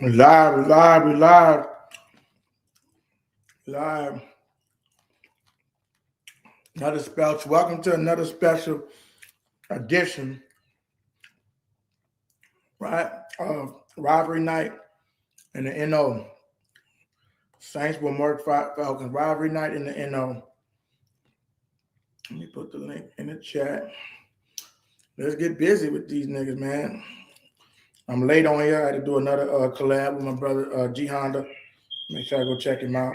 We live. Welcome to another special edition, right, of Rivalry Night in the NO. Saints will murk Falcons. Rivalry Night in the NO. Let me put the link in the chat. Let's get busy with these niggas, man. I'm late on here. I had to do another collab with my brother G Honda. Make sure I go check him out.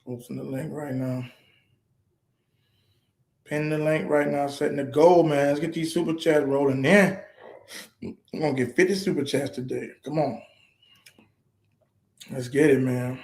Posting the link right now. Pinning the link right now. Setting the goal, man. Let's get these super chats rolling in. We're going to get 50 super chats today. Come on. Let's get it, man.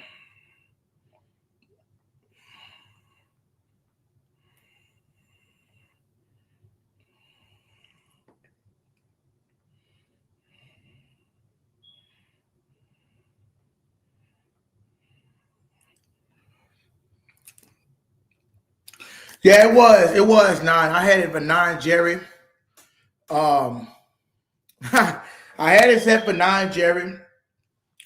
Yeah, it was 9. I had it for 9, Jerry. I had it set for 9, Jerry,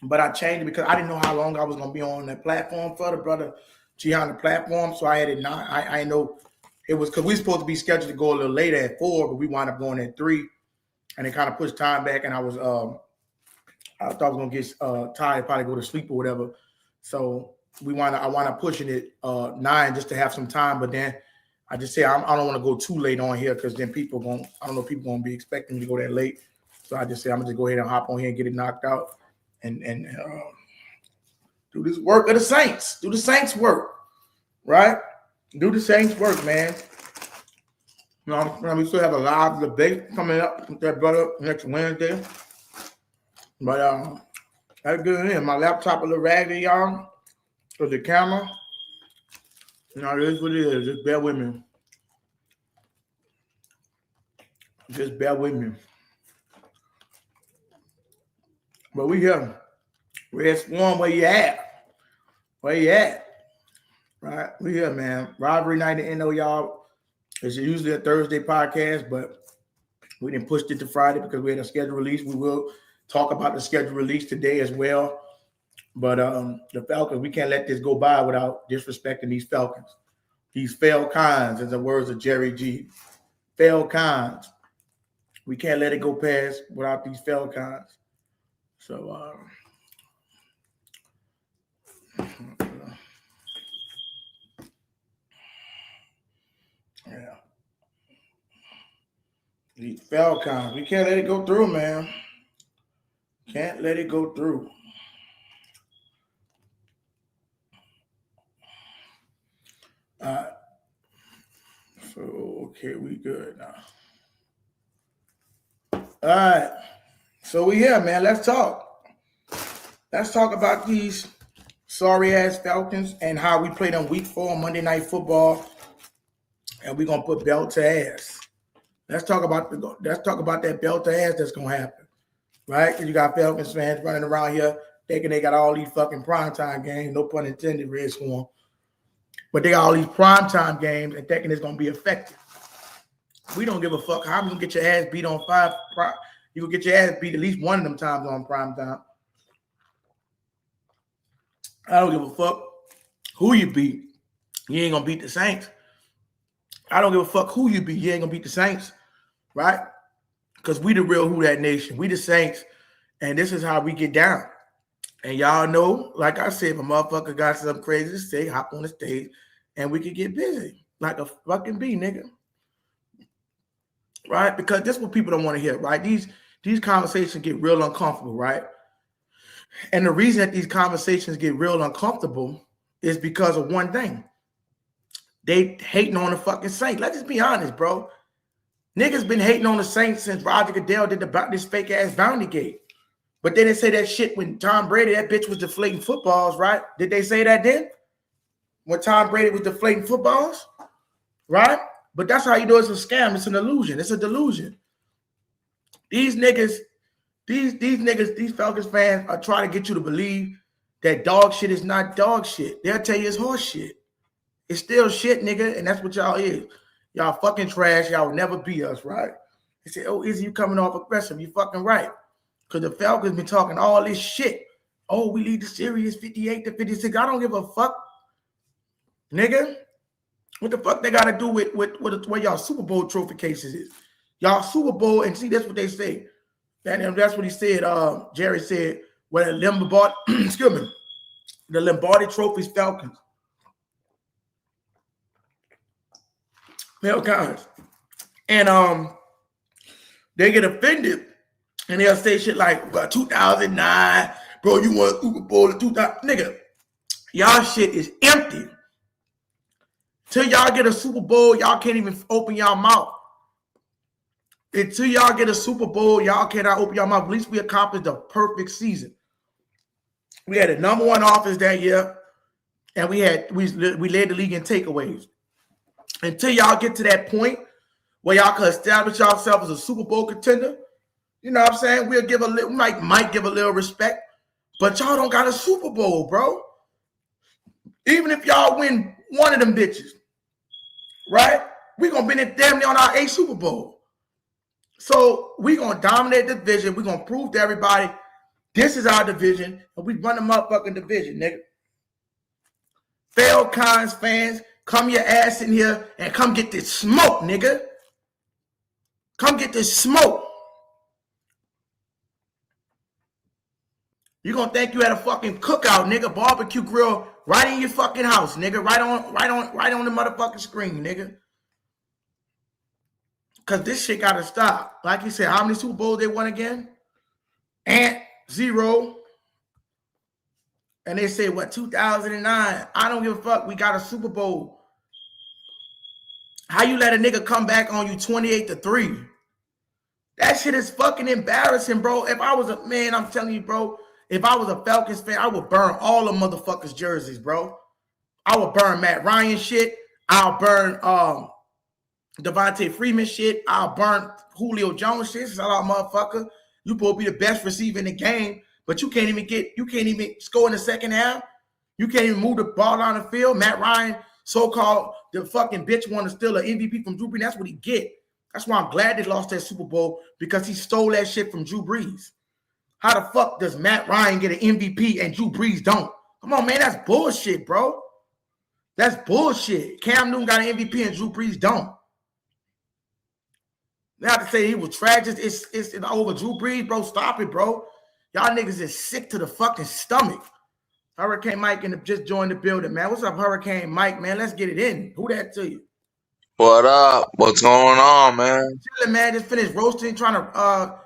but I changed it because I didn't know how long I was gonna be on that platform for the brother G on the platform. So I had it 9. I know it was because we were supposed to be scheduled to go a little later at 4, but we wound up going at 3, and it kind of pushed time back. And I thought I was gonna get tired, probably go to sleep or whatever. So I wound up pushing it 9 just to have some time, but then I just say I don't want to go too late on here because then people going to be expecting me to go that late. So I just say I'm gonna just go ahead and hop on here and get it knocked out and do this work of the Saints. Do the Saints work, right? Do the Saints work, man. You know, we still have a live debate coming up with that brother next Wednesday. But that's good in. My laptop a little raggedy, y'all. For the camera. You know, it is what it is. Just bear with me. Just bear with me. But we here. Red Swarm, where you at? Where you at? Right? We here, man. Rivalry Night in NO, y'all. It's usually a Thursday podcast, but we didn't push it to Friday because we had a scheduled release. We will talk about the scheduled release today as well. But the Falcons, we can't let this go by without disrespecting these Falcons. These Falcons, in the words of Jerry G. Falcons. We can't let it go past without these Falcons. So, yeah. These Falcons, we can't let it go through, man. Can't let it go through. So, okay, we good now. All right. So we here, man. Let's talk. Let's talk about these sorry-ass Falcons and how we played on week 4 on Monday Night Football. And we're going to put belt to ass. Let's talk about that belt to ass that's going to happen. Right? Because you got Falcons fans running around here thinking they got all these fucking primetime games. No pun intended, Red Swarm. But they got all these primetime games and thinking it's going to be effective. We don't give a fuck how you going to get your ass beat on 5. You will get your ass beat at least one of them times on primetime. I don't give a fuck who you beat. You ain't going to beat the Saints. I don't give a fuck who you beat. You ain't going to beat the Saints. Right? Because we the real Who Dat Nation. We the Saints. And this is how we get down. And y'all know, like I said, if a motherfucker got something crazy to say, hop on the stage, and we could get busy like a fucking bee, nigga. Right? Because this is what people don't want to hear, right? These conversations get real uncomfortable, right? And the reason that these conversations get real uncomfortable is because of one thing. They hating on the fucking Saints. Let's just be honest, bro. Niggas been hating on the Saints since Roger Goodell did this fake-ass bounty gate. But they didn't say that shit when Tom Brady, that bitch was deflating footballs, right? Did they say that then? When Tom Brady was deflating footballs? Right? But that's how you know it's a scam. It's an illusion. It's a delusion. These niggas, these Falcons fans are trying to get you to believe that dog shit is not dog shit. They'll tell you it's horse shit. It's still shit, nigga, and that's what y'all is. Y'all fucking trash. Y'all will never be us, right? They said, "Oh, Izzy, you coming off aggressive? You fucking right." Because the Falcons been talking all this shit. Oh, we lead the series 58-56. I don't give a fuck, nigga. What the fuck they got to do with where y'all Super Bowl trophy cases is? Y'all Super Bowl, and see, that's what they say. And that's what he said. Jerry said, "Well, the Lombardi, excuse me, the Lombardi Trophy's Falcons." Falcons, and they get offended, and they'll say shit like, "Well, 2009, bro, you won Super Bowl in 2000, nigga. Y'all shit is empty. Till y'all get a Super Bowl, y'all can't even open y'all mouth. Until y'all get a Super Bowl, y'all cannot open your mouth. At least we accomplished the perfect season. We had a number one offense that year, and we led the league in takeaways. Until y'all get to that point where y'all can establish yourself as a Super Bowl contender, you know what I'm saying? We'll give a little, might give a little respect, but y'all don't got a Super Bowl, bro. Even if y'all win one of them bitches, right? We're gonna be damn near on our 8th Super Bowl. So we're going to dominate the division. We're going to prove to everybody this is our division, and we run the motherfucking division, nigga. Falcons fans, come your ass in here and come get this smoke, nigga. Come get this smoke. You're going to think you had a fucking cookout, nigga, barbecue grill right in your fucking house, nigga, right on the motherfucking screen, nigga. Because this shit got to stop. Like you said, how many Super Bowls they won again? And 0. And they say, what, 2009? I don't give a fuck. We got a Super Bowl. How you let a nigga come back on you 28-3? That shit is fucking embarrassing, bro. If I was a man, I'm telling you, bro, if I was a Falcons fan, I would burn all the motherfuckers' jerseys, bro. I would burn Matt Ryan shit. I'll burn Devontae Freeman shit. I'll burn Julio Jones shit. Shout out, motherfucker. You supposed to be the best receiver in the game, but you can't even score in the second half. You can't even move the ball down the field. Matt Ryan, so-called the fucking bitch, want to steal an MVP from Drew Brees. That's what he get. That's why I'm glad they lost that Super Bowl, because he stole that shit from Drew Brees. How the fuck does Matt Ryan get an MVP and Drew Brees don't? Come on, man, that's bullshit, bro. That's bullshit. Cam Newton got an MVP and Drew Brees don't. Not to say he was tragic. It's over Drew Brees, bro. Stop it, bro. Y'all niggas is sick to the fucking stomach. Hurricane Mike just joined the building, man. What's up, Hurricane Mike, man? Let's get it in. Who that to you? What up? What's going on, man? Chilling, man. Just finished roasting, trying to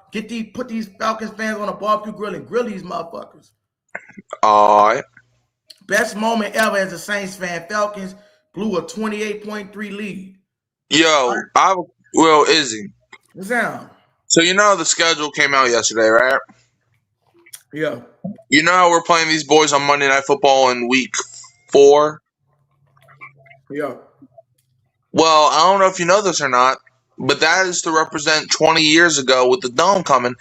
put these Falcons fans on a barbecue grill and grill these motherfuckers. All right. Best moment ever as a Saints fan. Falcons blew a 28.3 lead. Yo, Izzy. What's down? So you know the schedule came out yesterday, right? Yeah. You know how we're playing these boys on Monday Night Football in week 4? Yeah. Well, I don't know if you know this or not, but that is to represent 20 years ago with the Dome coming.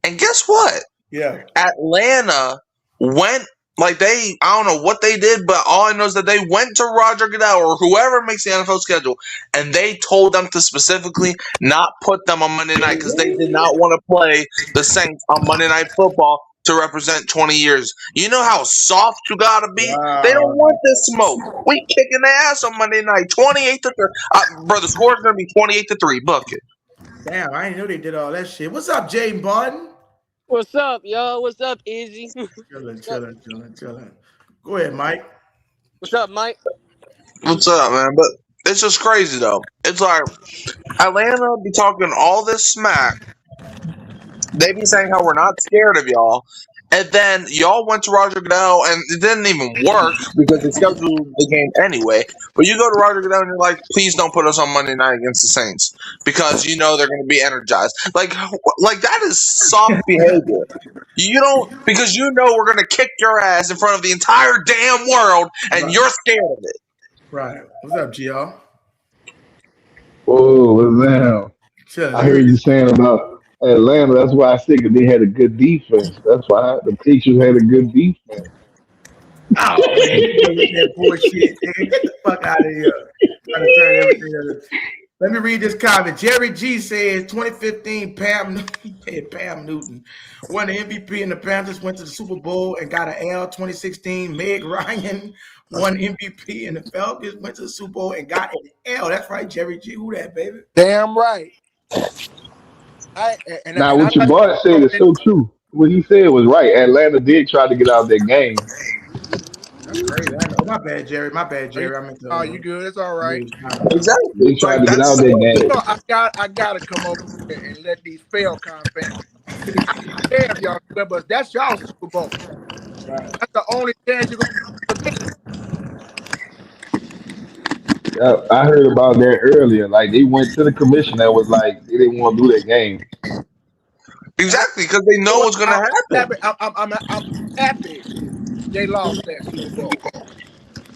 And guess what? Yeah. Atlanta went, I don't know what they did, but all I know is that they went to Roger Goodell or whoever makes the NFL schedule, and they told them to specifically not put them on Monday night because they did not want to play the Saints on Monday Night Football to represent 20 years. You know how soft you gotta be? Wow. They don't want this smoke. We kicking their ass on Monday night, 28-3. Bro, the score is gonna be 28-3. Book it. Damn, I didn't know they did all that shit. What's up, Jaden Barton? What's up, yo? What's up, Izzy? Chilling. Go ahead, Mike. What's up, Mike? What's up, man? But it's just crazy, though. It's like Atlanta be talking all this smack. They be saying how we're not scared of y'all. And then y'all went to Roger Goodell, and it didn't even work because they scheduled the game anyway. But you go to Roger Goodell, and you're like, please don't put us on Monday night against the Saints because you know they're going to be energized. Like that is soft behavior. You don't, because you know we're going to kick your ass in front of the entire damn world, and you're scared of it. Right. What's up, GL? Whoa, what's that? I heard you saying about Atlanta. That's why I said they had a good defense. That's why the Pacers had a good defense. Oh, man, that bullshit, nigga. Get the fuck out of here. Trying to turn everything Let me read this comment. Jerry G says 2015 Pam Newton won the MVP and the Panthers went to the Super Bowl and got an L. 2016 Meg Ryan won MVP and the Falcons went to the Super Bowl and got an L. That's right, Jerry G. Who that, baby? Damn right. Now, what your boy said is so true. What he said was right. Atlanta did try to get out of that game. That's crazy. Oh, my bad, Jerry. My bad, Jerry. I meant to. Oh, you good? It's all right. Exactly. They tried to get out of that game. I gotta come over here and let these Falcons fans. Damn y'all, but that's y'all Super Bowl. Right. That's the only chance you're gonna. I heard about that earlier. Like they went to the commission that was like they didn't want to do that game. Exactly, because they know what's gonna happen. I'm happy they lost that Super Bowl.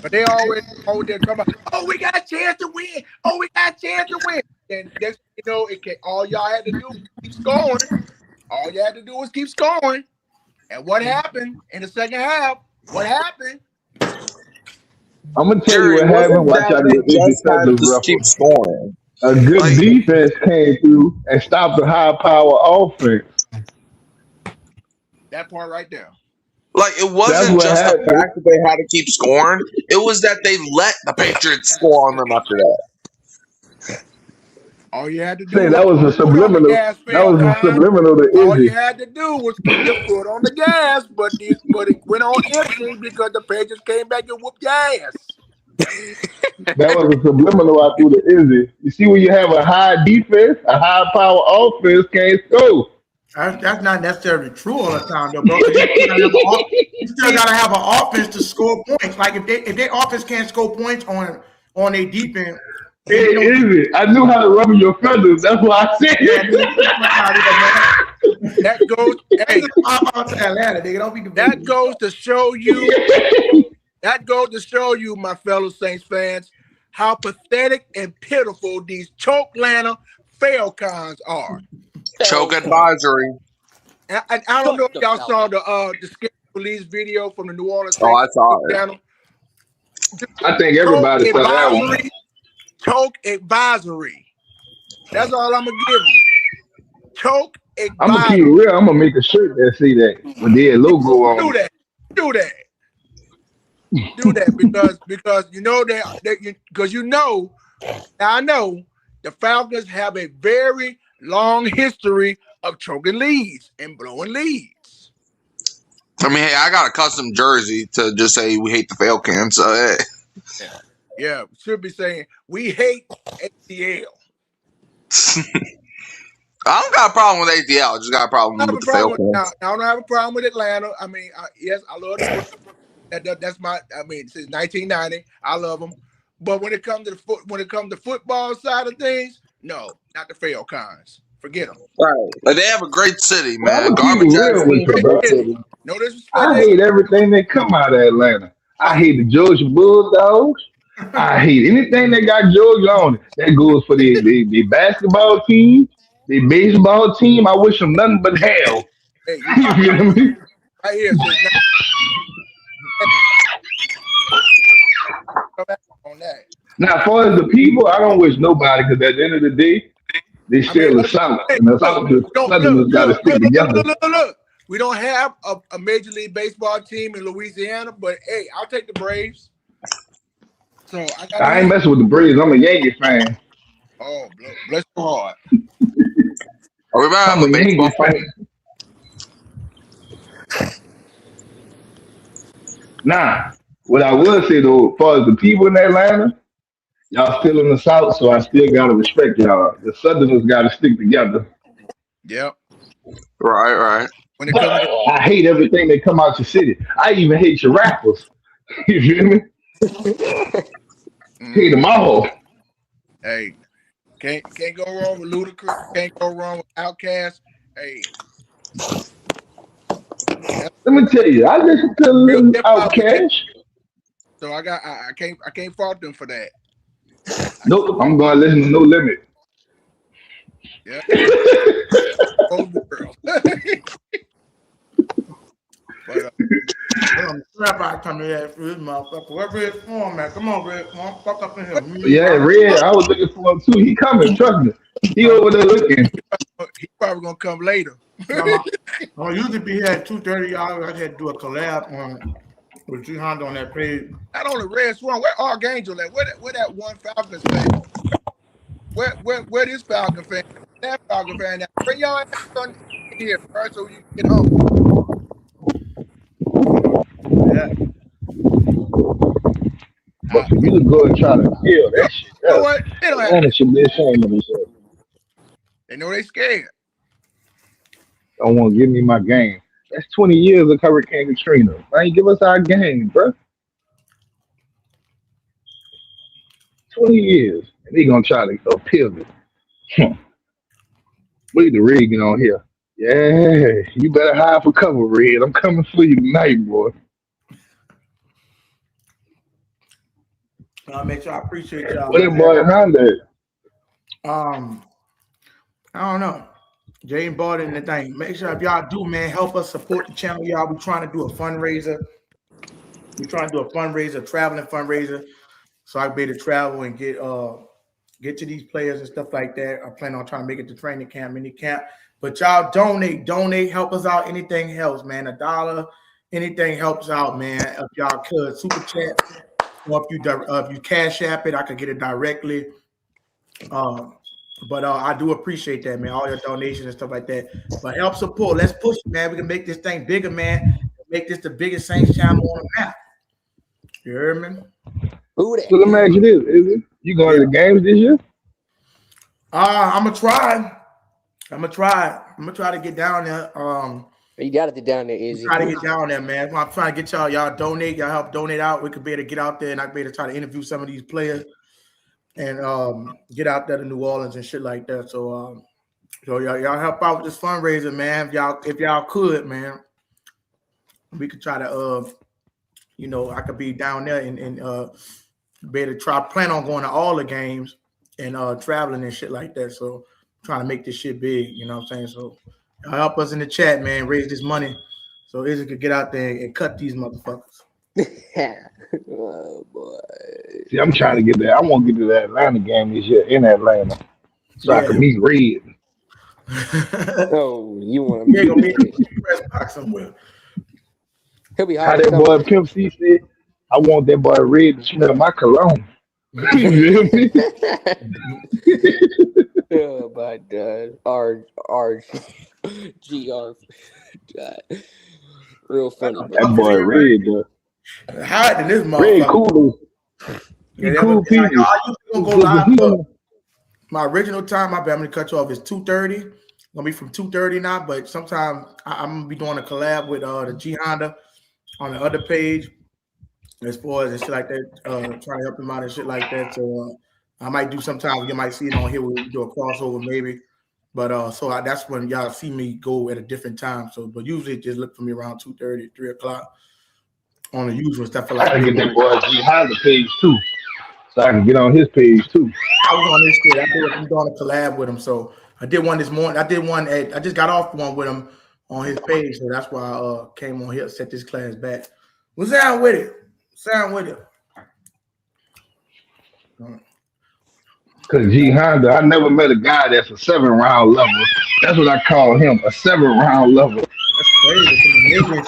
But they always there talking about, oh, we got a chance to win. Oh, we got a chance to win. And that's, all y'all had to do was keep scoring. All you had to do was keep scoring. And what happened in the second half? What happened? I'm gonna tell you what happened. Watch out, just keep scoring. A good defense came through and stopped the high power offense. That part right there. Like, it wasn't just the fact that they had to keep scoring. It was that they let the Patriots score on them after that. All you had to do that was a subliminal. That was a subliminal to Izzy. All you had to do was keep your foot on the gas, but it went on empty because the Patriots came back and whooped your ass. That was a subliminal I threw to Izzy. You see, when you have a high defense, a high power offense can't score. That's not necessarily true all the time, though, bro. You still gotta have an offense to score points. Like if their offense can't score points on their defense. I knew how to rub your feathers. That's why I said that goes. Hey, Atlanta, nigga, don't be that goes to show you. That goes to show you, my fellow Saints fans, how pathetic and pitiful these choke Atlanta Falcons are. Choke advisory. And I don't know if y'all saw the Scary Police video from the New Orleans. Oh, I saw it. Channel. I think everybody saw that one. Choke advisory. That's all I'm gonna give them. Choke advisory. I'm gonna keep it real. I'm gonna make a shirt that see that with their logo on. Do that because you know because I know the Falcons have a very long history of choking leads and blowing leads. I mean, hey, I got a custom jersey to just say we hate the Falcons. So hey. Yeah, should be saying we hate ATL. I don't got a problem with ATL. I just got a problem with the Falcons. I don't have a problem with Atlanta. I mean, yes, I love them. That's my. I mean, since 1990, I love them. But when it comes to the football side of things, no, not the Falcons. Forget them. Right, like they have a great city, man. Garbage city. No disrespect. I hate everything that come out of Atlanta. I hate the Georgia Bulldogs. I hate anything that got Georgia on it. That goes for the basketball team, the baseball team. I wish them nothing but hell. Hey, you feel me? Right here. On that. Now, as far as the people, I don't wish nobody because at the end of the day, they still the South. And the Southerners got to stick together. Look. We don't have a Major League Baseball team in Louisiana, but hey, I'll take the Braves. So I ain't messing with the Braves. I'm a Yankee fan. Oh, bless your heart. Are we about to have a baseball fan? Nah, what I would say though, as far as the people in Atlanta, y'all still in the South, so I still gotta respect y'all. The Southerners gotta stick together. Yep. Right. When it comes I hate everything that come out your city. I even hate your rappers. You feel me? Hate them all. Hey, can't go wrong with Ludacris. Can't go wrong with Outkast. Hey. Let me tell you, I listen to a little Outkast. So I can't fault them for that. Nope, I'm gonna listen to No Limit. Yeah. But, everybody come here for this motherfucker. Where Red Storm, man? Come on, Red Storm. Fuck up in here. Yeah, Red. I was looking for him too. He coming. Trust me. He over there looking. He probably gonna come later. I usually be here at 2:30. I had to do a collab with G Honda on that page. Not only Red Swan, where Archangel at? Where that one Falcons fan? Where this Falcon fan? That Falcon fan. Now bring y'all ass on here first so you can get home. Yeah. But for you to go and try to kill that shit, You know what? They don't have. that should be ashamed of himself. They know they scared. Don't want to give me my game. That's 20 years of Hurricane Katrina. Man, give us our game, bro. 20 years. And they gonna try to go pivot. We need the rig on here. Yeah, you better hide for cover, Red. I'm coming for you tonight, boy. Make sure I appreciate y'all. What that boy Honda? I don't know. Jay ain't bought it in the thing. Make sure if y'all do, man, help us support the channel, y'all. We're trying to do a fundraiser. We're trying to do a fundraiser, traveling fundraiser, so I can be able to travel and get to these players and stuff like that. I plan on trying to make it to training camp, mini camp. But y'all donate, help us out. Anything helps, man. $1, anything helps out, man. If y'all could super chat, or if you cash app it, I could get it directly. But I do appreciate that, man. All your donations and stuff like that. But help support. Let's push it, man. We can make this thing bigger, man. Make this the biggest Saints channel on the map. You heard me? Who that? So let me ask you this: is it you going to the games this year? I'm gonna try. I'm gonna try to get down there. You got to get down there, Izzy. Try to get down there, man. I'm trying to get y'all donate. Y'all help donate out. We could be able to get out there and I could be able to try to interview some of these players and get out there to New Orleans and shit like that. So y'all help out with this fundraiser, man. If y'all could, man, we could try to I could be down there and be able to plan on going to all the games and traveling and shit like that. So trying to make this shit big, you know what I'm saying? So help us in the chat, man, raise this money so Izzy could get out there and cut these motherfuckers. Oh boy. See, I'm trying to get there. I want to get to that Atlanta game this year in Atlanta so I can meet Red. Oh, you want He ain't gonna be in the press box somewhere. He'll be How hard. that boy Pimp C said, I want that boy Red to smell my cologne. You feel me? Oh my God. GR. Real funny. That boy Red, though. Hiding this motherfucker. Red cool. He cool people. I used to go live. My original time, I'm gonna cut you off, is 2:30. Gonna be from 2:30 now, but sometime I'm gonna be doing a collab with the G Honda on the other page as far as and shit like that, trying to help them out and shit like that. So I might do sometimes. You might see it on here when we do a crossover maybe. But that's when y'all see me go at a different time. So, but usually just look for me around 2:30, 3 o'clock on the usual stuff. I can get that boy G Honda page too, so I can get on his page too. I was on his page. I'm doing a collab with him. So I did one this morning. I just got off one with him on his page. So that's why I came on here to set this class back. What's down with it? Because G Honda, I never met a guy that's a 7-round level. That's what I call him, a 7-round level. That's crazy.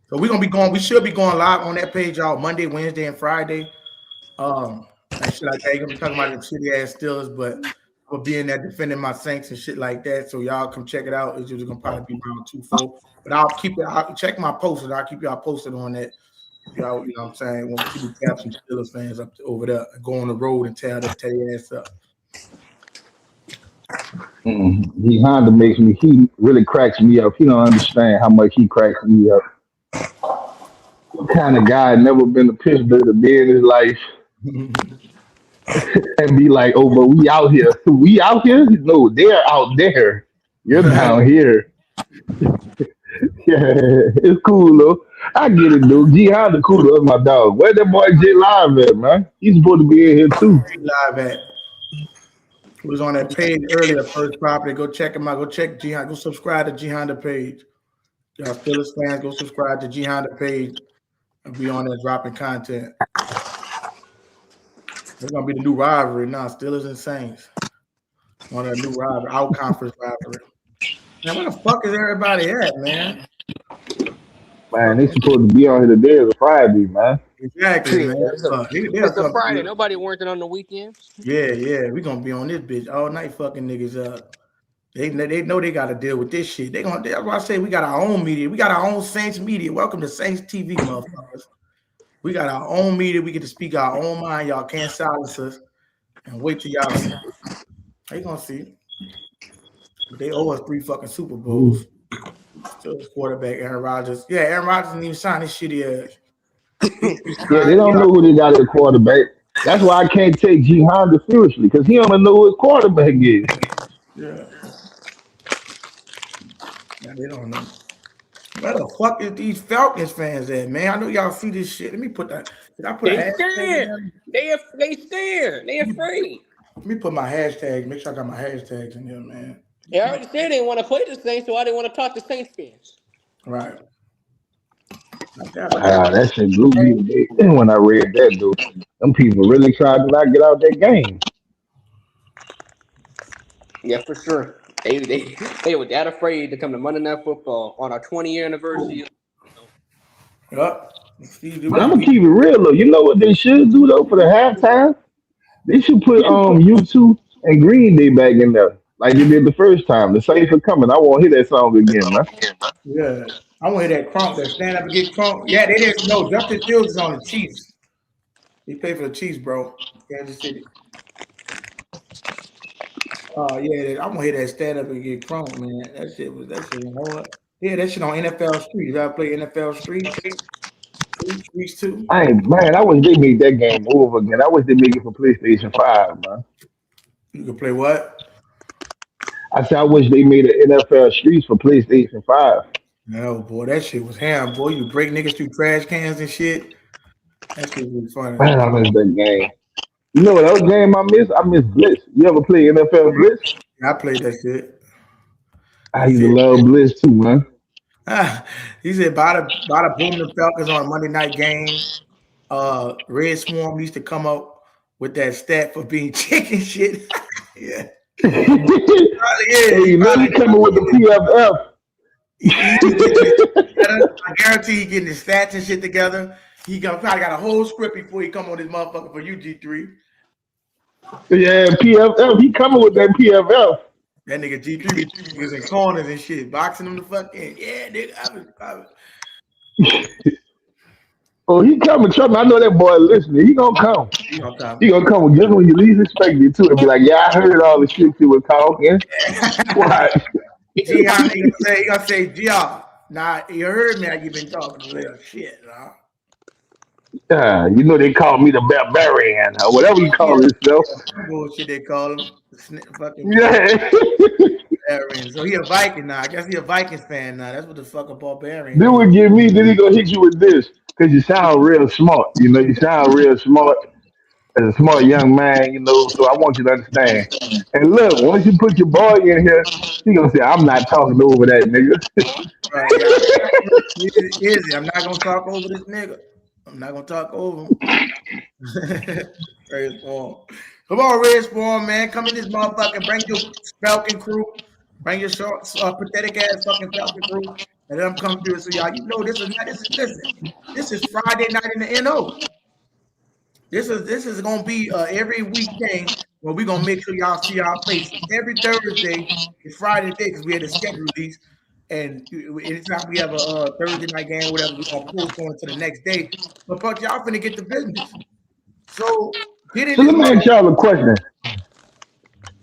So we're gonna be going. We should be going live on that page, y'all. Monday, Wednesday, and Friday. And shit like that. You're gonna be talking about the shitty ass Steelers, but we'll be in there defending my Saints and shit like that. So y'all come check it out. It's just gonna probably be around 2-4. But I'll check my posted. I'll keep y'all posted on that. Y'all, you know what I'm saying? When people have some Steelers fans up over there, go on the road and tear your ass up. G Honda he really cracks me up. He don't understand how much he cracks me up. What kind of guy never been to Pittsburgh to be in his life and be like, oh, but we out here. We out here? No, they're out there. You're down here. Yeah, it's cool though. I get it, dude. G Honda cool. That's my dog. Where that boy J Live at, man? He's supposed to be in here too. Live at. He was on that page earlier, First Property. Go check him out. Go check G Honda. Go subscribe to G Honda page. Y'all Steelers fans, go subscribe to G Honda page. I'll be on there dropping content. It's gonna be the new rivalry now. Steelers and Saints on a new rivalry, out conference rivalry. Man, where the fuck is everybody at, man? Man, they supposed to be on here today as a Friday, man. Exactly, Yeah, man. They'll it's a come Friday. through. Nobody working on the weekends. Yeah. We gonna be on this bitch all night, fucking niggas up. They know they got to deal with this shit. That's why I say we got our own media. We got our own Saints media. Welcome to Saints TV, motherfuckers. We got our own media. We get to speak our own mind. Y'all can't silence us. And wait till y'all see. How you gonna see? They owe us 3 fucking Super Bowls. Still his quarterback, Aaron Rodgers. Yeah, Aaron Rodgers didn't even sign his shitty ass. Yeah, they don't know who they got at quarterback. That's why I can't take G Honda seriously, because he don't even know who his quarterback is. Yeah, they don't know. Where the fuck is these Falcons fans at, man? I know y'all see this shit. Let me put that. Did I put a They hashtag? scared. They scared. They afraid. Let me put my hashtags. Make sure I got my hashtags in here, man. They already said they didn't want to play the Saints, so why they want to talk to Saints fans? Right. That shit blew me today when I read that, dude. Them people really tried to not get out that game. Yeah, for sure. They were that afraid to come to Monday Night Football on our 20-year anniversary. Yep. But I'm gonna keep it real though. You know what they should do though for the halftime? They should put U2 and Green Day back in there. Like they did the first time. The Saints are coming. I won't hear that song again, man. Yeah. I want to hear that crunk, that stand up and get crunk. Yeah, they didn't know. Justin Fields is on the Chiefs. He played for the Chiefs, bro. Kansas City. Yeah, I want to hear that stand up and get crunk, man. That shit was hard. Yeah, that shit on NFL Street. You gotta play NFL Street. Streets too. Man, I wish they made that game over again. I wish they make it for PlayStation 5, man. You can play what? I said I wish they made an NFL Streets for PlayStation 5. No, boy, that shit was ham, boy. You break niggas through trash cans and shit. That shit was funny. Man, I miss that game. You know what else game I miss? I miss Blitz. You ever play NFL Blitz? I played that shit. I used to love Blitz too, man. He said, "Bada boom the Falcons on a Monday night game." Red Swarm used to come up with that stat for being chicken shit. Yeah. Hey, you know he coming with the PFF. I guarantee he getting his stats and shit together. He probably got a whole script before he come on this motherfucker for UG3. Yeah, PFF. He coming with that PFF. That nigga G3 was in corners and shit, boxing him the fuck in. Yeah, nigga, I was. Oh, he coming, trust me. I know that boy listening. He gonna come. He gonna come just when you least expect it to. And be like, yeah, I heard all the shit you were talking. What? He gonna say, Gia. Nah, you heard me. You been talking little shit, nah. Yeah, you know they call me the barbarian or whatever you call yourself. Bullshit they call him. Fucking Yeah. barbarian. So he a Viking now. I guess he a Vikings fan now. That's what the fuck a barbarian. Then would give me. Then he gonna hit you with this because you sound real smart. You know, you sound real smart as a smart young man. You know, so I want you to understand. And look, once you put your boy in here, he gonna say, "I'm not talking over that nigga." Right, easy. I'm not gonna talk over this nigga. I'm not gonna talk over him. Red Spawn. Come on, Red Spawn, man. Come in this motherfucker. Bring your Falcon crew. Bring your short, pathetic ass fucking Falcon crew. And then I'm coming through. So y'all, you know this is Friday night in the NO. This is gonna be every weekday where we're gonna make sure y'all see our faces. Every Thursday is Friday day because we had a schedule release. And anytime we have a Thursday night game, whatever, we're gonna post on to the next day. But y'all finna get the business. So get in. So let me ask y'all a question.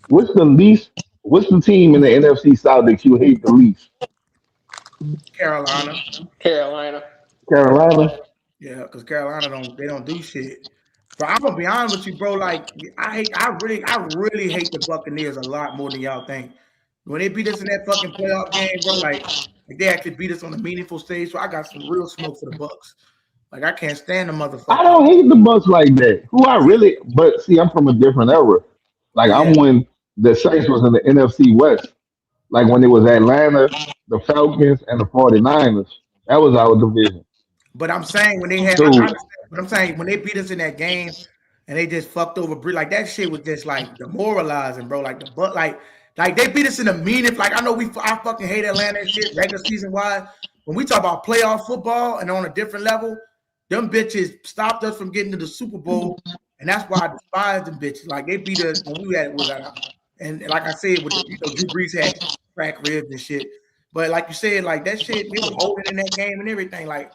What's the team in the NFC South that you hate the least? Carolina. Carolina? Yeah, because Carolina don't do shit. But I'm gonna be honest with you, bro. Like I really hate the Buccaneers a lot more than y'all think. When they beat us in that fucking playoff game, bro, like they actually beat us on a meaningful stage. So I got some real smoke for the Bucks. Like I can't stand the motherfucker. I don't hate the Bucks like that. But see, I'm from a different era. Like I'm when the Saints was in the NFC West. Like when it was Atlanta, the Falcons, and the 49ers. That was our division. But I'm saying when they had, I understand, but I'm saying when they beat us in that game and they just fucked over Bree, like that shit was just like demoralizing, bro. Like like they beat us in the meanest. Like I know I fucking hate Atlanta and shit, regular season wise. When we talk about playoff football and on a different level, them bitches stopped us from getting to the Super Bowl, and that's why I despise them bitches. Like they beat us when we was at, and like I said, with Drew Brees had crack ribs and shit. But like you said, like that shit, they was holding in that game and everything. Like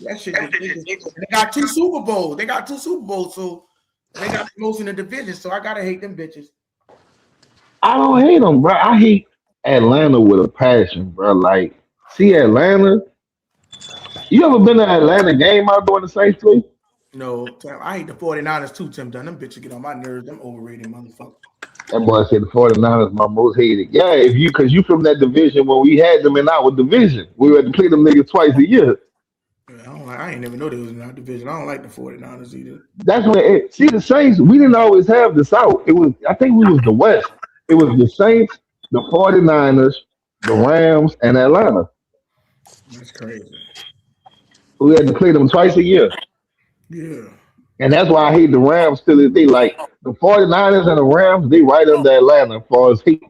that shit, they got 2 Super Bowls. They got 2 Super Bowls, so they got the most in the division. So I gotta hate them bitches. I don't hate them, bro. I hate Atlanta with a passion, bro. Like, see Atlanta. You ever been to an Atlanta game out there in the Saints play? No, I hate the 49ers too, Tim Dunn. Them bitches get on my nerves. Them overrated motherfuckers. That boy said the 49ers my most hated. Yeah, because you from that division when we had them in our division. We had to play them niggas twice a year. Yeah, I ain't never know they was in our division. I don't like the 49ers either. That's when see the Saints, we didn't always have the South. It was I think we was the West. It was the Saints, the 49ers, the Rams, and Atlanta. That's crazy. We had to play them twice a year. Yeah. And that's why I hate the Rams till this day. Like the 49ers and the Rams, they right under Atlanta as far as hate.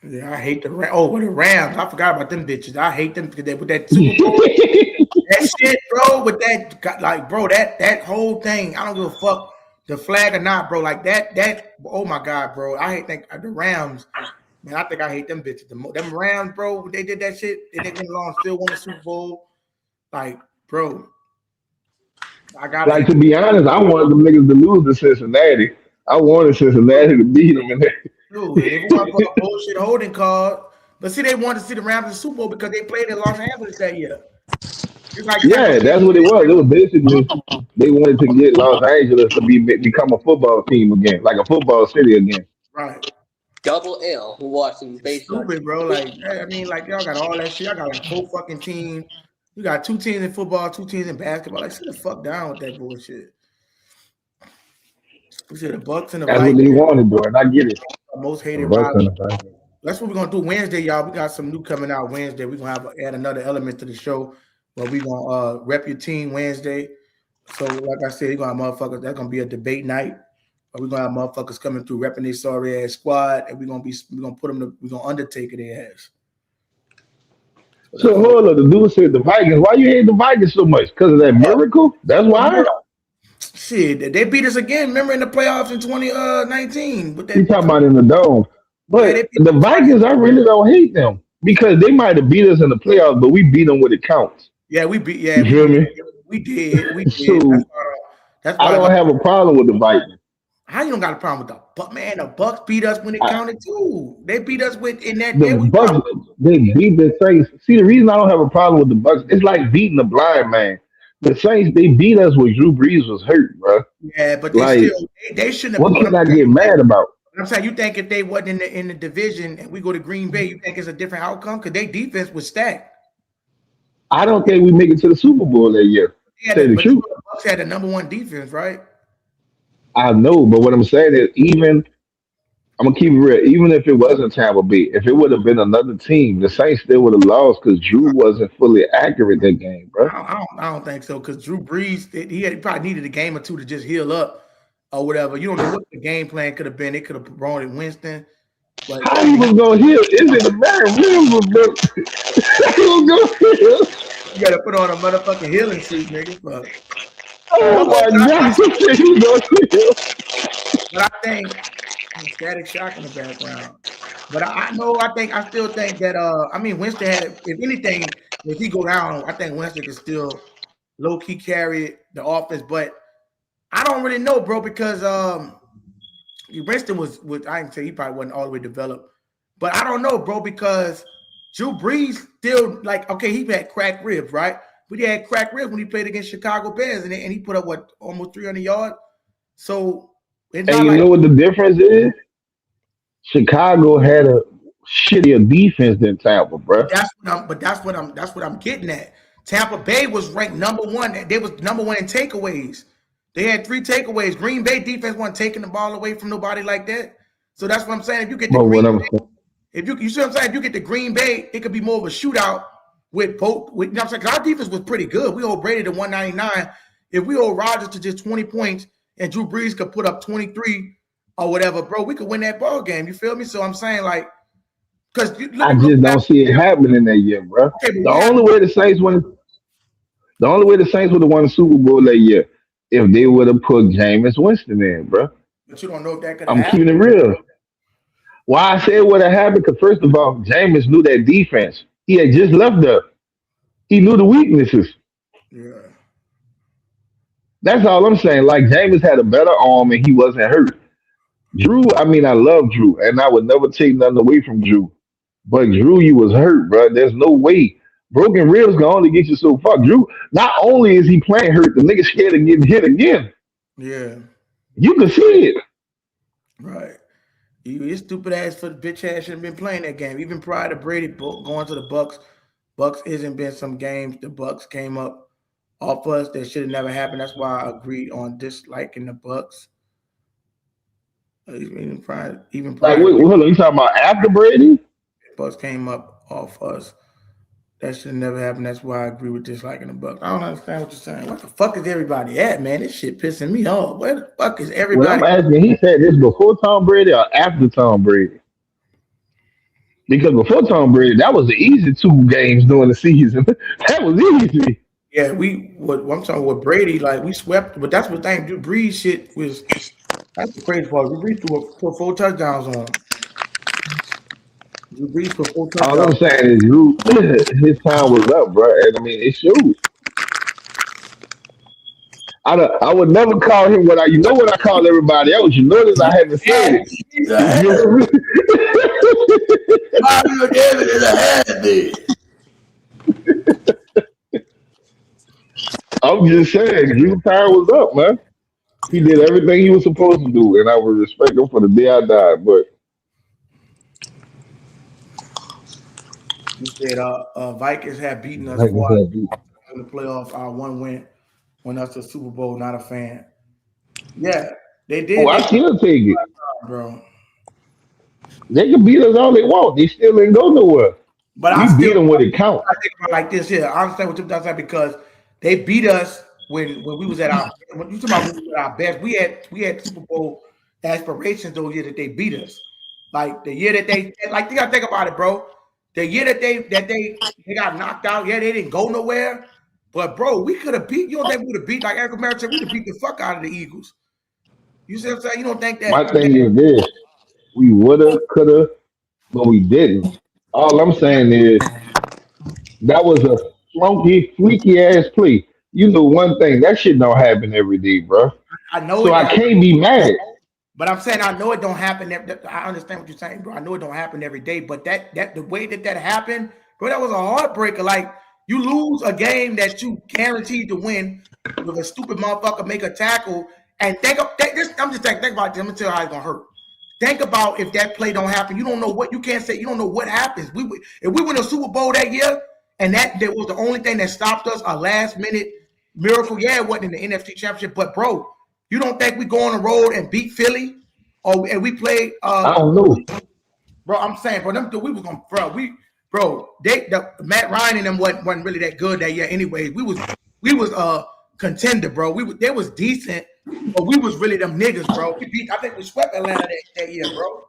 Yeah, I hate the Rams. Oh, with the Rams. I forgot about them bitches. I hate them because they with that Super Bowl. That shit, bro, with that, like, bro, that whole thing. I don't give a fuck the flag or not, bro. Like that. Oh my god, bro. I think the Rams. Man, I think I hate them bitches. Them Rams, bro. They did that shit. And they went along, still won the Super Bowl. Like, bro, I got like to be honest. I wanted them niggas to lose to Cincinnati. I wanted Cincinnati to beat them in there. Dude, they want to put a bullshit holding card. But see, they wanted to see the Rams in the Super Bowl because they played in Los Angeles that year. Like yeah, that's what it was. It was basically they wanted to get Los Angeles to become a football team again, like a football city again. Right. Double L who watching baseball. Stupid, bro. Like, I mean, like y'all got all that shit. I got like 4 fucking teams. You got 2 teams in football, 2 teams in basketball. Like, sit the fuck down with that bullshit. We said the Bucks and the That's what they wanted, bro, and I get it. Most hated rival. That's what we're gonna do Wednesday, y'all. We got some new coming out Wednesday. We're gonna add another element to the show where we're gonna rep your team Wednesday. So, like I said, you're gonna have motherfuckers. That's gonna be a debate night. We're gonna have motherfuckers coming through repping their sorry ass squad, and we're gonna put them. We're gonna undertake their ass. So hold on, the dude said the Vikings. Why you hate the Vikings so much? Because of that miracle? That's why. Shit, they beat us again. Remember in the playoffs in 2019? You talking about in the dome? But the Vikings, I really don't hate them because they might have beat us in the playoffs, but we beat them when it counts. Yeah, we beat. Yeah, you feel me? We did. We did. So, that's why I don't have a problem with the Vikings. How you don't got a problem with the Bucks? Man, the Bucks beat us when it counted too. They beat us in that. The Bucks, they beat the Saints. See, the reason I don't have a problem with the Bucks, it's like beating a blind man. The Saints, they beat us when Drew Brees was hurt, bro. Yeah, but they shouldn't have. What can I get mad about? I'm saying, you think if they wasn't in the division and we go to Green Bay, you think it's a different outcome? Because their defense was stacked. I don't think we make it to the Super Bowl that year. The Bucks had the number 1 defense, right? I know, but what I'm saying is, I'm gonna keep it real. Even if it wasn't Tampa Bay, if it would have been another team, the Saints still would have lost because Drew wasn't fully accurate that game, bro. I don't think so because Drew Brees, he probably needed a game or 2 to just heal up or whatever. You don't know what the game plan could have been. They could have brought in Winston. But how you was gonna heal? It's in the man river, bro. You gotta put on a motherfucking healing suit, nigga. But, oh my God! But I think Static Shock in the background. But I still think that Winston had, if anything, if he go down, I think Winston can still low key carry the offense. But I don't really know, bro, because Winston was I can say he probably wasn't all the way developed. But I don't know, bro, because Drew Brees still, like, okay, he had cracked ribs, right? But he had cracked ribs when he played against Chicago Bears, and he put up almost 300 yards. So it's not you know what the difference is? Chicago had a shittier defense than Tampa, bro. That's what I'm getting at. Tampa Bay was ranked number 1. They was number 1 in takeaways. They had 3 takeaways. Green Bay defense wasn't taking the ball away from nobody like that. So that's what I'm saying. If you get the Green Bay, if you see what I'm saying, if you get the Green Bay, it could be more of a shootout with both. You know what I'm saying? 'Cause our defense was pretty good. We hold Brady to 199. If we hold Rodgers to just 20 points and Drew Brees could put up 23 or whatever, bro, we could win that ball game. You feel me? So I'm saying, like, because I just don't see it happening that year, bro. Okay, The only way the Saints would have won the Super Bowl that year if they would have put Jameis Winston in, bro. but you don't know if that could have I'm keeping happened. it real. Why I said what happened? Because first of all, Jameis knew that defense. He had just left there. He knew the weaknesses. Yeah. That's all I'm saying. Like Jameis had a better arm and he wasn't hurt. Drew, I mean, I love Drew, and I would never take nothing away from Drew. But Drew, you was hurt, bro. There's no way. Broken ribs can only get you so far. Drew, not only is he playing hurt, the nigga scared of getting hit again. Yeah. You can see it. Right. Your stupid ass for the bitch ass shouldn't been playing that game. Even prior to Brady going to the Bucks, Bucks isn't been some games. The Bucks came up off us that should have never happened. That's why I agreed on disliking the Bucks. Even prior, Like, wait, hold on. You talking about after Brady? Bucks came up off us. That should have never happened. That's why I agree with disliking the Bucks. I don't understand what you're saying. What the fuck is everybody at, man? This shit pissing me off. Where the fuck is Well, everybody? I'm asking, he said this before Tom Brady or after Tom Brady? Because before Tom Brady, that was the easy 2 games during the season. That was easy. Yeah, I'm talking with Brady, like we swept, but that's what thing Drew Brees shit was. That's the crazy part. Drew Brees put 4 touchdowns on him. Drew Brees put 4 All I'm touchdowns. saying is, Drew, his time was up, bro. And I mean, it shows. I would never call him what you know what I call everybody else. You notice I haven't said it. He's a head. Mario David is a head. I'm just saying, Drew's time was up, man. He did everything he was supposed to do, and I would respect him for the day I died. But You said Vikings have beaten us like I for said, in the playoff. Our one win us to the Super Bowl. Not a fan. Yeah, they did. I still take it. Bro. They can beat us all they want. They still ain't go nowhere. But We beat them when it counts. I think about it like this here. I understand what you're saying because they beat us when we was at our when you talking about when we were at our best. We had Super Bowl aspirations those years that they beat us. Like the year that they like you gotta think about it, bro. The year that they got knocked out, yeah, they didn't go nowhere. But bro, we could have beat. You don't think we would have beat like Eric Merritt said? We would have beat the fuck out of the Eagles. You see what I'm saying? You don't think that? My thing is this: we woulda, coulda, but we didn't. All I'm saying is that was a flunky, freaky ass play. You know one thing, that shit don't happen every day, bro. I know. So I can't be mad. But I'm saying I know it don't happen. I understand what you're saying, bro. I know it don't happen every day. But that the way that happened, bro, that was a heartbreaker. Like you lose a game that you guaranteed to win with a stupid motherfucker make a tackle and think about it. I'm just saying, think about it. I'm gonna tell you how it's gonna hurt. Think about if that play don't happen. You don't know what you can't say. You don't know what happens. If we win a Super Bowl that year, and that was the only thing that stopped us, a last minute miracle. Yeah, it wasn't in the NFC Championship, but bro, you don't think we go on the road and beat Philly, and we play? I don't know, bro. I'm saying, bro, we was gonna, Matt Ryan and them wasn't really that good that year. Anyway, we was contender, bro. They was decent, but we was really them niggas, bro. I think we swept Atlanta that year, bro.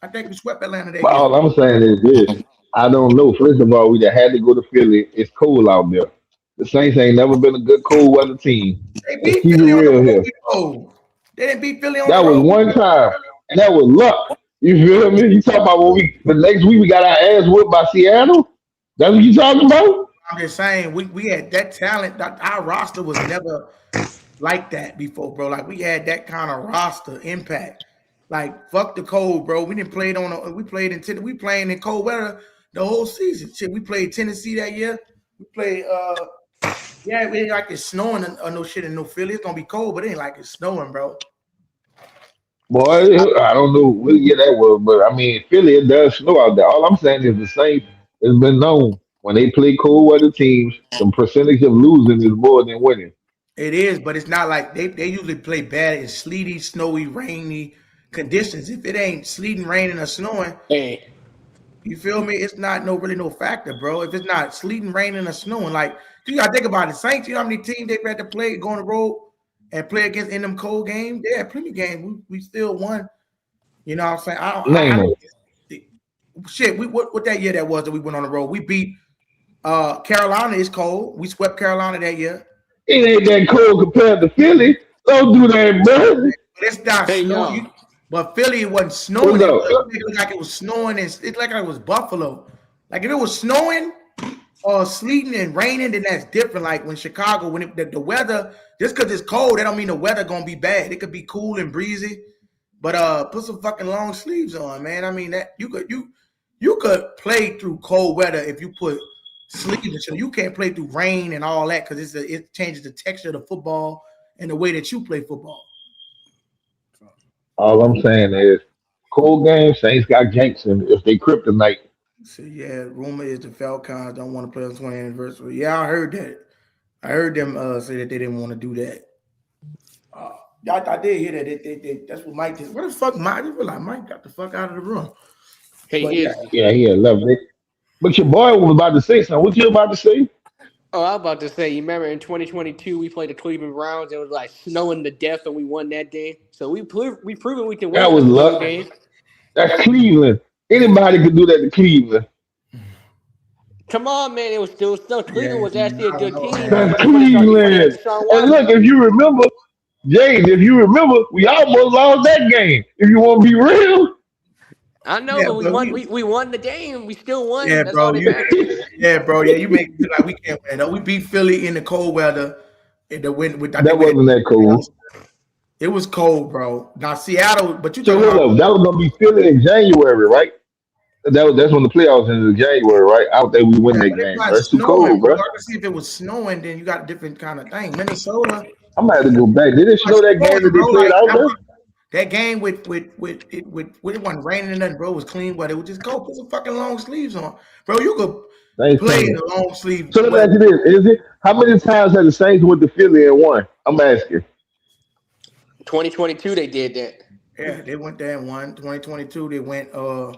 I think we swept Atlanta that year. all I'm saying is this: I don't know. First of all, we just had to go to Philly. It's cold out there. The Saints ain't never been a good cold weather team. They Let's beat keep it Philly on the real here. road. Oh, they didn't beat Philly on That the was road. one time, and that was luck. You feel me? You talking about when the next week we got our ass whipped by Seattle? That's what you talking about? I'm just saying we had that talent. Our roster was never like that before, bro. Like we had that kind of roster impact. Like fuck the cold, bro. We didn't play it we played in cold weather the whole season. Shit, we played Tennessee that year. We played yeah, it ain't like it's snowing or no shit in no Philly. It's gonna be cold, but it ain't like it's snowing, bro. Boy, I don't know what year that was, but I mean, Philly, it does snow out there. All I'm saying is the Saints has been known when they play cold weather teams, the percentage of losing is more than winning. It is, but it's not like they usually play bad in sleety, snowy, rainy conditions. If it ain't sleeting, raining, or snowing, Hey, You feel me? It's not really no factor, bro. If it's not sleeting, raining, or snowing, like you gotta think about it. Saints, you know how many teams they've had to play, go on the road and play against in them cold games? They had plenty of games. We still won. You know what I'm saying? Name it. Shit, what that year that was that we went on the road? We beat Carolina. Is cold. We swept Carolina that year. It ain't that cold compared to Philly. Don't do that, bro. But it's not Hey, snowing. But Philly, it wasn't snowing. What's up? It looked like it was snowing, and it's like it was Buffalo. Like if it was snowing or sleeting and raining, then that's different. Like when Chicago, when the weather, just because it's cold, that don't mean the weather gonna be bad. It could be cool and breezy, but put some fucking long sleeves on, man. I mean that you could play through cold weather if you put sleeves. So you can't play through rain and all that because it changes the texture of the football and the way that you play football. All I'm saying is, cold game, Saints got Jackson if they kryptonite. So yeah, rumor is the Falcons don't want to play on the 20th anniversary. Yeah, I heard that. I heard them say that they didn't want to do that. I did hear that. They that's what Mike did. What the fuck, Mike? They were like, Mike got the fuck out of the room. Hey, But Izzy. Yeah, he had love it. But your boy was about to say something. What you about to say? Oh, I was about to say, you remember in 2022 we played the Cleveland Browns. It was like snowing to death, and we won that game. So we proven we can win That was the luck. game. That's Cleveland. Anybody could do that to Cleveland. Come on, man! It was still Cleveland was actually a good team. That's Cleveland. And look, if you remember, James, we almost lost that game. If you want to be real. I know, Yeah, but we but won. We won the game. We still won. yeah, That's bro. all that matters. Yeah, bro. Yeah, you make it feel like we can't win. No, we beat Philly in the cold weather. In the wind, I That think we had- wasn't that cool. It was cold, bro. Now Seattle, but you So talking hold about up, that was gonna be Philly in January, right? That's when the playoffs ended in January, right? I don't think we win that but it's game, not bro. It's too snowing, cold, bro. bro. I can see if it was snowing, then you got a different kind of thing. Minnesota, I'm gonna have to go back. Did they show that game that they bro, played like, out there? that game with it wasn't raining and nothing, bro. It was clean, but it was just cold. Put some fucking long sleeves on, bro. You could Thanks, play in man. a long sleeve. So let me ask you this: Is it how many times have the Saints went to Philly and won? I'm asking. 2022 they did that. Yeah, they went there and won. 2022, they went and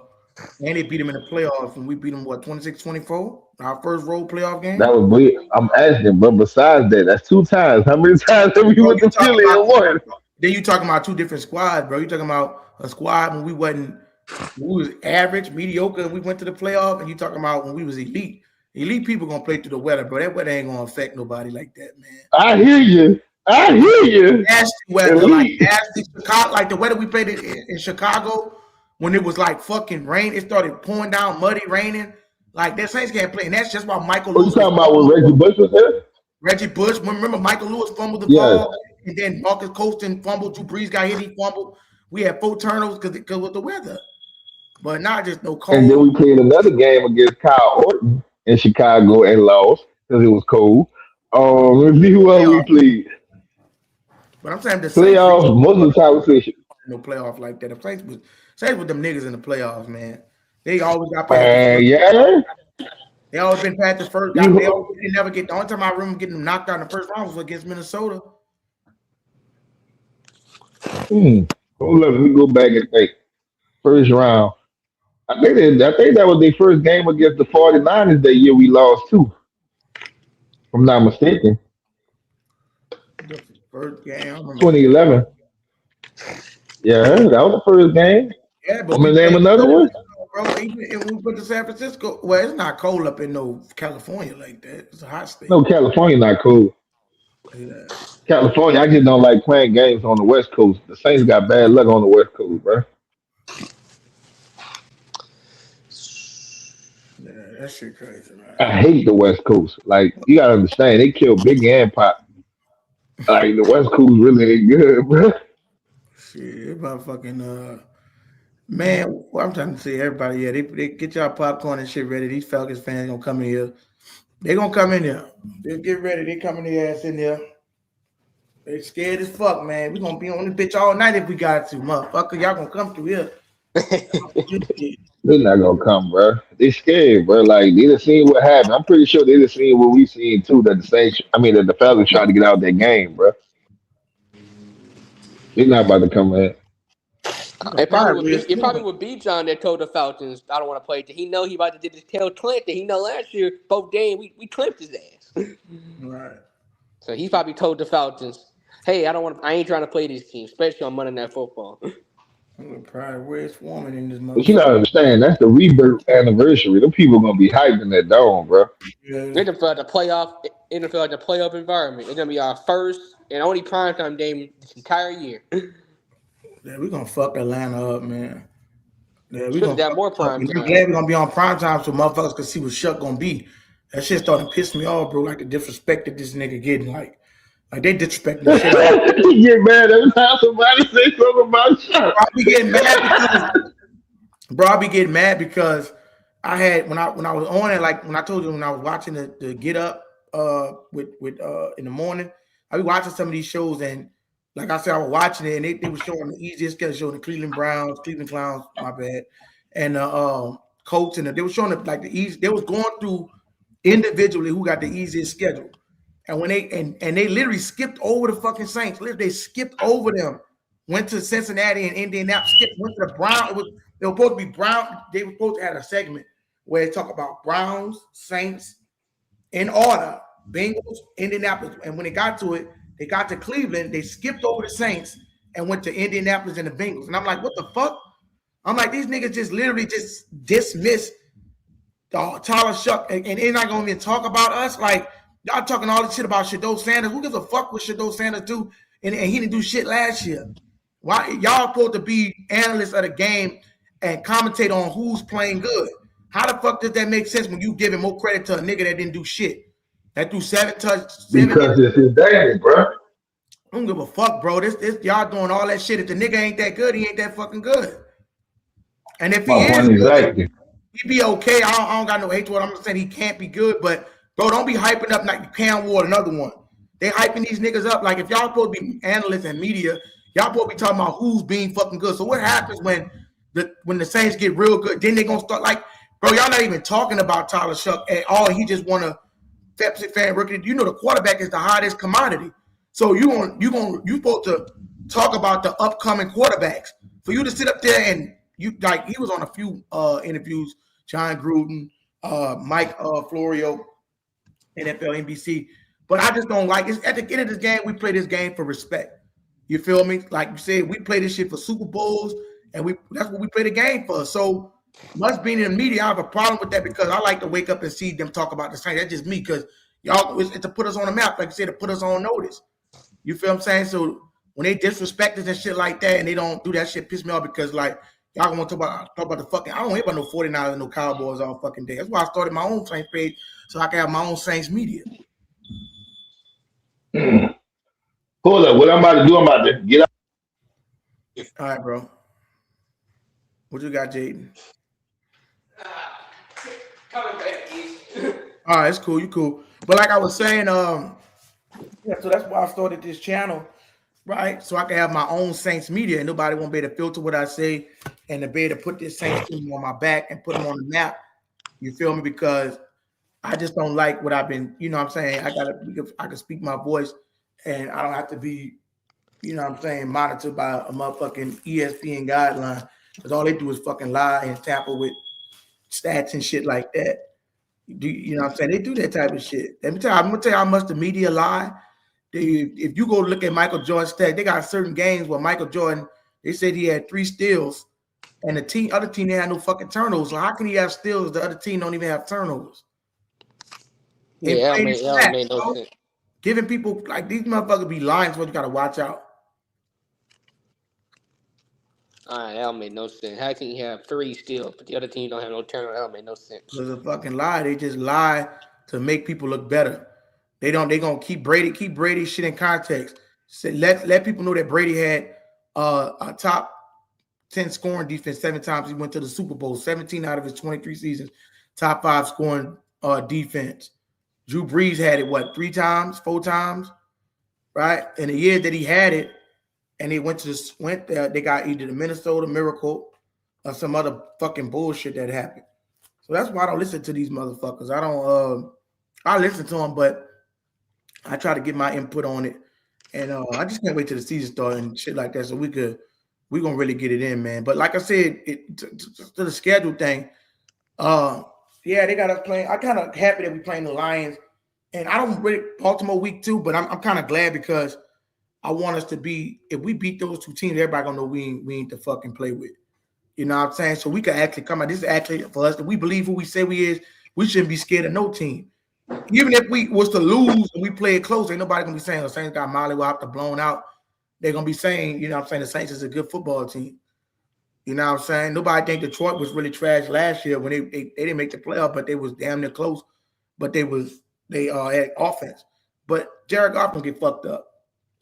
they beat them in the playoffs, and we beat them 26-24, our first road playoff game. That was weird. I'm asking, but besides that, that's 2 times. How many times have we Bro, went to Philly and won? then you talking about two different squads, bro. You talking about a squad when we was average, mediocre, and we went to the playoff, and you talking about when we was elite. Elite people gonna play through the weather, bro. That weather ain't gonna affect nobody like that, man. I hear you. Nasty weather, Elite. like nasty Chicago, like the weather we played in Chicago when it was like fucking rain. It started pouring down, muddy, raining. Like that Saints can't play, and that's just why Michael What you Lewis. talking about when Reggie Bush was there? Reggie Bush. Remember Michael Lewis fumbled the Yes. ball, and then Marcus Colston fumbled. Drew Brees got hit, he fumbled. We had 4 turnovers because of the weather, but not just no cold. And then we played another game against Kyle Orton in Chicago and lost because it was cold. Let's see who else we played. But I'm saying the Playoffs, most of the time we say no playoff like that. The Saints with them niggas in the playoffs, man. They always got past yeah. They always been past the first. They never get. The only time I remember getting them knocked out in the first round was against Minnesota. Hold up, let me go back and think. First round. I think that was their first game against the 49ers that year we lost too. If I'm not mistaken. The first game, I remember. 2011. Yeah, that was the first game. Yeah, but I'm gonna name another one. Bro, even if we put to San Francisco, well, it's not cold up in no California like that. It's a hot state. No, California not cool. Yeah. California, I just don't like playing games on the West Coast. The Saints got bad luck on the West Coast, bro. Yeah, that shit crazy, man. I hate the West Coast. Like, you gotta understand, they kill Big and Pop. Like, the West Coast really ain't good, bro. Shit, about fucking man. What I'm trying to say, everybody, yeah, they get y'all popcorn and shit ready. These Falcons fans gonna come in here. They gonna come in here. They get ready. They coming their ass in there. They scared as fuck, man. We gonna be on the bitch all night if we got to, motherfucker. Y'all gonna come through here. They're not gonna come, bro. They scared, bro. Like, they done seen what happened. I'm pretty sure they done seen what we seen too. That the Falcons trying to get out that game, bro. They're not about to come in. It probably would be John that told the Falcons, I don't want to play. He know he about to tell Clint that he know last year, both games, we clipped his ass. Right. So he probably told the Falcons, hey, I ain't trying to play this team, especially on Monday Night Football. Probably where's Foreman in this But you gotta motherfucker. understand, that's the rebirth anniversary. Them people gonna be hyped in that dome, bro. Yeah. They're the playoff environment. It's gonna be our first and only primetime game this entire year. Yeah, we're gonna fuck Atlanta up, man. Yeah, we Should have gonna done fuck more it up. prime And I'm time. glad we're gonna be on prime time so motherfuckers can see what Shuck gonna be. That shit starting to piss me off, bro. Like the disrespect that this nigga getting, like they disrespecting the shit out of You get mad every time somebody say something about Chuck. I be getting mad because, bro, I be getting mad because I had when I was on it, like when I told you when I was watching the Get Up with in the morning, I be watching some of these shows and like I said, I was watching it and they were showing the easiest schedule, showing the Cleveland Browns, Cleveland Clowns, my bad, and Colts, and they were showing it like the easy. They was going through individually who got the easiest schedule, and when they literally skipped over the fucking Saints, they skipped over them, went to Cincinnati and Indianapolis, went to the Browns. They were supposed to be Brown. They were supposed to have a segment where they talk about Browns, Saints in order, Bengals, Indianapolis, and when they got to it. They got to Cleveland, they skipped over the Saints and went to Indianapolis and the Bengals. And I'm like, what the fuck? I'm like, these niggas just literally just dismiss Tyler Shuck and they're not going to even talk about us. Like, y'all talking all this shit about Shadow Sanders. Who gives a fuck what Shadow Sanders do? And he didn't do shit last year. Why y'all supposed to be analysts of the game and commentate on who's playing good? How the fuck does that make sense when you giving more credit to a nigga that didn't do shit? That threw seven Because it's his daddy, bro. I don't give a fuck, bro. This y'all doing all that shit. If the nigga ain't that good, he ain't that fucking good. And if he is good, he be okay. I don't got no hate to it. I'm not saying he can't be good, but bro, don't be hyping up like Cam Ward, another one. They hyping these niggas up like if y'all supposed to be analysts and media, y'all supposed to be talking about who's being fucking good. So what happens when the Saints get real good? Then they gonna start like, bro, y'all not even talking about Tyler Shuck at all. He just wanna Pepsi fan rookie. You know the quarterback is the hottest commodity. So you supposed to talk about the upcoming quarterbacks. For you to sit up there and you like he was on a few interviews, John Gruden, Mike Florio, NFL, NBC. But I just don't like it. At the end of this game, we play this game for respect. You feel me? Like you said, we play this shit for Super Bowls, and that's what we play the game for. So much being in the media, I have a problem with that because I like to wake up and see them talk about the Saints. That's just me because y'all it's to put us on the map, like you said, to put us on notice. You feel what I'm saying? So when they disrespect us and shit like that and they don't do that shit, piss me off because like y'all want to talk about the fucking I don't hear about no 49ers and no Cowboys all fucking day. That's why I started my own Saints page so I can have my own Saints media. Hold up, what I'm about to do, I'm about to get up. All right, bro. What you got, Jaden? Coming back, all right, it's cool. You cool. But like I was saying, yeah, so that's why I started this channel, right? So I can have my own Saints media and nobody won't be able to filter what I say and to be able to put this Saints team on my back and put them on the map. You feel me? Because I just don't like what I've been, you know what I'm saying? I can speak my voice and I don't have to be, you know what I'm saying, monitored by a motherfucking ESPN guideline. Because all they do is fucking lie and tamper with stats and shit like that. You know what I'm saying? They do that type of shit. I'm gonna tell you how much the media lie. If you go look at Michael Jordan's stats, they got certain games where Michael Jordan, they said he had 3 steals, and the other team, they had no fucking turnovers. So how can he have steals? The other team don't even have turnovers. Yeah, that made no sense. Giving people like these motherfuckers be lying, so you gotta watch out. All right, that don't make no sense. How can you have 3 still, but the other team don't have no turnover? That don't make no sense. It's a fucking lie. They just lie to make people look better. They gonna keep Brady shit in context. So let people know that Brady had a top 10 scoring defense 7 times. He went to the Super Bowl, 17 out of his 23 seasons, top 5 scoring defense. Drew Brees had it 3 times, 4 times, right? In the year that he had it, and they went there. They got either the Minnesota Miracle or some other fucking bullshit that happened. So that's why I don't listen to these motherfuckers. I don't. I listen to them, but I try to get my input on it. And I just can't wait till the season starts and shit like that, so we could we're gonna really get it in, man. But like I said, to the schedule thing, yeah, they got us playing. I'm kind of happy that we playing the Lions, and I don't really Baltimore week 2, but I'm kind of glad because I want us to be. If we beat those two teams, everybody gonna know we ain't to fucking play with. You know what I'm saying? So we could actually come out. This is actually for us. If we believe who we say we is, we shouldn't be scared of no team. Even if we was to lose and we play it close, ain't nobody gonna be saying the Saints got mollywopped or blown out. They're gonna be saying, you know what I'm saying, the Saints is a good football team. You know what I'm saying? Nobody think Detroit was really trash last year when they didn't make the playoff, but they was damn near close. But they had offense. But Jared Goff can get fucked up.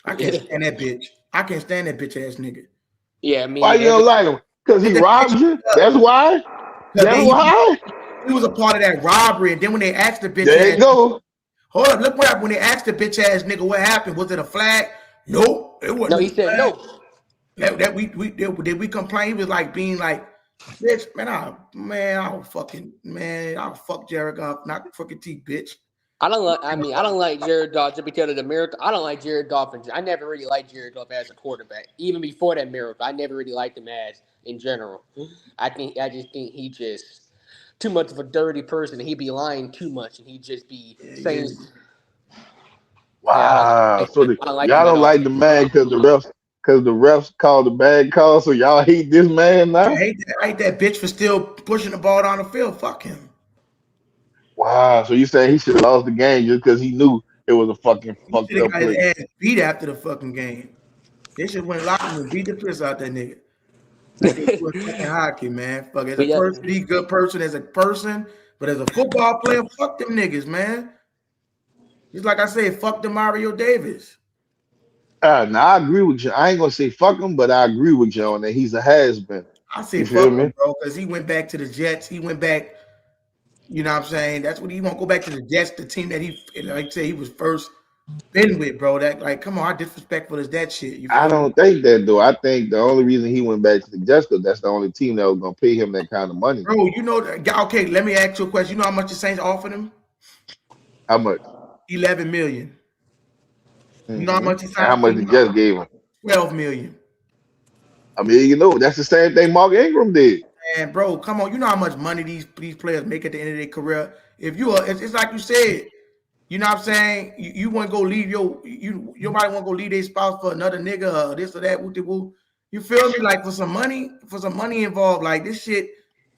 I can't stand that bitch. I can't stand that bitch ass nigga. Yeah, I mean, Why you don't like him? Because he robbed you? That's why? That's why? He was a part of that robbery. And then when they asked the bitch there you go. Hold up, look what happened when they asked the bitch ass nigga what happened. Was it a flag? Nope, it wasn't. No, he said no. That did we complain? He was like being like, bitch, I'll fuck Jared Goff, not fucking T, bitch. I don't like Jared Goff just because of the miracle. I don't like Jared Goff. I never really liked Jared Goff as a quarterback. Even before that miracle, I never really liked him as in general. I just think he just too much of a dirty person. And he be lying too much, and he just be saying. Wow. So y'all don't like the man because the refs called the bad call. So y'all hate this man now. I hate that bitch for still pushing the ball down the field. Fuck him. Wow. So you saying he should have lost the game just because he knew it was a fucking fucked up play? His ass beat after the fucking game. They should went locker room and beat the piss out that nigga. Like they was fucking hockey, man. Fuck, as a person, he's a good person as a person, but as a football player, fuck them niggas, man. Just like I said, fuck the Mario Davis. Now I agree with you. I ain't gonna say fuck him, but I agree with you on that. He's a has-been. I say fuck him, bro, because he went back to the Jets. He went back. You know what I'm saying? That's what he won't go back to the Jets, the team that he, like I said, he was first been with, bro. That, like, come on, how disrespectful is that shit? I don't think that, though. I think the only reason he went back to the Jets because that's the only team that was going to pay him that kind of money. Bro, you know, okay, let me ask you a question. You know how much the Saints offered him? How much? $11 million. You know how much he signed? How much the Jets gave him? $12 million. I mean, you know, that's the same thing Mark Ingram did. Man, bro, come on. You know how much money these players make at the end of their career. If you are, it's like you said, you know what I'm saying? You want to go leave your body want to go leave their spouse for another nigga or this or that. You feel me? Like for some money involved, like this shit.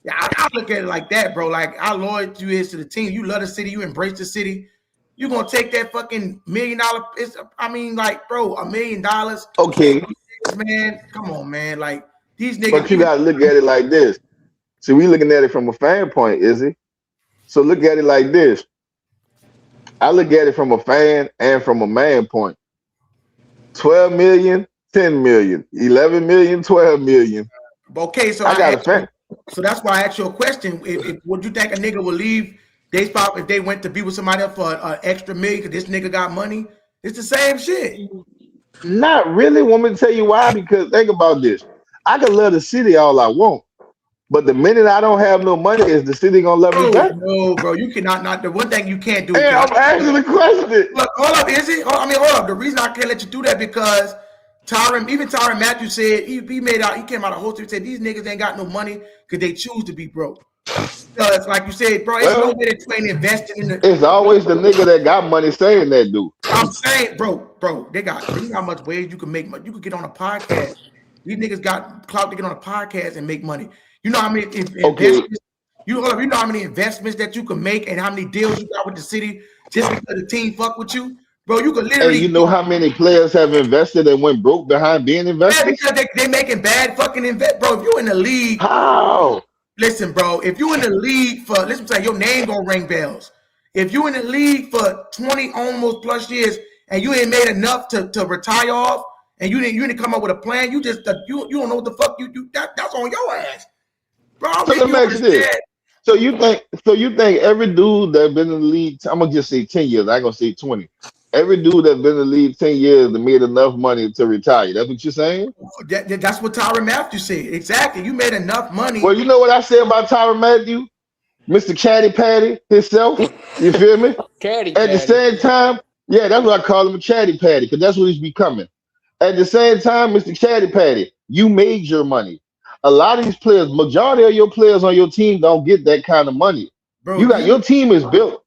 Yeah, I look at it like that, bro. Like how loyal you is to the team. You love the city. You embrace the city. You gonna take that fucking $1 million? Like, bro, $1 million. Okay, man, come on, man. Like these niggas. But you gotta look at it like this. See, we looking at it from a fan point, is it? So look at it like this. I look at it from a fan and from a man point. 12 million, 10 million, 11 million, 12 million. Okay, so I got a fan. So that's why I asked you a question. If would you think a nigga would leave they spot if they went to be with somebody else for an extra million because this nigga got money? It's the same shit. Not really. Want me to tell you why? Because think about this. I can love the city all I want. But the minute I don't have no money, is the city gonna let me back? No, bro, you cannot. Not the one thing you can't do. Hey, I'm asking the question. Look, hold up, is it? Hold up. The reason I can't let you do that because Tyrann Matthew said he came out of host and said these niggas ain't got no money because they choose to be broke. Because like you said, bro, it's no way that you ain't investing in the. It's always the nigga that got money saying that, dude. I'm saying, bro, they got how much ways you can make money. You could get on a podcast. These niggas got clout to get on a podcast and make money. You know how many investments? You know how many investments that you can make and how many deals you got with the city just because the team fuck with you, bro. You could literally. And you know how many players have invested and went broke behind being invested? Yeah, because they making bad fucking bro. If you in the league, how? Listen, bro. If you in the league for say your name gonna ring bells. If you in the league for 20 almost plus years and you ain't made enough to retire off, and you didn't come up with a plan, you just you don't know what the fuck you do. That's on your ass. Bro, so let me ask you this. So you think every dude that's been in the league, I'm gonna just say 10 years, I ain't gonna say 20. Every dude that's been in the league 10 years that made enough money to retire. That's what you're saying? That's what Tyrann Matthew said. Exactly. You made enough money. Well, you know what I said about Tyrann Matthew? Mr. Caddy Patty himself. You feel me? Caddy. At the same time, yeah, that's what I call him, a Chatty Patty, because that's what he's becoming. At the same time, Mr. Chatty Patty, you made your money. A lot of these players, majority of your players on your team don't get that kind of money. Bro, You got your team is built.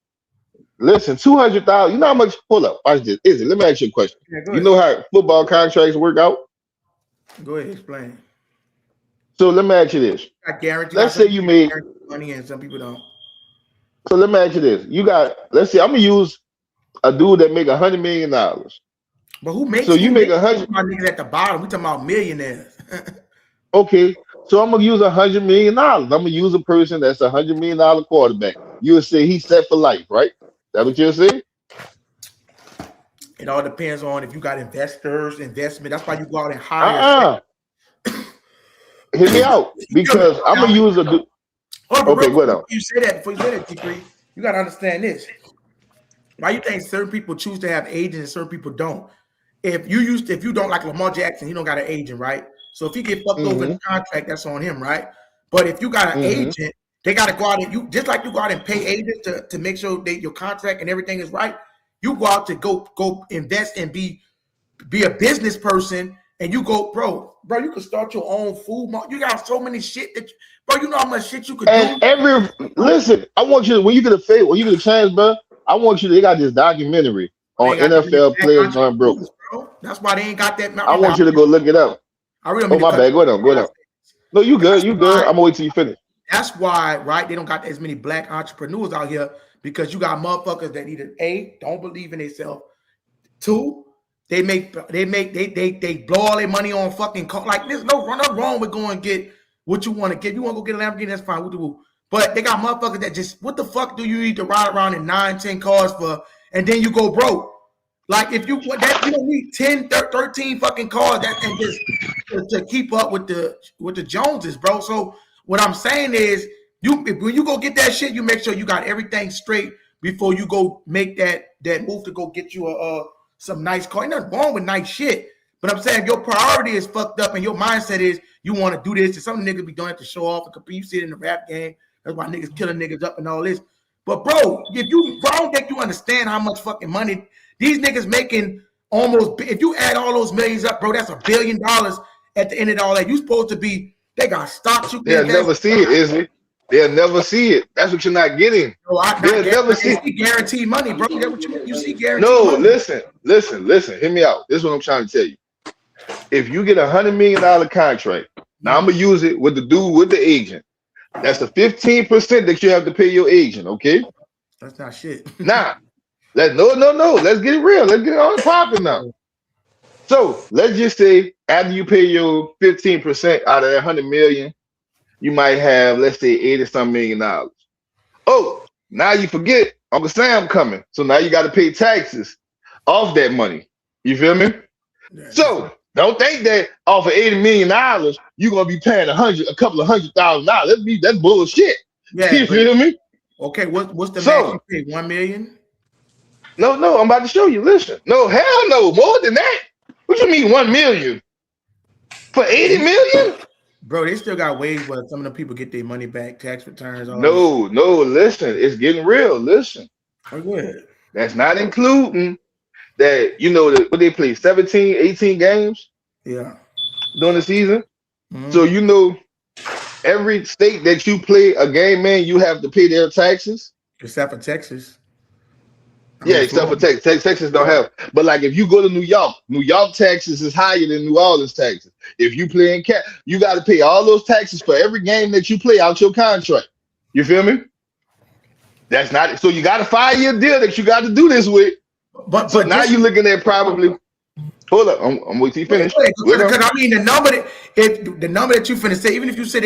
Listen, 200,000. You know how much? Hold up, watch this. Is it? Let me ask you a question. Yeah, go You ahead. know how football contracts work out? Go ahead, explain. So let me ask you this. I guarantee. Let's say you made. Money, and some people don't. So let me ask you this. You got. Let's say I'm gonna use a dude that make $100 million. But who makes? So you make 100. My niggas at the bottom. We talking about millionaires. Okay, so I'm gonna use $100 million. I'm gonna use a person that's $100 million quarterback. You'll say he's set for life, right? That what you'll say? It all depends on if you got investment. That's why you go out and hire. Hear me out, because I'm gonna use a. Okay, what else? You say that before you say that, T3, you gotta understand this. Why you think certain people choose to have agents and certain people don't? If you don't, like Lamar Jackson, he don't got an agent, right? So if he get fucked over in the contract, that's on him, right? But if you got an agent, they got to go out and you just like you go out and pay agents to make sure that your contract and everything is right. You go out to go invest and be a business person, and you go, bro. You can start your own food. You got so many shit that, bro. You know how much shit you could do. Listen, I want you to, when you get a chance, bro. I want you to. They got this documentary on NFL players going broke. That's why they ain't got that. I want you to go look it up. Oh, my bad. Go ahead. No, you good. You good. I'm gonna wait till you finish. That's why, right? They don't got as many black entrepreneurs out here because you got motherfuckers that either A, don't believe in themselves. Two, they blow all their money on fucking like there's nothing wrong with going and get what you want to get. You want to go get a Lamborghini, that's fine. But they got motherfuckers that just, what the fuck do you need to ride around in 9-10 cars for, and then you go broke? Like if you don't need 10, 13 fucking cars and just to keep up with the Joneses, bro. So what I'm saying is, when you go get that shit, you make sure you got everything straight before you go make that move to go get you some nice car. Ain't nothing wrong with nice shit, but I'm saying your priority is fucked up and your mindset is you want to do this. And some niggas be doing it to show off and compete. You see it in the rap game. That's why niggas killing niggas up and all this. But bro, I don't think you understand how much fucking money these niggas making. Almost, if you add all those millions up, bro, that's $1 billion at the end of all that. You supposed to be, they got stocks. They'll never see it, Izzy. They'll never see it. That's what you're not getting. No, they'll never see guaranteed money, bro. That's what you see guaranteed money. No, listen. Hear me out. This is what I'm trying to tell you. If you get $100 million contract, now I'm gonna use it with the dude with the agent. That's the 15% that you have to pay your agent, okay? That's not shit. Nah. No. Let's get it real. Let's get it on popping now. So let's just say after you pay your 15% out of that $100 million, you might have, let's say, $80-some million. Oh, now you forget Uncle Sam coming. So now you got to pay taxes off that money. You feel me? Yeah. So don't think that off of $80 million, you're gonna be paying a couple of $100,000. That's bullshit. Yeah, you feel me? Okay, what's the max you pay? $1 million? No, I'm about to show you. Listen, no, hell no, more than that. What you mean $1 million for $80 million? Bro, they still got ways where some of the people get their money back, tax returns. No, listen, it's getting real. Listen, go ahead. That's not including that, what they play, 17, 18 games? Yeah. During the season. Mm-hmm. So, every state that you play a game in, you have to pay their taxes. Except for Texas. Yeah, except for Texas. Texas don't have. But like if you go to New York taxes is higher than New Orleans taxes. If you play in you got to pay all those taxes for every game that you play out your contract. You feel me? That's not it. So you got a 5-year deal that you got to do this with. But now you're looking at probably. Hold up, I'm waiting till you finish. Because I mean the number that you finna say, even if you say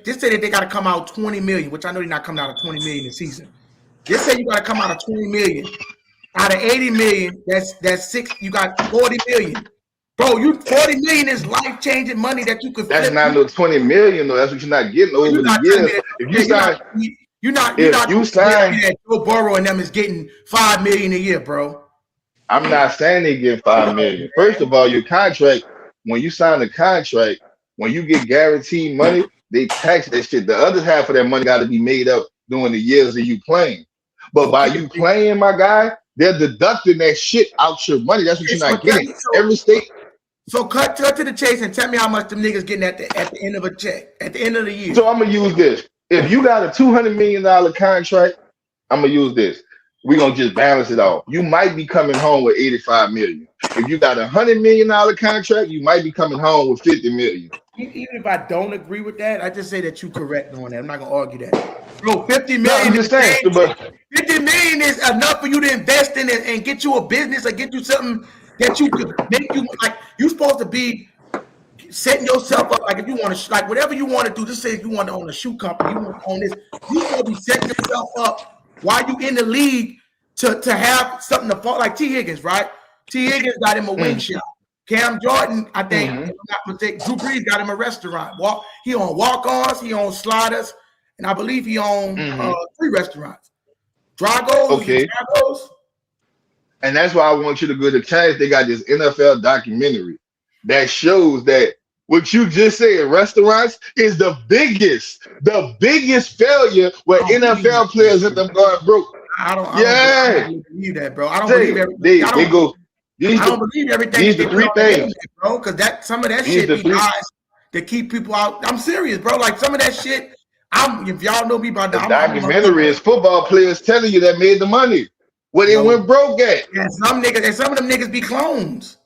just say that they got to come out 20 million, which I know they're not coming out of 20 million this season. Just say you got to come out of 20 million. Out of 80 million, that's 6. You got 40 million, bro. 40 million is life changing money that you could. That's not no 20 million though. That's what you're not getting over the years. If you sign, you're not sign that Joe Burrow and them is getting $5 million a year, bro. I'm not saying they get $5 million. First of all, your contract, when you sign the contract, when you get guaranteed money, they tax that shit. The other half of that money got to be made up during the years of you playing. But by you playing, my guy, they're deducting that shit out your money. That's what you're not getting. Every state. So cut to the chase and tell me how much them niggas getting at the end of a check, at the end of the year. So I'm gonna use this. If you got a $200 million contract, I'm gonna use this. We're gonna just balance it all. You might be coming home with 85 million. If you got $100 million contract, you might be coming home with 50 million. Even if I don't agree with that, I just say that you correct on that. I'm not gonna argue that. Bro, 50 million. No, I'm just saying, but 50 million is enough for you to invest in it and get you a business or get you something that you could make you like. You're supposed to be setting yourself up like if you want to like whatever you want to do. Just say if you want to own a shoe company, you want to own this. You supposed to be setting yourself up while you in the league to have something to fall like T. Higgins, right? T. Higgins got him a wing shop. Cam Jordan, I think, if I'm not mistaken, Drew Brees got him a restaurant. He on walk-ons, he on sliders, and I believe he on 3 restaurants. Dragos, okay. Dragos. And that's why I want you to go to Chance. They got this NFL documentary that shows that what you just said, restaurants, is the biggest failure where NFL players end up going broke. I don't believe that, bro. I don't believe everything. I don't believe everything. These the 3 things, bro. Because some of that shit be nice to keep people out. I'm serious, bro. Like some of that shit. If y'all know me by the documentary is football players telling you that made the money where they went broke at. And some of them niggas be clones.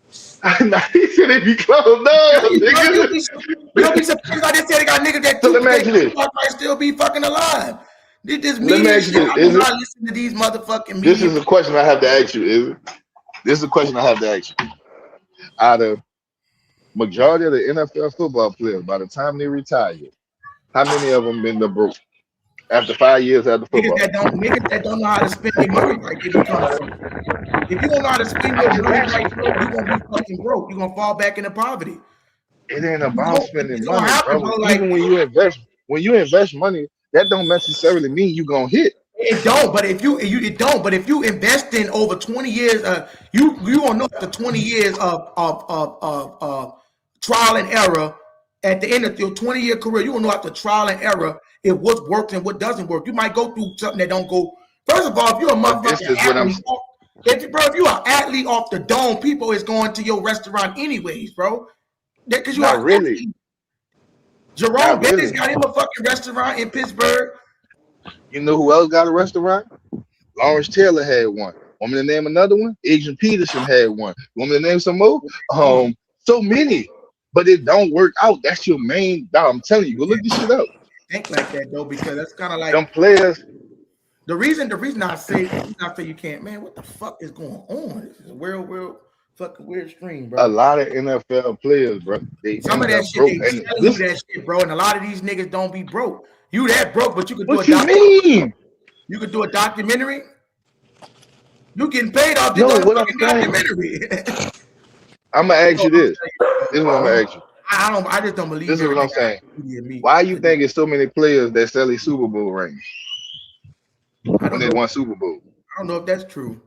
He said they be close. No, you don't be surprised. I just said they got niggas that so might still be fucking alive. This media shit. I'm not listening to these motherfucking media. This is a question I have to ask you, is it? This is a question I have to ask you. Out of majority of the NFL football players, by the time they retire, how many of them been the broke? After 5 years after football. Niggas that don't know how to spend their money right. If you don't know how to spend your money right, you're gonna be fucking broke. You're gonna fall back into poverty. It ain't about spending money, bro. Even when you invest money, that don't necessarily mean you gonna hit. It don't. But if you invest in over 20 years, you gonna know after 20 years of trial and error. At the end of your 20-year career, you will know after trial and error if what works and what doesn't work. You might go through something that don't go. First of all, if you're a motherfucking athlete, if you're an athlete off the dome, people is going to your restaurant anyways, bro. Because you not really. Jerome Bettis got him a fucking restaurant in Pittsburgh. You know who else got a restaurant? Lawrence Taylor had one. Want me to name another one? Adrian Peterson had one. Want me to name some more? So many. But it don't work out. That's your main. I'm telling you, go look this shit up. Think like that though, because that's kind of like them players. The reason I say you can't, man. What the fuck is going on? This is a weird fucking weird stream, bro. A lot of NFL players, bro. Some of that shit, they tell you that shit, bro. And a lot of these niggas don't be broke. You that broke, but you could do what you mean? You could do a documentary. You getting paid off this documentary. I'm gonna ask you this. This is what I'm gonna ask you. I just don't believe. This is what I'm saying. Why you think it's so many players that sell these Super Bowl rings when they won Super Bowl? I don't know if that's true.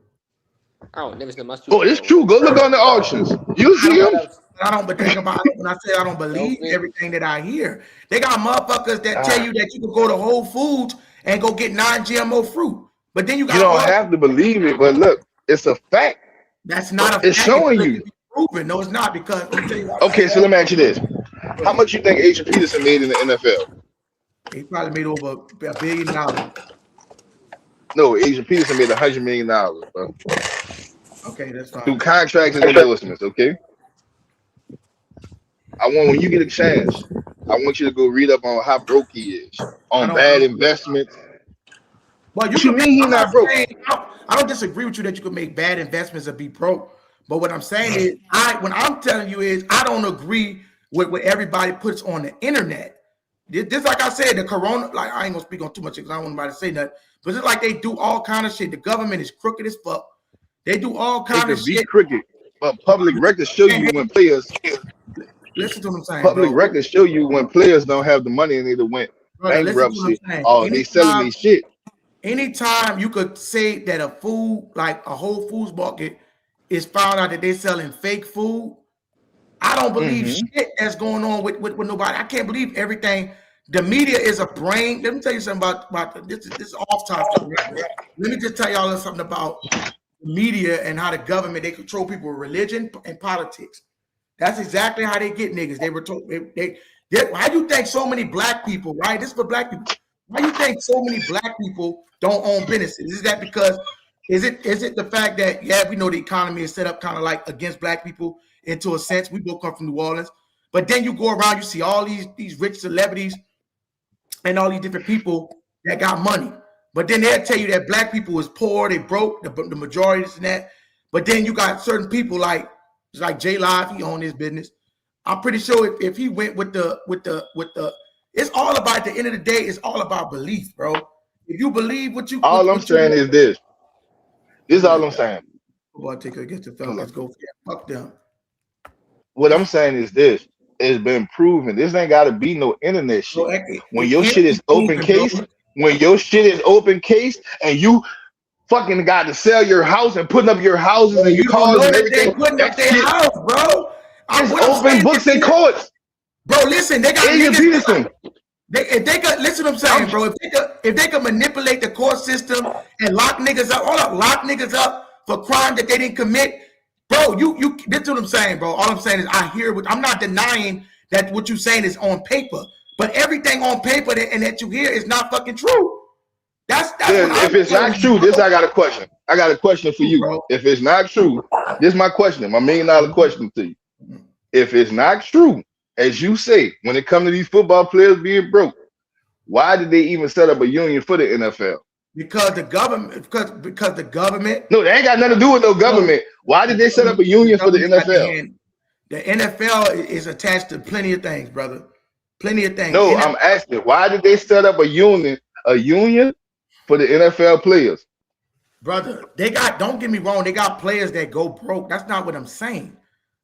I don't never seen my Super Bowl. Oh, it's true. Go look on the auctions. You see them? I don't think about it when I say I don't believe everything that I hear. They got motherfuckers that tell you that you can go to Whole Foods and go get non-GMO fruit, but then you don't have to believe it. But look, it's a fact. That's not a fact. It's showing you. Proven. No, it's not because. Okay, so let me ask you this: how much you think Adrian Peterson made in the NFL? He probably made over $1 billion. No, Adrian Peterson made $100 million, bro. Okay, that's fine. Through contracts and endorsements, okay? When you get a chance, I want you to go read up on how broke he is, on bad investments. Well, what you mean he's not broke? I don't disagree with you that you could make bad investments and be broke. But what I'm saying is, when I'm telling you is, I don't agree with what everybody puts on the internet. This, like I said, the corona, like I ain't gonna speak on too much because I don't want anybody to say nothing. But it's like they do all kind of shit. The government is crooked as fuck. They do all kind of shit. Crooked, but public records show you when players. Listen to what I'm saying. Public records show you when players don't have the money and either went bankruptcy or they selling these shit. Anytime you could say that a food, like a Whole Foods market, is found out that they're selling fake food, I don't believe shit that's going on with nobody. I can't believe everything. The media is a brain. Let me tell you something about this. This is off topic. Right? Let me just tell y'all something about the media and how the government, they control people with religion and politics. That's exactly how they get niggas. They were told why do you think so many black people, right? This is for black people. Why do you think so many black people don't own businesses? Is that because is it the fact that we know the economy is set up kind of like against black people into a sense? We both come from New Orleans, but then you go around, you see all these rich celebrities and all these different people that got money. But then they'll tell you that black people is poor, they broke, the majority is that. But then you got certain people like J Live, he owned his business. I'm pretty sure if he went with the, it's all about, at the end of the day, it's all about belief, bro. If you believe what you, all I'm saying is this. This is all I'm saying. Football ticket against the Falcons, go fuck them. What I'm saying is this. It's been proven. This ain't got to be no internet shit. When your shit is open case, and you fucking got to sell your house and putting up your houses and your cars and everything. They putting up their house, bro. It's open books and courts. Bro, listen, they got niggas. If they could listen to what I'm saying, bro. If they could manipulate the court system and lock niggas up for crime that they didn't commit, bro, you that's what I'm saying, bro. All I'm saying is I hear what I'm not denying that what you're saying is on paper, but everything on paper that you hear is not fucking true. That's if it's not true, I got a question. I got a question for you. Bro. If it's not true, this is my question, my $1 million question to you. If it's not true, as you say, when it comes to these football players being broke, why did they even set up a union for the NFL? Because the government, because the government. No, they ain't got nothing to do with no government. Why did they set up a union for the NFL? The NFL is attached to plenty of things, brother. Plenty of things. No, I'm asking, why did they set up a union for the NFL players? Brother, don't get me wrong, they got players that go broke. That's not what I'm saying.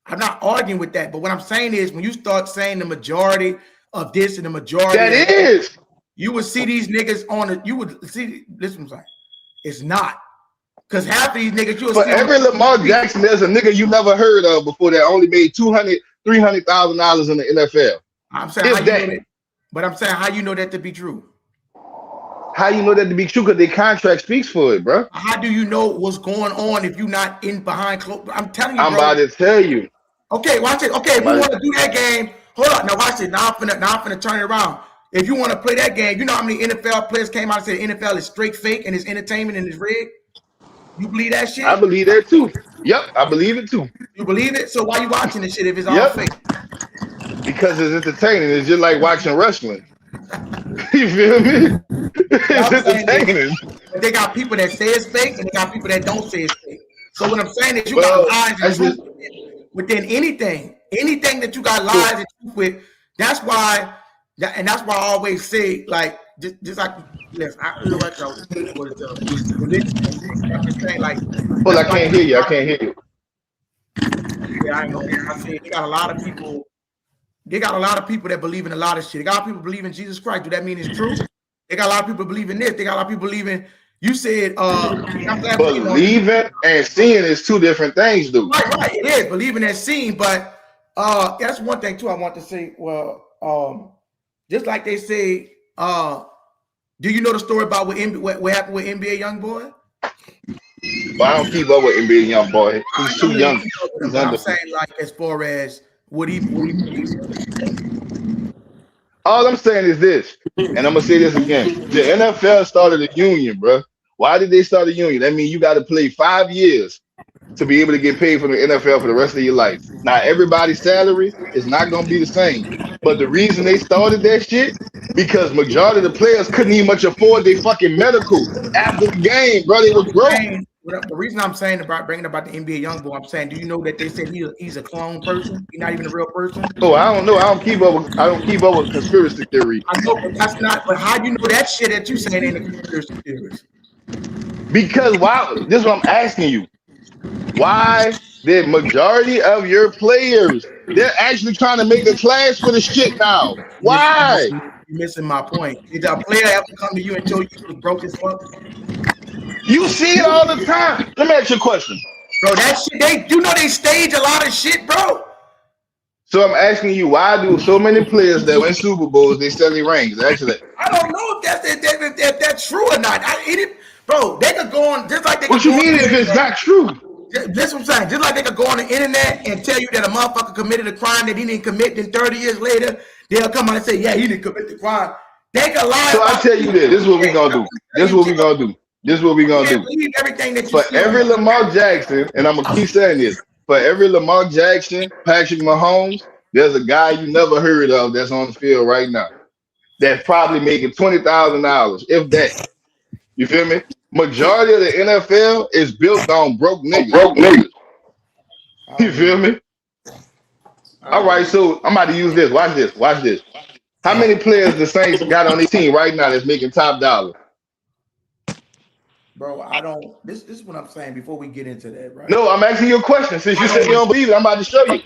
I'm not arguing with that. But what I'm saying is when you start saying the majority of this and the majority that is, you would see these niggas you would see this one saying. It's not. Because half of these niggas you'll see. For every Lamar Jackson, there's a nigga you never heard of before that only made $200,000-$300,000 in the NFL. I'm saying how you know that, but I'm saying how you know that to be true. How you know that to be true? Because their contract speaks for it, bro. How do you know what's going on if you're not in behind close? I'm telling you, I'm about to tell you. Okay, watch it. Okay, if we want to do that game, hold on. Now watch it. Now I'm finna turn it around. If you want to play that game, you know how many NFL players came out and said the NFL is straight fake and it's entertainment and it's rigged? You believe that shit? I believe that too. Yep, I believe it too. You believe it? So why you watching this shit if it's all fake? Because it's entertaining. It's just like watching wrestling. You feel me? It's entertaining. They got people that say it's fake and they got people that don't say it's fake. So what I'm saying is you got lies and truth within anything that you got lies and truth with. That's why I always say, like, just like, listen, I feel like well, I can't hear you. Yeah, I know. I say they got a lot of people. They got a lot of people that believe in a lot of shit. They got people believe in Jesus Christ. Do that mean it's true? They got a lot of people believe in this. They got a lot of people believing. You said believing and seeing is two different things, dude. Right. It is believing and seeing, but that's one thing too. I want to say. Well, just like they say, do you know the story about what happened with NBA YoungBoy? Well, I don't keep up with NBA YoungBoy. He's too young. I'm saying, like, as far as what he all I'm saying is this, and I'm gonna say this again. The NFL started a union, bro. Why did they start a union? That means you got to play 5 years to be able to get paid from the NFL for the rest of your life. Now, everybody's salary is not gonna be the same, but the reason they started that shit because majority of the players couldn't even much afford their fucking medical after the game, bro. They was broke. The reason I'm saying about bringing about the NBA YoungBoy, I'm saying, do you know that they said he's a clone person? He's not even a real person. Oh, I don't know. I don't keep up with conspiracy theory. I know, but that's not. But how do you know that shit that you saying ain't a conspiracy theory? Because this is what I'm asking you. Why the majority of your players they're actually trying to make a class for the shit now? Why? You're missing my point. Did a player ever come to you and tell you he was broke as fuck? You see it all the time. Let me ask you a question. Bro, that shit, they stage a lot of shit, bro. So I'm asking you, why do so many players that win Super Bowls, they sell their rings? Actually, I don't know if that's true or not. Bro, they could go on just like they could what you mean if it's not true? That's what I'm saying. Just like they could go on the internet and tell you that a motherfucker committed a crime that he didn't commit, then 30 years later, they'll come out and say, yeah, he didn't commit the crime. They can lie. So I tell you this. This is what we gonna do. This is what we gonna do. This is what we gonna do. Believe everything that you For see every on Lamar Jackson, and I'm gonna keep saying this. For every Lamar Jackson, Patrick Mahomes, there's a guy you never heard of that's on the field right now. That's probably making $20,000, if that. You feel me? Majority of the NFL is built on broke niggas. You feel me? All right, so I'm about to use this. Watch this. Watch this. How many players the Saints got on their team right now that's making top dollar? Bro, I don't. This is what I'm saying before we get into that, right? No, I'm asking you a question. Since you said you don't believe it, I'm about to show you.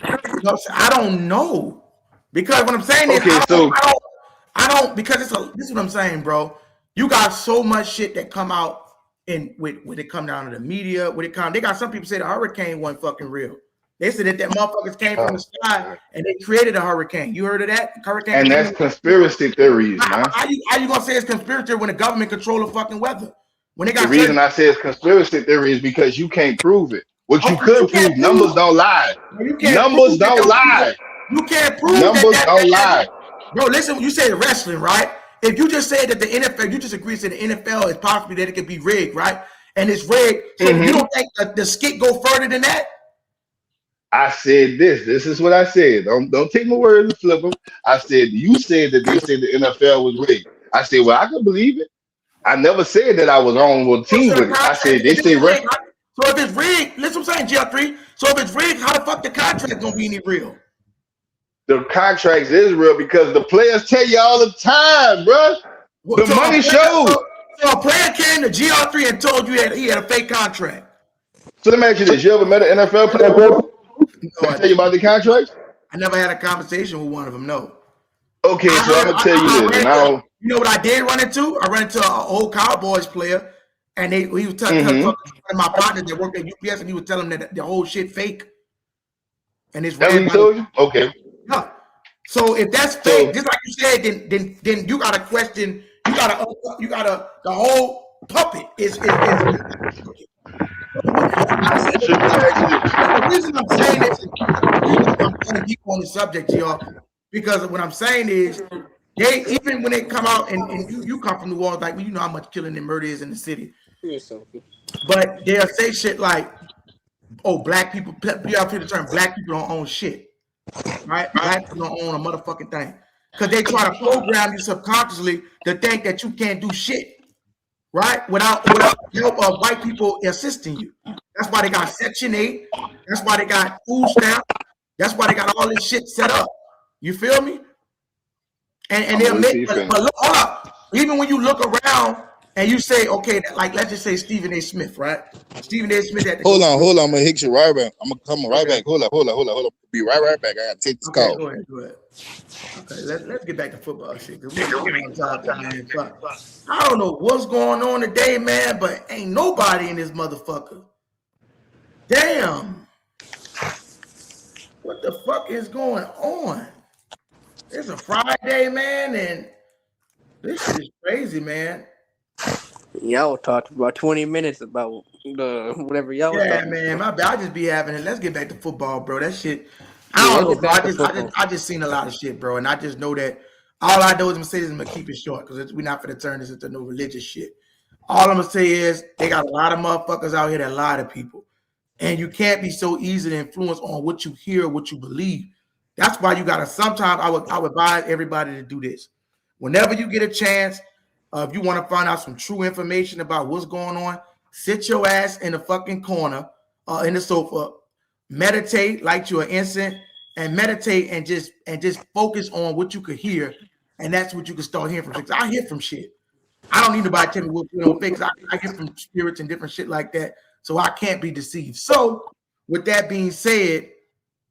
I don't know. Because what I'm saying is, Okay, I don't because this is what I'm saying, bro. You got so much shit that come out and when it come down to the media, they got some people say the hurricane wasn't fucking real. They said that motherfuckers came from the sky and they created a hurricane. You heard of that? Hurricane. And that's conspiracy theories, man. How you gonna say it's conspiracy when the government control the fucking weather? When they got the reason I say it's conspiracy theory is because you can't prove it. What you could prove, numbers don't lie. Numbers don't lie. You can't prove numbers don't lie. Bro, listen, you say wrestling, right? If you just say that the NFL, you just agree to the NFL is possibly that it could be rigged, right? And it's rigged. So you don't think the skit go further than that? I said this. This is what I said. Don't take my words and flip them. I said you said that they said the NFL was rigged. I said, well, I can believe it. I never said that I was on one team with it. I said they say rigged. So if it's rigged, listen what I'm saying, GL3. So if it's rigged, how the fuck the contract gonna be any real? The contracts is real because the players tell you all the time, bro. The money shows. So a player came to GR3 and told you he had a fake contract. So let me ask you this: you ever met an NFL player? No, I tell you about the contracts. I never had a conversation with one of them. No. Okay, so I'm gonna tell you this. Now, you know what I did run into? I ran into an old Cowboys player, and he was telling my partner that worked at UPS, and he was telling them that the whole shit fake. And it's that what he told you? Okay. Yeah. So if that's fake, just like you said, then you gotta question. You gotta the whole puppet is. The reason I'm saying this, I'm going to keep on the subject, y'all, because what I'm saying is, even when they come out and you come from New Orleans, like you know how much killing and murder is in the city, but they'll say shit like, "Oh, black people," you have to the term, "Black people don't own shit." Right? Black people don't own a motherfucking thing. Because they try to program you subconsciously to think that you can't do shit. Right? Without help of white people assisting you. That's why they got Section 8. That's why they got food stamp. That's why they got all this shit set up. You feel me? And they'll make, but look, hold up. Even when you look around and you say, okay, like let's just say Stephen A. Smith, right? Stephen A. Smith at the Hold on. I'm gonna hit you right back. I'm gonna come right back. Hold up. Be right back. I gotta take this call. Go ahead. Okay, let's get back to football shit. I don't know what's going on today, man, but ain't nobody in this motherfucker. Damn. What the fuck is going on? It's a Friday, man, and this shit is crazy, man. Y'all talked for about 20 minutes about the whatever y'all was talking man, about. my bad. I just be having it. Let's get back to football, bro. That shit. I don't know, bro. I just seen a lot of shit, bro, and I just know that all I know is I'm gonna say this, I'm gonna keep it short because we're not gonna turn this into no religious shit. All I'm gonna say is they got a lot of motherfuckers out here that lie to people, and you can't be so easy to influence on what you hear, what you believe. That's why you gotta. Sometimes I would advise everybody to do this. Whenever you get a chance, if you want to find out some true information about what's going on, sit your ass in the fucking corner, in the sofa, meditate, light you an incense, and meditate and just focus on what you could hear, and that's what you can start hearing from. Because I hear from shit. I don't need nobody to tell me what we don't fix. I hear from spirits and different shit like that, so I can't be deceived. So, with that being said,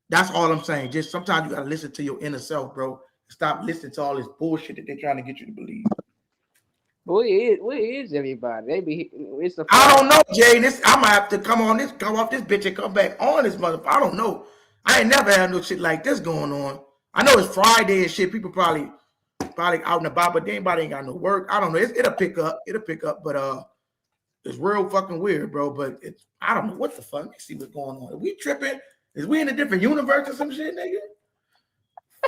that's all I'm saying. Just sometimes you gotta listen to your inner self, bro. Stop listening to all this bullshit that they're trying to get you to believe. Where is everybody? I don't know, Jay. I'm gonna have to come off this bitch and come back on this motherfucker. I don't know. I ain't never had no shit like this going on. I know it's Friday and shit. People probably out and about, but anybody ain't got no work. I don't know. It'll pick up. But It's real fucking weird, bro. But I don't know what the fuck. Let me see what's going on. Are we tripping? Is we in a different universe or some shit, nigga?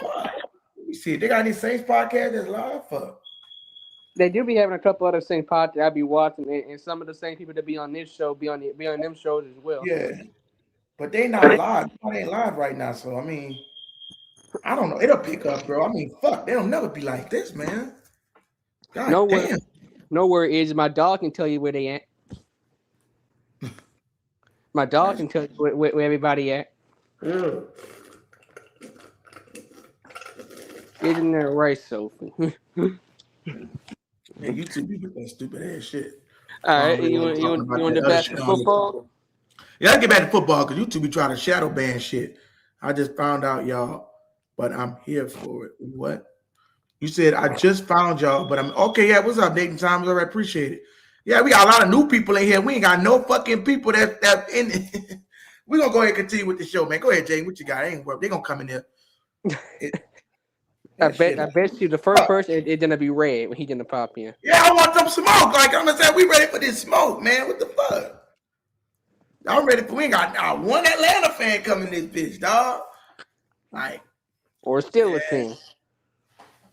Fuck. Let me see. They got any Saints podcast that's live? Fuck. They do be having a couple other same podcasts I be watching, and some of the same people that be on this show be on them shows as well. Yeah. But they not live. They ain't live right now. So, I mean, I don't know. It'll pick up, bro. I mean, fuck. They'll never be like this, man. God damn. Nowhere is my dog can tell you where they at. My dog can tell you where everybody at. Yeah. Isn't that right, Sophie? Man, you two be with that stupid ass shit. All right, you want the basketball football? Yeah, let's get back to football because you two be trying to shadow ban shit. I just found out, y'all, but I'm here for it. What? You said I just found y'all, but I'm okay. Yeah, what's up, Nathan Thomas? All right, appreciate it. Yeah, we got a lot of new people in here. We ain't got no fucking people that in it. We're gonna go ahead and continue with the show, man. Go ahead, Jay. What you got? Ain't work. They gonna come in here. I bet you the first person it's gonna be Red when he gonna pop in. Yeah, I want some smoke. Like I'm gonna say, we ready for this smoke, man. What the fuck? I'm ready for. We ain't got one Atlanta fan coming this bitch, dog. Like, or still a team.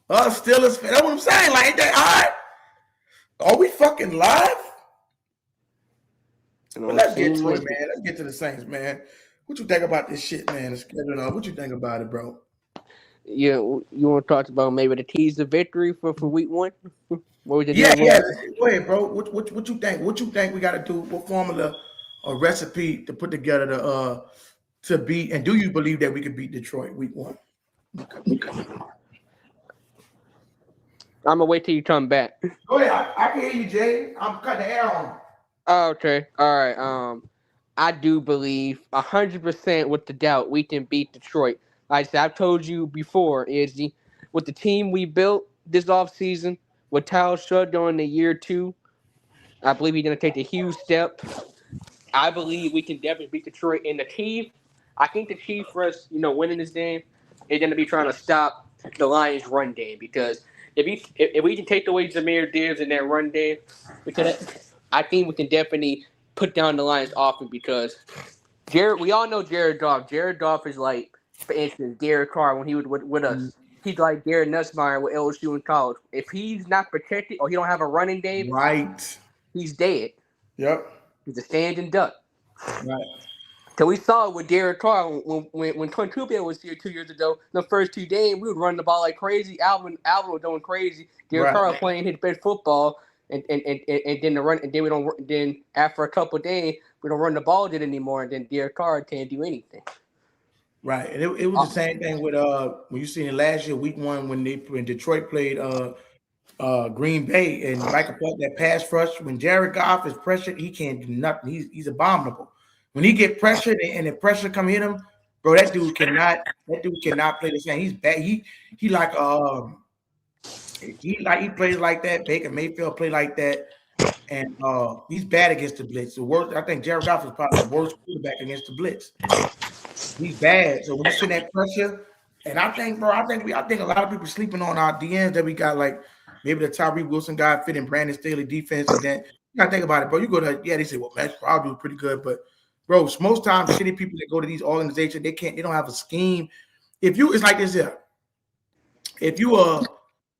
Steelers fan. That's what I'm saying. Like, they all right. Are we fucking live? Well, let's get to it, man. Let's get to the Saints, man. What you think about this shit, man? What you think about it, bro? Yeah, you want to talk about maybe the keys to victory for week 1? What was it? Yeah. Go ahead, bro. What you think? What you think we got to do? What formula or recipe to put together to beat? And do you believe that we could beat Detroit week 1? Okay. I'm gonna wait till you come back. Go ahead. I can hear you, Jay. I'm cutting the air on. Okay. All right. I do believe 100% with the doubt we can beat Detroit. Like I said, I've told you before, Izzy, with the team we built this offseason, with Tal Shud during the year 2, I believe he's going to take a huge step. I believe we can definitely beat Detroit. And the key, I think the key for us, winning this game is going to be trying to stop the Lions' run game. Because if we can take away Jameer Gibbs in that run game, I think we can definitely put down the Lions' offense. Because we all know Jared Goff. Jared Goff is like, for instance, Derek Carr when he was with us. He's like Garrett Nussmeier with LSU in college. If he's not protected or he don't have a running game, right, he's dead. Yep. He's a standing duck. Right. So we saw it with Derek Carr when Clint Cooper was here 2 years ago. The first 2 games, we would run the ball like crazy. Alvin was doing crazy. Derek Carr was playing his best football, and then the run, and then we don't. Then after a couple of days, we don't run the ball anymore, and then Derek Carr can't do anything. Right, and it was the same thing with when you seen it last year, week 1, when Detroit played Green Bay, and Michael Clark, that pass rush. When Jared Goff is pressured, he can't do nothing. He's abominable. When he get pressured and the pressure come hit him, bro, that dude cannot play the same. He's bad. He plays like that. Baker Mayfield play like that, and he's bad against the blitz. The worst. I think Jared Goff is probably the worst quarterback against the blitz. He's bad. So when you see that pressure, and I think a lot of people sleeping on our DNs that we got, like maybe the Tyree Wilson guy fitting Brandon Staley defense. And then you gotta think about it, bro. You go to they say, well, Max Crosby was pretty good, but bro, most times shitty people that go to these organizations, they don't have a scheme. It's like this here. If you are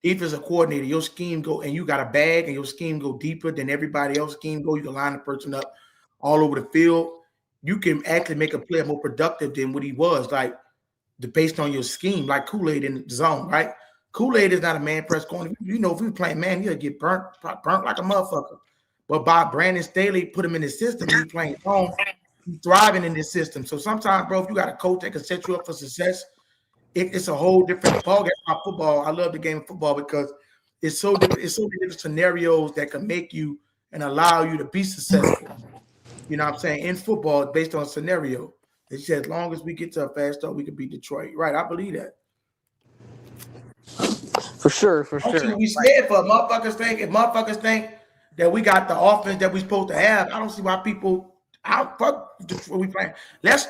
defensive coordinator, your scheme go and you got a bag and your scheme go deeper than everybody else's scheme go, you can line the person up all over the field. You can actually make a player more productive than what he was, like based on your scheme, like Kool-Aid in the zone, right? Kool-Aid is not a man press corner. If he was playing man, he'll get burnt like a motherfucker. But by Brandon Staley, put him in the system, he's playing zone, he's thriving in this system. So sometimes, bro, if you got a coach that can set you up for success, it's a whole different ballgame. Football, I love the game of football because it's so different. It's so many different scenarios that can make you and allow you to be successful. You know what I'm saying? In football, it's based on a scenario. They said as long as we get to a fast start, we could beat Detroit. Right, I believe that. For sure. We scared for motherfuckers think that we got the offense that we're supposed to have. I don't see why people fuck Detroit we playing. Let's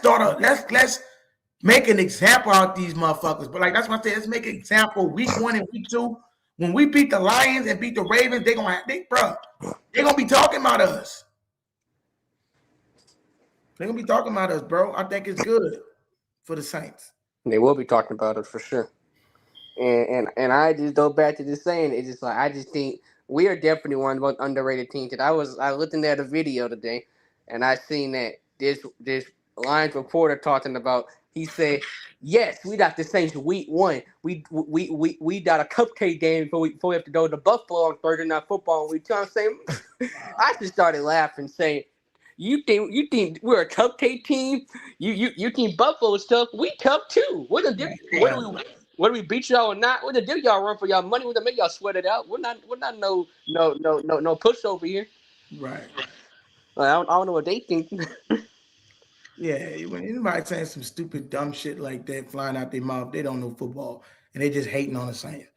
make an example out of these motherfuckers. But like that's what I say, let's make an example week 1 and week 2. When we beat the Lions and beat the Ravens, they're gonna be talking about us. They're gonna be talking about us, bro. I think it's good for the Saints. They will be talking about us for sure. And I just go back to just saying it's just like I just think we are definitely one of the most underrated teams. I was looking at a video today, and I seen that this Lions reporter talking about. He said, "Yes, we got the Saints week one. We got a cupcake game before we have to go to Buffalo on Thursday Night Football. And we trying to say, I just started laughing, saying." You think we're a cupcake team? You think Buffalo's tough? We tough too. What the difference? Whether we beat y'all or not, what the deal y'all run for y'all money? What to make y'all sweat it out? We're not no pushover here. Right. I don't know what they think. Yeah, when anybody saying some stupid dumb shit like that flying out their mouth, they don't know football and they just hating on the Saints.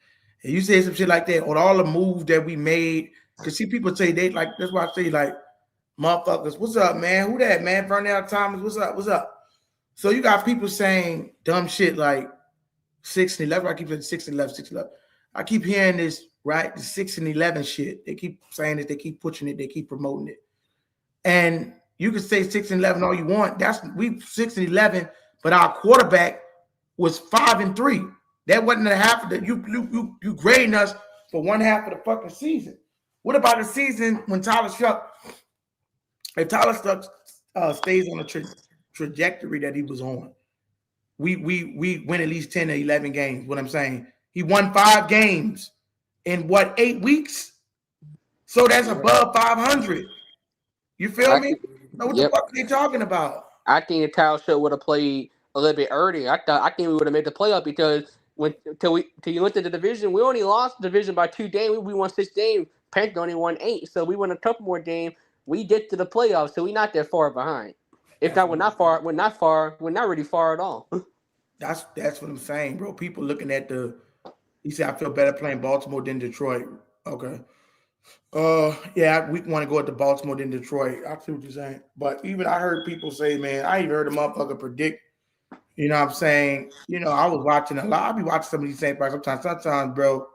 And you say some shit like that on all the moves that we made, because see people say they like that's why I say like motherfuckers, what's up, man? Who that, man? Vernell Thomas, what's up? What's up? So you got people saying dumb shit like 6 and 11. I keep saying 6 and 11, 6 and 11. I keep hearing this, right? The 6 and 11 shit. They keep saying it. They keep pushing it. They keep promoting it. And you can say 6 and 11 all you want. We 6 and 11, but our quarterback was 5 and 3. That wasn't a half of the you grading us for one half of the fucking season. What about the season when Tyler Shuck? If Tyler Shuck stays on the trajectory that he was on, we win at least 10 or 11 games. What I'm saying, he won 5 games in 8 weeks, so that's above 500. You feel me? So what the fuck are they talking about? I think the Tyler Shuck would have played a little bit earlier. I think we would have made the playoff because till you went to the division, we only lost the division by 2 games. We won 6 games. Panthers only won 8, so we won a couple more games. We get to the playoffs, so we're not that far behind. If not, we're not really far at all. That's what I'm saying, bro. People looking at he said I feel better playing Baltimore than Detroit. Okay. Yeah, we want to go to Baltimore than Detroit. I see what you're saying. But even I heard people say, man, I even heard a motherfucker predict, you know what I'm saying? You know, I was watching a lot. I be watching some of these Saints sometimes, bro,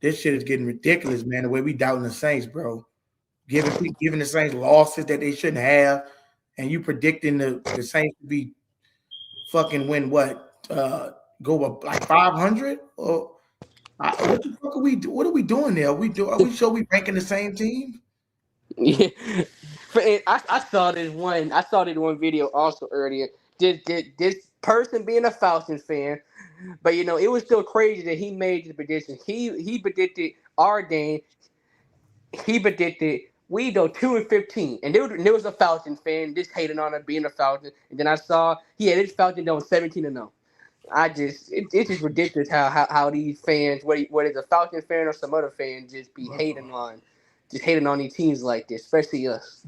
this shit is getting ridiculous, man, the way we doubting the Saints, bro. Giving the Saints losses that they shouldn't have, and you predicting the Saints to be fucking win what? Go up like 500? Or what the fuck are we do? What are we doing there? Are we sure we ranking the same team? Yeah, I saw this one video also earlier. This person being a Falcons fan, but you know it was still crazy that he made the prediction. He predicted our game. He predicted we go 2-15, and there was a Falcons fan just hating on it being a Falcon. And then I saw he had his Falcon going 17-0. It's just ridiculous how these fans, whether it's a Falcons fan or some other fan, just be hating on these teams like this, especially us.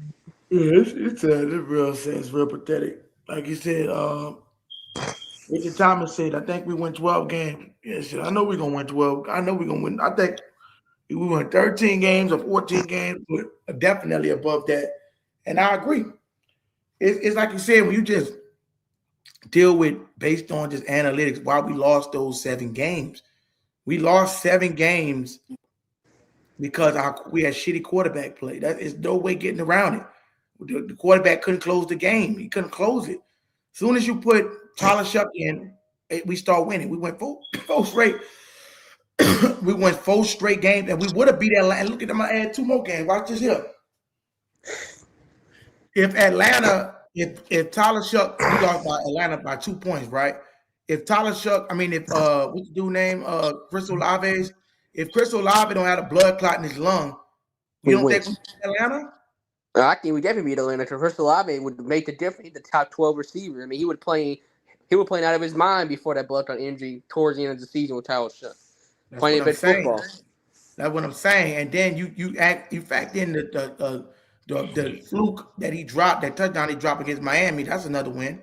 Yeah, it's real sad. It's real pathetic. Like you said, Richard Thomas said, I think we win 12 games. Yeah, shit, I know we're gonna win 12. I know we're gonna win. I think we won 13 games or 14 games, but definitely above that. And I agree. It's like you said, when you just deal with based on just analytics, why we lost those 7 games. We lost 7 games because we had shitty quarterback play. That is no way getting around it. The quarterback couldn't close the game. He couldn't close it. As soon as you put Tyler Shuck in, we start winning. We went four straight. We went 4 straight games, and we would have beat Atlanta. Look at them. I add 2 more games. Watch this here. If Tyler Shuck, we lost by Atlanta by 2 points, right? If Tyler Shuck, what's the dude name? Chris Olave. If Chris Olave don't have a blood clot in his lung, you don't think we beat Atlanta? I think we definitely beat Atlanta. Chris Olave would make the difference. He's the top 12 receiver. I mean, he would play out of his mind before that blood clot injury towards the end of the season with Tyler Shuck. Playing a bit football. That's what I'm saying. And then you factor in the fluke that he dropped, that touchdown he dropped against Miami. That's another win.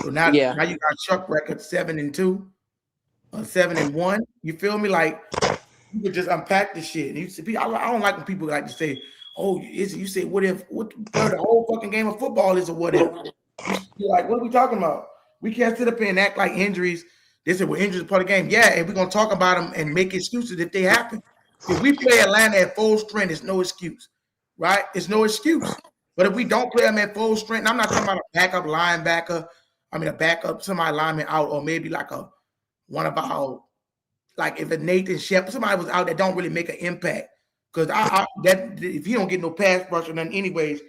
So now you got Chuck record 7-2, 7-1. You feel me? Like you could just unpack the shit. And I don't like when people like to say, "Oh, you say what if the whole fucking game of football is a what if?" You're like, what are we talking about? We can't sit up here and act like injuries. They said, well, injuries are part of the game. Yeah, and we're gonna talk about them and make excuses if they happen. If we play Atlanta at full strength, it's no excuse, right? It's no excuse. But if we don't play them at full strength, and I'm not talking about a backup linebacker. I mean, a backup, somebody lineman out, or maybe like one of our, like if a Nathan Shepard, somebody was out that don't really make an impact. Because that if he don't get no pass rush or nothing, anyways,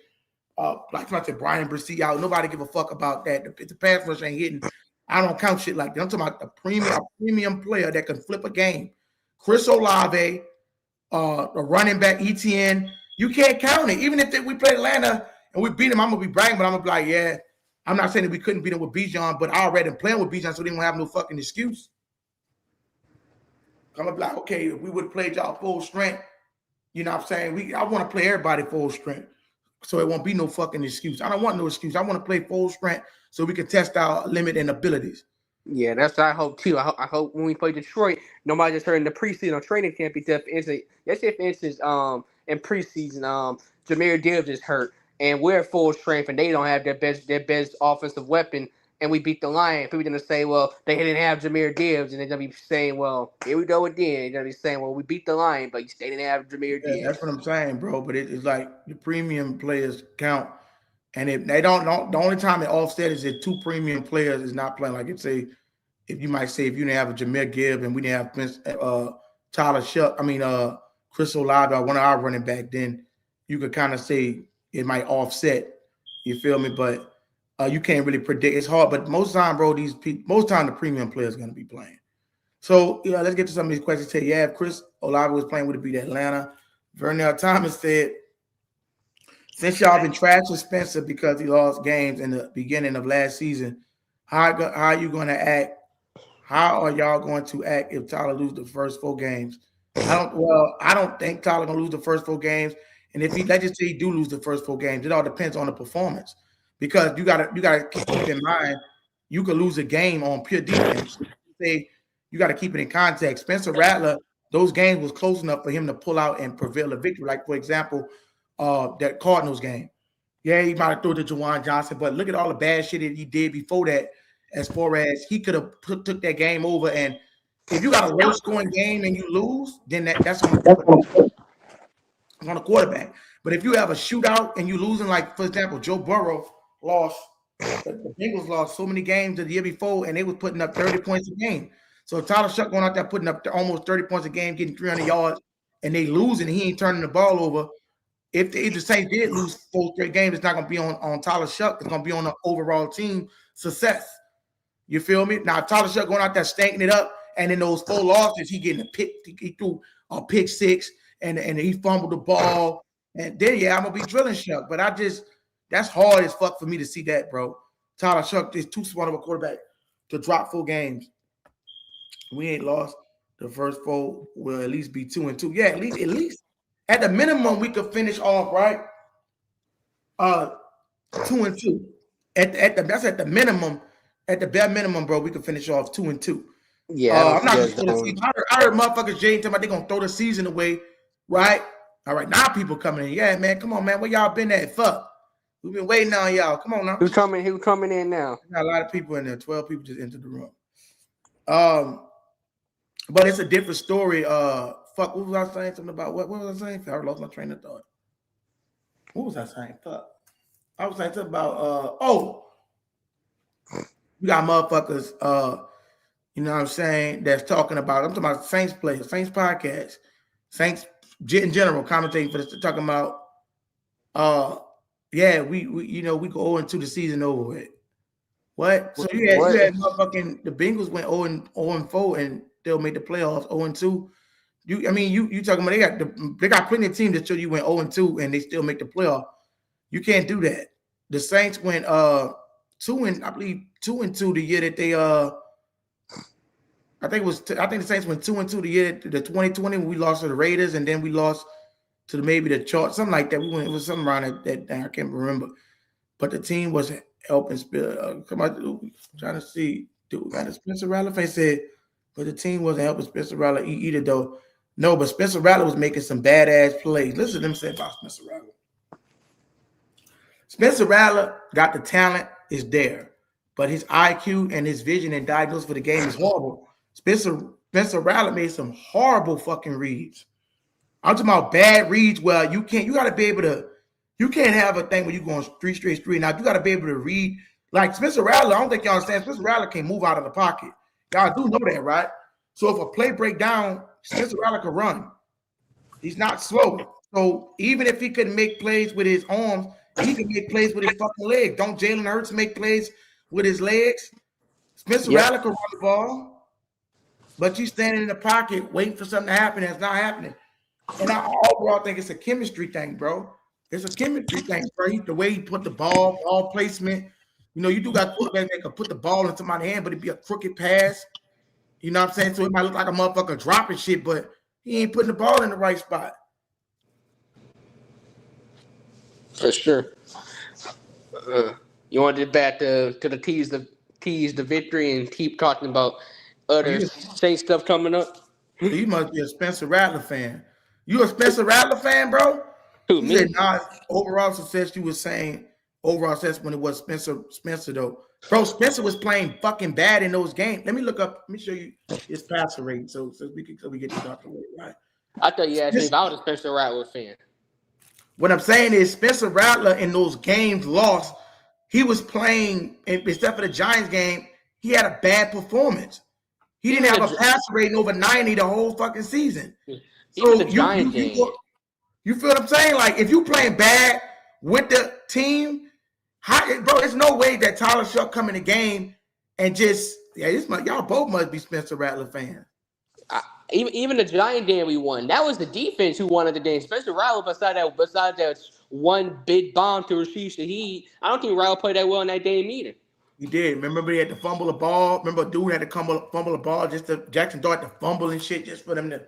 like I said, Brian Brissy out, nobody give a fuck about that. If the pass rush ain't hitting, I don't count shit like that. I'm talking about a premium player that can flip a game. Chris Olave, the running back ETN, you can't count it. Even if we play Atlanta and we beat them, I'm gonna be bragging, but I'm gonna be like, yeah. I'm not saying that we couldn't beat them with Bijan, but I already playing with Bijan, so they don't have no fucking excuse. I'm gonna be like, okay, if we would have played y'all full strength, you know what I'm saying? I want to play everybody full strength, so it won't be no fucking excuse. I don't want no excuse. I want to play full strength so we can test our limit and abilities. Yeah, that's what I hope too. I hope when we play Detroit, nobody just heard in the preseason or training camp. Let's say, for instance, in preseason, Jameer Gibbs is hurt, and we're at full strength, and they don't have their best offensive weapon, and we beat the Lions. People are gonna say, well, they didn't have Jameer Gibbs, and they're gonna be saying, well, here we go again. They're gonna be saying, well, we beat the Lions, but they didn't have Jameer Yeah, Gibbs. that's what I'm saying, bro. But it's like the premium players count, and if they don't, the only time it offset is if two premium players is not playing. Like if you might say if you didn't have a Jameer Gibbs and we didn't have Tyler Shuck, Chris Olave, one of our running back, then you could kind of say it might offset. You feel me? But you can't really predict. It's hard. But most time, bro, most time the premium player is going to be playing. So let's get to some of these questions. Say, yeah, if Chris Olave was playing, would it be Atlanta? Vernell Thomas said, since y'all been trashing Spencer because he lost games in the beginning of last season, how are you going to act? How are y'all going to act if Tyler loses the first 4 games? I don't think Tyler gonna lose the first 4 games. And if let's just say he do lose the first 4 games, it all depends on the performance. Because you gotta keep in mind, you could lose a game on pure defense. You got to keep it in context. Spencer Rattler, those games was close enough for him to pull out and prevail a victory. Like, for example, that Cardinals game. Yeah, he might have thrown to Juwan Johnson, but look at all the bad shit that he did before that, as far as he could have took that game over. And if you got a low-scoring game and you lose, then that's on the quarterback. But if you have a shootout and you losing, like, for example, Joe Burrow lost, the Bengals lost so many games the year before, and they was putting up 30 points a game. So Tyler Shuck going out there putting up almost 30 points a game, getting 300 yards, and they losing, and he ain't turning the ball over. If the Saints did lose 4 straight games, it's not going to be on Tyler Shuck. It's going to be on the overall team success. You feel me? Now, Tyler Shuck going out there stinking it up, and in those 4 losses, he getting a pick. He threw a pick 6, and he fumbled the ball. And then, I'm going to be drilling Shuck. But that's hard as fuck for me to see that, bro. Tyler Shuck is too smart of a quarterback to drop 4 games. We ain't lost the first 4. We'll at least be 2-2. Yeah, at least. At the minimum, we could finish off, right? 2-2. That's at the minimum. At the bare minimum, bro, we could finish off 2-2. Yeah, I'm not just going to see. I heard motherfuckers Jay talking about they're gonna throw the season away, right? All right, now people coming in. Yeah, man, come on, man. Where y'all been at? Fuck. We've been waiting on y'all. Come on now. Who's coming in now? Got a lot of people in there. 12 people just entered the room. But it's a different story. Fuck, what was I saying? Something about what was I saying? I lost my train of thought. What was I saying? Fuck. I was saying something about you got motherfuckers, you know what I'm saying, that's talking about, I'm talking about Saints players, Saints podcast, Saints in general, commentating for this, talking about, we go 0-2 the season over with. What? So you had motherfucking, the Bengals went 0-4 and they'll make the playoffs 0-2. You talking about they got plenty of teams that show you went 0-2 and they still make the playoff. You can't do that. The Saints went 2-2 the year that they I think the Saints went 2-2 the year the 2020 when we lost to the Raiders, and then we lost to maybe the Chargers, something like that. It was something around that I can't remember. But the team was helping trying to see. Dude, got a Spencer Rattler face said, but the team wasn't helping Spencer Rattler either though. No, but Spencer Rattler was making some badass plays. Listen to them say about Spencer Rattler. Spencer Rattler got the talent, is there, but his IQ and his vision and diagnosis for the game is horrible. Spencer Rattler made some horrible fucking reads. I'm talking about bad reads. Well, you got to be able to. You can't have a thing where you're going three straight. Now you got to be able to read. Like Spencer Rattler, I don't think y'all understand. Spencer Rattler can move out of the pocket. Y'all do know that, right? So if a play break down, Spencer Rattler can run. He's not slow. So even if he couldn't make plays with his arms, he can make plays with his fucking legs. Don't Jalen Hurts make plays with his legs? Spencer Rattler can run the ball, but you standing in the pocket waiting for something to happen that's not happening. And I overall think it's a chemistry thing, bro. It's a chemistry thing, bro. The way he put the ball placement. You know, you do got quarterbacks that can put the ball in somebody's hand, but it'd be a crooked pass. You know what I'm saying? So it might look like a motherfucker dropping shit, but he ain't putting the ball in the right spot. For sure. You want to get back to the tease the victory and keep talking about other Saints stuff coming up? You must be a Spencer Rattler fan. You a Spencer Rattler fan, bro? Who, You me? said overall success. You were saying overall success when it was Spencer though. Bro, Spencer was playing fucking bad in those games. Let me look up. Let me show you his passer rating so we get this out the way, right? I thought you asked me if I was a Spencer Rattler fan. What I'm saying is Spencer Rattler in those games lost. He was playing, except for the Giants game, he had a bad performance. He didn't have a passer rating over 90 the whole fucking season. Even the Giants game. You feel what I'm saying? Like, if you playing bad with the team, bro, there's no way that Tyler Shuck come in the game and just, y'all both must be Spencer Rattler fans. Even the Giant game we won, that was the defense who won the game. Spencer Rattler, besides that one big bomb to Rashid Shaheed, I don't think Rattler played that well in that game either. He did. Remember he had to fumble the ball? Remember a dude had to fumble the ball just to Jackson Dart to fumble and shit just for them to.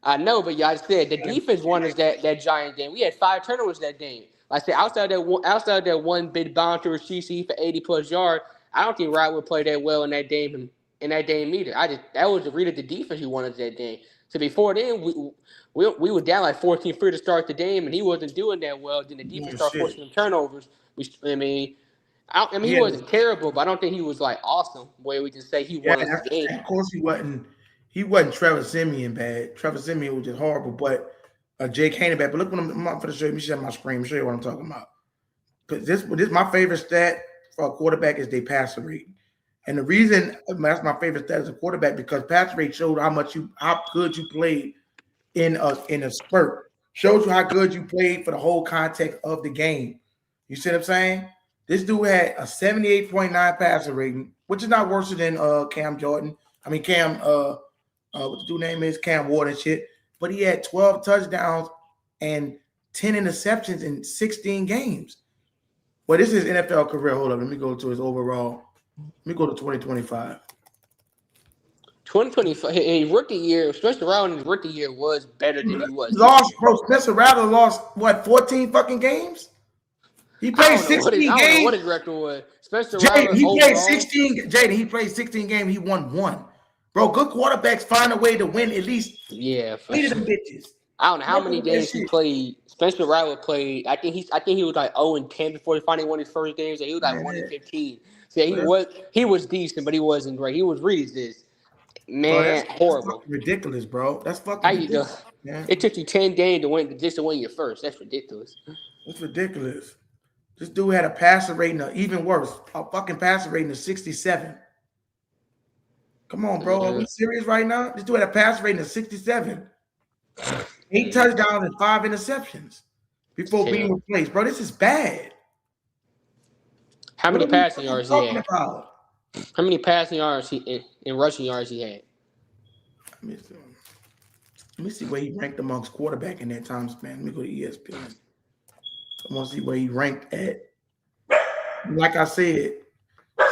I know, but y'all said the defense won us that Giant game. We had 5 turnovers that game. Like I said, outside that one big bomb to Rashid Shaheed for 80+ yards, I don't think Rattler played that well in that game. Either. That was really the defense who won us that game. So before then, we were down like 14-3 to start the game, and he wasn't doing that well. Then the defense started forcing them turnovers. He wasn't terrible, but I don't think he was like awesome. Where we can say he won us the game. Of course, he wasn't. He wasn't Trevor Siemian bad. Trevor Siemian was just horrible, but Jake Haney bad. But look what I'm going to show you. Let me share my screen. Let me show you what I'm talking about. Because this my favorite stat for a quarterback is their passer rate. And the reason that's my favorite stat as a quarterback because passer rate showed how good you played in a spurt. Shows you how good you played for the whole context of the game. You see what I'm saying? This dude had a 78.9 passer rating, which is not worse than Cam Jordan. I mean Cam what the dude name is Cam Ward and shit. But he had 12 touchdowns and 10 interceptions in 16 games. Well, this is NFL career. Hold up, let me go to his overall. Let me go to 2025. 2025, his rookie year, Spencer Rattler in his rookie year was better than he was. Spencer Rattler lost, 14 fucking games? He played 16 games. I don't know what his record was. Spencer Rattler played 16. Jaden, he played 16 games. He won 1. Bro, good quarterbacks find a way to win at least 8 of them bitches. I don't know how many games he played. Spencer Rattler played. I think he was like 0-10 before he finally won his first game. So he was like 1-15. So he was decent, but he wasn't great. He was really this horrible. That's ridiculous, bro. That's fucking ridiculous. It took you 10 games to win your first. That's ridiculous. That's ridiculous. This dude had a passer rating of even worse. A fucking passer rating of 67. Come on, bro. Are we serious right now? This dude had a passer rating of 67. 8 touchdowns and 5 interceptions before being replaced. Bro, this is bad. How many passing yards he had? How many passing yards and rushing yards he had? Let me see where he ranked amongst quarterback in that time span. Let me go to ESPN. I want to see where he ranked at. Like I said,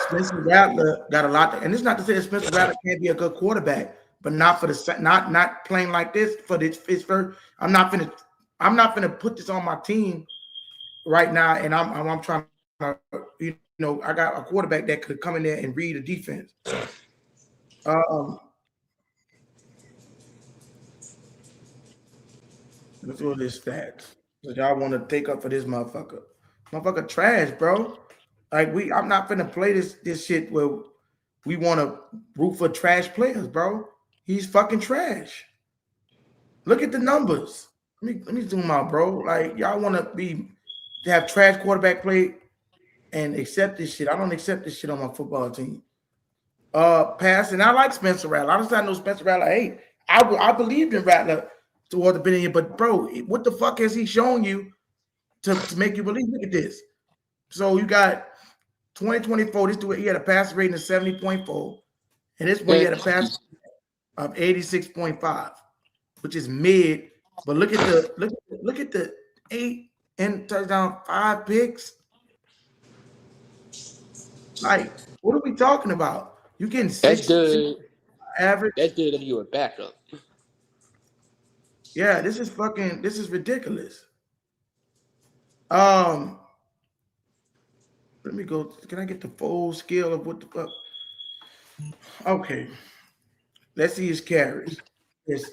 Spencer Rattler got a lot. And it's not to say that Spencer Rattler can't be a good quarterback, but not for not playing like this for this first. I'm not gonna put this on my team right now, and I'm trying to, I got a quarterback that could come in there and read a defense. Let's go to this stats. That y'all want to take up for this motherfucker. Motherfucker trash, bro. Like I'm not finna play this shit where we want to root for trash players, bro. He's fucking trash. Look at the numbers. Let me zoom out, bro. Like y'all want to have trash quarterback play and accept this shit. I don't accept this shit on my football team. Passing. I like Spencer Rattler. Honestly, I know Spencer Rattler. Hey, I believed in Rattler toward the beginning, but bro, what the fuck has he shown you to make you believe? Look at this. So you got 2024. This dude, he had a pass rating of 70.4, and this one he had a pass of 86.5, which is mid. But look at the 8 and touchdown, 5 picks. Like, what are we talking about? You getting 6 average? That's good if you a backup. Yeah, this is ridiculous. Let me go. Can I get the full scale of what the fuck? Okay. Let's see his carries. It's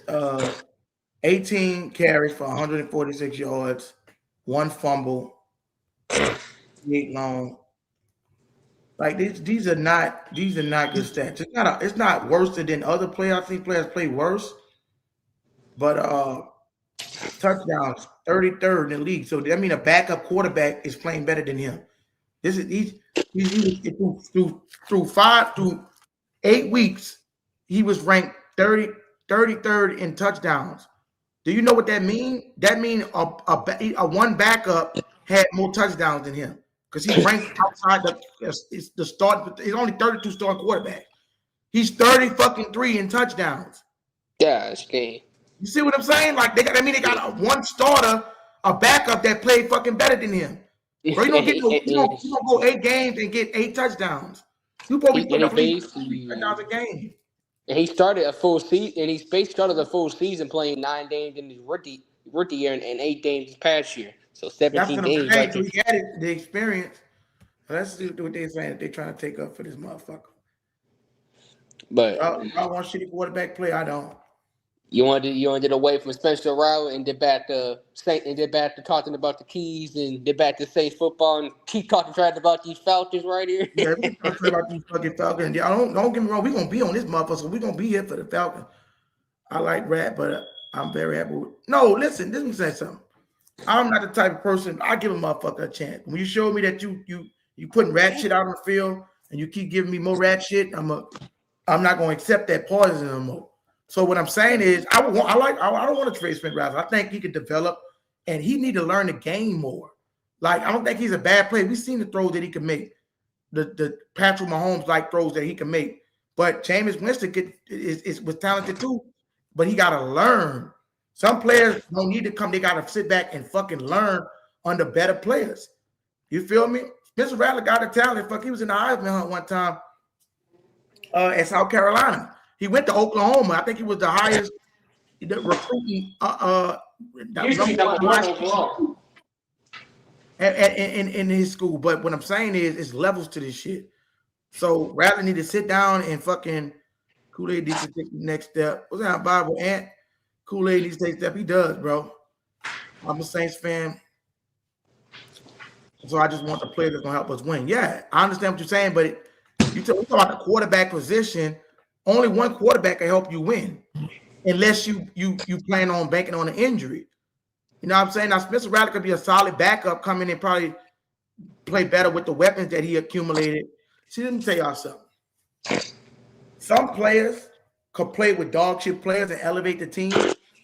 18 carries for 146 yards, 1 fumble, 8 long. Like these are not good stats. It's not worse than other players. I've seen players play worse, but touchdowns 33rd in the league. So that means a backup quarterback is playing better than him. This is he's through 8 weeks. He was ranked 33rd in touchdowns. Do you know what that means? That means a one backup had more touchdowns than him because he's ranked outside the start. He's only 32 starting quarterback. He's 30 in touchdowns. Gosh, dang. You see what I'm saying? Like they got a one starter, a backup that played fucking better than him. Bro, you don't go 8 games and get 8 touchdhdowns. You probably put up 3 touchdowns a game. And he started a full season, and he started a full season playing 9 games in his rookie year and 8 games this past year. So 17 games. Right? So he had the experience. Let's see what they're saying. They're trying to take up for this motherfucker. But I want shitty quarterback play. I don't. You wanted to away from Spencer Rattler and get back to talking about the Keys and get back to Saints football and keep talking trash about these Falcons right here. Yeah, we talking about these fucking Falcons. Don't get me wrong. We're gonna be on this motherfucker, so we're gonna be here for the Falcons. I like rap, but I'm very happy with. No, listen, let me say something. I'm not the type of person. I give a motherfucker a chance. When you show me that you putting rat shit out on the field and you keep giving me more rat shit, I'm not gonna accept that poison no more. So what I'm saying is, I don't want to trade Spencer Rattler. I think he could develop, and he need to learn the game more. Like I don't think he's a bad player. We've seen the throws that he can make, the Patrick Mahomes like throws that he can make. But Jameis Winston was talented too, but he got to learn. Some players don't need to come; they got to sit back and fucking learn under better players. You feel me? Spencer Rattler got the talent. Fuck, he was in the Heisman hunt one time at South Carolina. He went to Oklahoma. I think he was the highest recruiting in his school. But what I'm saying is, it's levels to this shit. So Rattler need to sit down and fucking Kool-Aid needs to take the next step. What's that Bible? Ant Kool-Aid needs to take a step. He does, bro. I'm a Saints fan. So I just want the player that's gonna help us win. Yeah, I understand what you're saying, but we talk about the quarterback position. Only one quarterback can help you win, unless you plan on banking on an injury. You know what I'm saying? Now Spencer Rattler could be a solid backup, come in and probably play better with the weapons that he accumulated. See, let me tell y'all something. Some players could play with dog shit players and elevate the team,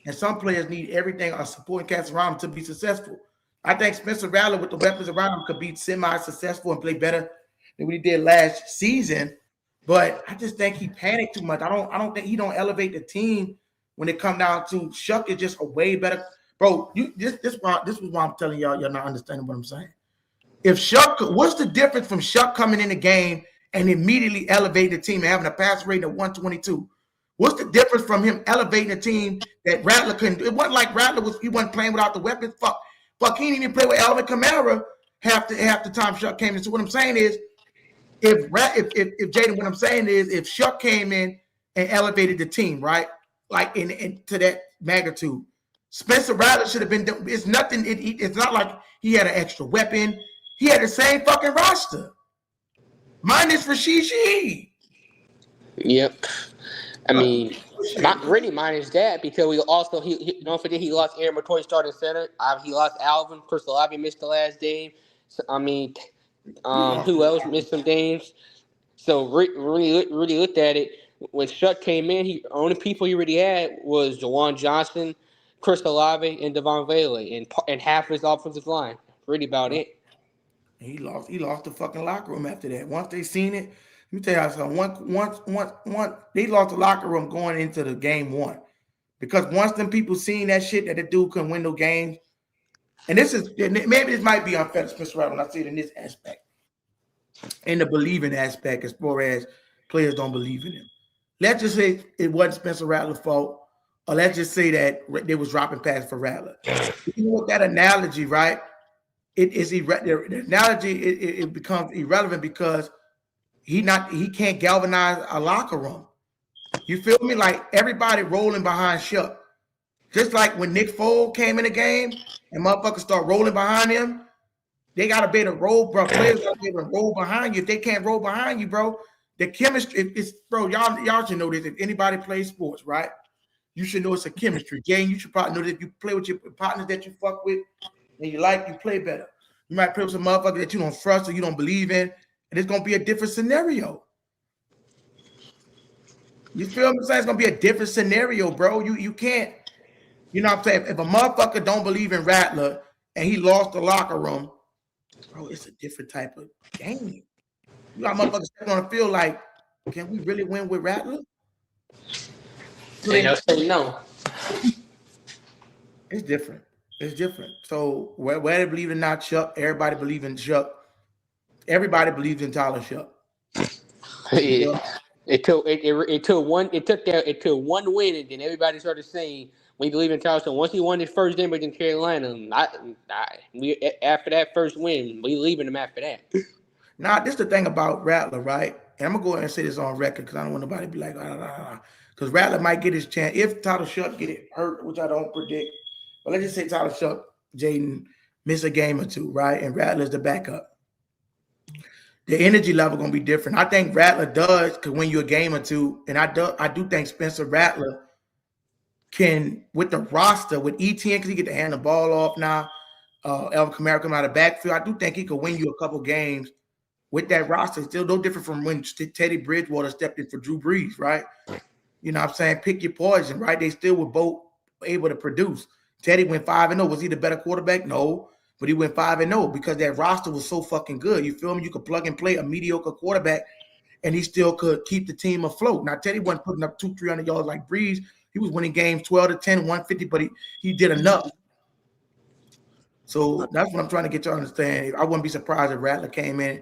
and some players need everything a supporting cast around them to be successful. I think Spencer Rattler with the weapons around him could be semi-successful and play better than what he did last season. But I just think he panicked too much. I don't think he don't elevate the team when it come down to Shuck is just a way better. Bro, this is why I'm telling y'all you're not understanding what I'm saying. If Shuck, what's the difference from Shuck coming in the game and immediately elevating the team and having a pass rate of 122? What's the difference from him elevating the team that Rattler couldn't do? It wasn't like he wasn't playing without the weapons. Fuck, he didn't even play with Alvin Kamara half the time Shuck came in. So what I'm saying is, if Jaden, what I'm saying is, if Shuck came in and elevated the team, right, like in to that magnitude, Spencer Rattler should have been. It's nothing. It's not like he had an extra weapon. He had the same fucking roster, minus Rashid Shaheed. Yep. I mean, Not really minus that because we also he don't forget he lost Aaron McCoy starting center. He lost Alvin. Chris Olave missed the last game. So, I mean, He lost who it. else missed some games? So really looked at it. When Shuck came in, he only people he really had was Jawan Johnson, Chris Olave, and Devon Vele, and half his offensive line. Really about it. He lost the fucking locker room after that. Once they seen it, let me tell you something. Once they lost the locker room going into the game one. Because once them people seen that shit that the dude couldn't win no games, and maybe this might be unfair to Spencer Rattler when I see it in this aspect. In the believing aspect, as far as players don't believe in him. Let's just say it wasn't Spencer Rattler's fault, or let's just say that they was dropping passes for Rattler. You know what that analogy, right? The analogy it becomes irrelevant because he can't galvanize a locker room. You feel me? Like everybody rolling behind Shuck. Just like when Nick Foles came in the game and motherfuckers start rolling behind him, they gotta be able to roll, bro. Players gotta be able to roll behind you. If they can't roll behind you, bro, the chemistry bro. Y'all should know this. If anybody plays sports, right? You should know it's a chemistry game. You should probably know that if you play with your partners that you fuck with and you play better. You might play with some motherfucker that you don't trust or you don't believe in, and it's gonna be a different scenario. You feel me? It's gonna be a different scenario, bro. You can't, you know what I'm saying? If a motherfucker don't believe in Rattler and he lost the locker room, bro, it's a different type of game. You got motherfuckers stepping on the field like, can we really win with Rattler? They'll say no. It's different. It's different. So whether they believe in not Shuck, everybody believes in Shuck. Everybody believes in Tyler Shuck. It took one win, and then everybody started saying we believe in Tyler Shuck. Once he won his first game against Carolina, after that first win, we leaving him after that. Now, this is the thing about Rattler, right? And I'm gonna go ahead and say this on record because I don't want nobody to be like, because Rattler might get his chance if Tyler Shuck get it hurt, which I don't predict. But let's just say Tyler Shuck, Jaden miss a game or two, right? And Rattler's the backup. The energy level gonna be different. I think Rattler could win you a game or two, and I do think Spencer Rattler can, with the roster, with ETN, because he get to hand the ball off now. Elvin Kamara come out of backfield. I do think he could win you a couple games with that roster. Still no different from when Teddy Bridgewater stepped in for Drew Brees, right? You know what I'm saying? Pick your poison, right? They still were both able to produce. Teddy went 5-0. Was he the better quarterback? No. But he went 5-0 because that roster was so fucking good. You feel me? You could plug and play a mediocre quarterback and he still could keep the team afloat. Now, Teddy wasn't putting up 200-300 yards like Breeze. He was winning games 12-10, 150, but he did enough. So that's what I'm trying to get you to understand. I wouldn't be surprised if Rattler came in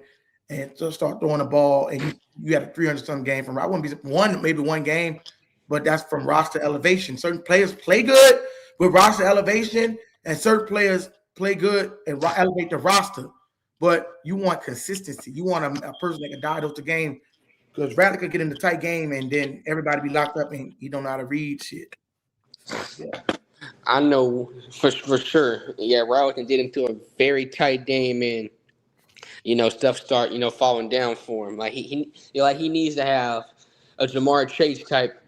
and just start throwing the ball and you had a 300-some game from. I wouldn't be maybe one game, but that's from roster elevation. Certain players play good with roster elevation, and certain players play good and elevate the roster. But you want consistency. You want a person that can diagnose the game, because Rattler could get in the tight game and then everybody be locked up and he don't know how to read shit. Yeah. I know for sure. Yeah, Rattler did into a very tight game and stuff start falling down for him. Like he needs to have a Jamar Chase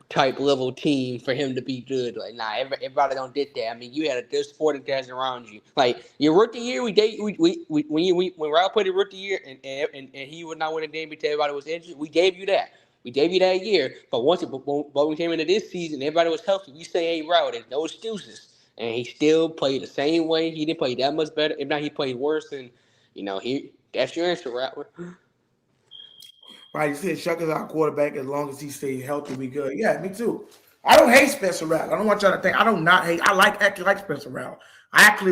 type level team for him to be good. Like everybody don't did that. I mean, you had a good supporting cast around you. Like your rookie year, when Rattler played a rookie year and he would not win a game because everybody was injured, we gave you that. We gave you that year. But when we came into this season, everybody was healthy. We say, hey, Rattler, there's no excuses. And he still played the same way. He didn't play that much better. If not, he played worse. And that's your answer, Rattler. Right, you said Shuck is our quarterback. As long as he stays healthy, we good. Yeah, me too. I don't hate Spencer Rattler. I don't want y'all to think I do not hate. I actually like Spencer Rattler. I actually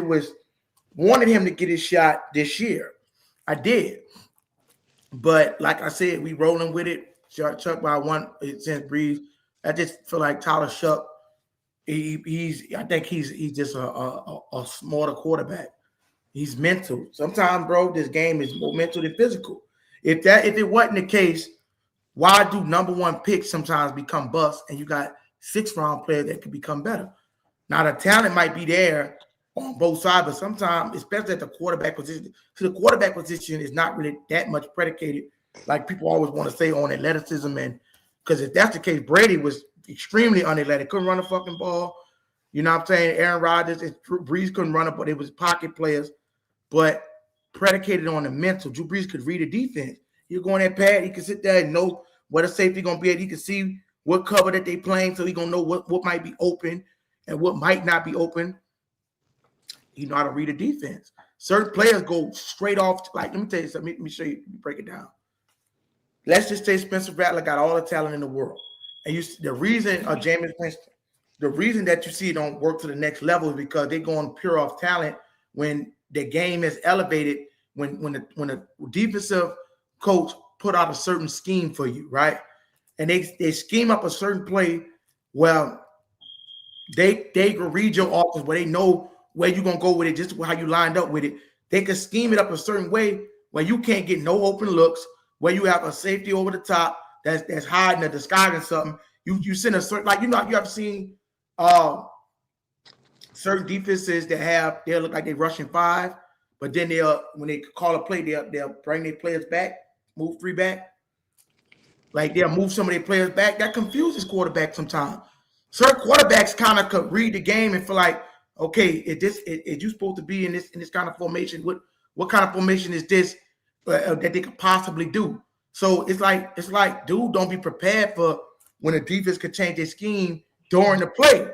wanted him to get his shot this year. I did, but like I said, we rolling with it. Chuck by one since Breeze. I just feel like Tyler Shuck. I think he's just a smarter quarterback. He's mental. Sometimes, bro, this game is more mental than physical. If it wasn't the case, why do number one picks sometimes become busts and you got 6th-round players that could become better? Now, the talent might be there on both sides, but sometimes, especially at the quarterback position, the quarterback position is not really that much predicated, like people always want to say, on athleticism. And because if that's the case, Brady was extremely unathletic. Couldn't run a fucking ball. You know what I'm saying? Aaron Rodgers, Brees couldn't run it, but it was pocket players. But predicated on the mental, Drew Brees could read a defense. You're going that pad, he can sit there and know where the safety going to be at. He can see what cover that they playing, so he going to know what might be open and what might not be open. You know how to read a defense. Certain players go straight off. Like, let me tell you something. Let me show you. Let me break it down. Let's just say Spencer Rattler got all the talent in the world. And the reason Jameis Winston, the reason that you see it don't work to the next level is because they're going pure off talent when the game is elevated, when a defensive coach put out a certain scheme for you, right? And they scheme up a certain play. Well, they can read your offense where they know where you're going to go with it, just how you lined up with it. They can scheme it up a certain way where you can't get no open looks, where you have a safety over the top that's hiding or disguising something. You send a certain, like, you know, you have seen certain defenses that they'll look like they're rushing 5, but then when they call a play, they'll bring their players back, move 3 back. Like, they'll move some of their players back. That confuses quarterbacks sometimes. Certain quarterbacks kind of could read the game and feel like, okay, is you supposed to be in this kind of formation? What kind of formation is this that they could possibly do? So it's like, dude, don't be prepared for when a defense could change their scheme during the play.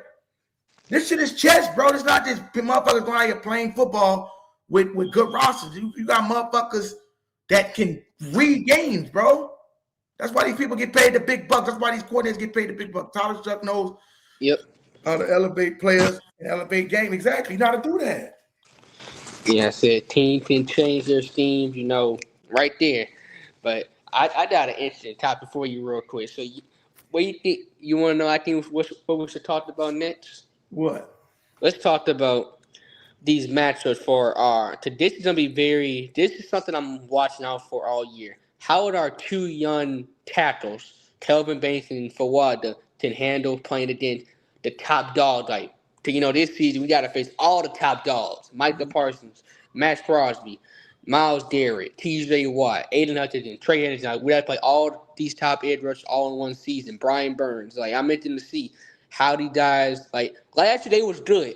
This shit is chess, bro. It's not just motherfuckers going out here playing football with good rosters. You got motherfuckers that can read games, bro. That's why these people get paid the big bucks. That's why these coordinators get paid the big bucks. Tyler Chuck knows how to elevate players and elevate game. Exactly. You know how to do that. Yeah, I said teams can change their schemes, you know, right there. But I got an interesting topic for you real quick. So what you think, you want to know, I think what we should talk about next? What? Let's talk about these matchups for this is something I'm watching out for all year. How would our 2 young tackles, Kelvin Banks and Fawad, can handle playing against the top dog? Like, this season we got to face all the top dogs: Micah Parsons, Max Crosby, Miles Garrett, T.J. Watt, Aiden Hutchinson, Trey Henderson. We got to play all these top edge rushers all in one season. Brian Burns. Like, I'm interested to see how these guys, like last year they was good.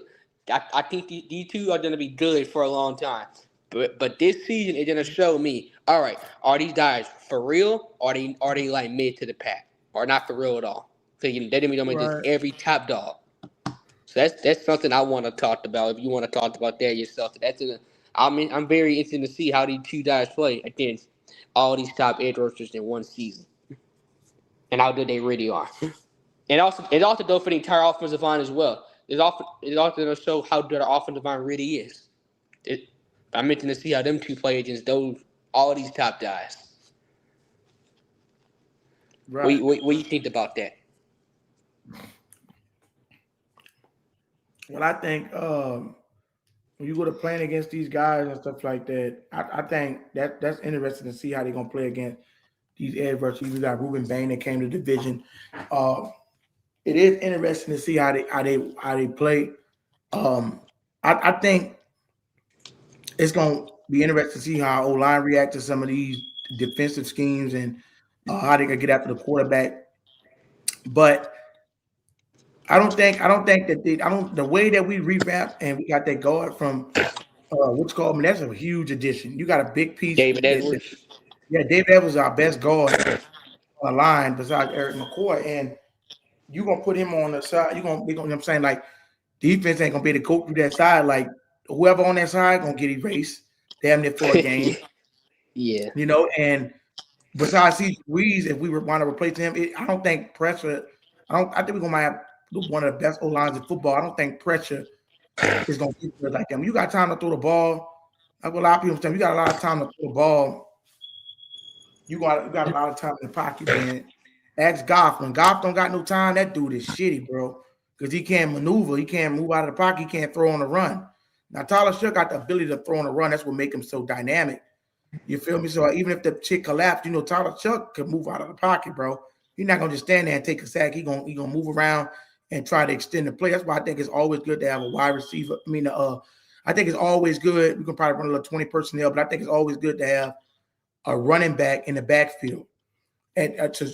I think these two are going to be good for a long time. But this season it's going to show me, all right, are these guys for real, or are they like mid to the pack, or not for real at all? So they didn't mean just every top dog. So that's something I want to talk about. If you want to talk about that yourself, I'm very interested to see how these 2 guys play against all these top edge rushers in one season, and how good they really are. And it also goes for the entire offensive line as well. It's also going to show how good our offensive line really is. I'm interested to see how them 2 play against all these top guys. Right. What do you think about that? Well, I think when you go to playing against these guys and stuff like that, I think that's interesting to see how they're gonna play against these edge rushers. You got Ruben Bain that came to the division. It is interesting to see how they play. I think it's gonna be interesting to see how O-line react to some of these defensive schemes and how they can get after the quarterback. But I don't think that the way that we revamped and we got that guard from what's called, that's a huge addition. You got a big piece. David Edwards. Yeah, David Edwards is our best guard on the line besides Eric McCoy, and you're gonna put him on the side. You know what I'm saying? Like, defense ain't gonna be able to go through that side. Like, whoever on that side gonna get erased damn near for a game. Yeah. And besides C. Reeves, if we want to replace him, I don't think pressure. I think we're gonna have one of the best O lines in football. I don't think pressure is gonna be good like them. You got time to throw the ball. Like what a lot of people say, you got a lot of time to throw the ball. You got a lot of time in the pocket, man. Ask Goff. When Goff don't got no time, that dude is shitty, bro. Because he can't maneuver. He can't move out of the pocket. He can't throw on the run. Now, Tyler Shook got the ability to throw on the run. That's what makes him so dynamic. You feel me? So even if the chick collapsed, Tyler Shook can move out of the pocket, bro. He's not going to just stand there and take a sack. He's gonna move around and try to extend the play. That's why I think it's always good to have a wide receiver. I think it's always good. We can probably run a little 20 personnel, but I think it's always good to have a running back in the backfield, and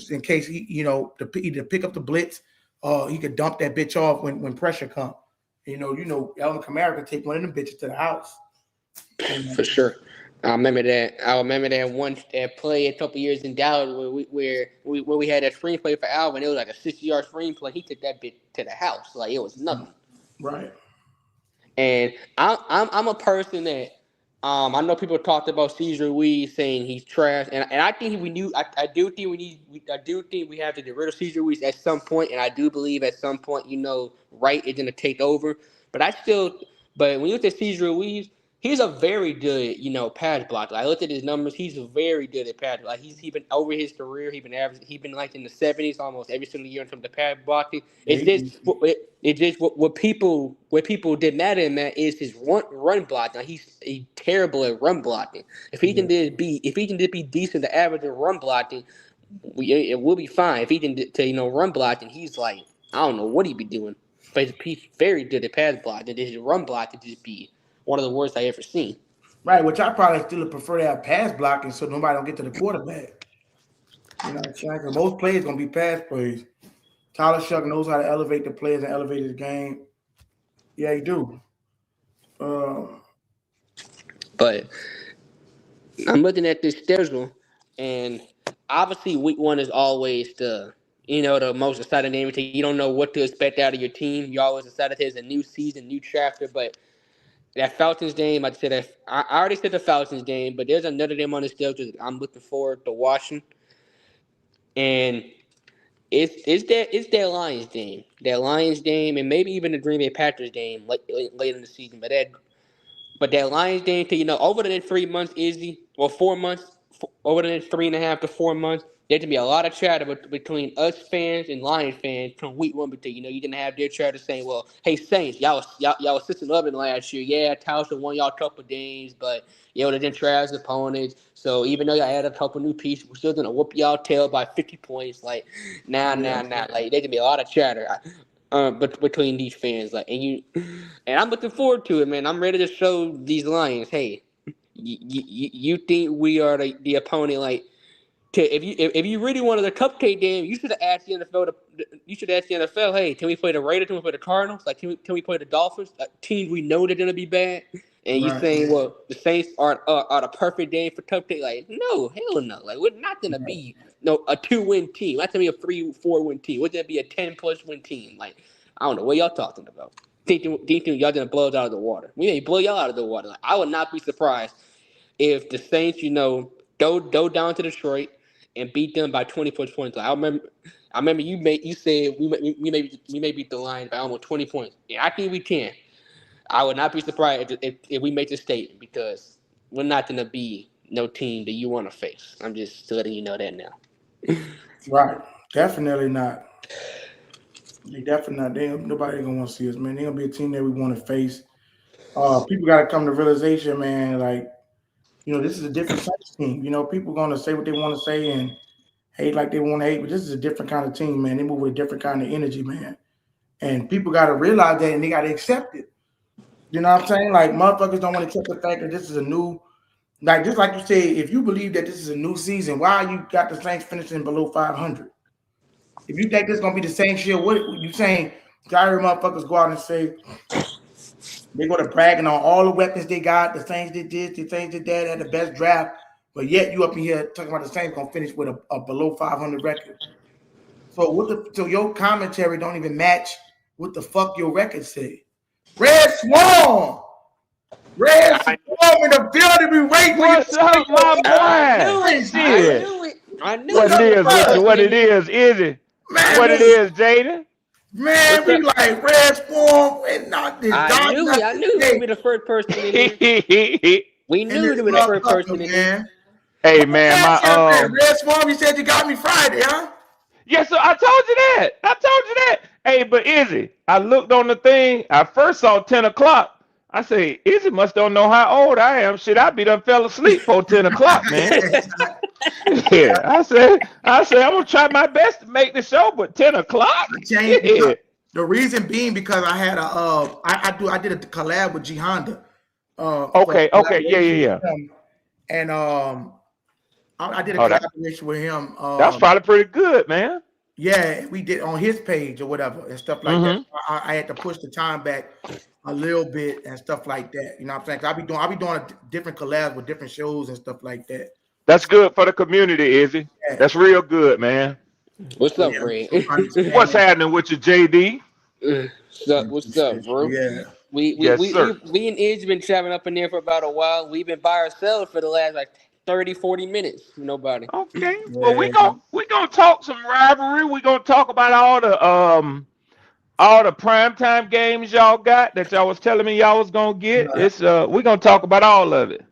in case he, to either pick up the blitz he could dump that bitch off when pressure come. Elvin Kamara could take one of them bitches to the house. For sure. I remember that. I remember that play a couple years in Dallas where we had that screenplay for Alvin. It was like a 60-yard screenplay. He took that bitch to the house like it was nothing. Right. And I'm a person that I know people talked about Cesar Ruiz saying he's trash, and I think I do think we have to get rid of Cesar Ruiz at some point, and I do believe at some point Wright is gonna take over. But when you look at Cesar Ruiz, he's a very good pass blocker. I looked at his numbers; he's very good at pass. Like he been over his career, he been like in the 70s almost every single year in terms of pass blocking. It's just what people did mad at him at is his run blocking. Like he's terrible at run blocking. If he can just be decent to average in run blocking, it will be fine. If he can run blocking, he's like I don't know what he'd be doing. But he's very good at pass blocking. His run blocking just be one of the worst I ever seen. Right, which I probably still prefer to have pass blocking so nobody don't get to the quarterback. Most plays gonna be pass plays. Tyler Shuck knows how to elevate the players and elevate his game. Yeah, he do. But I'm looking at this schedule, and obviously week 1 is always the most exciting game. You don't know what to expect out of your team. You always excited it's a new season, new chapter. But that Falcons game, I already said the Falcons game, but there's another game on the schedule I'm looking forward to watching. And it's that Lions game, and maybe even the Green Bay Packers game late in the season. But that Lions game, over the next 3 months, 4 months, over the next 3.5 to 4 months, there's gonna be a lot of chatter between us fans and Lions fans from week 1. Because you're gonna have their chatter saying, "Well, hey Saints, y'all was 6-11 last year. Yeah, Towson won y'all a couple games, but they didn't trash opponents. So even though y'all had a couple new pieces, we're still gonna whoop y'all tail by 50 points. Like, nah. Like, there's gonna be a lot of chatter." But between these fans, and I'm looking forward to it, man. I'm ready to show these Lions, hey, you think we are the opponent? Like, if you really wanted a cupcake game, you should have asked the NFL. You should ask the NFL, hey, can we play the Raiders? Can we play the Cardinals? Like, can we play the Dolphins? Teams we know they're gonna be bad. And you saying, well, the Saints are the perfect game for cupcake? Like, no, hell no. Like, we're not gonna be a 2-win team. That's gonna be a 3-4 win team. We're gonna be a 10+ win team. Like, I don't know what y'all talking about. Think y'all gonna blow us out of the water? We may blow y'all out of the water. Like, I would not be surprised if the Saints, go down to Detroit and beat them by 20+ points. Like, I remember you said we may beat the Lions by almost 20 points. Yeah, I think we can. I would not be surprised if we make this statement because we're not going to be no team that you want to face. I'm just letting you know that now. Right. Definitely not. They definitely not. Nobody going to want to see us, man. They're going to be a team that we want to face. People got to come to realization, man, like, this is a different Saints team. People going to say what they want to say and hate like they want to hate, but this is a different kind of team, man. They move with a different kind of energy, man. And people got to realize that and they got to accept it. You know what I'm saying? Like, motherfuckers don't want to accept the fact that this is a new, like, just like you say, if you believe that this is a new season, why you got the Saints finishing below 500? If you think this is going to be the same shit, what you saying? Gyre motherfuckers go out and say they're going to bragging on all the weapons they got. The Saints did this, the Saints did that, had the best draft. But yet you up in here talking about the Saints going to finish with a below 500 record. So your commentary don't even match what the fuck your record say. Red Swarm in the building. We wait for What's up, my boy? I knew it. What it is it? Man, what it is, Jaden? Man, we like Red Swarm and not this. I knew he would be the first person in here. We knew he would be the first person in here. Hey, man, Red Swarm, you said you got me Friday, huh? Yes, sir. I told you that. Hey, but Izzy, I looked on the thing. I first saw 10 o'clock. I say, Izzy must don't know how old I am. Shit, I be done fell asleep for 10 o'clock, man. Yeah, I said, I'm gonna try my best to make the show, but 10 o'clock. Yeah. The reason being because I had I did a collab with G Honda. Okay, yeah. And I did a collaboration with him. That's probably pretty good, man. Yeah, we did on his page or whatever and stuff like that. Mm-hmm. I had to push the time back a little bit and stuff like that. You know what I'm saying? 'Cause I'll be doing different collabs with different shows and stuff like that. That's good for the community, Izzy. Yeah. That's real good, man. What's So up, yeah, Ray? I'm trying to expand What's on happening with you, JD? What's up, bro? yeah. We we Yes, we sir. we, we and Idge been traveling up in there for about a while. We've been by ourselves for the last like 30, 40 minutes. Nobody. Okay. Well, Yeah. we gonna talk some rivalry. We gonna talk about all the primetime games y'all got that y'all was telling me y'all was gonna get. It's we gonna talk about all of it.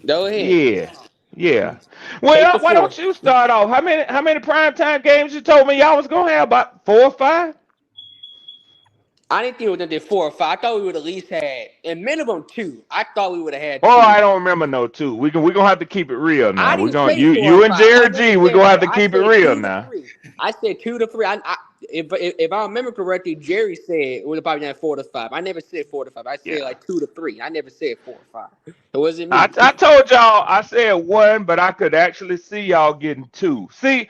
Go ahead. Yeah. Yeah. Take the Well, why floor. don't you start off? How many primetime games you told me y'all was gonna have? About 4 or 5? I didn't think we would have did 4 or 5. I thought we would at least had a minimum 2. I thought we would have had Oh, 2. I don't remember no 2. We gonna have to keep it real I now. We didn't gonna say you 4 or you and 5. I Jared never G. We said gonna have 4. to I keep it said real 2 to now. 3. I said 2 to 3. If I remember correctly, Jerry said it would have probably done 4 to 5. I never said 4 to 5. I said Yeah. like 2 to 3. I never said 4 or 5. It wasn't I, me. I told y'all I said 1, but I could actually see y'all getting 2. See,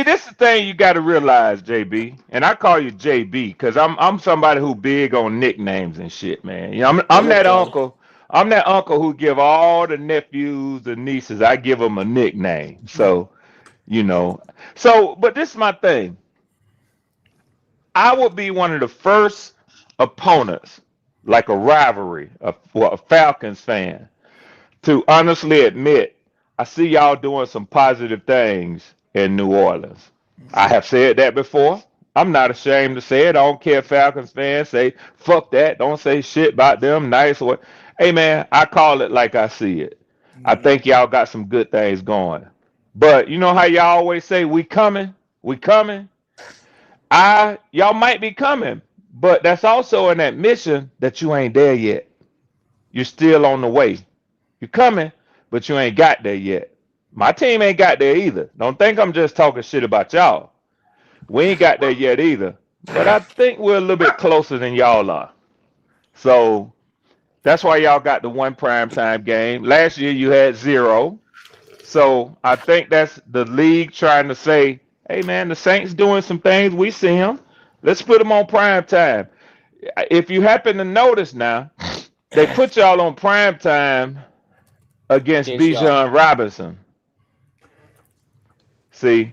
this is the thing you got to realize, JB, and I call you JB because I'm somebody who big on nicknames and shit, man. You know, I'm that Okay. uncle. I'm that uncle who give all the nephews and nieces. I give them a nickname. So you know, but this is my thing. I would be one of the first opponents, like a rivalry, a Falcons fan, to honestly admit I see y'all doing some positive things in New Orleans. I have said that before. I'm not ashamed to say it. I don't care if Falcons fans say fuck that. Don't say shit about them. Nice or hey man, I call it like I see it. I think y'all got some good things going. But you know how y'all always say we coming, we coming. Y'all might be coming, but that's also an admission that you ain't there yet. You're still on the way. You're coming, but you ain't got there yet. My team ain't got there either. Don't think I'm just talking shit about y'all. We ain't got there yet either. But I think we're a little bit closer than y'all are. So that's why y'all got the one primetime game. Last year you had 0. So I think that's the league trying to say, hey man, the Saints doing some things. We see them. Let's put them on prime time. If you happen to notice now, they put y'all on prime time against Against y'all. Bijan Robinson. See,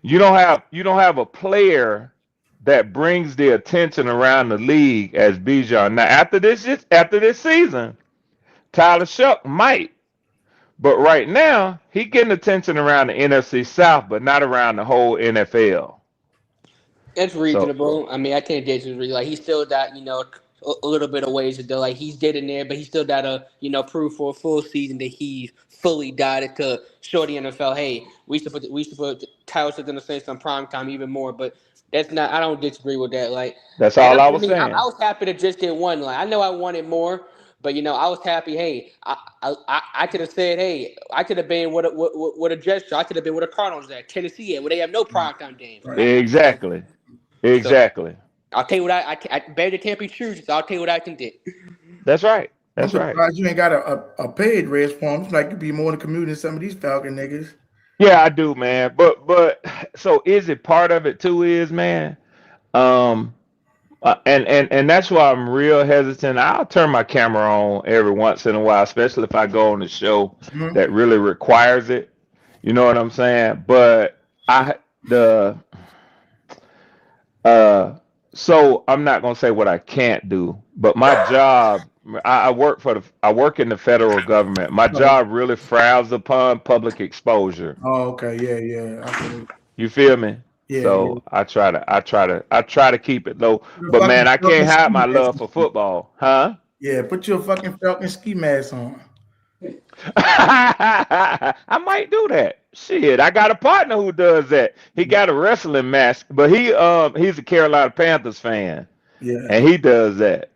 you don't have a player that brings the attention around the league as Bijan. Now after this season, Tyler Shuck might, but right now he getting attention around the NFC South, but not around the whole NFL. It's So reasonable. I mean, I can't disagree. Like he still got a little bit of ways to go. Like he's getting there, but he still got to prove for a full season that he fully got it to show the NFL. Hey, we should put Tyler Suggs in the Saints on prime time even more. But that's not. I don't disagree with that. Like, that's and all I I was mean, I saying. was happy to just get one. Like I know I wanted more. But I was happy. Hey, I could have said, hey, I could have been with a gesture. I could have been with the Cardinals at Tennessee at where they have no primetime games. Right. Exactly. So Exactly. I'll tell you what I better can't be true. So I'll tell you what I can do. That's right. I'm That's right. surprised you ain't got a paid race for him. It's like you be more in the community than some of these Falcon niggas. Yeah, I do, man. But so is it part of it too? Is man, um, and that's why I'm real hesitant. I'll turn my camera on every once in a while, especially if I go on a show Mhm. that really requires it. You know what I'm saying? But I the so I'm not gonna say what I can't do, but my job. I work in the federal government. My Oh, job really frowns upon public exposure. oh, okay, yeah, yeah. I feel it. You feel me? Yeah, yeah. So I try to keep it low. Put a But man, fucking I Falcon can't hide ski my mask love for on. football, huh? Yeah, put your fucking Falcon ski mask on. I might do that. Shit, I got a partner who does that. He got a wrestling mask, but he's a Carolina Panthers fan, Yeah. and he does that.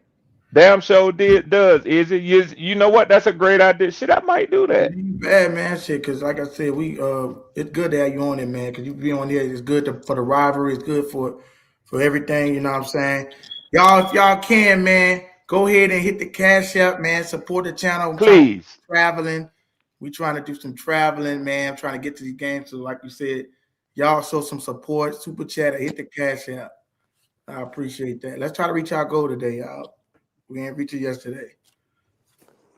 Damn sure does. Is it? You know what? That's a great idea. Shit, I might do Yeah, that. you bad man, shit. Cause like I said, it's good to have you on it, man. Cause you be on here, it's good for the rivalry. It's good for everything. You know what I'm saying? Y'all, if y'all can, man, go ahead and hit the cash app, man. Support the channel. I'm trying to Please. traveling. We trying to do some traveling, man. I'm trying to get to these games. So, like you said, y'all show some support, super chat, or hit the cash app. I appreciate that. Let's try to reach our goal today, y'all. We didn't reach it yesterday.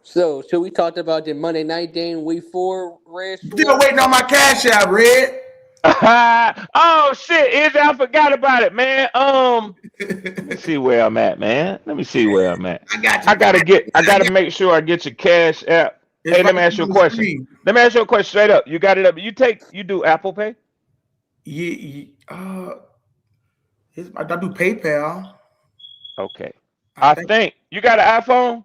So we talked about the Monday night game, week 4, Red Still Sweat. waiting on my cash app, Red. Oh shit, Izzy, I forgot about it, man. Let me see where I'm at, man. Let me see where I'm at. I got you. I gotta make sure I get your cash app. It's Hey, right let me ask you a on the question. screen. Let me ask you a question straight up. You got it up. You do Apple Pay? I do PayPal. Okay. I I think. think you got an iPhone?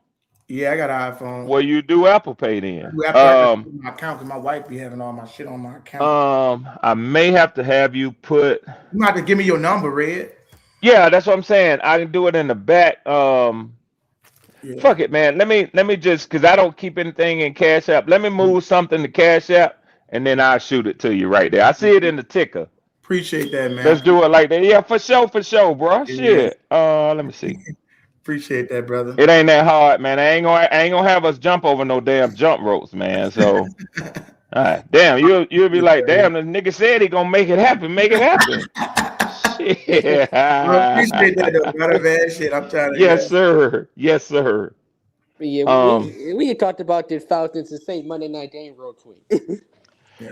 Yeah, I got an iPhone. Well, you do Apple Pay then. After I got my account, because my wife be having all my shit on my account. I may have to have you put. You might have to give me your number, Red. Yeah, that's what I'm saying. I can do it in the back. Yeah. Fuck it, man. Let me just because I don't keep anything in Cash App. Let me move something to Cash App, and then I'll shoot it to you right there. I see it in the ticker. Appreciate that, man. Let's do it like that. Yeah, for sure, bro. Yeah. Shit. Let me see. Appreciate that, brother. It ain't that hard, man. I ain't gonna have us jump over no damn jump ropes, man. So, all right, damn, you'll be like, damn, the nigga said he gonna make it happen. Make it happen. Shit. I appreciate that, though, brother, man. Shit, I'm trying to. Yes, sir. Yes, sir. Yeah, we talked about the Falcons and Saints Monday night game real quick.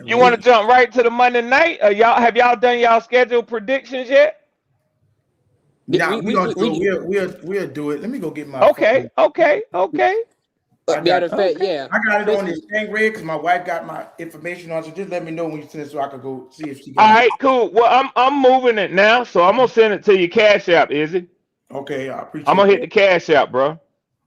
You want to jump right to the Monday night? Y'all done y'all schedule predictions yet? Nah, we gonna do it. We'll do it. Let me go get my. Okay. Matter of fact, yeah. I got it on this thing, Red, because my wife got my information on. So just let me know when you send it, so I can go see if she. All right, cool. Well, I'm moving it now, so I'm gonna send it to your Cash App, Izzy. Okay, I appreciate. I'm gonna hit the Cash App, bro.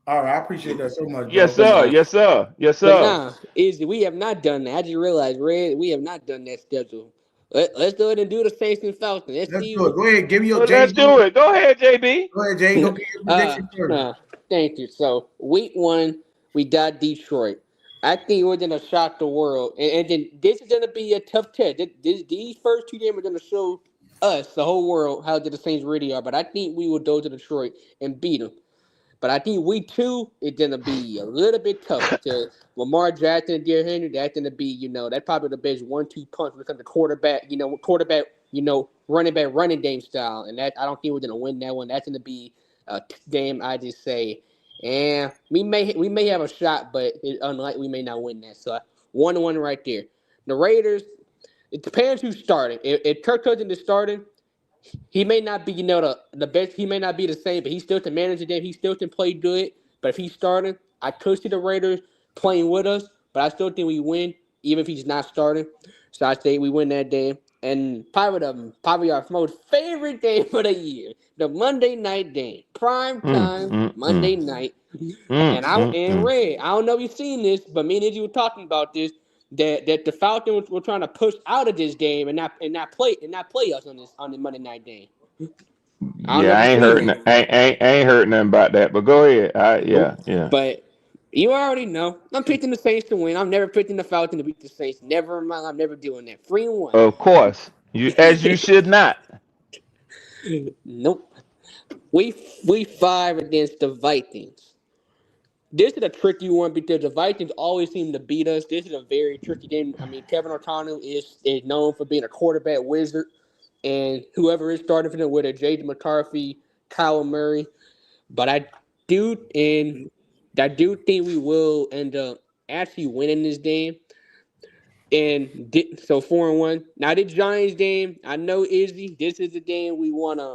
All right, I appreciate that so much. Yes, bro. sir. Yes, sir. Yes, sir. But nah, Izzy, we have not done that. I just realized, Red, we have not done that schedule. Let's do it and do the Saints and Falcons. Let's do it. Go ahead, give me your. Well, let's do it. Go ahead, JB. Go ahead, Jay. Go get your prediction first. Thank you. So week 1, we got Detroit. I think we're gonna shock the world, and then this is gonna be a tough test. These first 2 games are gonna show us, the whole world, how good the Saints really are. But I think we will go to Detroit and beat them. But I think week 2 is gonna be a little bit tough because Lamar Jackson and Derrick Henry, that's gonna be, that's probably the best 1-2 punch when it comes to quarterback, running game style. And that I don't think we're gonna win that one. That's gonna be a game, I just say. And we may have a shot, but it's unlikely we may not win that. So 1-1 right there. The Raiders, it depends who's starting. If Kirk Cousins is starting, he may not be, the best. He may not be the same, but he still can manage the game. He still can play good. But if he's starting, I could see the Raiders playing with us, but I still think we win, even if he's not starting. So I say we win that game. And probably our most favorite game of the year, the Monday night game, prime time Monday night. And Red, I don't know if you've seen this, but me and Izzy were talking about this. That the Falcons were trying to push out of this game and not play us on the Monday night game. I ain't heard nothing about that. But go ahead. Yeah. But you already know I'm picking the Saints to win. I'm never picking the Falcons to beat the Saints. Never in my life. I'm never doing that. 3-1. Of course, as you should not. Nope. We 5 against the Vikings. This is a tricky one because the Vikings always seem to beat us. This is a very tricky game. I mean, Kevin O'Connell is known for being a quarterback wizard, and whoever is starting for them, whether J.J. McCarthy, Kyle Murray, but I do think we will end up actually winning this game. And so 4-1. Now the Giants game, I know Izzy. This is the game we wanna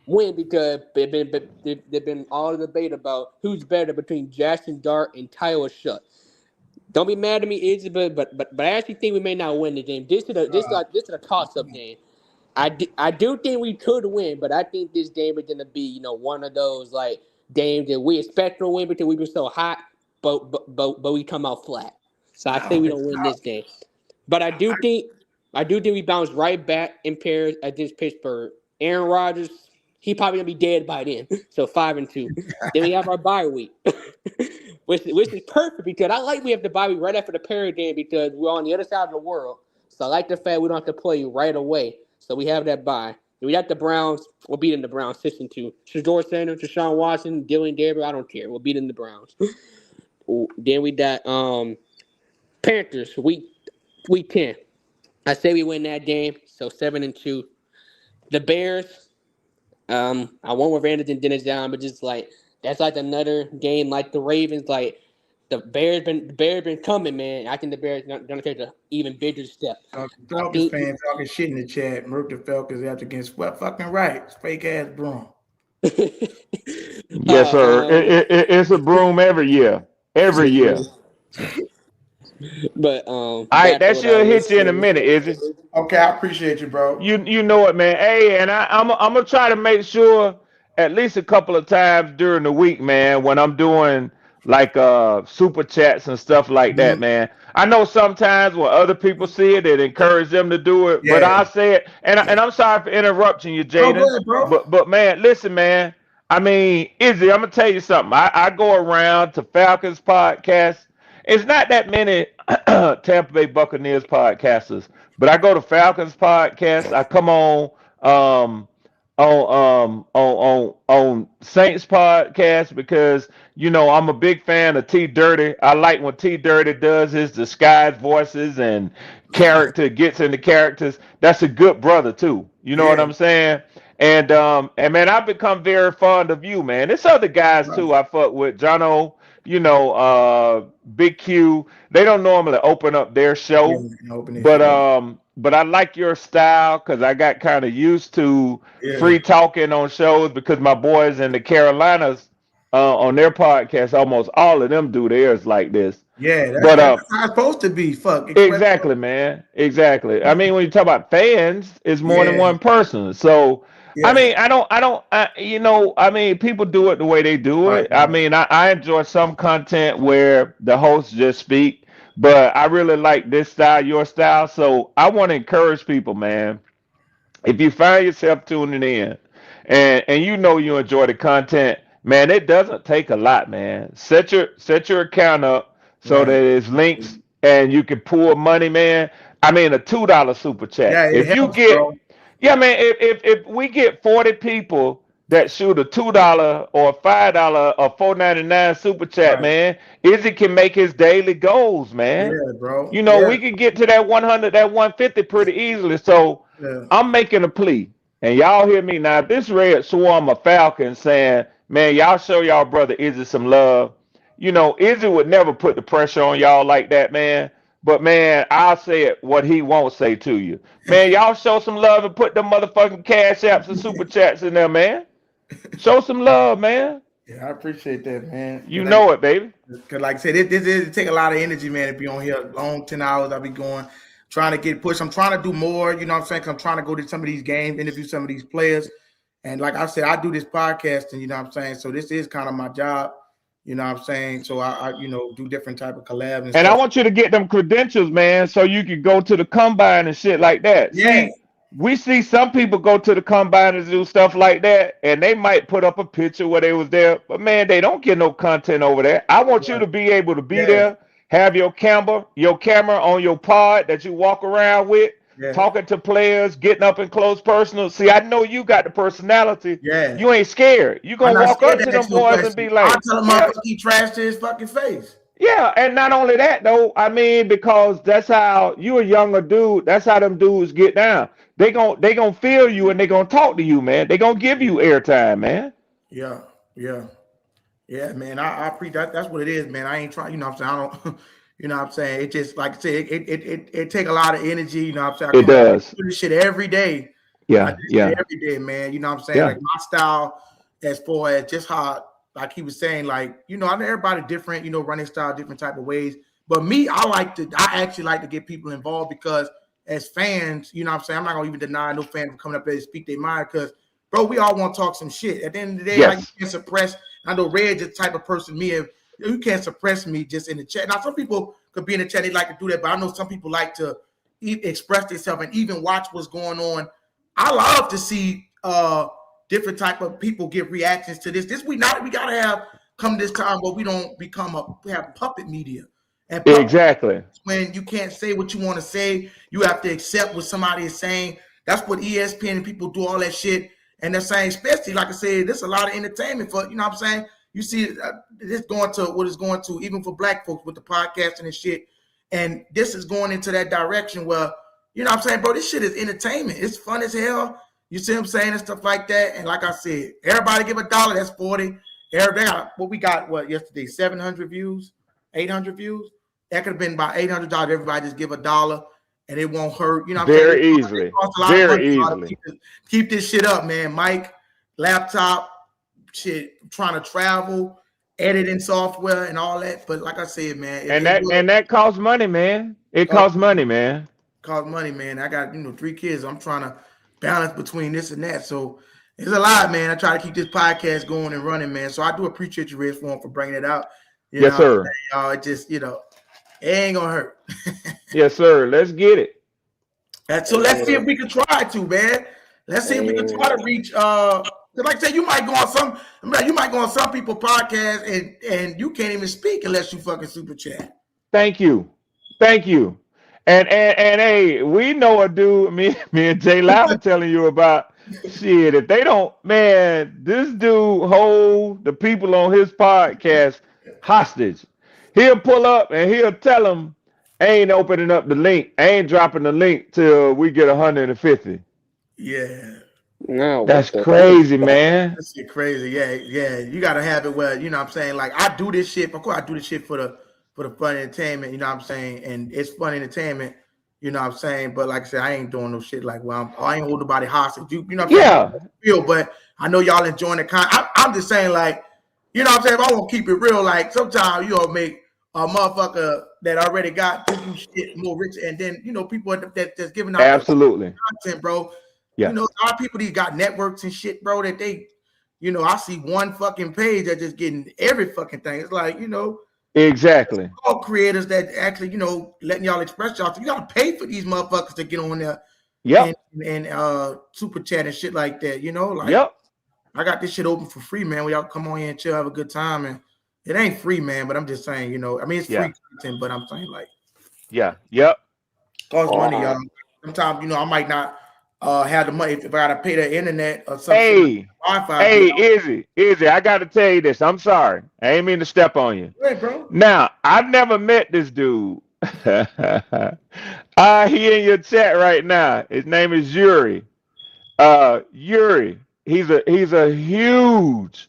win because there've been all the debate about who's better between Jackson Dart and Tyler Shutt. Don't be mad at me, Izzy, but I actually think we may not win the game. This is a toss-up game. I do think we could win, but I think this game is gonna be one of those like games that we expect to win because we've been so hot, but we come out flat. So I think we don't win this game. But I do think we bounce right back in Paris against Pittsburgh. Aaron Rodgers, he probably gonna be dead by then. So 5-2. Then we have our bye week, which is perfect because I like we have the bye week right after the Paris game because we're on the other side of the world. So I like the fact we don't have to play right away. So we have that bye. Then we got the Browns. We're beating the Browns 6-2. Shador Sanders, Deshaun Watson, Dylan Gabriel. I don't care. We're beating the Browns. Then we got Panthers week 10. I say we win that game. So 7-2. The Bears. I won with Anderson Dennis down, but just like that's like another game like the Ravens. Like the Bears been coming, man. I think the Bears gonna take an even bigger step. I Falcons think. fans talking shit in the chat. Murk the Falcons after against what fucking right. It's fake ass broom. Yes, sir. um, It's a broom every year. Every year. but All right, back to that what I should was hit you in a saying. minute, is it? Okay, I appreciate you, bro. You know it, man. Hey, and I'm gonna try to make sure at least a couple of times during the week, man, when I'm doing like super chats and stuff like that, Mhm. man. I know sometimes when other people see it, it encourages them to do it, but Yeah. I say it, and I'm sorry for interrupting you, Oh, go Jaden, ahead, bro. but man, listen, man. I mean, Izzy, I'm gonna tell you something. I go around to Falcons podcast. It's not that many Tampa Bay Buccaneers podcasters, but I go to Falcons podcast. I come um on Saints podcast because I'm a big fan of T Dirty. I like when T Dirty does his disguised voices and character gets into characters. That's a good brother too. You know what Yeah. I'm saying? And man, I've become very fond of you, man. There's other guys Right. too I fuck with. Jono, Big Q. They don't normally open up their Yeah. show, Open this but shit up. I like your style because I got kind of used to Yeah. free talking on shows because my boys in the Carolinas on their podcast, almost all of them do theirs like this. Yeah. That's But how it's supposed to be. Fuck. Express. exactly, man. Exactly. I mean, when you talk about fans, it's more than Yeah. one person. So, I Yeah. mean, I mean, people do it the way they do Right. it. I Right. mean, I enjoy some content where the hosts just speak, but I really like this style, your style. So I want to encourage people, man. If you find yourself tuning in and you enjoy the content, man, it doesn't take a lot, man. Set your account up so that Right. it's links and you can pull money, man. I mean, a $2 super chat. Yeah. It If you helps, get, bro. yeah, man, if we get 40 people that shoot a $2 or a $5 or 4.99 super chat, Right. man, Izzy can make his daily goals, man. Yeah, bro. Yeah. We can get to that 100, that 150 pretty easily. So Yeah. I'm making a plea, and y'all hear me now. If this red swarm of Falcons saying, man, y'all show y'all brother Izzy some love, Izzy would never put the pressure on y'all like that, man. But man, I'll say it what he won't say to you. Man, y'all show some love and put them motherfucking cash apps and super chats in there, man. Show some love, man. Yeah, I appreciate that, man. You know it, baby. Because like I said, it take a lot of energy, man, to be on here long 10 hours. I'll be going, trying to get pushed. I'm trying to do more, you know what I'm saying? 'Cause I'm trying to go to some of these games, interview some of these players. And like I said, I do this podcasting, you know what I'm saying? So this is kind of my job, you know what I'm saying? So I do different type of collabs and And I stuff. want you to get them credentials, man, so you can go to the combine and shit like that. Yeah. See, we see some people go to the combine and do stuff like that, and they might put up a picture where they was there, but man, they don't get no content over there. I want you to be able to be Yeah. there, have your camera on your pod that you walk around with, Yeah. talking to players, getting up and close personal. See, I know you got the personality. Yeah. You ain't scared. You I'm gonna not walk scared up to to them ask no boys and question. be I'll like, tell him yeah. motherfucker eat trash to his fucking face. Yeah, and not only that though, I mean, because that's how you a younger dude, that's how them dudes get down. They gonna feel you and they gonna talk to you, man. They gonna give you airtime, man. Yeah. Yeah. Yeah, man. I appreciate that. That's what it is, man. I ain't trying, you know what I'm saying? I don't, you know what I'm saying? It just, like I said, it take a lot of energy, you know what I'm saying? I It come does. do this shit every day. I Yeah, do this yeah, shit every day, man. You know what I'm saying? yeah. Like my style, as far as just how, like he was saying, like, I know everybody different, running style, different type of ways. But me, I actually like to get people involved because as fans, you know what I'm saying? I'm not gonna even deny no fan from coming up there to speak their mind because, bro, we all want to talk some shit. At the end of the day, like, you Yes. can't suppress. I know Red is the type of person you can't suppress me just in the chat. Now, some people could be in the chat, they like to do that, but I know some people like to express themselves and even watch what's going on. I love to see different type of people give reactions to this. We gotta have come this time where we don't we have puppet media. And puppet Exactly. when you can't say what you want to say, you have to accept what somebody is saying. That's what ESPN and people do all that shit. And they're saying, especially like I said, there's a lot of entertainment for, you know what I'm saying? You see this going to what it's going to, even for black folks with the podcasting and shit. And this is going into that direction where You know what I'm saying, bro? This shit is entertainment. It's fun as hell. You see what I'm saying and stuff like that. And like I said, everybody give $1. That's 40. Everybody got what we got. What yesterday? 700 views, 800 views. That could have been about $800. Everybody just give $1, and it won't hurt. You know what I'm saying? Very easily. Very easily. Keep this shit up, man. Mic, laptop, shit. Trying to travel, editing software, and all that. But like I said, man, and that costs money, man. It costs money, man. Cost money, man. I got 3 kids. I'm trying to balance between this and that. So it's a lot, man. I try to keep this podcast going and running, man. So I do appreciate you, Red Form, for bringing it out. Yes, sir. Y'all, it just, it ain't gonna hurt. Yes, sir. Let's get it. So let's see if we can try to, man. Let's see if we can try to reach. Like I said, you might go on some people's podcast and you can't even speak unless you fucking super chat. Thank you. And hey, we know a dude, me and Jay Loud are telling you about shit. If they don't, man, this dude hold the people on his podcast hostage. He'll pull up and he'll tell them, I ain't opening up the link. I ain't dropping the link till we get 150. Yeah. No, that's crazy, man. That's crazy. Yeah. You gotta have it where, you know what I'm saying? Like, I do this shit. Of course, I do this shit for the fun entertainment, you know what I'm saying? And it's fun entertainment, you know what I'm saying? But like I said, I ain't doing no shit like, I ain't hold nobody hostage. You know what I'm saying? But I know y'all enjoying the content. I'm just saying, like, you know what I'm saying? If I want to keep it real, like, sometimes you'll make a motherfucker that already got to do shit more rich, and then, people that's giving out absolutely content, bro. Yeah. A lot of people, these got networks and shit, bro, that they, I see one fucking page that just getting every fucking thing. It's like, exactly. All creators that actually, letting y'all express y'all. So you gotta pay for these motherfuckers to get on there. Yep. And super chat and shit like that. Like, yep. I got this shit open for free, man. We y'all come on here and chill, have a good time. And it ain't free, man. But I'm just saying, it's free content, but I'm saying, like, yep. Costs money, y'all. Sometimes, I might not have the money if I gotta pay the internet or something. Hey, Izzy, I gotta tell you this. I'm sorry. I ain't mean to step on you. Hey, bro. Now, I've never met this dude. He in your chat right now. His name is Yuri. Yuri. He's a huge.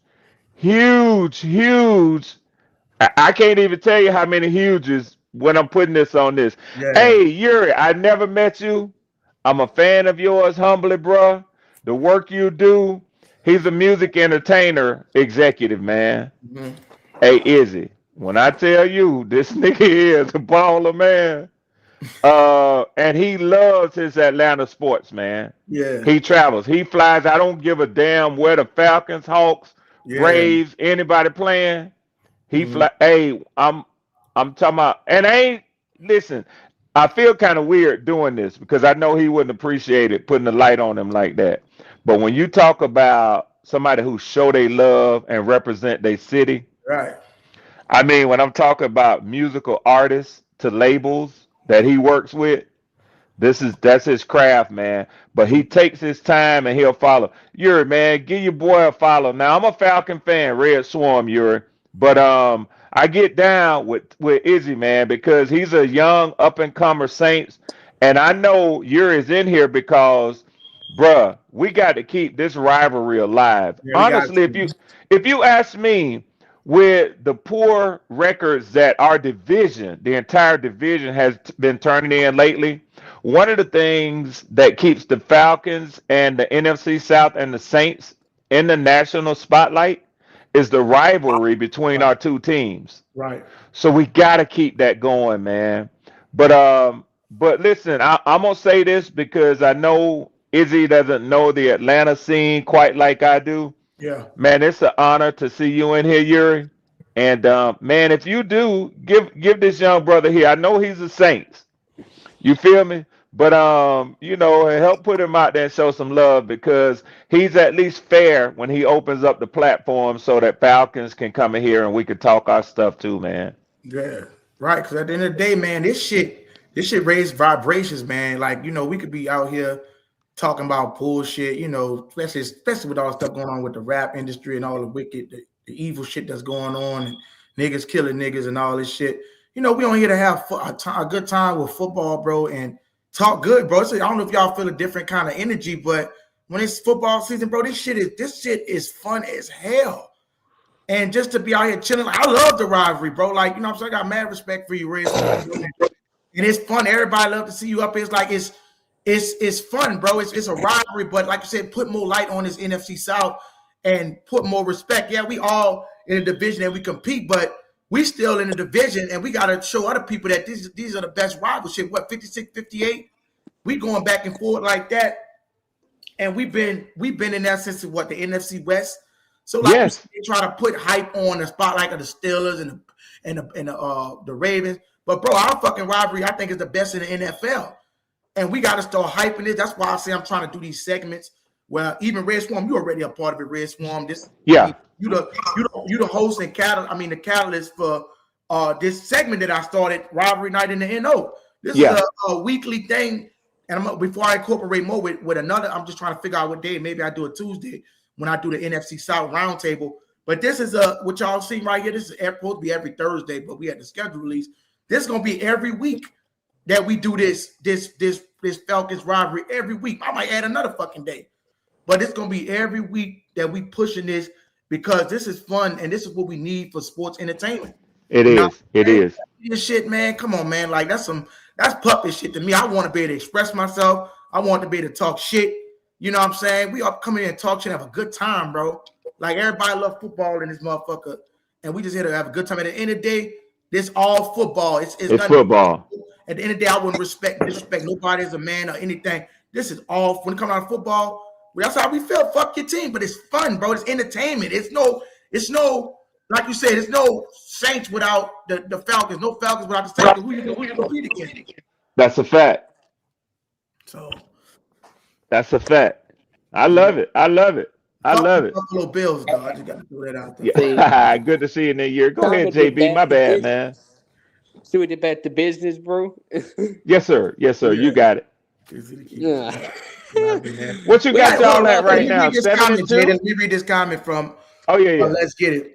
I can't even tell you how many huges when I'm putting this on this. Yeah. Hey, Yuri, I never met you. I'm a fan of yours, humbly, bro. The work you do. He's a music entertainer executive, man. Mm-hmm. Hey, Izzy, when I tell you this nigga is a baller, man, and he loves his Atlanta sports, man. Yeah. He travels. He flies. I don't give a damn where the Falcons, Hawks, Braves, anybody playing. He fly. Hey, I'm talking about, and listen. I feel kind of weird doing this because I know he wouldn't appreciate it putting the light on him like that. But when you talk about somebody who show they love and represent their city, right? I mean, when I'm talking about musical artists to labels that he works with, that's his craft, man. But he takes his time and he'll follow. Yuri, man, give your boy a follow. Now I'm a Falcon fan, Red Swarm, Yuri, but I get down with Izzy, man, because he's a young up-and-comer Saints. And I know Yuri's in here because, bruh, we got to keep this rivalry alive. Yeah, honestly, if you ask me, with the poor records that our division, the entire division has been turning in lately, one of the things that keeps the Falcons and the NFC South and the Saints in the national spotlight is the rivalry between our two teams. Right. So we got to keep that going, man. But listen, I'm going to say this because I know Izzy doesn't know the Atlanta scene quite like I do. Yeah. Man, it's an honor to see you in here, Yuri. And, man, if you do, give this young brother here. I know he's a Saints. You feel me? But, help put him out there and show some love because he's at least fair when he opens up the platform so that Falcons can come in here and we can talk our stuff too, man. Yeah, right. Because at the end of the day, man, this shit raised vibrations, man. Like, we could be out here talking about bullshit, especially with all the stuff going on with the rap industry and all the wicked, the evil shit that's going on and niggas killing niggas and all this shit. We on here to have a good time with football, bro, and talk good, bro. So I don't know if y'all feel a different kind of energy, but when it's football season, bro, this shit is fun as hell. And just to be out here chilling, like, I love the rivalry, bro. Like, you know what I'm saying? I got mad respect for you, Riz. And it's fun. Everybody love to see you up. It's like it's fun, bro. It's a rivalry, but like you said, put more light on this NFC South and put more respect. Yeah, we all in a division and we compete, but we still in the division, and we got to show other people that these are the best rivals. Shit, what, 56, 58? We going back and forth like that, and we've been in that since what, the NFC West. So like they try to put hype on the spotlight of the Steelers and the Ravens, but bro, our fucking rivalry I think is the best in the NFL, and we got to start hyping it. That's why I say I'm trying to do these segments. Well, even Red Swarm, you already a part of it. Red Swarm, you the host and the catalyst for this segment that I started, Rivalry Night in the NO. This is a weekly thing, and before I incorporate more with another, I'm just trying to figure out what day. Maybe I do it Tuesday when I do the NFC South Roundtable. But this is what y'all see right here. This is supposed to be every Thursday, but we had the schedule release. This is gonna be every week that we do this Falcons rivalry every week. I might add another fucking day, but it's gonna be every week that we pushing this because this is fun and this is what we need for sports entertainment. It is. This shit, man. Come on, man. Like that's puppet shit to me. I want to be able to express myself. I want to be able to talk shit. You know what I'm saying? We all come in and talk shit, have a good time, bro. Like everybody love football in this motherfucker, and we just here to have a good time. At the end of the day, this all football. It's football. At the end of the day, I wouldn't disrespect nobody as a man or anything. This is all when it comes out of football. That's how we feel. Fuck your team, but it's fun, bro. It's entertainment. It's no, like you said, it's no Saints without the Falcons. No Falcons without the Saints. Who you compete against? That's a fact. So that's a fact. I love it. Buffalo Bills, though. I just got to throw that out there. Yeah. Good to see you in the year. Go ahead, JB. My bad, man. See what about the business, bro? Yes, sir. Yeah. You got it. Yeah. What you got y'all at right now? Let me read this comment from Let's Get It.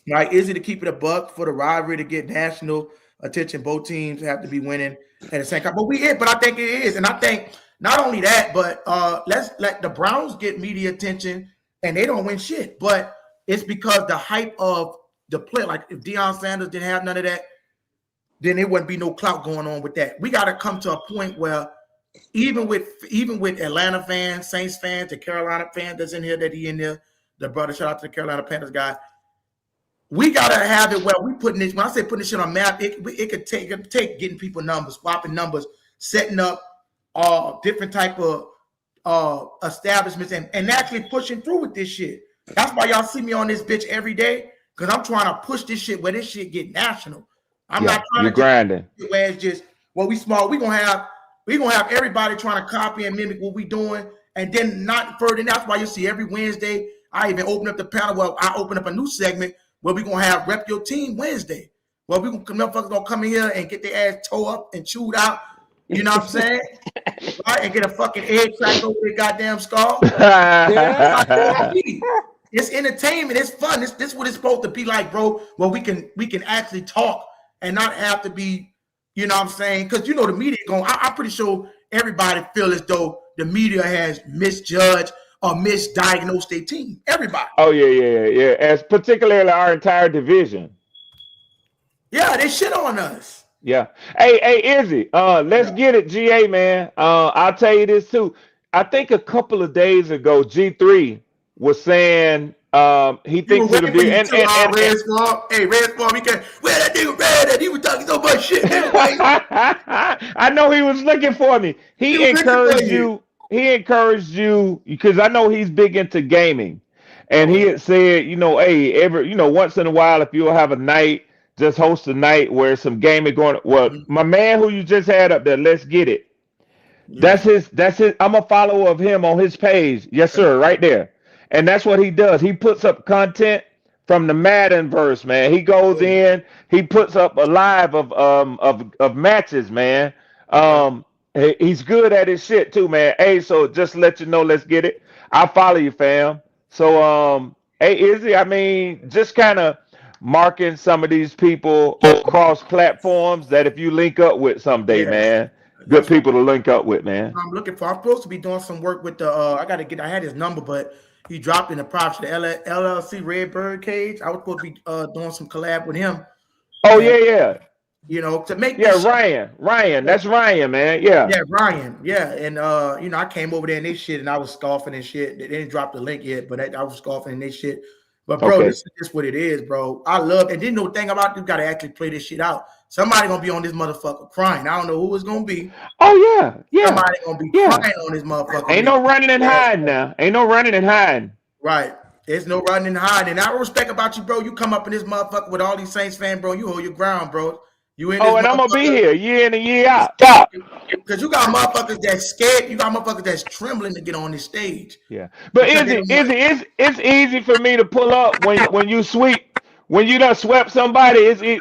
Right, is it to keep it a buck for the rivalry to get national attention? Both teams have to be winning at the same time. But I think it is, and I think not only that, but let's let the Browns get media attention, and they don't win shit. But it's because the hype of the play. Like if Deion Sanders didn't have none of that, then there wouldn't be no clout going on with that. We got to come to a point where even with Atlanta fans, Saints fans, the Carolina fans that's in here, that he in there, the brother, shout out to the Carolina Panthers guy. We gotta have it where we putting this. When I say putting this shit on map, it could take getting people numbers, swapping numbers, setting up different type of establishments, and actually pushing through with this shit. That's why y'all see me on this bitch every day, because I'm trying to push this shit where this shit get national. I'm not trying to grinding. Where it's just we small. We gonna have everybody trying to copy and mimic what we doing, and then not further. That's why you see every Wednesday I even open up the panel. Well, I open up a new segment where we gonna have Rep Your Team Wednesday. Well, motherfuckers gonna come in here and get their ass tore up and chewed out. You know what I'm saying? Right? And get a fucking egg cracked over their goddamn skull. It's entertainment. It's fun. This is what it's supposed to be like, bro. Where we can actually talk and not have to be, you know what I'm saying? Because you know the media I'm pretty sure everybody feel as though the media has misjudged or misdiagnosed their team. Everybody. Oh yeah. As particularly our entire division. Yeah, they shit on us. Yeah. Hey, Izzy. Let's get it, GA, man. I'll tell you this too. I think a couple of days ago, G3 was saying he thinks it'll be Red Swarm. Hey, Red Swarm, he can't. Where that nigga Red that he was talking so much shit. I know he was looking for me. He encouraged you. He encouraged you because I know he's big into gaming, and he had said, hey, once in a while, if you'll have a night, just host a night where some gaming going. Well, my man who you just had up there, let's get it. Yeah. That's his. I'm a follower of him on his page. Yes, sir, right there. And that's what he does. He puts up content from the Madden verse, man. He goes in, he puts up a live of matches, man. He's good at his shit too, man. Hey, so just to let you know, let's get it. I'll follow you, fam. So hey, Izzy, I mean, just kind of marking some of these people across platforms that if you link up with someday, man, Good people to link up with, man. I'm looking for. I'm supposed to be doing some work with the. I had his number, but he dropped in the props to the LLC Red Bird Cage. I was supposed to be doing some collab with him. Oh And, yeah. To make this Ryan. That's Ryan, man. Yeah, Ryan. Yeah, and I came over there and they shit, and I was scoffing and shit. They didn't drop the link yet, but I was scoffing and they shit. But bro, this is just what it is, bro. I love, and then the thing about you got to actually play this shit out. Somebody gonna be on this motherfucker crying. I don't know who it's gonna be. Oh yeah. Somebody gonna be crying on this motherfucker. Ain't no running and hiding now. Ain't no running and hiding. Right. There's no running and hiding. And I respect about you, bro. You come up in this motherfucker with all these Saints fans, bro. You hold your ground, bro. You in this and I'm gonna be here year in and year out. Because you got motherfuckers that's scared. You got motherfuckers that's trembling to get on this stage. Yeah. But it's easy for me to pull up when you sweep. When you done swept somebody, it's easy.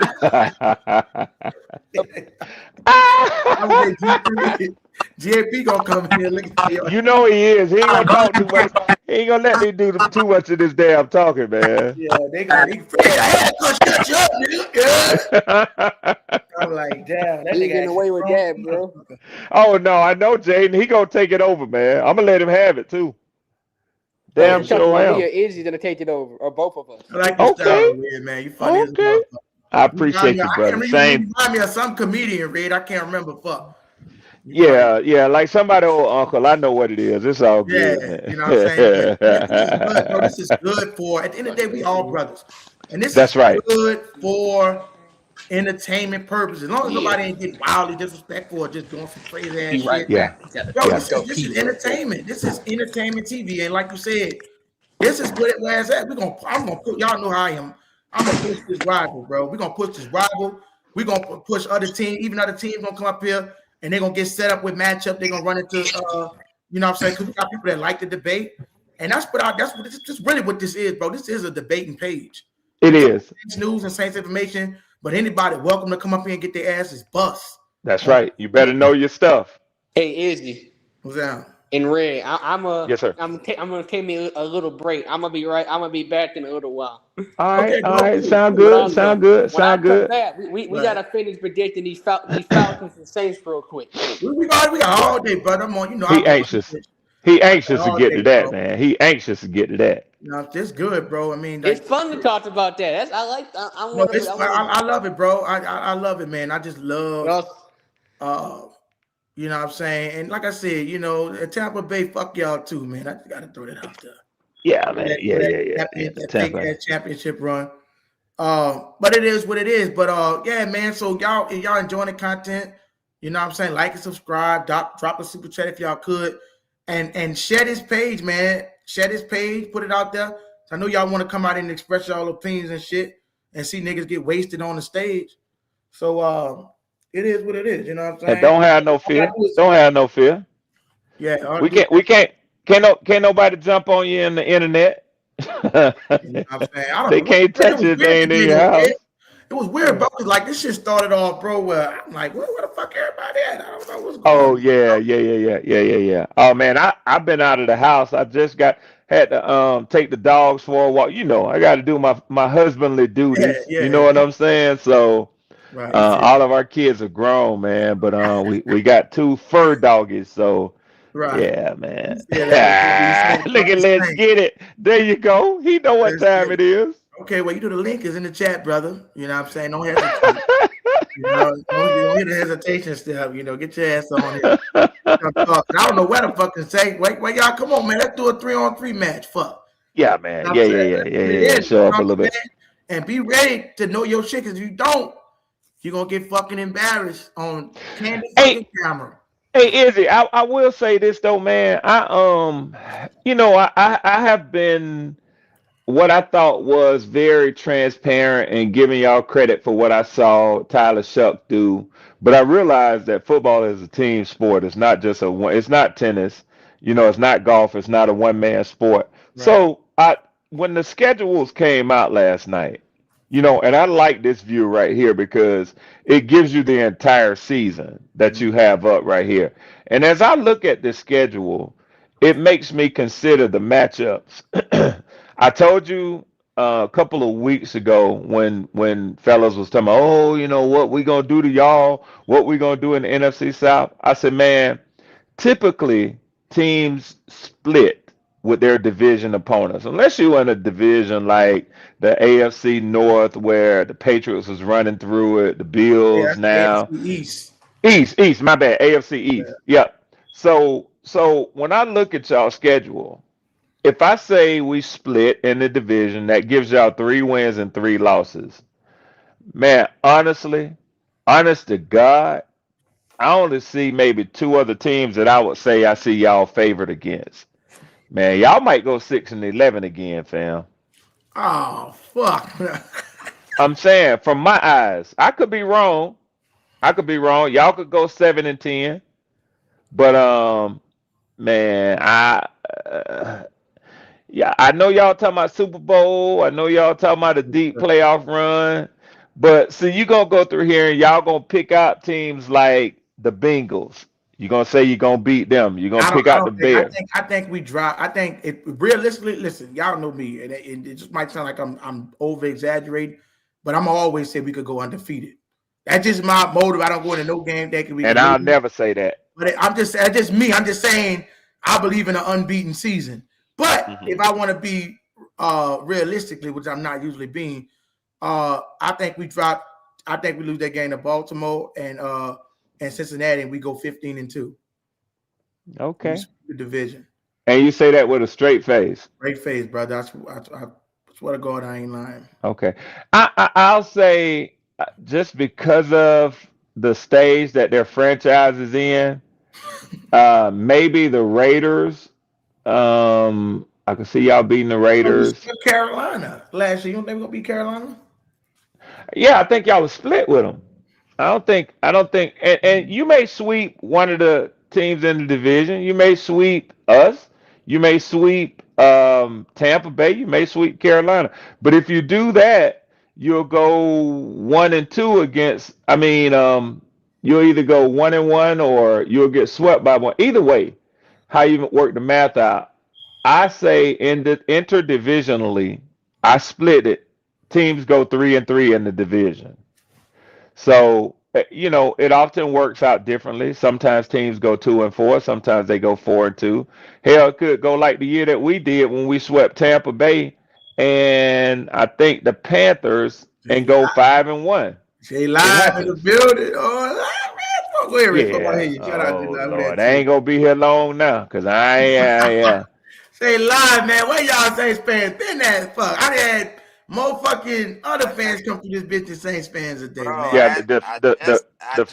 JP gonna come in here. Look at you. You know he is. He ain't gonna talk too much. He ain't gonna let me do too much of this damn talking, man. Yeah, they got. I had to shut you up, nigga. I'm like, damn, that nigga getting away with that, bro. Oh no, I know, Jaden. He gonna take it over, man. I'm gonna let him have it too. Damn sure am. Izzy's gonna take it over, or both of us. I like this style, Red, man. You funny as well. I appreciate you, brother. Same. You remind me of some comedian, Red. I can't remember. Fuck. Yeah, like somebody old uncle. I know what it is. It's all good. Yeah, you know what I'm saying? This is good for, at the end of the day, we all brothers. And this is good for entertainment purposes. As long as nobody ain't getting wildly disrespectful or just doing some crazy ass shit. Right. Yeah. This is entertainment. This is entertainment TV. And like you said, this is where it's at. I'm gonna put, y'all know how I am. I'm gonna push this rival, bro. We're gonna push this rival. We're gonna push other teams, even other teams gonna come up here and they're gonna get set up with matchup. They're gonna run into you know what I'm saying? Because we got people that like to debate. And that's really what this is, bro. This is a debating page. It is. Saints news and Saints information, but anybody welcome to come up here and get their asses bust. That's right. You better know your stuff. Hey, Izzy. What's that? In Red, yes, sir. I'm gonna take me a little break. I'm gonna be right. I'm gonna be back in a little while. All right. Sound good. Back, we gotta finish predicting these Falcons and Saints real quick. We got all day, brother. I'm on. He anxious. He anxious to get to that, man. He anxious to get to that. No, it's good, bro. I mean, it's fun to talk about that. I love it, bro. I love it, man. I just love. You know what I'm saying? And like I said, at Tampa Bay, fuck y'all too, man. I just got to throw that out there. Yeah, man. Yeah. That championship run. But it is what it is. But yeah, man. So y'all enjoying the content, you know what I'm saying? Like and subscribe. Drop a super chat if y'all could. And share this page, man. Share this page. Put it out there. I know y'all want to come out and express y'all opinions and shit and see niggas get wasted on the stage. So it is what it is, you know what I'm saying? And don't have no fear. Don't have no fear. Yeah, we can't nobody jump on you in the internet. You know what I'm saying? They can't touch it. They ain't in your house. It was weird, bro. Like this shit started off, bro. Where I'm like, where the fuck everybody at? I don't know what's going on. Yeah. Oh man, I've been out of the house. I just had to take the dogs for a walk. You know, I got to do my husbandly duties. You know what I'm saying? So. Right. All of our kids are grown, man, but we got 2 fur doggies, so yeah, man. Look at Let's Get It. There you go. He know what time it is. Okay, well, the link is in the chat, brother. You know what I'm saying? Don't hesitate. Don't hit the hesitation step. Get your ass on here. I don't know where the fucking say. Wait, y'all, come on, man. Let's do a 3-on-3 match. Fuck. Yeah, man. Yeah. Show up a little bit. And be ready to know your shit, because if you don't, you're going to get fucking embarrassed on candid fucking camera. Hey, Izzy, I will say this, though, man. I have been what I thought was very transparent and giving y'all credit for what I saw Tyler Shuck do. But I realized that football is a team sport. It's not just it's not tennis. It's not golf. It's not a one-man sport. Right. So when the schedules came out last night, and I like this view right here because it gives you the entire season that you have up right here. And as I look at the schedule, it makes me consider the matchups. I told you a couple of weeks ago when fellas was talking about, oh, you know what we gonna do to y'all, what we gonna do in the NFC South. I said, man, typically teams split with their division opponents, unless you're in a division like the AFC North where the Patriots was running through it, the Yeah, Bills that's the now. AFC East. East, my bad, AFC Yeah. East. Yep. So when I look at y'all schedule, if I say we split in the division, that gives y'all 3 wins and 3 losses. Man, honestly, honest to God, I only see maybe 2 other teams that I would say I see y'all favored against. Man, y'all might go 6-11 again, fam. Oh fuck. I'm saying from my eyes, I could be wrong. I could be wrong. Y'all could go 7-10, but man, yeah, I know y'all talking about Super Bowl. I know y'all talking about a deep playoff run. But see, you gonna go through here and y'all gonna pick out teams like the Bengals. You're gonna say you're gonna beat them. You're gonna pick I out the don't think. Bears. I think we drop. I think it realistically. Listen, y'all know me, and it just might sound like I'm over exaggerating, but I'm always say we could go undefeated. That's just my motive. I don't go into no game thinking we And can I'll lose. never say that. But that's just me. I'm just saying I believe in an unbeaten season. But Mhm. if I want to be realistically, which I'm not usually being, I think we drop. I think we lose that game to Baltimore and Cincinnati, and we go 15-2. We Okay. split the division. And you say that with a straight face. Great face, brother. I swear to God, I ain't lying. Okay. I'll say just because of the stage that their franchise is in, maybe the Raiders. I can see y'all beating the Oh, we Raiders. split Carolina last year. You don't think we're gonna beat Carolina? Yeah, I think y'all was split with them. I don't think, and you may sweep one of the teams in the division. You may sweep us. You may sweep Tampa Bay. You may sweep Carolina. But if you do that, you'll go 1-2 against. I mean, you'll either go 1-1 or you'll get swept by one. Either way, how you work the math out. I say in the interdivisionally, I split it. Teams go 3-3 in the division. So, it often works out differently. Sometimes teams go 2-4, sometimes they go 4-2. Hell, it could go like the year that we did when we swept Tampa Bay and I think the Panthers and Jay, go 5-1. Jay It live in the happens. building. Oh, man. Go ahead, Rick. Fuck, I hear Yeah. you. Shout out to Oh who Lord, that I too. ain't gonna be here long now because I yeah. Say live, man. Where y'all Saints fans been at? Fuck. I had more fucking other fans come through this bitch than Saints fans today, Bro, man. Yeah, I the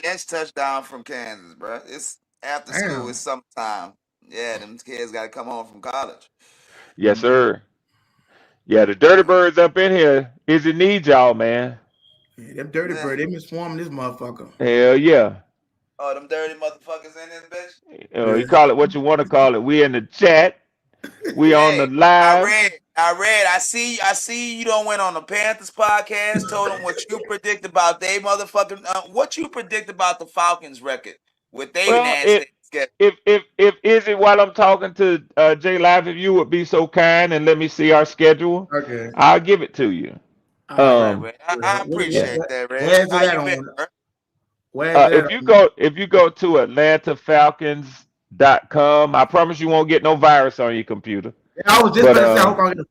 just touched down from Kansas, bro. It's after school. Damn. It's summertime. Yeah, them kids got to come home from college. yes, sir. Yeah, the Dirty Birds up in here. Is it need y'all, man? Yeah, them dirty Yeah. bird, they been swarming this motherfucker. Hell yeah. Oh, them dirty motherfuckers in this bitch. You call it what you want to call it. We in the chat. We on the Hey, I live. read. I read. I see. You don't went on the Panthers podcast. Told them what you predict about they motherfucking. What you predict about the Falcons record with they Well, nasty schedule. if is it while I'm talking to J Live, if you would be so kind and let me see our schedule, Okay. I'll give it to you. All All right, Um, Red. I yeah. appreciate that, Red. Where's it How at you been, on? bro? Where's it at on? If you go to AtlantaFalcons.com, I promise you won't get no virus on your computer. I was just But about to say, I hope I get a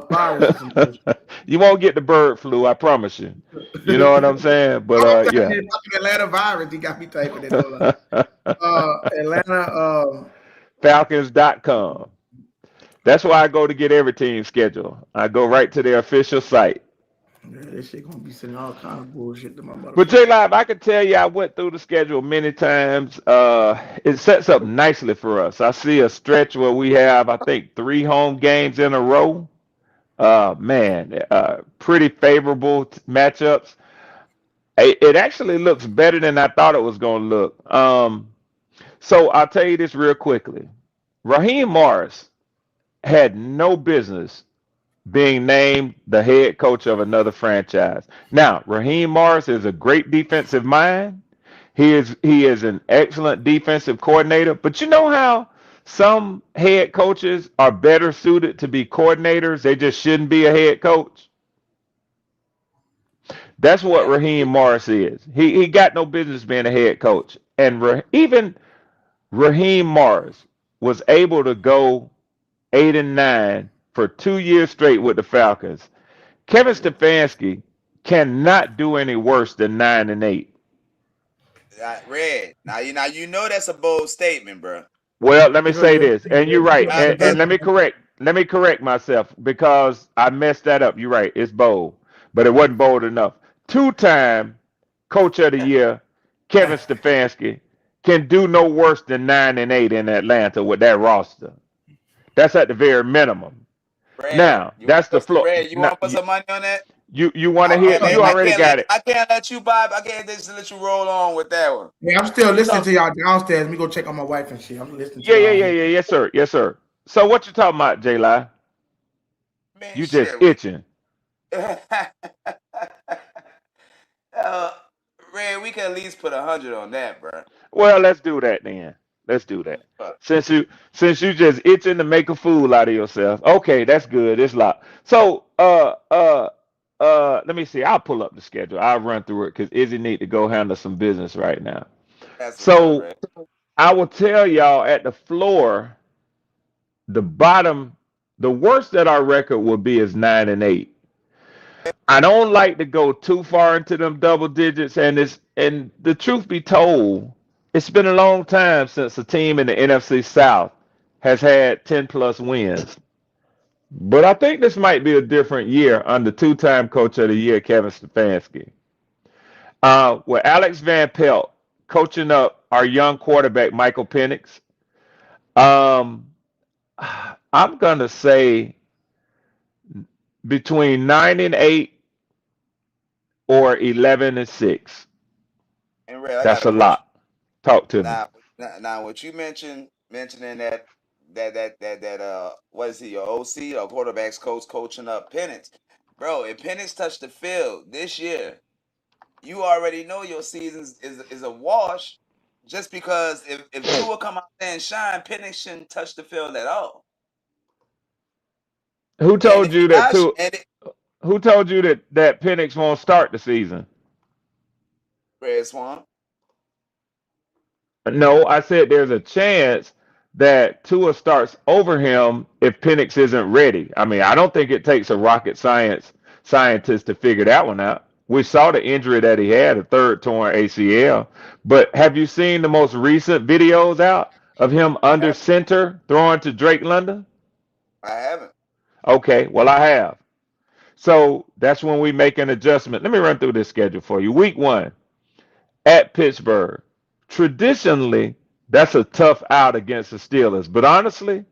fucking virus or some bullshit. you won't get the bird flu, I promise you. You know what I'm saying? But I was typing yeah. in fucking Atlanta virus. He got me typing it. Hold on. Atlanta. Falcons.com. That's why I go to get every team schedule. I go right to their official site. Yeah, this shit gonna be sending all kind of bullshit to my But motherfucker. J Live, I can tell you I went through the schedule many times. It sets up nicely for us. I see a stretch where we have, I think, 3 home games in a row. Man, pretty favorable matchups. It actually looks better than I thought it was going to look. So I'll tell you this real quickly. Raheem Morris had no business being named the head coach of another franchise. Now, Raheem Morris is a great defensive mind. He is an excellent defensive coordinator. But you know how some head coaches are better suited to be coordinators. They just shouldn't be a head coach. That's what Man, Raheem Morris is. He got no business being a head coach. And even Raheem Morris was able to go 8-9 for 2 years straight with the Falcons. Kevin Stefanski cannot do any worse than 9-8. Red. Now you know that's a bold statement, bro. Well, let me say this, and you're right, Now, and let me correct myself because I messed that up. You're right, it's bold, but it wasn't bold enough. Two-time Coach of the Year, Kevin Stefanski, can do no worse than 9-8 in Atlanta with that roster. That's at the very minimum. Red, Now, that's the floor. Red, you want Now, to put some money on that? you want to hear? You already got it. I can't let you buy. I can't just let you roll on with that one. Yeah, I'm still listening to y'all downstairs. Let me go check on my wife and shit. I'm listening to Yeah, y'all. yes, sir, yes, sir. So what you talking about, J. Lie? Man, You just itching. Red, we can at least put 100 on that, bro. Well, let's do that then. Let's do that. Since you just itching to make a fool out of yourself. Okay, that's good. It's locked. So let me see. I'll pull up the schedule. I'll run through it because Izzy need to go handle some business right now. So I will tell y'all at the floor, the bottom, the worst that our record will be is 9-8. I don't like to go too far into them double digits, and the truth be told, it's been a long time since a team in the NFC South has had 10 plus wins. But I think this might be a different year under two-time Coach of the Year Kevin Stefanski. With Alex Van Pelt coaching up our young quarterback Michael Penix, I'm gonna say between 9-8 or 11-6. And Red, That's a lot. Talk to me. Now, what you mentioning that what is he, your OC or quarterbacks coach coaching up Penix, bro? If Penix touched the field this year, you already know your season is a wash. Just because if Tua come out there and shine, Penix shouldn't touch the field at all. Who told you that Who told you that Penix won't start the season? Red Swan. No, I said there's a chance that Tua starts over him if Penix isn't ready. I mean, I don't think it takes a rocket scientist to figure that one out. We saw the injury that he had, a third torn ACL. But have you seen the most recent videos out of him under center throwing to Drake London? I haven't. Okay, well, I have. So that's when we make an adjustment. Let me run through this schedule for you. Week 1 at Pittsburgh. Traditionally, that's a tough out against the Steelers. But honestly,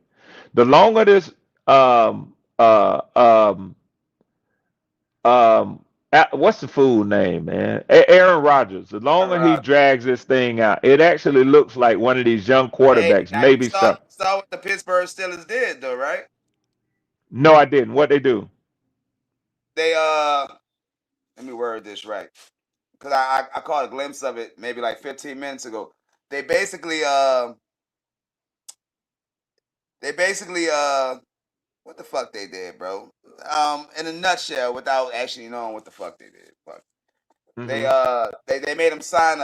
the longer this what's the fool name, man? Aaron Rodgers. The longer he drags this thing out, it actually looks like one of these young quarterbacks. Maybe saw what the Pittsburgh Steelers did, though, right? No, I didn't. What they do? They let me word this right, because I caught a glimpse of it maybe like 15 minutes ago. They basically what the fuck they did, bro? In a nutshell, without actually knowing what the fuck they did. Fuck. Mm-hmm. They made him sign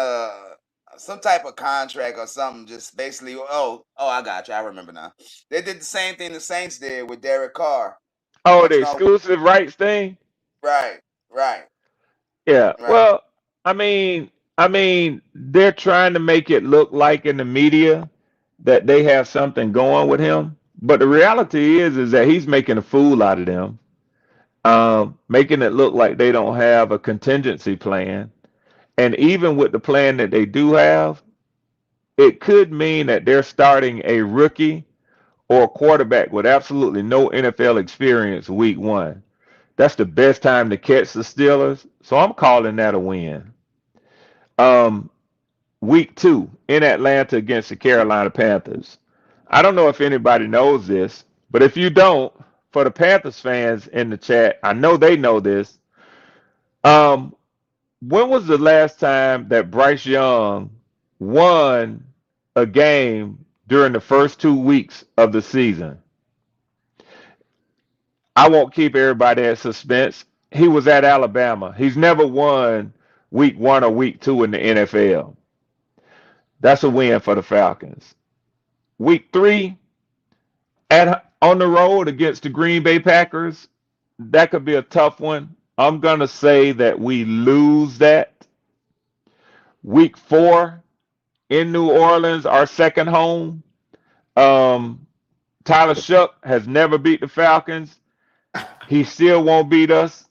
some type of contract or something. Just basically, I got you. I remember now. They did the same thing the Saints did with Derek Carr. Oh, the exclusive rights thing. Right. Yeah. Right. Well, I mean, they're trying to make it look like in the media that they have something going with him. But the reality is that he's making a fool out of them, making it look like they don't have a contingency plan. And even with the plan that they do have, it could mean that they're starting a rookie or a quarterback with absolutely no NFL experience week 1. That's the best time to catch the Steelers. So I'm calling that a win. Week 2 in Atlanta against the Carolina Panthers. I don't know if anybody knows this, but if you don't, for the Panthers fans in the chat, I know they know this. When was the last time that Bryce Young won a game during the first 2 weeks of the season. I won't keep everybody at suspense. He was at Alabama. He's never won week 1 or week 2 in the NFL. That's a win for the Falcons. Week 3 at on the road against the Green Bay Packers, that could be a tough one. I'm going to say that we lose that. Week 4 in New Orleans, our second home. Tyler Shuck has never beat the Falcons. He still won't beat us.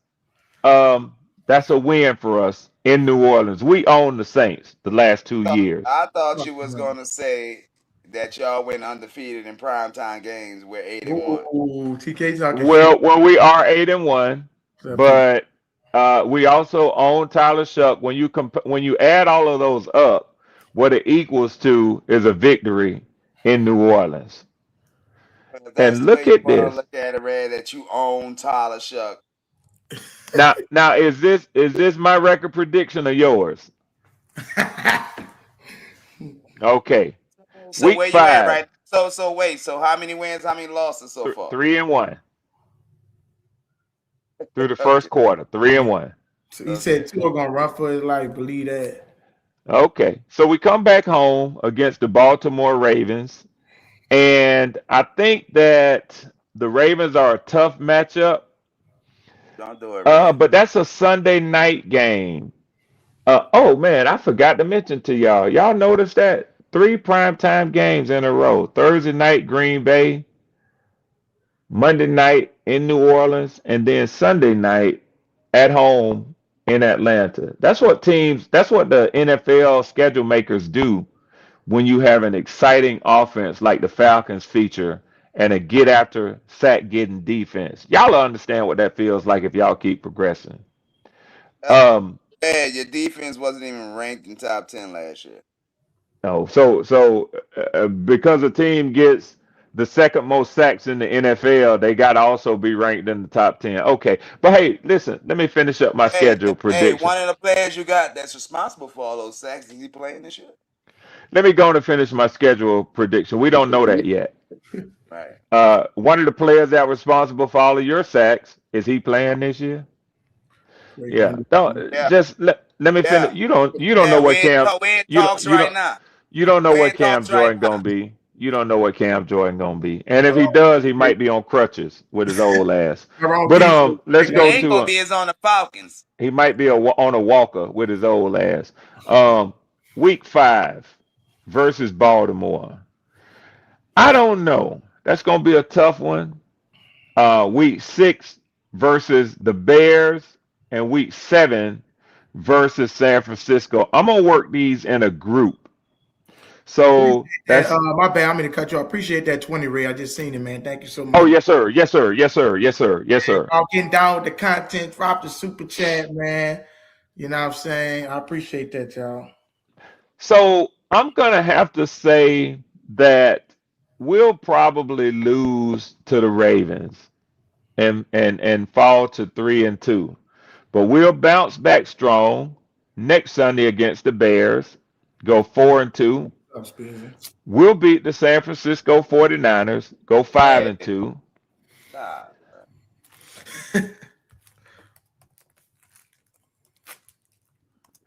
That's a win for us in New Orleans. We own the Saints the last 2 years. I thought you was gonna say that y'all went undefeated in primetime games. We're 8-1. Ooh, TK talking Well, we are 8-1, shit. but we also own Tyler Shuck. When you add all of those up, what it equals to is a victory in New Orleans. That's And the way look you at want to this. look at it, Red. That you own Tyler Shuck. Now is this my record prediction or yours? Okay. So Week where you at 5, right? So wait. So how many wins? How many losses so far? 3-1 through the Okay. first quarter. 3-1. So he said Tua gonna run for his life. Believe that. Okay. So we come back home against the Baltimore Ravens, and I think that the Ravens are a tough matchup. Don't do it, Red. But that's a Sunday night game. Oh man, I forgot to mention to y'all. Y'all noticed that 3 primetime games in a row. Thursday night Green Bay, Monday night in New Orleans, and then Sunday night at home in Atlanta. That's what the NFL schedule makers do when you have an exciting offense like the Falcons feature and a get after sack getting defense. Y'all understand what that feels like if y'all keep progressing. Um, Yeah, your defense wasn't even ranked in top 10 last year. no, because a team gets the second most sacks in the NFL, they got to also be ranked in the top 10. Okay, but hey, listen, let me finish up my schedule Hey, prediction. one of the players you got that's responsible for all those sacks, is he playing this year? Let me go on and finish my schedule prediction. We don't know that yet. Right. One of the players that responsible for all of your sacks, is he playing this year? Yeah. Don't Yeah. just let me finish. Yeah. You don't know Yeah. what Cam We in you don't talks you right don't now. you don't know We what in Cam talks right Jordan now. gonna be. You don't know what Cam Jordan gonna be. And if he Hello. does, he might be on crutches with his old ass. Hello, But peace. let's If he go ain't to gonna be, is on the Falcons. he might be on a walker with his old ass. Um, week 5 versus Baltimore. I don't know. That's gonna be a tough one. Week 6 versus the Bears, and week 7 versus San Francisco. I'm gonna work these in a group. Appreciate So that. that's My bad. I'm gonna cut you off. Appreciate that 20, Ray. I just seen it, man. Thank you so oh much. yes sir, yes sir, yes sir, yes sir, yes sir. Y'all getting down with the content. Drop the super chat, man. You know what I'm saying? I appreciate that, y'all. So I'm gonna have to say that we'll probably lose to the Ravens and fall to 3-2. But we'll bounce back strong next Sunday against the Bears, go 4-2. I'm speaking. We'll beat the San Francisco 49ers, go 5 Hey, and 2. God.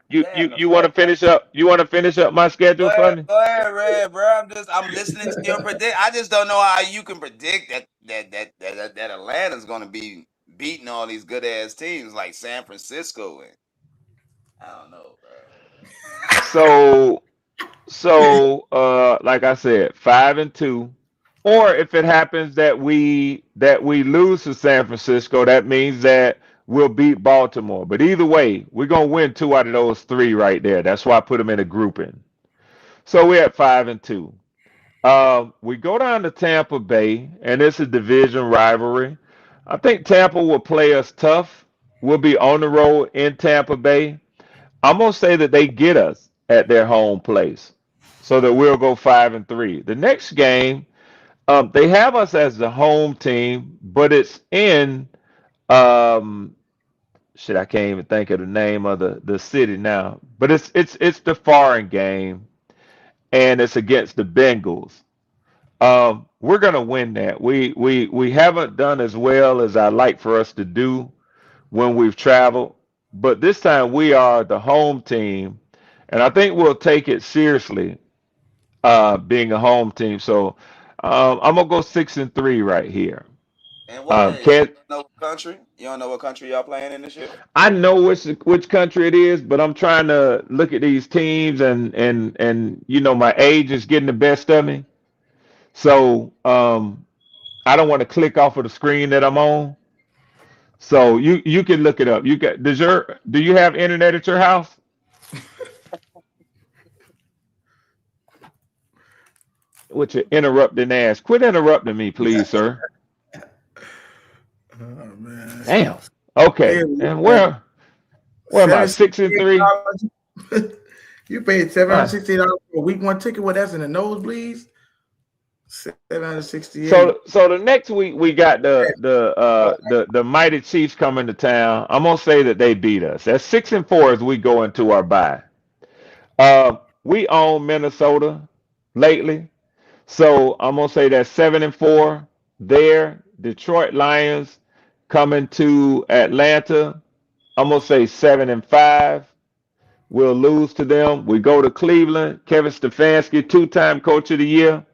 You you Damn, the you want to fact that finish up? You want to finish up my schedule for me? go ahead, Red, bro. I'm listening to your predict. I just don't know how you can predict that Atlanta's gonna be beating all these good ass teams like San Francisco and I don't know, bro. So like I said, 5 and 2. Or if it happens that we lose to San Francisco, that means that we'll beat Baltimore. But either way, we're gonna win 2 out of those 3 right there. That's why I put them in a grouping. So we're at 5 and 2. We go down to Tampa Bay, and it's a division rivalry. I think Tampa will play us tough. We'll be on the road in Tampa Bay. I'm gonna say that they get us at their home place, so that we'll go 5 and 3. The next game, they have us as the home team, but it's in um, shit. I can't even think of the name of the city now. But it's the foreign game, and it's against the Bengals. We're gonna win that. We haven't done as well as I like for us to do when we've traveled, but this time we are the home team, and I think we'll take it seriously, being a home team. So I'm gonna go 6-3 right here. And what you Can don't know what country? You don't know what country y'all playing in this year? I know which country it is, but I'm trying to look at these teams, and my age is getting the best of me. So I don't want to click off of the screen that I'm on. So you can look it up. Do you have internet at your house? With your interrupting ass. Quit interrupting me, please, sir. Oh man. Damn. Okay. Yeah, And yeah. where am I? 6-3? $768. You paid Right. $760 for a week one ticket. What that's in the nosebleeds? 768. So the next week we got the mighty Chiefs coming to town. I'm gonna say that they beat us. That's 6-4 as we go into our bye. We own Minnesota lately. So I'm gonna say that 7-4 there. Detroit Lions coming to Atlanta. I'm gonna say 7-5. We'll lose to them. We go to Cleveland. Kevin Stefanski, two-time coach of the year,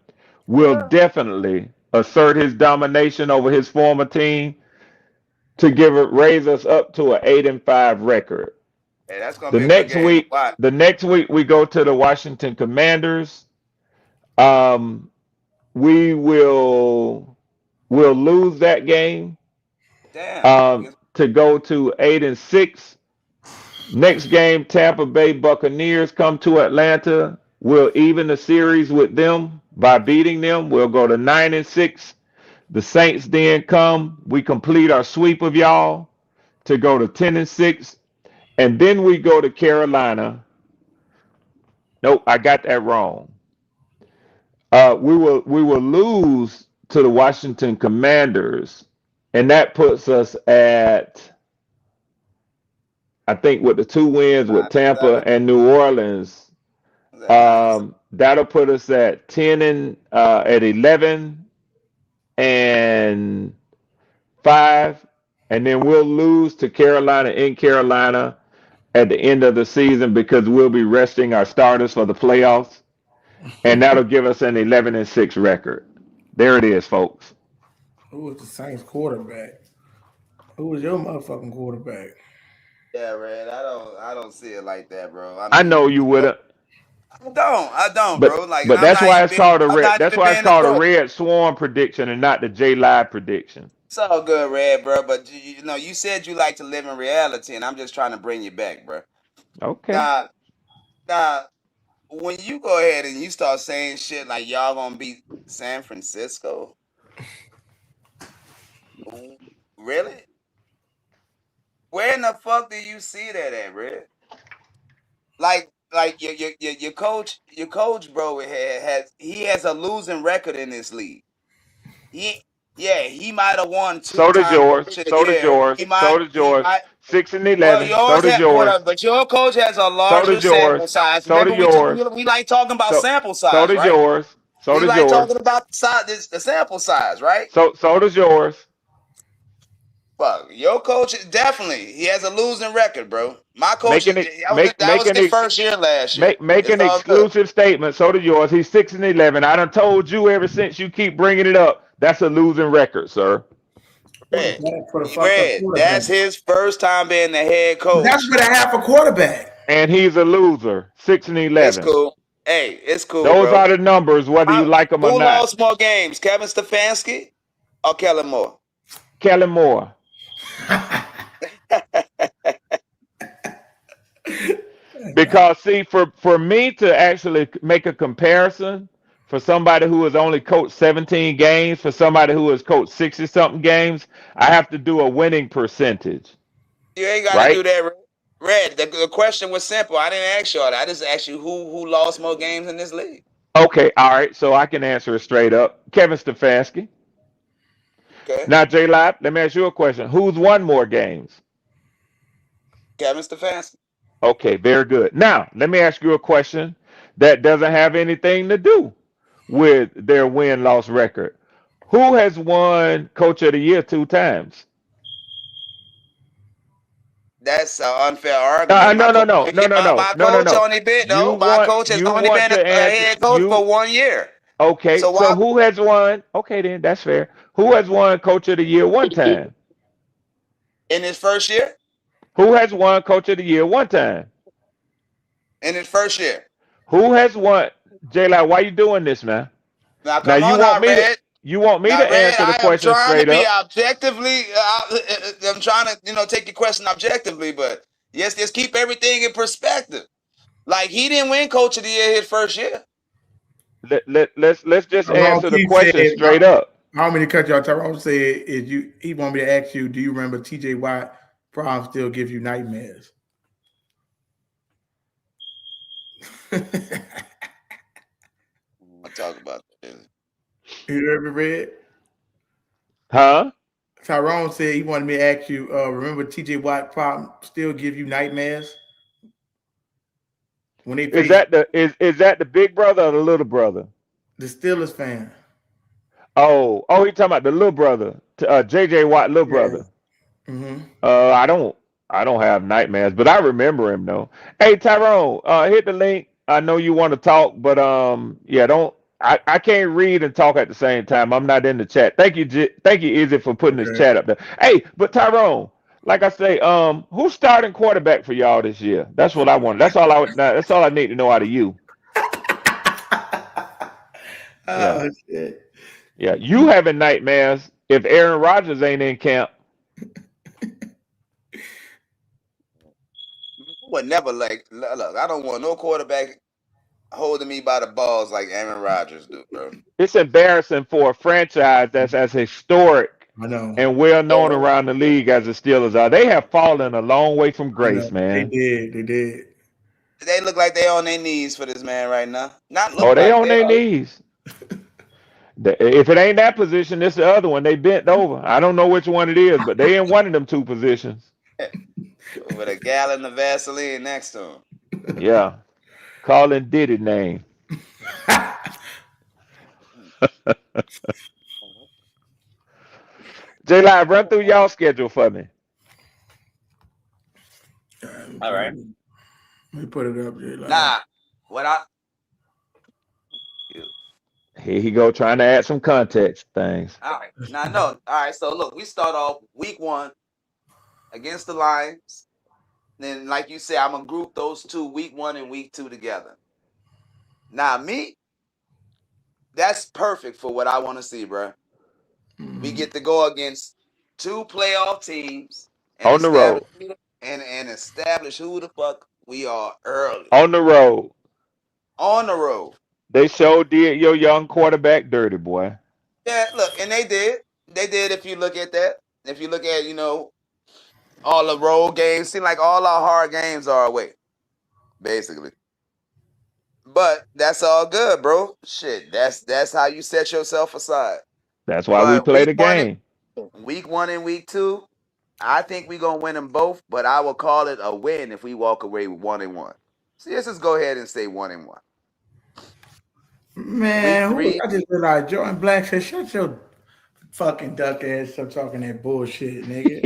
will definitely assert his domination over his former team to raise us up to an 8-5 record. Hey, that's gonna The be a good next game to week, watch. the next week we go to the Washington Commanders. Um, we'll lose that game Damn. to go to 8-6. Next game, Tampa Bay Buccaneers come to Atlanta. We'll even the series with them by beating them. We'll go to 9-6. The Saints then come. We complete our sweep of y'all to go to 10-6, and then we go to Carolina. Nope, I got that wrong. We will lose to the Washington Commanders, and that puts us at, I think, with the two wins with 9-7. Tampa and New Orleans, Is that 9-7? that'll put us at 11-5, and then we'll lose to Carolina in Carolina at the end of the season because we'll be resting our starters for the playoffs, and that'll give us an 11-6 record. There it is, folks. Who was the Saints quarterback? Who was your motherfucking quarterback? Yeah, Red. I don't see it like that, bro. I I mean, know you would have, I don't, but bro. Like, but that's why it's called a I'm red. not That's even why it's being a called a crook. red swarm prediction and not the J Live prediction. It's all good, Red, bro. But you said you like to live in reality, and I'm just trying to bring you back, bro. Okay. Now, now, when you go ahead and you start saying shit like y'all gonna beat San Francisco, really? Where in the fuck do you see that at, Red? Like your coach, bro, has a losing record in this league. He yeah, he might have won So does two-time yours. coach of the So does year. yours. He So might does he yours. might 6 and well 11. So yours does had yours. but your coach has a So larger does sample yours. size. So Remember does yours. we like talking about So sample so size, does right? yours. So We does like yours. talking about the sample size, right? So does yours. Well, your coach definitely he has a losing record, bro. My coach Make is an ex- make that make was an his ex- first year last year. make It's an all good. exclusive statement. So does yours. He's 6 and 11. I done told you ever since you keep bringing it up. That's a losing record, sir. Red, For the fucked up Red, quarterback. that's his first time being the head But that's coach. for the half a quarterback. And he's a loser. 6 and It's 11. cool. Hey, it's cool, Those bro. are the numbers, whether you like them or Who not. lost more games, Kevin Stefanski or Kellen Moore? Kellen Moore. Because see, for me to actually make a comparison for somebody who has only coached 17 games, for somebody who has coached 60 something games, I have to do a winning percentage, You ain't got to right? do that, Red. The question was simple. I didn't ask you all that. I just asked you who lost more games in this league. Okay, all right, so I can answer it straight up. Kevin Stefanski. Okay, Now, J Live, let me ask you a question. Who's won more games? Kevin Stefanski. Okay, very good. Now, let me ask you a question that doesn't have anything to do with their win-loss record. Who has won Coach of the Year 2 times? That's an unfair argument. No, no, no, no, no, no, My no, no, coach no. only been You my want coach has you only want been a to answer head coach for you 1 year. okay, So so why who has won? Okay, then that's fair. Who has won Coach of the Year 1 time? in his first year? Who has won Coach of the Year 1 time? In his first year. Who has won? J-Line, why you doing this, man? Now Now come on now, Red. you want me Now, to Red, answer the I am question trying to straight be up. objectively. I'm trying to, take your question objectively, but yes, just keep everything in perspective. Like he didn't win Coach of the Year his first year. Let's just Tyrone answer the Keith question said, straight up. how many cut y'all? Tyrone said, he want me to ask you, do you remember TJ Watt problem still gives you nightmares? I'll talk about that. You ever read? Huh? Tyrone said he wanted me to ask you, remember TJ Watt problem still give you nightmares? When they Is face that the big brother or the little brother? the Steelers fan. Oh, he talking about the little brother, JJ Watt little Yeah. brother. Mm-hmm. I don't have nightmares, but I remember him though. Hey Tyrone, hit the link. I know you want to talk, but yeah, don't. I can't read and talk at the same time. I'm not in the chat. Thank you, Izzy, for putting this Okay. chat up there. Hey, but Tyrone, like I say, who's starting quarterback for y'all this year? That's what I want. That's all I need to know out of you. Yeah, Oh shit. yeah. You having nightmares if Aaron Rodgers ain't in camp. Would never look. I don't want no quarterback holding me by the balls like Aaron Rodgers do, bro. It's embarrassing for a franchise that's as historic I know. and well known around the league as the Steelers are. They have fallen a long way from I know. grace, They man. did. They did. They look like they on their knees for this man right now. Not Oh, look they like on they their are. knees. If it ain't that position, it's the other one. They bent over. I don't know which one it is, but they in one of them two positions. With a gallon of Vaseline next to him. Yeah. Calling Diddy name. J Live, run through y'all schedule for me. All right. Let me put it up there. Nah, what I Here he go trying to add some context things. all right. Now no. All right. So look, we start off week 1 against the Lions. Then, like you said, I'm gonna group those two, week 1 and week 2 together. Now, me, that's perfect for what I want to see, bro. We get to go against 2 playoff teams and On the road. establish who the fuck we are early On the road. on the road. They sure did your young quarterback dirty, boy. Yeah, look, and they did. They did. If you look at that, if you look at all the road games, seem like all our hard games are away, basically. But that's all good, bro. Shit, that's how you set yourself aside. That's why we But play the game. week 1 and week 2, I think we're gonna win them both. But I will call it a win if we walk away with 1-1. So let's just go ahead and say 1-1. Man, Week 3, I just realized Jordan Black said, shut your fucking duck ass up talking that bullshit, nigga.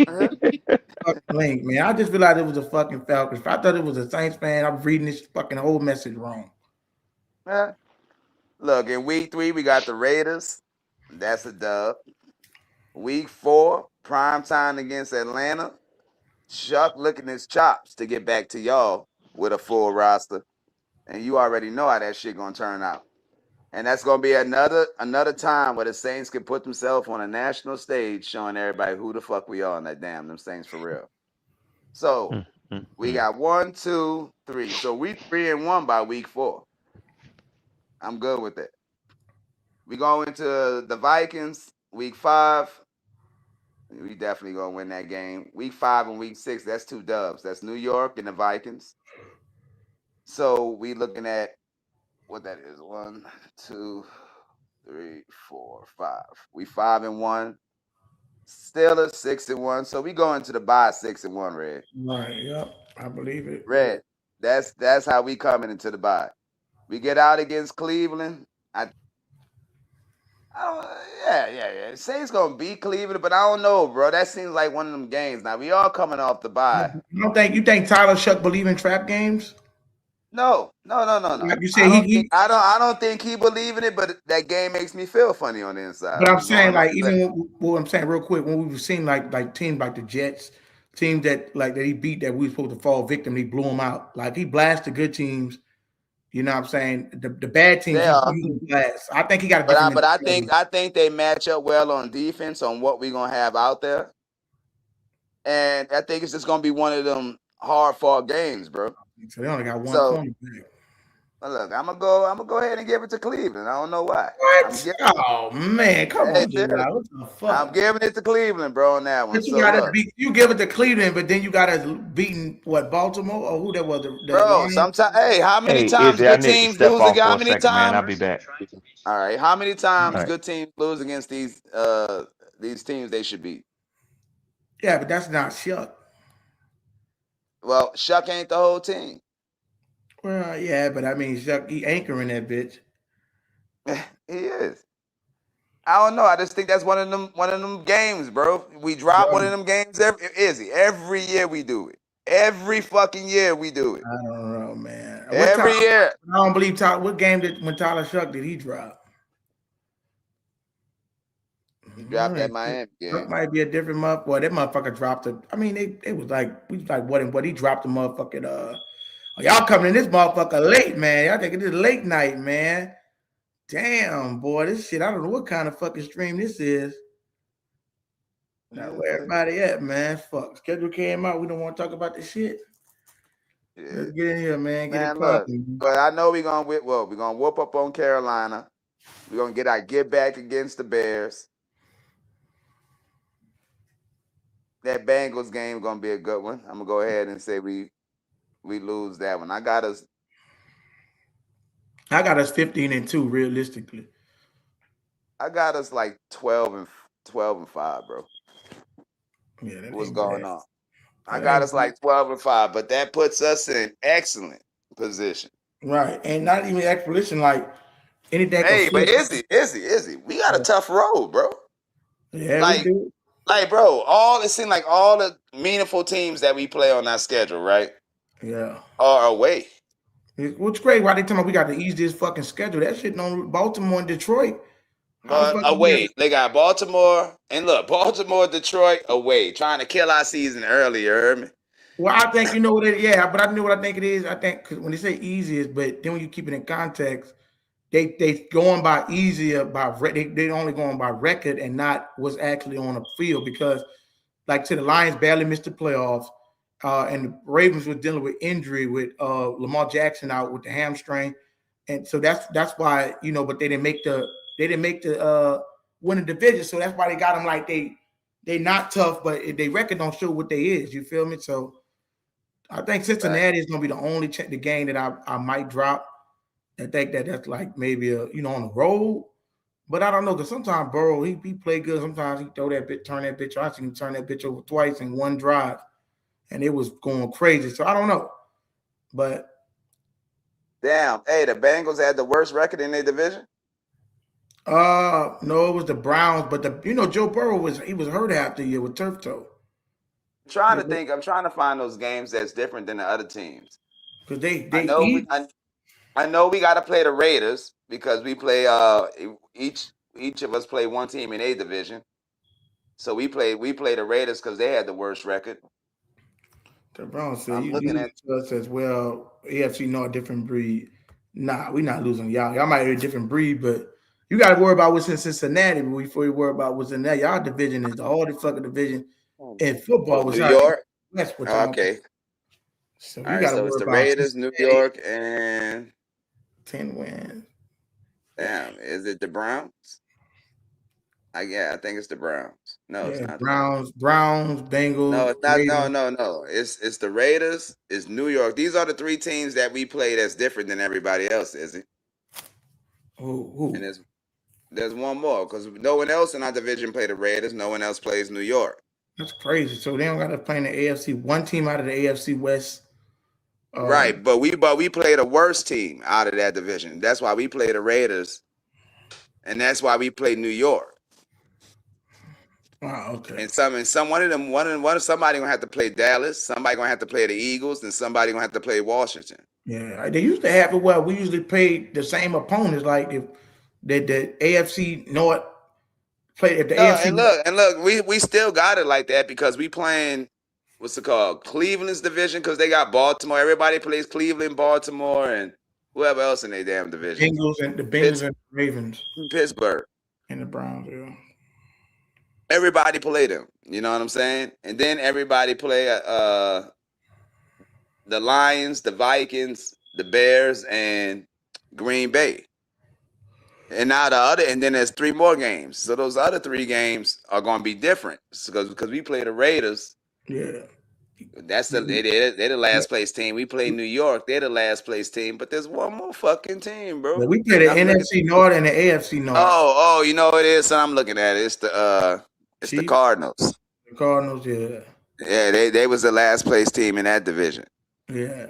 Fucking link, man. I just realized it was a fucking Falcons. I thought it was a Saints fan. I'm reading this fucking whole message wrong. look, in week 3 we got the Raiders. That's a dub. Week 4, prime time against Atlanta. Chuck licking his chops to get back to y'all with a full roster. And you already know how that shit gonna turn out. And that's gonna be another time where the Saints can put themselves on a national stage showing everybody who the fuck we are and that damn them Saints for real. So we got 1, 2, 3. So we 3-1 by week 4. I'm good with it. We go into the Vikings, week 5. We definitely gonna win that game. Week 5 and week 6, that's 2 dubs. That's New York and the Vikings. So we looking at what that is. 1, 2, 3, 4, 5. We 5-1. Steelers 6-1. So we go into the bye 6-1, Red. Right, yep. I believe it. Red. That's how we coming into the bye. We get out against Cleveland. Yeah. Saints gonna beat Cleveland, but I don't know, bro. That seems like one of them games. Now we all coming off the bye. You think Tyler Shuck believe in trap games? No. Like you say, I don't think he I don't think he believe in it, but that game makes me feel funny on the inside. but I'm I'm saying going on. like what I'm saying real quick when we've seen like teams like the Jets, teams that he beat that we were supposed to fall victim, he blew them out. Like he blasted good teams. You know what I'm saying? The bad teams They he are, can blast. I think he got a but different I mentality. think they match up well on defense on what we're gonna have out there, and I think it's just gonna be one of them hard fought games, bro. So they only got one So cornerback. look, I'm gonna go ahead and give it to Cleveland. I don't know why. I'm What? giving Oh man, come hey, on, J. seriously, What the I'm fuck? giving it to Cleveland, bro, on that one. But you So got us look, beat. You give it to Cleveland, but then you got us beating what Baltimore or who that was the bro, Lions. sometimes how many Hey, times Izzy, I good need to teams step lose off again? for How a many second, man. I'll times? be back. All right, how many All times right. good teams lose against these teams they should beat? Yeah, but that's not Shuck. Well, Shuck ain't the whole team. Well, yeah, but I mean Shuck, he anchoring that bitch. He is. I don't know. I just think that's one of them games, bro. We drop one of them games every year we do it. Every fucking year we do it. I don't know, man. What time? Every year. I don't believe Tyler. What game did when Tyler Shuck did he drop? He All dropped that right, Miami Shuck game. might be a different month. Boy, that motherfucker dropped it. I mean, it was like we was like what and what he dropped the motherfucking y'all coming in this motherfucker late, man. Y'all think it is late night, man. Damn, boy, this shit. I don't know what kind of fucking stream this is. Now where everybody at, man? Fuck. Schedule came out. We don't want to talk about this shit. Yeah. Let's get in here, man. Get it Man, look. popping. But I know we're gonna whoop up on Carolina. We're gonna get our get back against the Bears. That Bengals game gonna be a good one. I'm gonna go ahead and say we lose that one. I got us 15-2, realistically. like 12-5, bro. Yeah, that What's ain't going bad. on? I That got ain't us like 12-5, but that puts us in excellent position. right. And not even expedition, like anything can Hey, but flip. Izzy, we got a tough road, bro. Yeah, we Like, do. bro, it seems like all the meaningful teams that we play on our schedule, right, Yeah. are away. What's great? Why they tell me we got the easiest fucking schedule? That shit on Baltimore and Detroit. How the But fuck you away, they got Baltimore, and look, Baltimore, Detroit, away, trying to kill our season early. You heard me? Well, I think you know what it. Yeah, but I know what I think it is. I think because when they say easiest, but then when you keep it in context, they going by easier by they only going by record and not what's actually on the field because like to the Lions barely missed the playoffs, and the Ravens were dealing with injury with Lamar Jackson out with the hamstring, and so that's why but they didn't make the win the division, so that's why they got them like they not tough, but they record don't show what they is. You feel me? So I think Right. Cincinnati is gonna be the only the game that I might drop. I think that's like maybe on the road. But I don't know because sometimes Burrow he play good. Sometimes he throw that bit, turn that bitch. I seen him turn that bitch over twice in one drive, and it was going crazy. So I don't know, but Damn. Hey, the Bengals had the worst record in their division. no, it was the Browns. But Joe Burrow was hurt half the year with turf toe I'm trying to think. I'm trying to find those games that's different than the other teams. because I they know we eat. I know we got to play the Raiders because we play each of us play one team in a division. So we play the Raiders because they had the worst record. The Browns said I'm you looking lose at to us as well. AFC no a different breed. Nah, we not losing y'all. Y'all might be a different breed, but you got to worry about what's in Cincinnati before you worry about what's in there. Y'all division is the hardest fucking division in football. Was New how York. that's what y'all. Okay. So All you right. got to So it's worry the about Raiders, New Cincinnati York, and 10 wins. damn, is it the Browns? I think it's the Browns. No, it's Yeah, not the Browns. Browns, No, Bengals, it's not. Raiders. No. It's the Raiders. It's New York. These are the three teams that we play that's different than everybody else, is it? And Who? there's one more because no one else in our division play the Raiders. No one else plays New York. That's crazy. So they don't got to play in the AFC. One team out of the AFC West. Right, but we play the worst team out of that division. That's why we play the Raiders and that's why we play New York. Wow, okay. And one of somebody gonna have to play Dallas, somebody gonna have to play the Eagles, and somebody gonna have to play Washington. Yeah, they used to have it where we usually played the same opponents. Like if the AFC North played if the No, AFC. and look, we still got it like that because we playing what's it called, Cleveland's division, because they got Baltimore. Everybody plays Cleveland, Baltimore, and whoever else in their damn division. Bengals and the Ravens Pittsburgh. and the Browns. Yeah. Everybody play them. You know what I'm saying? And then everybody play the Lions, the Vikings, the Bears, and Green Bay. And now and then there's 3 more games. So those other 3 games are going to be different because we play the Raiders. Yeah. They're the last place team. We play New York. They're the last place team. But there's one more fucking team, bro. Yeah, we play the NFC North and the AFC North. Oh, you know what it is? So I'm looking at it. It's the Cardinals. The Cardinals, yeah. Yeah, they was the last place team in that division. Yeah.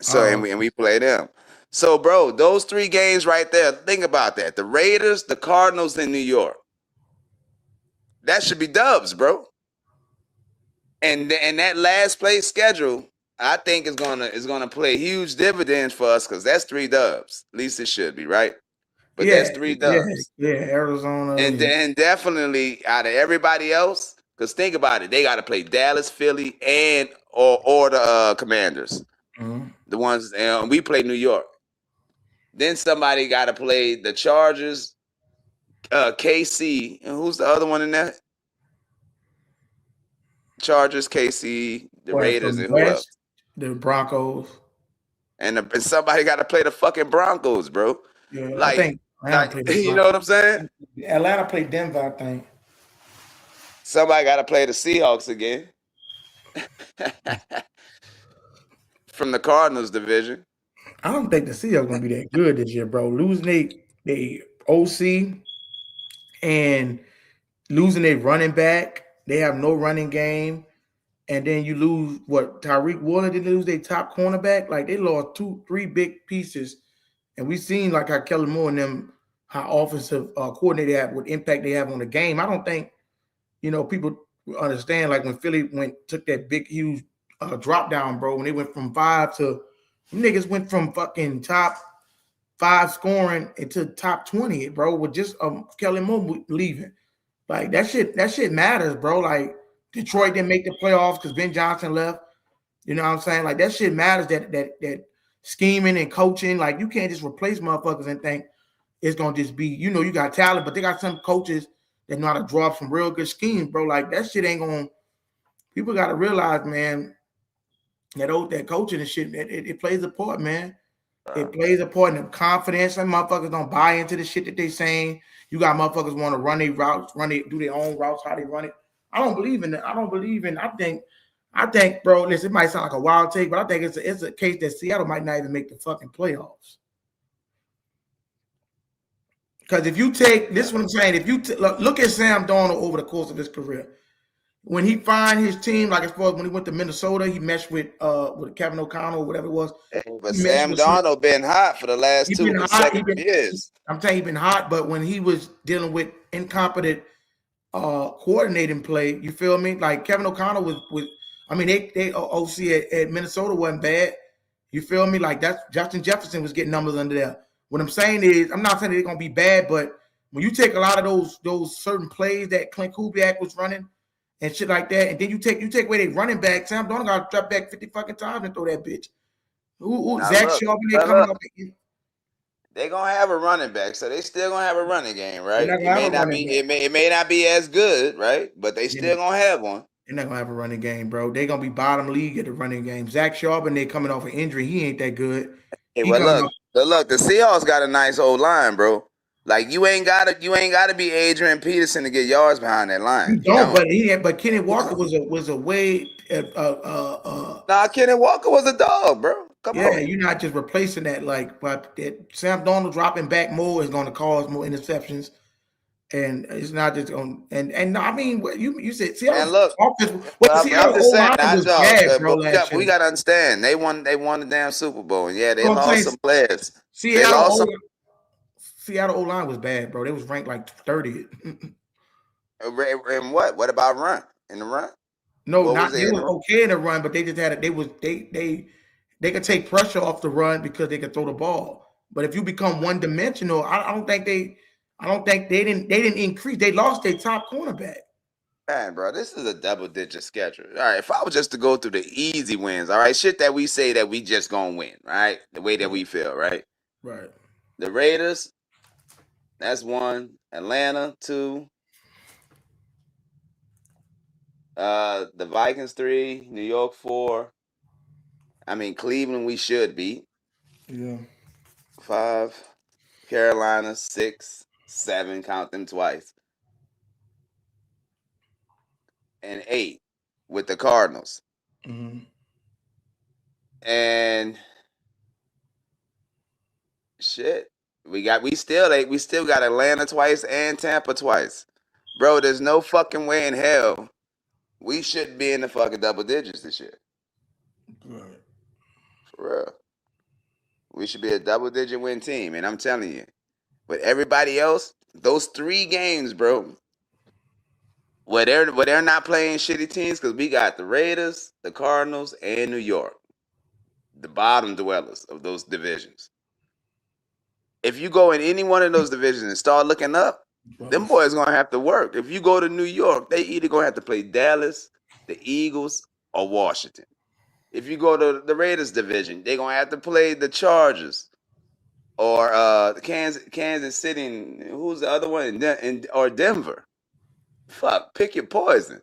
So and we play them. So, bro, those 3 games right there, think about that. The Raiders, the Cardinals, and New York. That should be dubs, bro. And that last place schedule, I think is gonna play huge dividends for us because that's 3 dubs. At least it should be, right? But that's 3 dubs. Yeah, Arizona. And definitely out of everybody else, because think about it, they got to play Dallas, Philly, or the Commanders. Mm-hmm. The ones, and we play New York. Then somebody got to play the Chargers, KC, and who's the other one in that? Chargers, KC, the Raiders, and who else? The Broncos. And somebody got to play the fucking Broncos, bro. Yeah, like, I think you know what I'm saying? Atlanta played Denver, I think. Somebody got to play the Seahawks again. From the Cardinals division. I don't think the Seahawks going to be that good this year, bro. Losing they OC and losing their running back. They have no running game. And then you lose Tyreek Woolen didn't lose their top cornerback. Like they lost 2-3 big pieces. And we've seen like how Kellen Moore and them, how offensive coordinator have, what impact they have on the game. I don't think, people understand like when Philly took that big, huge drop down, bro, when they went from 5 to niggas went from fucking top 5 scoring into top 20, bro, with just Kellen Moore leaving. Like that shit matters, bro. Like Detroit didn't make the playoffs because Ben Johnson left. You know what I'm saying? Like that shit matters. That scheming and coaching. Like you can't just replace motherfuckers and think it's gonna just be. You got talent, but they got some coaches that know how to draw up some real good schemes, bro. Like that shit ain't gonna. People got to realize, man, that coaching and shit, it plays a part, man. It plays a part in the confidence. Some motherfuckers don't buy into the shit that they saying. You got motherfuckers want to run their routes, do their own routes, how they run it. I don't believe in that. I think, bro, listen, it might sound like a wild take, but I think it's a case that Seattle might not even make the fucking playoffs. Because if you take, this is what I'm saying, if you look at Sam Darnold over the course of his career, when he find his team, like as far as when he went to Minnesota, he meshed with Kevin O'Connell or whatever it was. But Sam Darnold been hot for the last 2 consecutive years. I'm telling you, he been hot, but when he was dealing with incompetent coordinating play, you feel me? Like Kevin O'Connell was they OC at Minnesota wasn't bad. You feel me? Like that's Justin Jefferson was getting numbers under there. What I'm saying is, I'm not saying they're gonna be bad, but when you take a lot of those certain plays that Clint Kubiak was running and shit like that, and then you take away their running back, Sam Darnold got to drop back 50 fucking times and throw that bitch. Zach Shelby, they coming up. They're gonna have a running back, so they still gonna have a running game, right? It may not be as good, right? But they still gonna have one. They're not gonna have a running game, bro. They're gonna be bottom league at the running game. Zach Shelby, they coming off an injury. He ain't that good. Hey, look, the Seahawks got a nice old line, bro. Like you ain't gotta be Adrian Peterson to get yards behind that line. But Kenny Walker was a way. Kenny Walker was a dog, bro. Come on. Yeah, you're not just replacing that. But Sam Darnold dropping back more is going to cause more interceptions, and it's not just on. And I mean, you said, see, and look, I'm just saying, we got to understand they won the damn Super Bowl, and yeah, they lost some players. Seattle O-line was bad, bro. They was ranked like 30th. And what? What about run? In the run? No, What was not it they in was the run? okay in the run, but they just had it. They could take pressure off the run because they could throw the ball. But if you become one dimensional, I don't think they didn't increase. They lost their top cornerback. Man, bro, this is a double-digit schedule. All right, if I was just to go through the easy wins, all right, shit that we say that we just gonna win, right? The way that we feel, right? Right. The Raiders, that's 1. Atlanta, 2. The Vikings, 3. New York, 4. I mean, Cleveland, we should beat. Yeah. 5. Carolina, 6. 7, count them twice. And 8 with the Cardinals. Mm-hmm. And shit, we still got Atlanta twice and Tampa twice. Bro, there's no fucking way in hell we shouldn't be in the fucking double digits this year. Right. For real. We should be a double-digit win team, and I'm telling you. But everybody else, those 3 games, bro, where they're not playing shitty teams, because we got the Raiders, the Cardinals, and New York, the bottom dwellers of those divisions. If you go in any one of those divisions and start looking up, them boys gonna have to work. If you go to New York, they either gonna have to play Dallas, the Eagles, or Washington. If you go to the Raiders division, they're gonna have to play the Chargers or the Kansas City. And who's the other one? Or Denver. Fuck, pick your poison.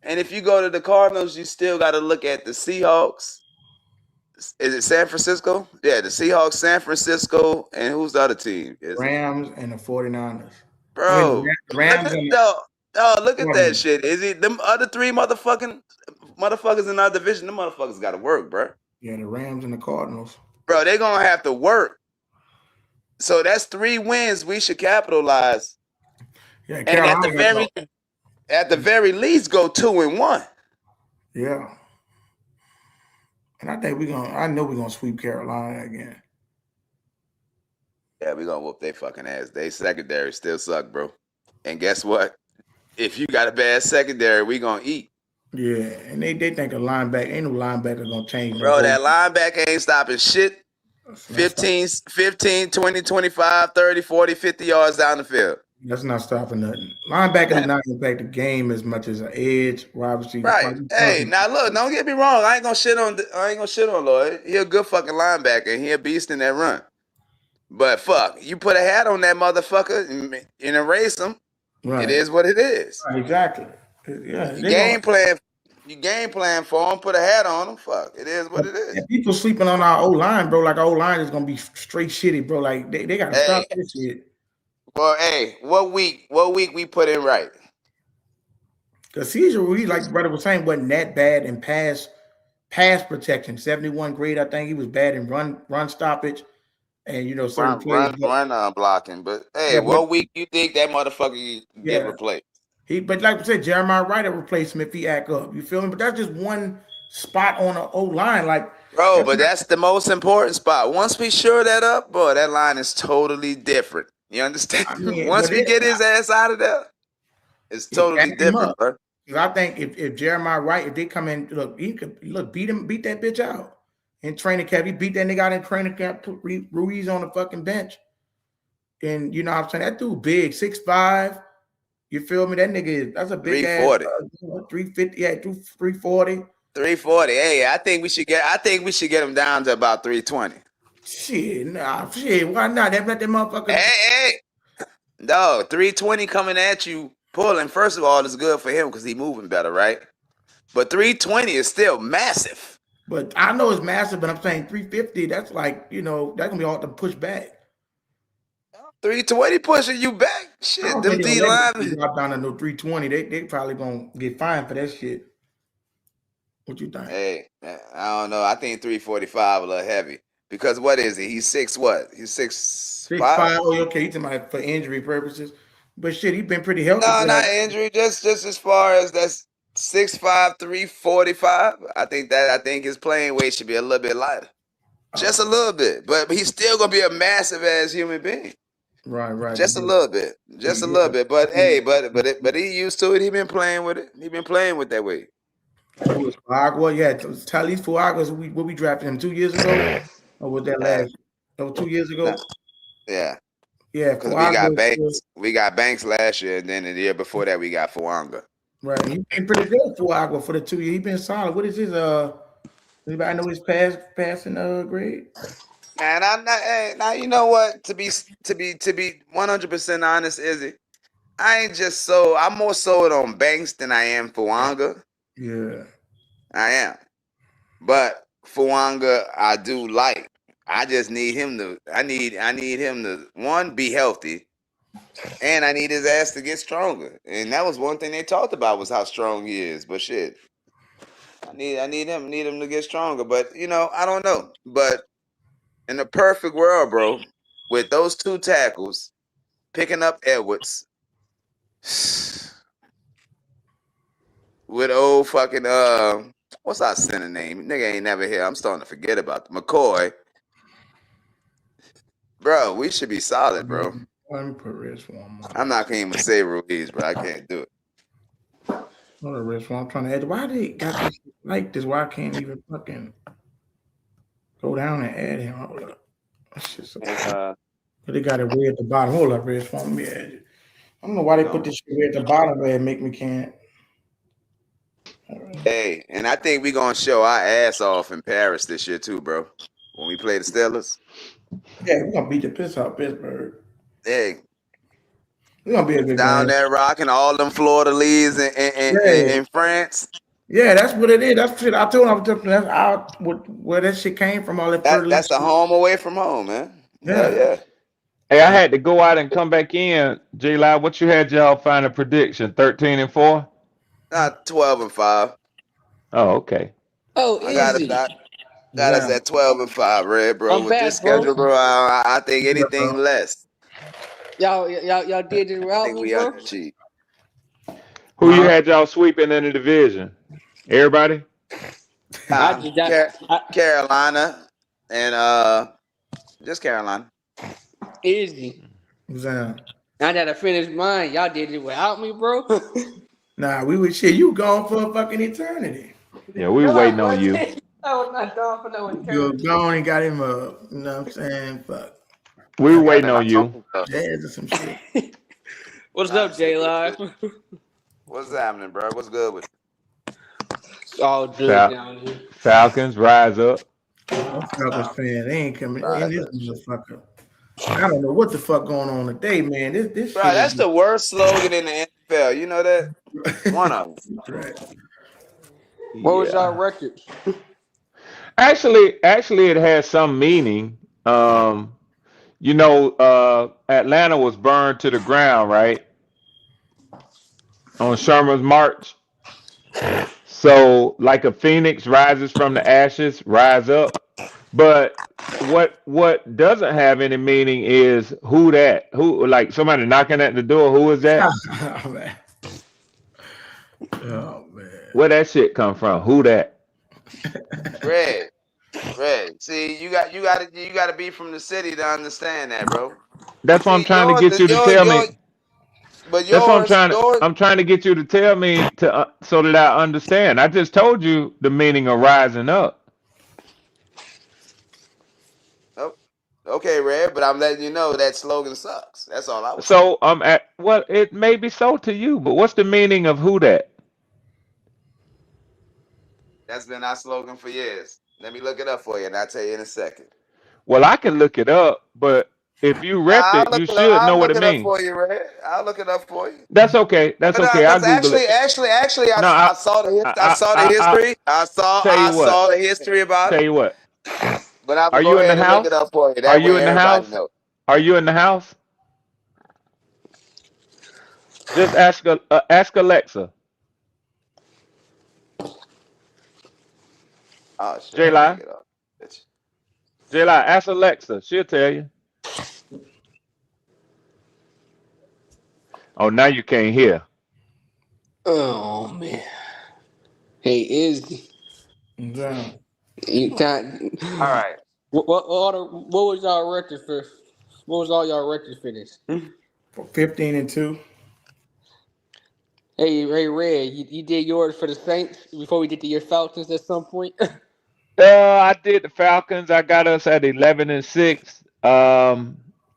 And if you go to the Cardinals, you still got to look at the Seahawks. Is it San Francisco? Yeah, the Seahawks, San Francisco, and who's the other team? Rams and the 49ers. Bro, the Rams and look at that shit. Is it them other 3 motherfuckers in our division? Them motherfuckers got to work, bro. Yeah, the Rams and the Cardinals. Bro, they gonna have to work. So that's 3 wins we should capitalize. Yeah, and at the very least, go 2-1. Yeah. And I know we're gonna sweep Carolina again. Yeah, we're gonna whoop their fucking ass. They secondary still suck, bro. And guess what? If you got a bad secondary, we gonna eat. Yeah, and they think a linebacker ain't no linebacker gonna change. Bro, that linebacker ain't stopping shit. 15, 20, 25, 30, 40, 50 yards down the field. That's not stopping nothing. Linebacker does not impact the game as much as an edge, wide receiver. Right. Hey, now look, don't get me wrong. I ain't gonna shit on Lloyd. He a good fucking linebacker. He a beast in that run. But fuck, you put a hat on that motherfucker and erase him. Right. It is what it is. Right, exactly. Yeah. You game plan for him. Put a hat on him. Fuck. It is what it is. Yeah, people sleeping on our O-line, bro. Like our O-line is gonna be straight shitty, bro. Like they gotta stop this shit. Well, hey, what week we put in right? Because Caesar Ruiz, like brother was saying, wasn't that bad in pass protection. 71 grade, I think he was bad in run stoppage, and certain plays. Run blocking. But hey, what week you think that motherfucker get replaced? But like I said, Jeremiah Wright will replace him if he act up. You feel me? But that's just one spot on the O-line, like. Bro, but that's the most important spot. Once we shore that up, bro, that line is totally different. You understand? I mean, once we get his ass out of there, it's totally different, bro. Because I think if Jeremiah Wright, if they come in, he could beat that bitch out in training camp. He beat that nigga out in training camp. Put Ruiz on the fucking bench, and you know what I'm saying, that dude big, 6'5". You feel me? That nigga that's a big 340. Ass. 350, yeah, 340. 340. Hey, I think we should get him down to about 320. Shit, why not? That motherfucker. Hey. No, 320 coming at you, pulling. First of all, it's good for him because he's moving better, right? But 320 is still massive. But I know it's massive, but I'm saying 350, that's like, that's gonna be hard to push back. 320 pushing you back. Shit, them D linemen drop down to no 320. They probably gonna get fined for that shit. What you think? Hey, I don't know. I think 345 a little heavy. Because what is he? He's 6 what? He's 6'5". Oh, okay. He's talking about for injury purposes. But shit, he's been pretty healthy. No, not injury. Just as far as that's 6'5", 345. I think his playing weight should be a little bit lighter. Just a little bit. But he's still gonna be a massive ass human being. Right. Just a little bit. Just a little bit. But hey, but he used to it. He been playing with it. He been playing with that way. It was Fuagua. Yeah, Talise Fuagua. What we drafted him 2 years ago, or was that last? Oh, 2 years ago. Nah, yeah. Yeah, Because we got Fuagua. Banks. We got Banks last year, and then the year before that we got Fuanga. Right, he been pretty good Fuagua for the 2 years. He been solid. What is his Anybody know his passing grade? And I'm not. Hey, now you know what? To be 100% honest, Izzy, I ain't just so. I'm more sold on Banks than I am Fuanga. Yeah. I am, but Fuanga I do like. I just need him to. I need him to one be healthy, and I need his ass to get stronger. And that was one thing they talked about was how strong he is. But shit, I need him to get stronger. But I don't know. But in the perfect world, bro, with those 2 tackles, picking up Edwards, with old fucking what's our center name? Nigga ain't never here. I'm starting to forget about McCoy. Bro, we should be solid, bro. Let me put wrist one more. I'm not gonna even say Ruiz, bro. I can't do it. What a wrist one. I'm trying to add. Why they got this like this? Why I can't even fucking go down and add him? Hold up. That's just they got it way at the bottom. Hold up, wrist one. Let me add it. I don't know why they put this shit way at the bottom where it make me can't. Right. Hey, and I think we're gonna show our ass off in Paris this year too, bro. When we play the Steelers. Yeah, we're gonna beat the piss out of Pittsburgh. Hey, we're gonna be a good down game. there rocking all them Florida leagues in France. Yeah, that's what it is. That's shit. I told him that's out where that shit came from. All that's the home away from home, man. Yeah. Hey, I had to go out and come back in. J Live, what you had y'all find a prediction? 13-4? 12-5. Oh, okay. Oh, easy. Got us at 12-5, Red, bro. With this schedule, bro, I think anything less. Y'all did it without me, bro. Underachieved. Who you had y'all sweeping in the division? Everybody? Carolina and just Carolina. Easy. I gotta finish mine. Y'all did it without me, bro. Nah, we would shit. You gone for a fucking eternity. Yeah, we waiting on you. I was not gone for no eternity. You're gone and got him up. You know what I'm saying? Fuck. We were waiting on you. There's some shit. What's up, J Live? What's happening, bro? What's good with you? All good down here. Falcons, rise up. Falcons fan, they ain't coming in this motherfucker. I don't know what the fuck going on today, man. This bro, that's the worst slogan in the NFL. You know that? One of them. Right. What was y'all record? Actually, it has some meaning. Atlanta was burned to the ground, right? On Sherman's March. So, like a phoenix rises from the ashes, rise up. But what doesn't have any meaning is who that? Who, like somebody knocking at the door? Who is that? Oh man. Where that shit come from? Who that? Red. See, you got to be from the city to understand that, bro. That's what I'm trying to get you to tell me. But that's what I'm trying to get you to tell me so that I understand. I just told you the meaning of rising up. Okay, Red, but I'm letting you know that slogan sucks. That's all I was saying. So it may be so to you, but what's the meaning of who that? That's been our slogan for years. Let me look it up for you, and I'll tell you in a second. Well, I can look it up, but if you rep it, you should know what it means. I'll look it up for you. That's okay. That's okay. I'll Google it. Actually, I saw the history. I saw the history about it. Tell you what. But I'm going to look it up for you. Are you in the house? Are you in the house? Just ask Alexa. Oh shit. J-Line, ask Alexa. She'll tell you. Oh, now you can't hear. Oh man. Hey, Izzy. Yeah. You can't. All right. What was y'all record for What was all y'all records finish? 15-2. Hey, Red, you did yours for the Saints before we get to your Falcons at some point. I did the Falcons. I got us at 11-6.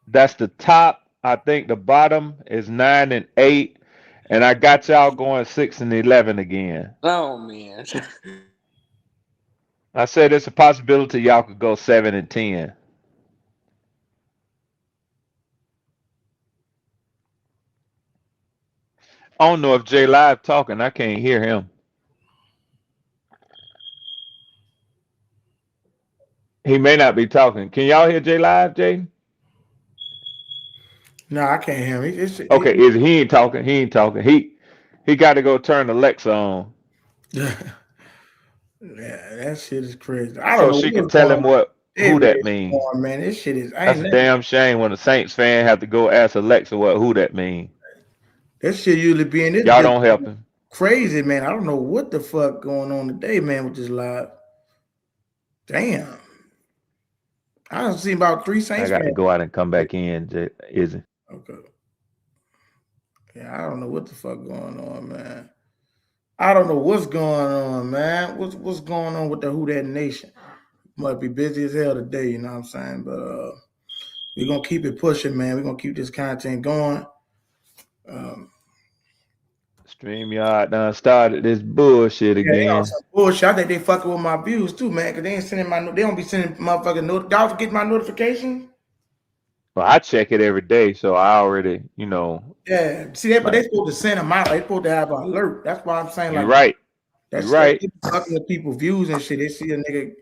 That's the top. I think the bottom is 9-8, and I got y'all going 6-11 again. Oh man. I said it's a possibility y'all could go 7-10. I don't know if J Live talking. I can't hear him. He may not be talking. Can y'all hear J Live, Jay? No, I can't hear him. Okay, he ain't talking. He ain't talking. He got to go turn Alexa on Yeah, that shit is crazy. I don't so know she can what's tell going him on. It who really that is mean. going, man. This shit is. I That's ain't a never. damn shame when a Saints fan have to go ask Alexa who that mean. This shit usually be in this Y'all bitch don't help him. crazy, man. I don't know what the fuck going on today, man, with this live. Damn. I don't see about 3 I Saints got to fans. go out and come back in, Izzy. Okay. Yeah, I don't know what the fuck going on, man. I don't know what's going on, man. What's going on with the Who That Nation? Must be busy as hell today, you know what I'm saying? But we're gonna keep it pushing, man. We're gonna keep this content going. Um, StreamYard done started this bullshit yeah, they on again. some bullshit. I think they fucking with my views too, man, because they ain't sending they don't be sending motherfucking y'all get my notifications? Well, I check it every day, so I already, Yeah. See that, but they like supposed to send them out. They supposed to have an alert. That's why I'm saying you like right. You that's right. they be fucking with people's views and shit. They see a nigga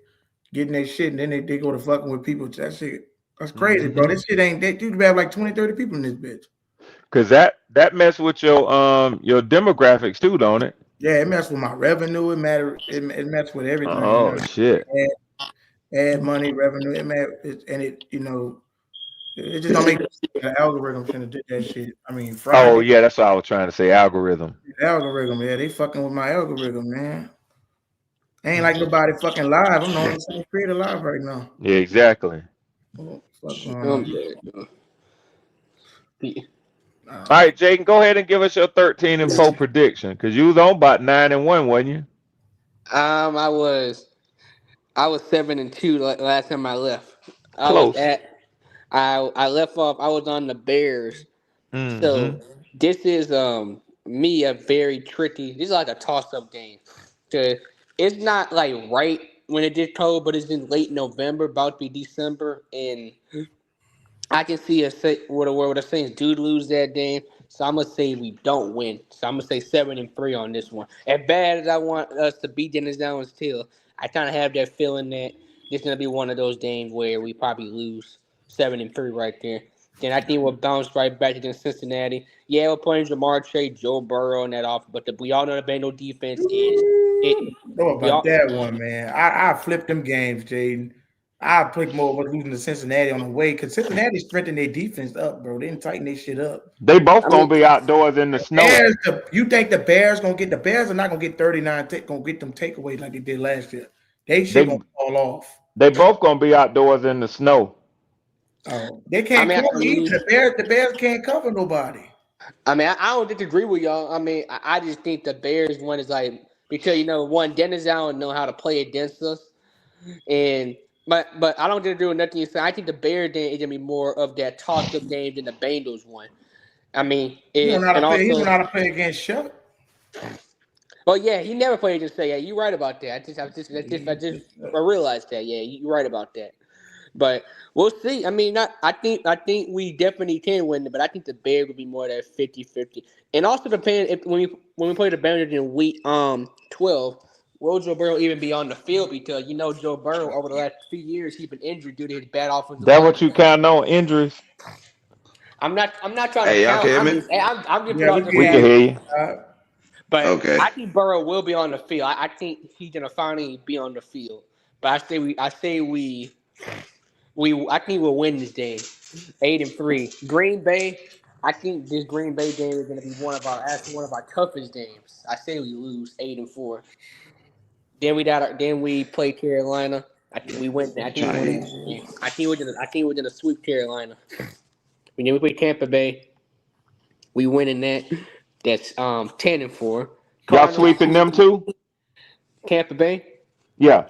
getting their shit and then they go to fucking with people. That shit, that's crazy, bro. This shit ain't that you have like 20, 30 people in this bitch. Cause that mess with your demographics too, don't it? Yeah, it messed with my revenue. It messed with everything, you know. Oh shit. Add money, revenue, it just don't make the algorithm finna do that shit. I mean, Oh Friday, yeah, that's what I was trying to say. Algorithm. the algorithm, yeah, they fucking with my algorithm, man. Ain't like nobody fucking live. I'm the only same creator live right now. Yeah, exactly. What the fuck going I'm on? dead. All Uh, right, Jaden, go ahead and give us your 13-4 prediction. Cause you was on about 9-1, wasn't you? I was 7-2 last time I left. I was Close. at I left off. I was on the Bears. Mm-hmm. So this is me a very tricky. This is like a toss up game. 'Cause it's not like right when it did cold, but it's in late November, about to be December, and I can see where the Saints do lose that game. So I'm gonna say we don't win. So I'm gonna say 7-3 on this one. As bad as I want us to beat Dennis Downs still, I kind of have that feeling that this is gonna be one of those games where we probably lose 7-3 right there. Then I think we'll bounce right back against Cincinnati. Yeah, we're playing Jamar Chase, Joe Burrow, and that off. But we all know the Bengals defense is it. know We about all that one, man. I flipped them games, Jaden. I pick more of losing to Cincinnati on the way because Cincinnati strengthened their defense up, bro. They didn't tighten their shit up. They both I gonna mean, be outdoors in the snow. You think the Bears gonna get the Bears are not gonna get 39, gonna get them takeaways like they did last year. They shit They gonna fall off. they both gonna be outdoors in the snow. Oh, they I can't mean, cover either. The Bears can't cover nobody. I don't disagree with y'all. I mean, I just think the Bears one is like because one Dennis Allen know how to play against us, and but I don't disagree with nothing you say. I think the Bears game is gonna be more of that toss up game than the Bengals one. I mean, He don't is know how to and play. He don't also, know how to play against Shuck. well, yeah, he never played against say. Yeah, you're right about that. I realized that. Yeah, you're right about that. But we'll see. I mean, not. I think we definitely can win it, but I think the Bears would be more that 50-50. And also depending if when we play the Bears in week 12, will Joe Burrow even be on the field? Because Joe Burrow over the last few years he's been injured due to his bad offensive That line what you play. count on injuries? I'm not trying to Hey, y'all can count. hear I'm me? just I'm just put Yeah, we out the can We hear can you. fact. hear you. But Okay. I think Burrow will be on the field. I think he's gonna finally be on the field. But I think we'll win this game, 8-3. Green Bay. I think this Green Bay game is going to be one of our toughest games. I say we lose 8-4. Then we play Carolina. I think we went. I think we Trying won to that game. I think we were gonna sweep Carolina. And then we played Tampa Bay. We win in that. That's 10-4. Y'all Cardinals, sweeping them too? Tampa Bay. Yeah.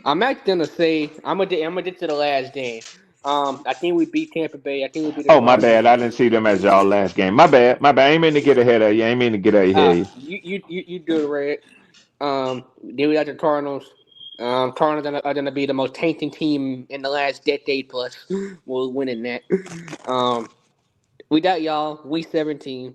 I'm actually gonna say I'm gonna get to the last game. I think we beat Tampa Bay. I think we beat the Oh, my bad. Cardinals. I didn't see them as y'all last game. My bad. My bad. I ain't mean to get ahead of you. I ain't mean to get ahead of you. You do it right. Then we got the Cardinals. Cardinals are gonna be the most tainting team in the last decade plus. We'll win in that. We got y'all week 17.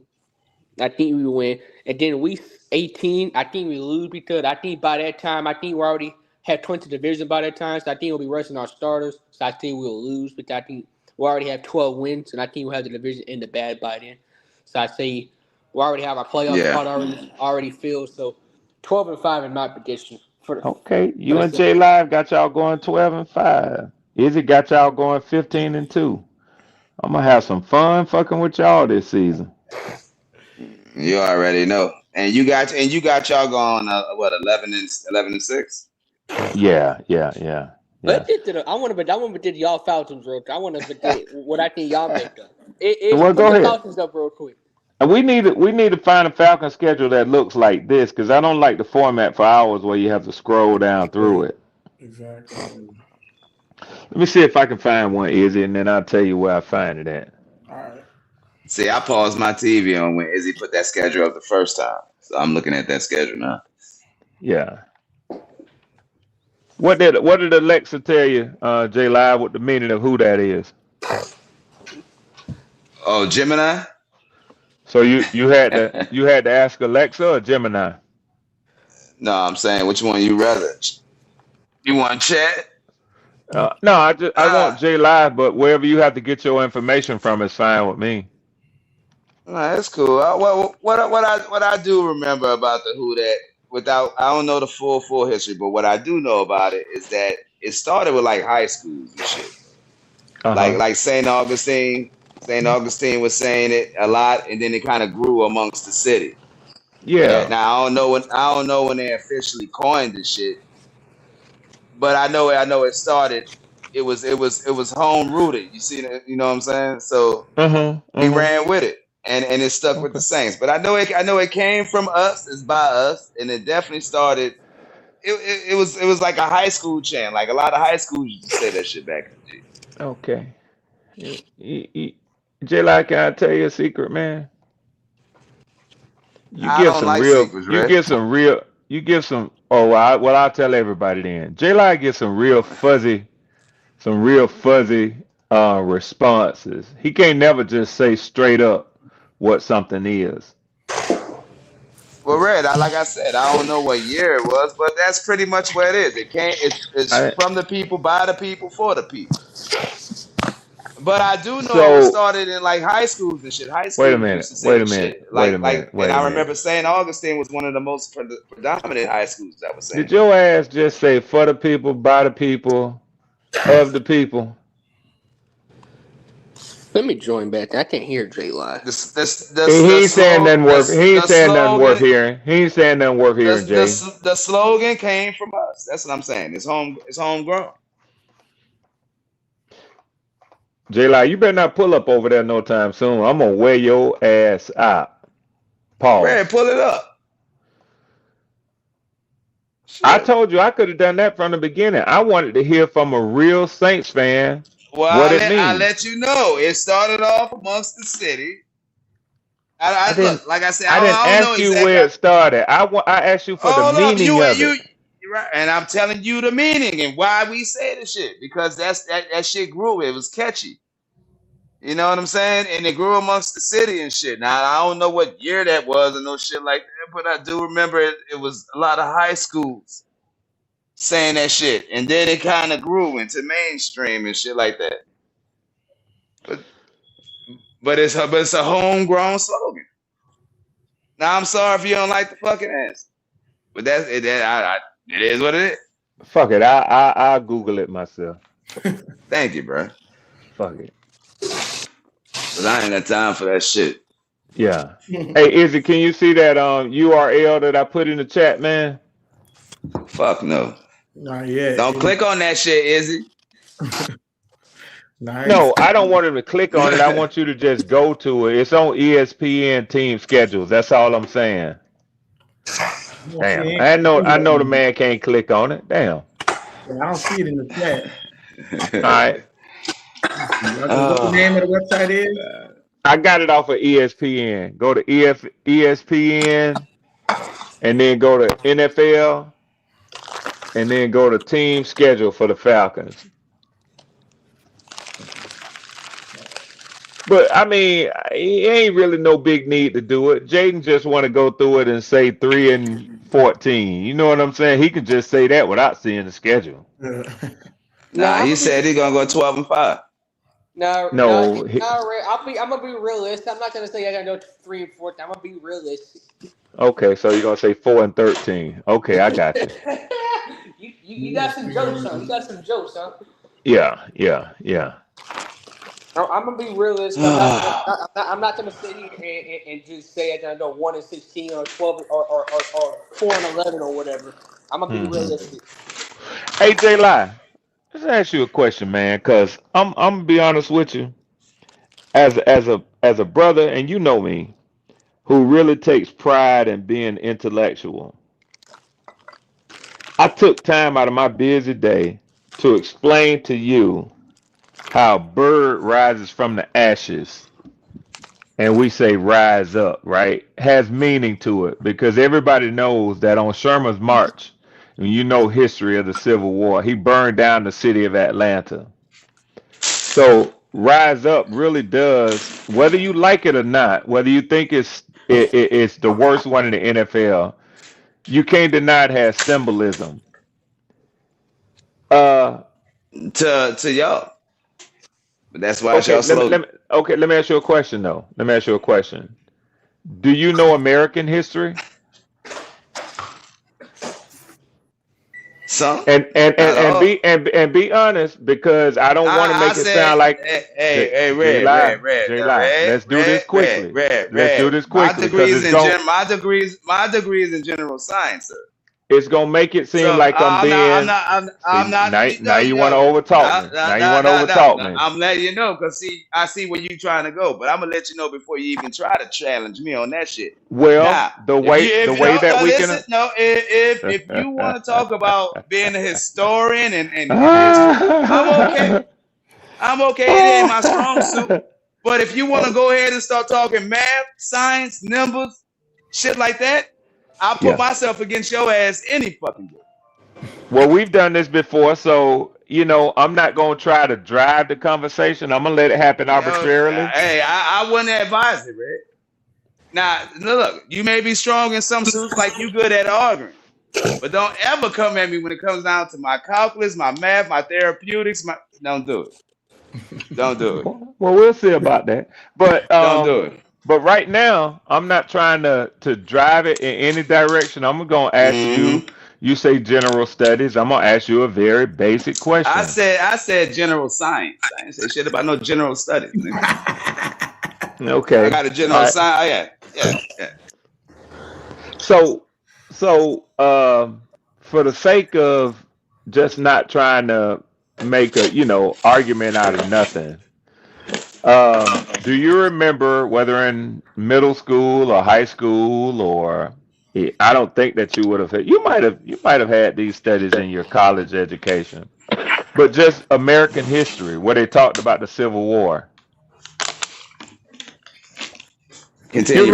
I think we win, and then week 18. I think we lose because I think by that time I think we already have 20 division by that time. So I think we'll be rushing our starters. So I think we'll lose, but I think we already have 12 wins, and I think we'll have the division in the bad by then. So I say we already have our playoff Yeah. spot already filled. So 12-5 in my prediction Okay. for You the and season. J Live got y'all going 12-5. Izzy got y'all going 15-2. I'm gonna have some fun fucking with y'all this season. You already know. And you got y'all going what 11-6? Yeah. Let's get to the. I want to predict y'all Falcons real quick. I want to predict what I think y'all make up. Well, Put go the ahead. Falcons up real quick. And we need to find a Falcon schedule that looks like this because I don't like the format for ours where you have to scroll down through it. Exactly. Let me see if I can find one, Izzy, and then I'll tell you where I find it at. All right. See, I paused my TV on when Izzy put that schedule up the first time. So I'm looking at that schedule now. Yeah. What did Alexa tell you, J Live, what the meaning of who that is? Oh, Gemini? So you had to ask Alexa or Gemini? No, I'm saying which one you rather. You want chat? No, I want Ah, J Live, but wherever you have to get your information from is fine with me. nah, that's cool. What I do remember about the Who that without I don't know the full history, but what I do know about it is that it started with like high schools and shit. Uh Like huh. like Saint Augustine. Saint Augustine was saying it a lot, and then it kind of grew amongst the city. Yeah. Now I don't know when they officially coined the shit, but I know it started. It was home rooted. You see that? You know what I'm saying? So Uh huh. we Uh huh. ran with it, and it stuck with the Okay. Saints. But I know it came from us. It's by us, and it definitely started. It was like a high school chant. Like a lot of high schools used to say that shit back in the day. Okay. J Live, can I tell you a secret, man? You I give don't some like real. secrets, You Red. give some real. You give some. Oh, I'll tell everybody then. J Live gets some real fuzzy responses. He can't never just say straight up what something is. Well, Red, like I said, I don't know what year it was, but that's pretty much where it is. It can't. It's I, from the people, by the people, for the people. But I do know it so started in like high schools and shit. High wait a schools used minute. to say Wait a the shit. minute. Wait a Like, minute. and Wait a I minute. remember St. Augustine was one of the most predominant high schools that was saying Did your ass just say for the people, by the people, of the people? Let me join back. I can't hear J Live. He ain't saying nothing worth. He ain't the saying nothing worth slogan hearing. He ain't saying nothing worth hearing, Jay. the slogan came from us. That's what I'm saying. It's homegrown. J Live, you better not pull up over there no time soon. I'm gonna wear your ass out. Red, Pause. pull it up. I Shit. told you I could have done that from the beginning. I wanted to hear from a real Saints fan Well, what it I means. let you know. It started off amongst the city. I I didn't. look, like I said, I didn't I don't know ask you exactly. where it started. I asked you for the Hold up, meaning of it. you're right, and I'm telling you the meaning and why we say the shit because that shit grew. It was catchy. You know what I'm saying? And it grew amongst the city and shit. Now I don't know what year that was and no shit like that, but I do remember it was a lot of high schools saying that shit, and then it kind of grew into mainstream and shit like that. But it's a homegrown slogan. Now I'm sorry if you don't like the fucking ass, but that's it. It is what it is. Fuck it. I'll Google it myself. Thank you, bro. Fuck it. Cause I ain't got time for that shit. Yeah. Hey, Izzy, can you see that URL that I put in the chat, man? Fuck no. Not yet. Don't click on that shit, Izzy. Nice. No, I don't want him to click on it. I want you to just go to it. It's on ESPN team schedules. That's all I'm saying. Damn. I know the man can't click on it. Damn. I don't see it in the chat. All right. What the name of the website is? I got it off of ESPN. Go to ESPN and then go to NFL and then go to team schedule for the Falcons. But I mean, it ain't really no big need to do it. Jaden just want to go through it and say 3-14. You know what I'm saying? He can just say that without seeing the schedule. Nah, he said he's gonna go 12-5. No, No, I'm gonna be realistic. I'm not gonna say I'm gonna go 3-14. I'm gonna be realistic. Okay, so you're gonna say 4-13. Okay, I got you. you got some jokes, huh? You got some jokes, huh? Yeah. I'm gonna be realistic. I'm not gonna sit here and just say I'm gonna go 1-16 or 12 or 4-11 or whatever. I'm gonna be realistic. Hey, J Lie, let's ask you a question, man, because I'm gonna be honest with you. As a brother, and you know me, who really takes pride in being intellectual. I took time out of my busy day to explain to you how a bird rises from the ashes, and we say rise up, right? Has meaning to it because everybody knows that on Sherman's march, and you know history of the Civil War, he burned down the city of Atlanta. So rise up really does, whether you like it or not, whether you think it's the worst one in the NFL, you can't deny it has symbolism. To y'all. But that's why it's y'all slogan. Let me ask you a question though. Let me ask you a question. Do you know American history? Some and be honest, because I don't want to make it sound like hey, Red. Let's do this quickly. Let's do this quickly. My degrees in general science, sir. It's gonna make it seem like I'm being. Now you want to overtalk me. Now you want to overtalk me. I'm letting you know because I see where you trying to go, but I'm gonna let you know before you even try to challenge me on that shit. Well, the way that we can. No, if you want to talk about being a historian and I'm okay. I'm okay. It ain't my strong suit. But if you want to go ahead and start talking math, science, numbers, shit like that. I'll put myself against your ass any fucking day. Well, we've done this before, so I'm not gonna try to drive the conversation. I'm gonna let it happen arbitrarily. Hey, I wouldn't advise it, Red. Now, look, you may be strong in some suits, like you good at arguing, but don't ever come at me when it comes down to my calculus, my math, my therapeutics. Don't do it. Don't do it. Well, we'll see about that. But don't do it. But right now, I'm not trying to drive it in any direction. I'm going to ask you. You say general studies. I'm going to ask you a very basic question. I said general science. I didn't say shit about no general studies. Okay. I got a general science. Yeah. So, for the sake of just not trying to make a argument out of nothing. Do you remember whether in middle school or high school or I don't think that you would have you might have had these studies in your college education, but just American history where they talked about the Civil War. You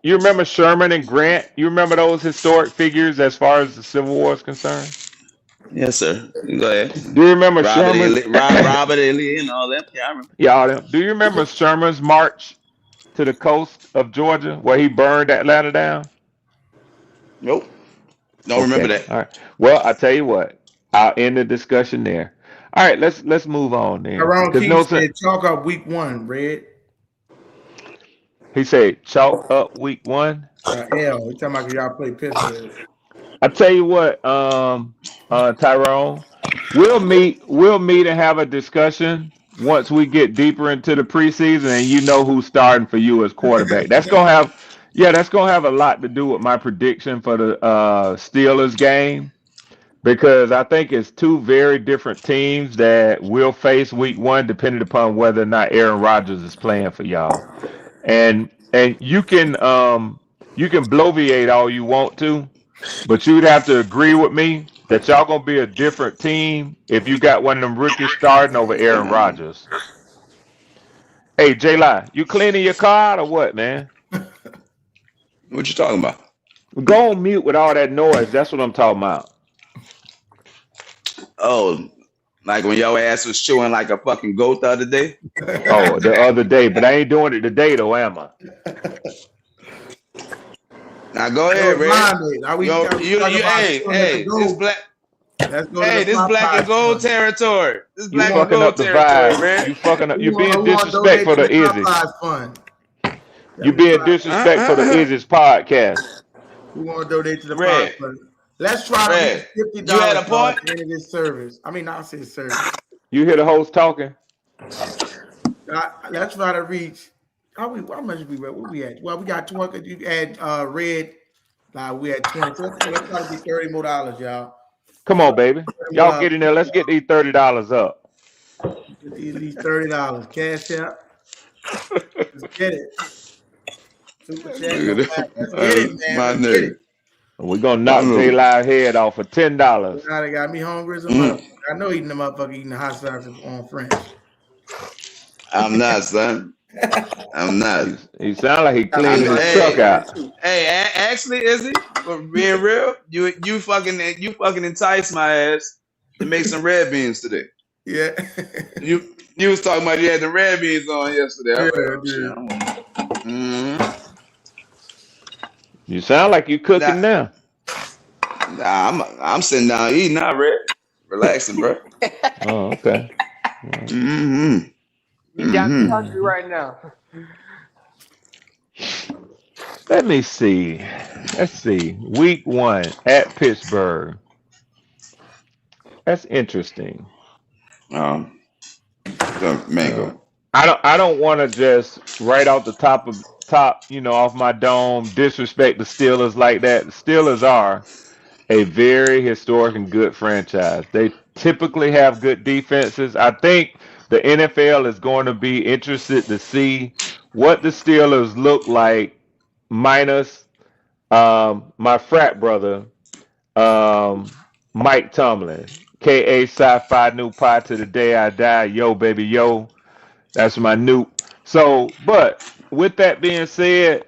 remember Sherman and Grant? You remember those historic figures as far as the Civil War is concerned? Yes, sir. Go ahead. Do you remember Sherman? Robert E. Lee and all them? Yeah, I remember. Yeah, all them. Do you remember Sherman's march to the coast of Georgia where he burned Atlanta down? Nope. Don't remember that. All right. Well, I tell you what. I'll end the discussion there. All right, let's move on then. Around Keith said chalk up week 1, Red. He said chalk up week 1. L. He talking about y'all play Pittsburgh. I tell you what, Tyrone, we'll meet and have a discussion once we get deeper into the preseason and you know who's starting for you as quarterback. That's gonna have a lot to do with my prediction for the Steelers game because I think it's two very different teams that will face week one, depending upon whether or not Aaron Rodgers is playing for y'all. And you can bloviate all you want to, but you'd have to agree with me that y'all gonna be a different team if you got one of them rookies starting over Aaron Rodgers. Hey, J Lie, you cleaning your car out or what, man? What you talking about? Go on mute with all that noise. That's what I'm talking about. Oh, like when your ass was chewing like a fucking goat the other day. Oh, the other day, but I ain't doing it today though, am I? Now go Yo, ahead, Red. remind me. Are we Yo, talking you, about hey, chewing hey, the this goat? black, Let's go to hey, the this black and Popeyes gold fund. territory. This You black and fucking gold up the territory, vibe. Red. You fucking up. We You want being to donate disrespectful to the to Izzy. Popeyes fund. You being disrespectful to Izzy's podcast. We want to donate to the Red, Popeyes fund. Let's try to reach Red, $50 you had a at point. the end of this service. I mean, not this service. You hear the host talking? Let's try to reach. How much we what we at? Well, we got 20. You add Red. We at 20. So let's try to get $30 more, y'all. Come on, baby. Y'all get in there. Let's get these $30 up. Get these $30. Cash out. Let's get it. Super chat. Look Let's at get it, man. my Let's get nigga. it. We're gonna knock J Live head off for $10. Now they got me hungry as a motherfucker. I know eating the motherfucker eating the hot sauce on French. I'm not, son. I'm not. He sound like he cleaning his truck out. Hey, actually, Izzy, for being real, you fucking enticed my ass to make some red beans today. Yeah. You was talking about you had the red beans on yesterday. You sound like you cooking now. Nah, I'm sitting down eating now, Red. Relaxing, bro. Oh, okay. You got me hungry right now. Let me see. Let's see. Week 1 at Pittsburgh. That's interesting. Mango. I don't want to just right off the top, off my dome, disrespect the Steelers like that. The Steelers are a very historic and good franchise. They typically have good defenses. I think the NFL is going to be interested to see what the Steelers look like minus my frat brother, Mike Tomlin, K.A. Sci-Fi New Pie to the day I die. Yo, baby, yo. That's my new. So, but with that being said,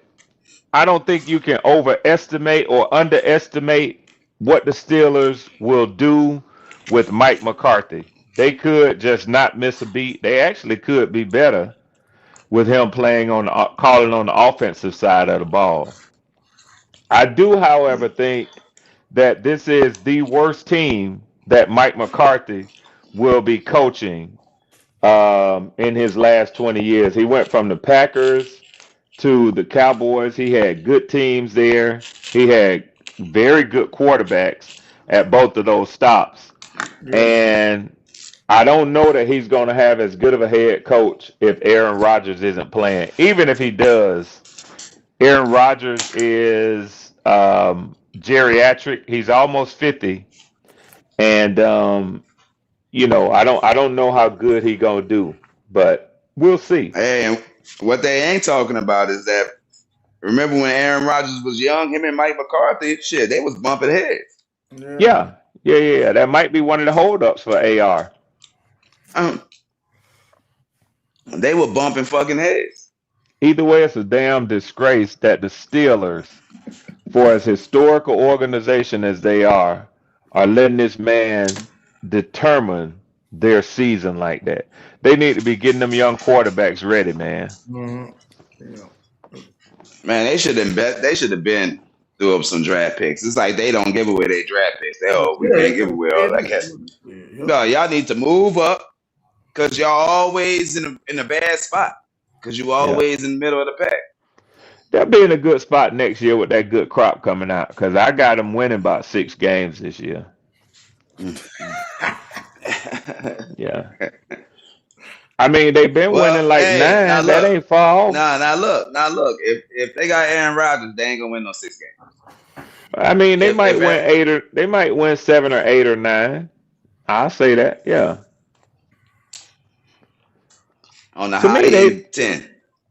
I don't think you can overestimate or underestimate what the Steelers will do with Mike McCarthy. They could just not miss a beat. They actually could be better with him playing calling on the offensive side of the ball. I do, however, think that this is the worst team that Mike McCarthy will be coaching in his last 20 years. He went from the Packers to the Cowboys. He had good teams there. He had very good quarterbacks at both of those stops. Yeah. And I don't know that he's going to have as good of a head coach if Aaron Rodgers isn't playing. Even if he does, Aaron Rodgers is geriatric. He's almost 50. And I don't know how good he gonna do, but we'll see. Hey, and what they ain't talking about is that remember when Aaron Rodgers was young, him and Mike McCarthy, shit, they was bumping heads. Yeah. That might be one of the holdups for AR. They were bumping fucking heads. Either way, it's a damn disgrace that the Steelers, for as historical organization as they are letting this man determine their season like that. They need to be getting them young quarterbacks ready, man. Man, they should have been through up some draft picks. It's like they don't give away their draft picks. We can't give away all that. No, y'all need to move up because y'all always in a bad spot because you always in the middle of the pack. They'll be in a good spot next year with that good crop coming out because I got them winning about 6 games this year. Yeah. I mean, they've been winning like 9. That ain't far off. Now look. If they got Aaron Rodgers, they ain't gonna win no 6 games. I mean, they might If win they might win 7 or 8 or 9. I'll say that. Yeah. on the To high me, they end, 10.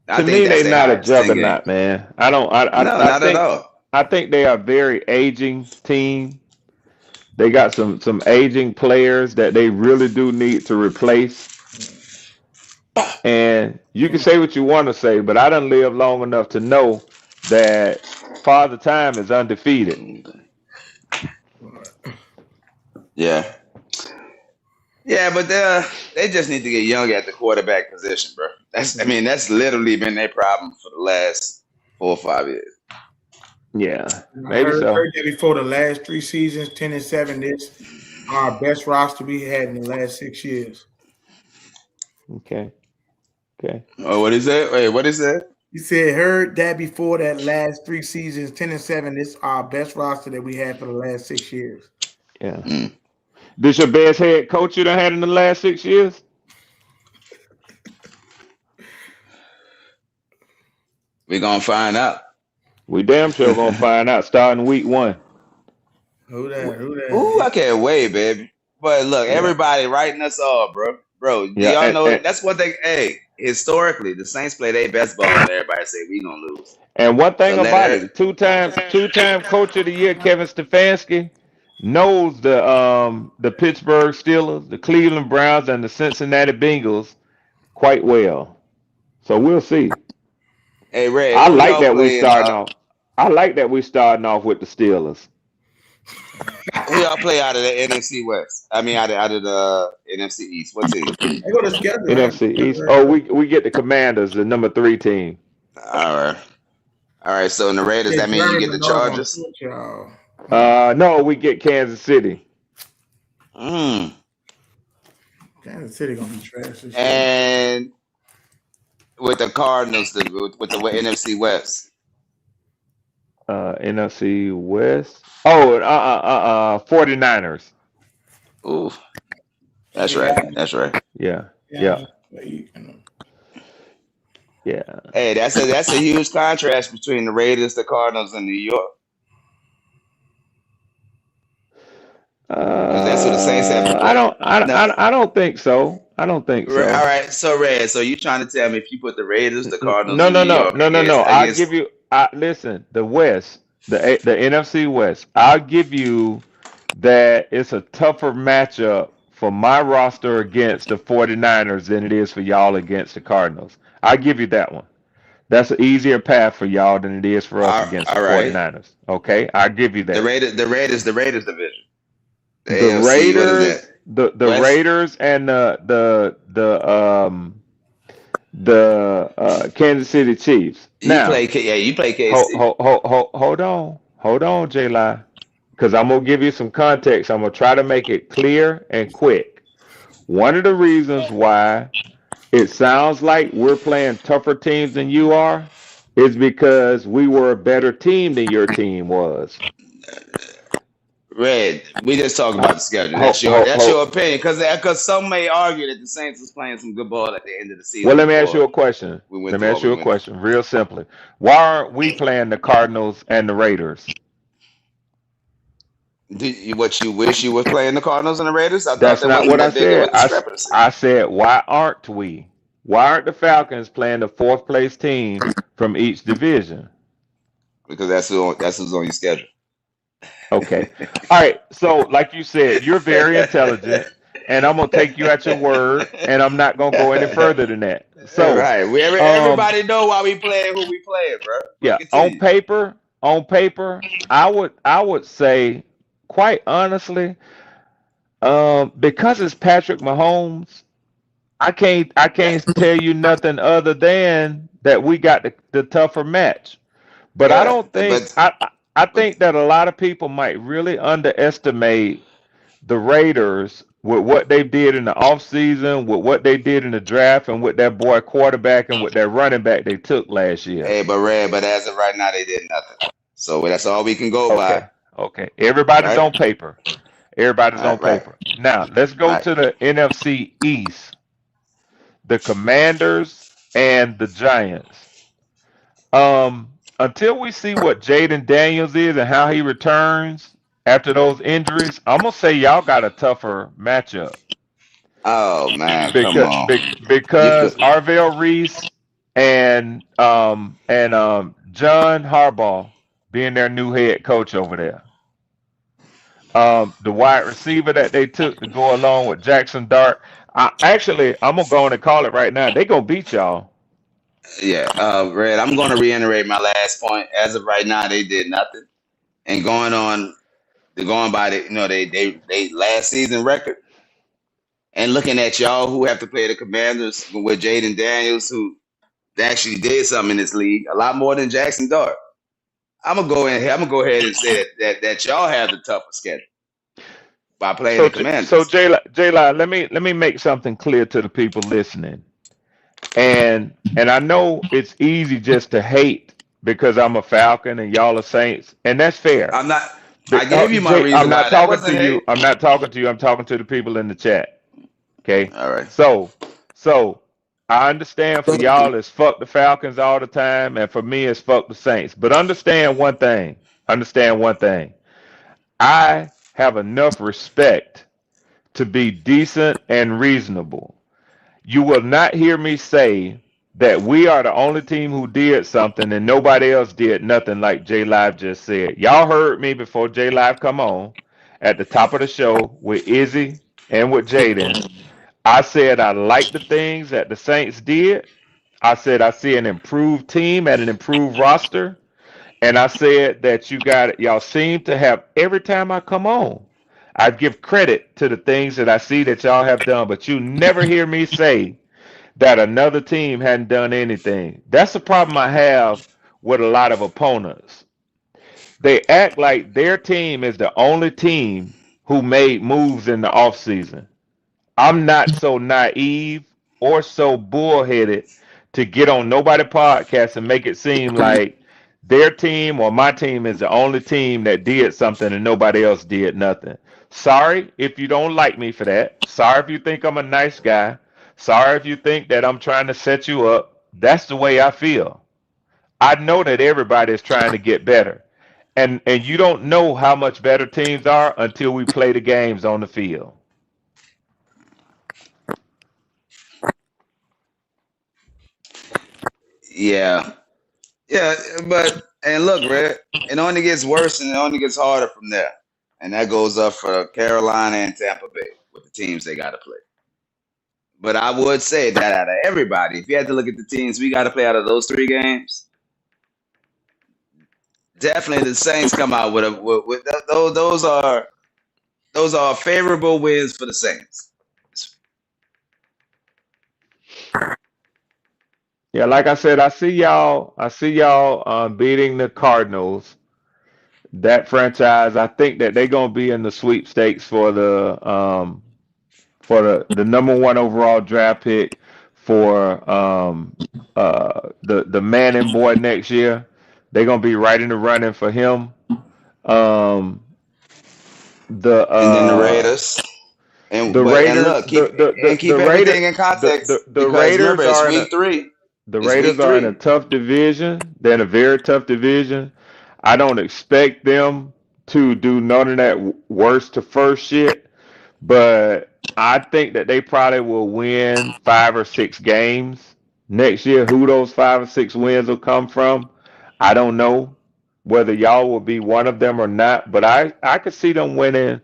I to think me that's they their not a highest 10 game. juggernaut, man. I don't. No, I not at think all. they are a very aging team. They got some aging players that they really do need to replace. And you can say what you want to say, but I done lived long enough to know that Father Time is undefeated. Yeah. Yeah, but they just need to get young at the quarterback position, bro. That's literally been their problem for the last 4 or 5 years. Yeah, I maybe so. heard that before the last 3 seasons, 10-7. This our best roster we had in the last 6 years. Okay. Okay. Oh, what is that? Wait, what is that? He said, heard that before that last 3 seasons, 10-7. This our best roster that we had for the last 6 years. Yeah. Mm. This your best head coach you done had in the last 6 years? We're gonna find out. We damn sure gonna find out starting week 1. Who that? Ooh, I can't wait, baby. But look, Yeah. everybody writing us off, bro. Bro, do Yeah, y'all know and that's one thing? Hey, historically, the Saints play their best ball, and everybody say we gonna lose. one thing So let about it. it, two-time coach of the year, Kevin Stefanski, knows the Pittsburgh Steelers, the Cleveland Browns, and the Cincinnati Bengals quite well. So we'll see. Hey, Ray, I who like y'all that we play in? starting off. I like that we starting off with the Steelers. Who y'all play out of the NFC West? I mean, out of the NFC East. What team? They go to schedule. NFC East. Oh, we get the Commanders, the number 3 team. All right. So in the Raiders, that means you get the Chargers. No, we get Kansas City. Mm. Kansas City gonna be trash. And with the Cardinals, with the NFC West. NFC West. Oh, 49ers. Ooh, that's right. That's right. Yeah. Hey, that's a huge contrast between the Raiders, the Cardinals, and New York. That's what the Saints have to play. I don't think so. I don't think so. All right, so Red, so you trying to tell me if you put the Raiders, the Cardinals, No. I'll against give you. Listen, the West, the NFC West. I'll give you that it's a tougher matchup for my roster against the 49ers than it is for y'all against the Cardinals. I'll give you that one. That's an easier path for y'all than it is for us against the 49ers. Okay, I'll give you that. The Raiders division. The AFC, Raiders, the Raiders, and the Kansas City Chiefs. You play KC. Hold on, J-Lie, because I'm gonna give you some context. I'm gonna try to make it clear and quick. One of the reasons why it sounds like we're playing tougher teams than you are is because we were a better team than your team was. Red, we just talking about the schedule. That's your opinion, because some may argue that the Saints was playing some good ball at the end of the season. Well, let me ask you a question. Real simply. Why aren't we playing the Cardinals and the Raiders? What you wish you were playing the Cardinals and the Raiders? That's not what I said. I said, why aren't we? Why aren't the Falcons playing the 4th place team from each division? Because that's who's on your schedule. Okay. All right. So, like you said, you're very intelligent, and I'm gonna take you at your word, and I'm not gonna go any further than that. So, right. Everybody know why we playing who we playing, bro. Yeah. On paper, I would say, quite honestly, because it's Patrick Mahomes, I can't tell you nothing other than that we got the tougher match. But I don't think I think that a lot of people might really underestimate the Raiders with what they did in the offseason, with what they did in the draft, and with that boy quarterback and with that running back they took last year. Hey, but as of right now, they did nothing. So that's all we can go by. Okay. Everybody's on paper. Now, let's go to the NFC East. The Commanders and the Giants. until we see what Jaden Daniels is and how he returns after those injuries, I'm gonna say y'all got a tougher matchup Oh man, come because on. You because could. Arvell Reese and John Harbaugh being their new head coach over there. The wide receiver that they took to go along with Jackson Dart. I'm gonna go on and call it right now. They gonna beat y'all. Yeah, Red. I'm going to reiterate my last point. As of right now, they did nothing, and they're going by the they last season record, and looking at y'all who have to play the Commanders with Jaden Daniels, who actually did something in this league, a lot more than Jackson Dart. I'm gonna go ahead and say that y'all have the tougher schedule by playing the So Commanders. Jayla, let me make something clear to the people listening. And I know it's easy just to hate because I'm a Falcon and y'all are Saints, and that's fair. I'm not. I But, gave you my Jay, I'm reason not why. That talking to wasn't you. hate. I'm not talking to you. I'm talking to the people in the chat. Okay. All right. So I understand for y'all it's fuck the Falcons all the time, and for me it's fuck the Saints. But understand one thing. Understand one thing. I have enough respect to be decent and reasonable. You will not hear me say that we are the only team who did something and nobody else did nothing like J Live just said. Y'all heard me before J Live come on at the top of the show with Izzy and with Jaden. I said I like the things that the Saints did. I said I see an improved team and an improved roster. And I said that y'all seem to have every time I come on. I give credit to the things that I see that y'all have done, but you never hear me say that another team hadn't done anything. That's the problem I have with a lot of opponents. They act like their team is the only team who made moves in the offseason. I'm not so naive or so bullheaded to get on nobody podcast and make it seem like their team or my team is the only team that did something and nobody else did nothing. Sorry if you don't like me for that. Sorry if you think I'm a nice guy. Sorry if you think that I'm trying to set you up. That's the way I feel. I know that everybody is trying to get better. And you don't know how much better teams are until we play the games on the field. Yeah, yeah, but and look, Red. It only gets worse and it only gets harder from there, and that goes up for Carolina and Tampa Bay with the teams they got to play. But I would say that out of everybody, if you had to look at the teams we got to play out of those three games, definitely the Saints come out with those are favorable wins for the Saints. Yeah, like I said, I see y'all beating the Cardinals. That franchise, I think that they're gonna be in the sweepstakes for the number one overall draft pick for the Manning boy next year. They're gonna be right in the running for him. Um the And then the uh Raiders. And the but and Raiders look, keep and the keep Raider everything in the context the because remember Raiders it's are in a week three. The It's Raiders week are in a three. tough division. They're in a very tough division. I don't expect them to do none of that worst to first shit, but I think that they probably will win 5 or 6 games next year. Who those 5 or 6 wins will come from, I don't know. Whether y'all will be one of them or not, but I could see them winning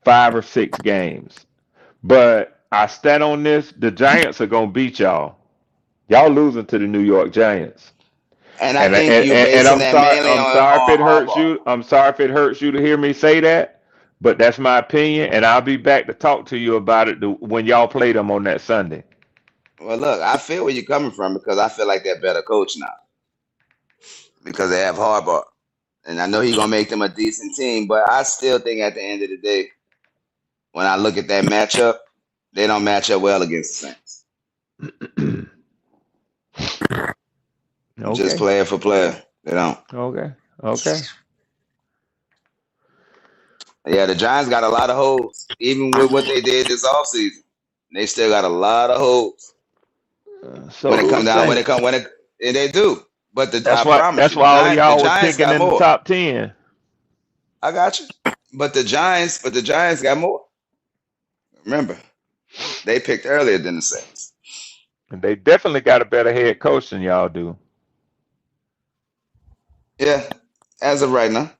5 or 6 games. But I stand on this: the Giants are gonna beat y'all. Y'all losing to the New York Giants. And I And think you're and basing I'm that sorry. mainly I'm on sorry if it hurts Harbaugh. you. I'm sorry if it hurts you to hear me say that. But that's my opinion, and I'll be back to talk to you about it when y'all play them on that Sunday. Well, look, I feel where you're coming from because I feel like they're a better coach now because they have Harbaugh, and I know he's gonna make them a decent team. But I still think at the end of the day, when I look at that matchup, they don't match up well against the Saints. Just Okay. player for player, they don't. Okay. Okay. Yeah, the Giants got a lot of holes, even with what they did this offseason. They still got a lot of holes So when it do the come down. Saints. And they do. But That's I why. promise That's you, why all of The y'all was Giants picking got in the more. top 10. I got you. But the Giants got more. Remember, they picked earlier than the Saints. And they definitely got a better head coach than y'all do. Yeah, as of right now.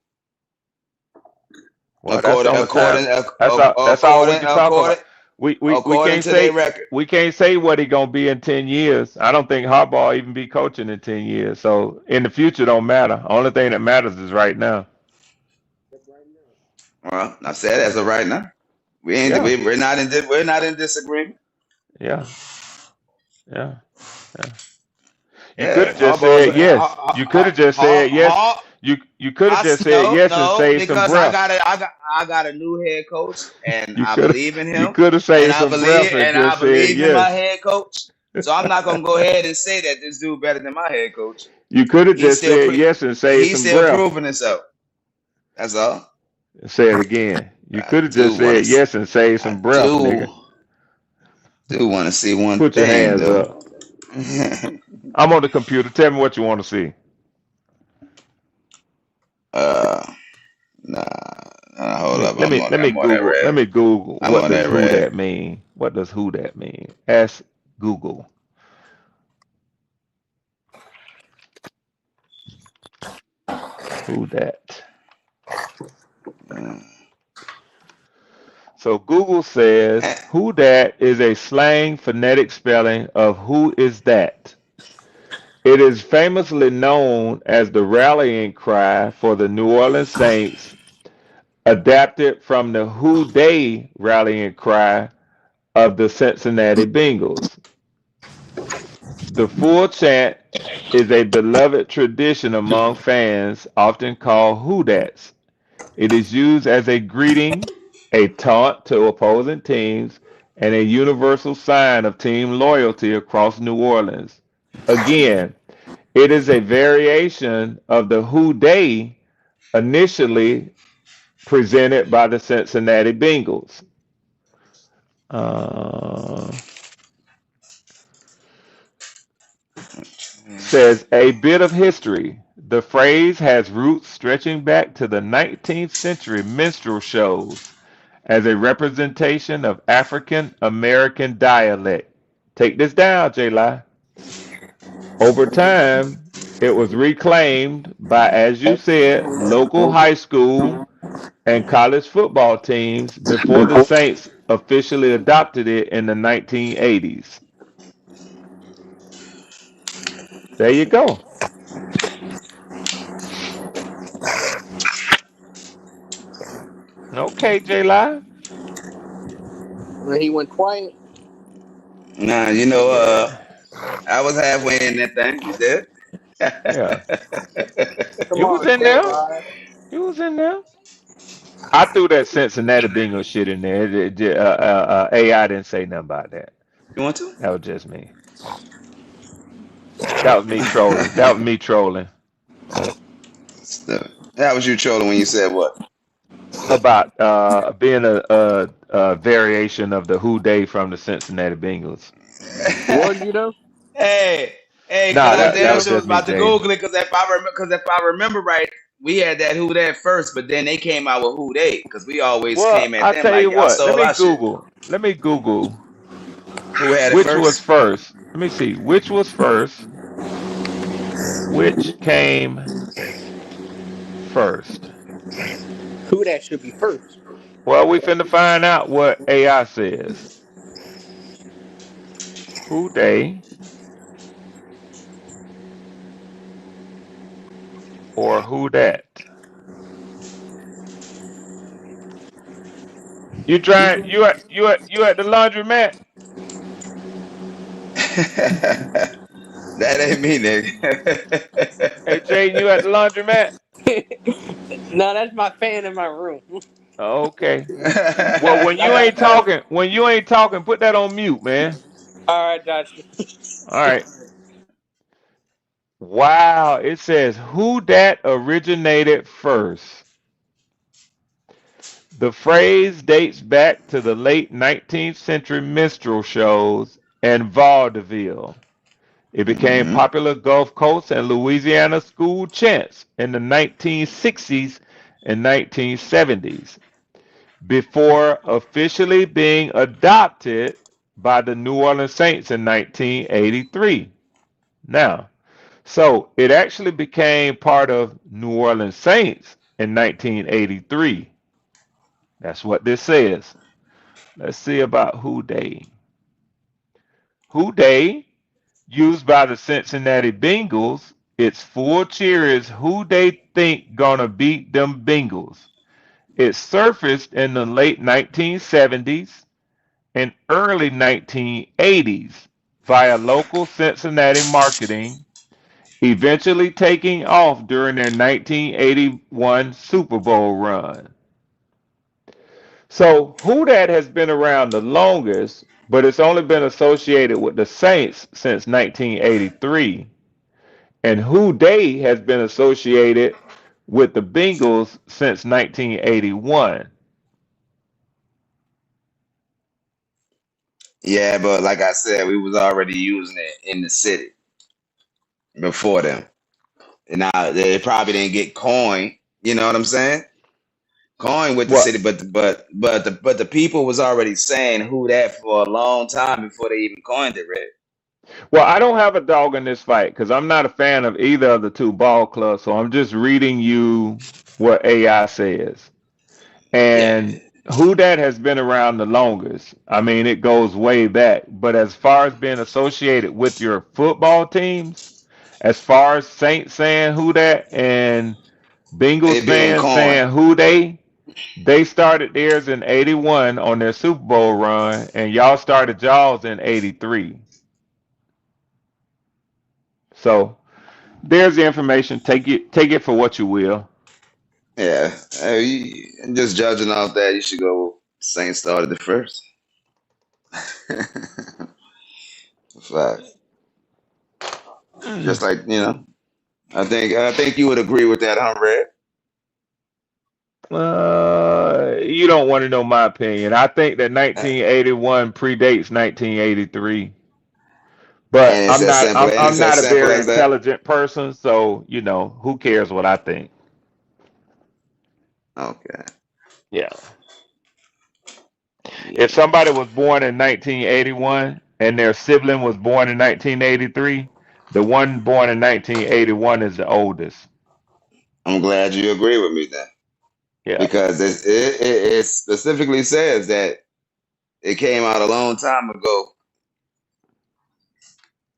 Well, that's the only time. According, That's all we can talk about. We according can't to their say record. what he gonna be in 10 years. I don't think Harbaugh even be coaching in 10 years. So in the future don't matter. Only thing that matters is right now. Well, I said as of right now. Yeah, We're not in disagreement. yeah, yeah, yeah. You could Yeah, have just Harbaugh's said yes. You could have just said yes. Har, You could have just said yes and no, saved some because breath. I got a new head coach and You I could have believe in you him could have saved some breath and I just said believe in my yes. head coach. So I'm not gonna go ahead and say that this dude better than my head coach. You could have He's just still said yes and saved he's some still breath. proving himself. That's all. Say it again. You I could have do just want said to. yes and saved I some breath, nigga. do want to see one Put your thing hands though. up. I'm on the computer. Tell me what you want to see. uh, nah, hold up. Let me I'm on that Google. Let red. me Google. I'm What on does that who red. that mean? What does who that mean? Ask Google. Who that? Uh, So Google says who that is a slang phonetic spelling of who is that. It is famously known as the rallying cry for the New Orleans Saints, adapted from the Who Dey rallying cry of the Cincinnati Bengals. The full chant is a beloved tradition among fans, often called Who Dats. It is used as a greeting, a taunt to opposing teams, and a universal sign of team loyalty across New Orleans. Again, it is a variation of the Who Dey initially presented by the Cincinnati Bengals. Uh, Says a bit of history. The phrase has roots stretching back to the 19th century minstrel shows as a representation of African American dialect. Take this down, J. Lai. Over time, it was reclaimed by, as you said, local high school and college football teams before the Saints officially adopted it in the 1980s. There you go. Okay, J. Lai. When he went quiet. nah, Yeah, I was halfway in that thing. You did. yeah. Come You was on, in J there. Live. You was in there. I threw that Cincinnati bingo shit in there. AI didn't say nothing about that. You want to? That was just me. That was me trolling. That was me trolling How was you trolling when you said what? about being a variation of the Who Dey from the Cincinnati Bengals. Was you though? hey, because Nah, I Was you that damn though? was sure was just me, about to Jay. Google it. Because if I remember right, we had that Who That first, but then they came out with Who They, because we always Well, came at I'll them tell you like y'all what. Let stole me our shit. Google. Let me Google Who had it which was first? first. Let me see. Which was first? Which came first? Who that should be first? Well, we finna find out what AI says. Who they or who that? You trying? You at the laundromat? That ain't me, nigga. Hey Jay, you at the laundromat? No, that's my fan in my room. Oh, okay. Well, when you ain't talking, put that on mute, man. All right, got you. All right. Wow, it says who that originated first. The phrase dates back to the late 19th century minstrel shows and vaudeville. It became Mm-hmm. popular Gulf Coast and Louisiana school chants in the 1960s and 1970s before officially being adopted by the New Orleans Saints in 1983. Now, so it actually became part of New Orleans Saints in 1983. That's what this says. Let's see about who they. Who they, used by the Cincinnati Bengals, its full cheer is who they think gonna beat them Bengals. It surfaced in the late 1970s and early 1980s via local Cincinnati marketing, eventually taking off during their 1981 Super Bowl run. So, who that has been around the longest, but it's only been associated with the Saints since 1983, and who they has been associated with the Bengals since 1981. Yeah, but like I said, we was already using it in the city before them. And now they probably didn't get coin. You know what I'm saying? Coin with the Well, city, but the people was already saying who that for a long time before they even coined it, Red. well, I don't have a dog in this fight because I'm not a fan of either of the two ball clubs. So I'm just reading you what AI says. Yeah. And who that has been around the longest? I mean, it goes way back. But as far as being associated with your football teams, as far as Saints saying who that and Bengals It being fans coin. saying who they started theirs in 81 on their Super Bowl run, and y'all started y'all's in 83. So there's the information. Take it for what you will. Yeah. Just judging off that, you should go Saints started the first. Fact. Just like, I think you would agree with that, huh, Red? You don't want to know my opinion. I think that Uh, 1981 predates 1983, but And it's I'm as not. simple I'm and I'm it's as not a simple very as that. intelligent person, so who cares what I think? Okay. Yeah. If Yeah. somebody was born in 1981 and their sibling was born in 1983, the one born in 1981 is the oldest. I'm glad you agree with me then. Yeah. Because it specifically says that it came out a long time ago.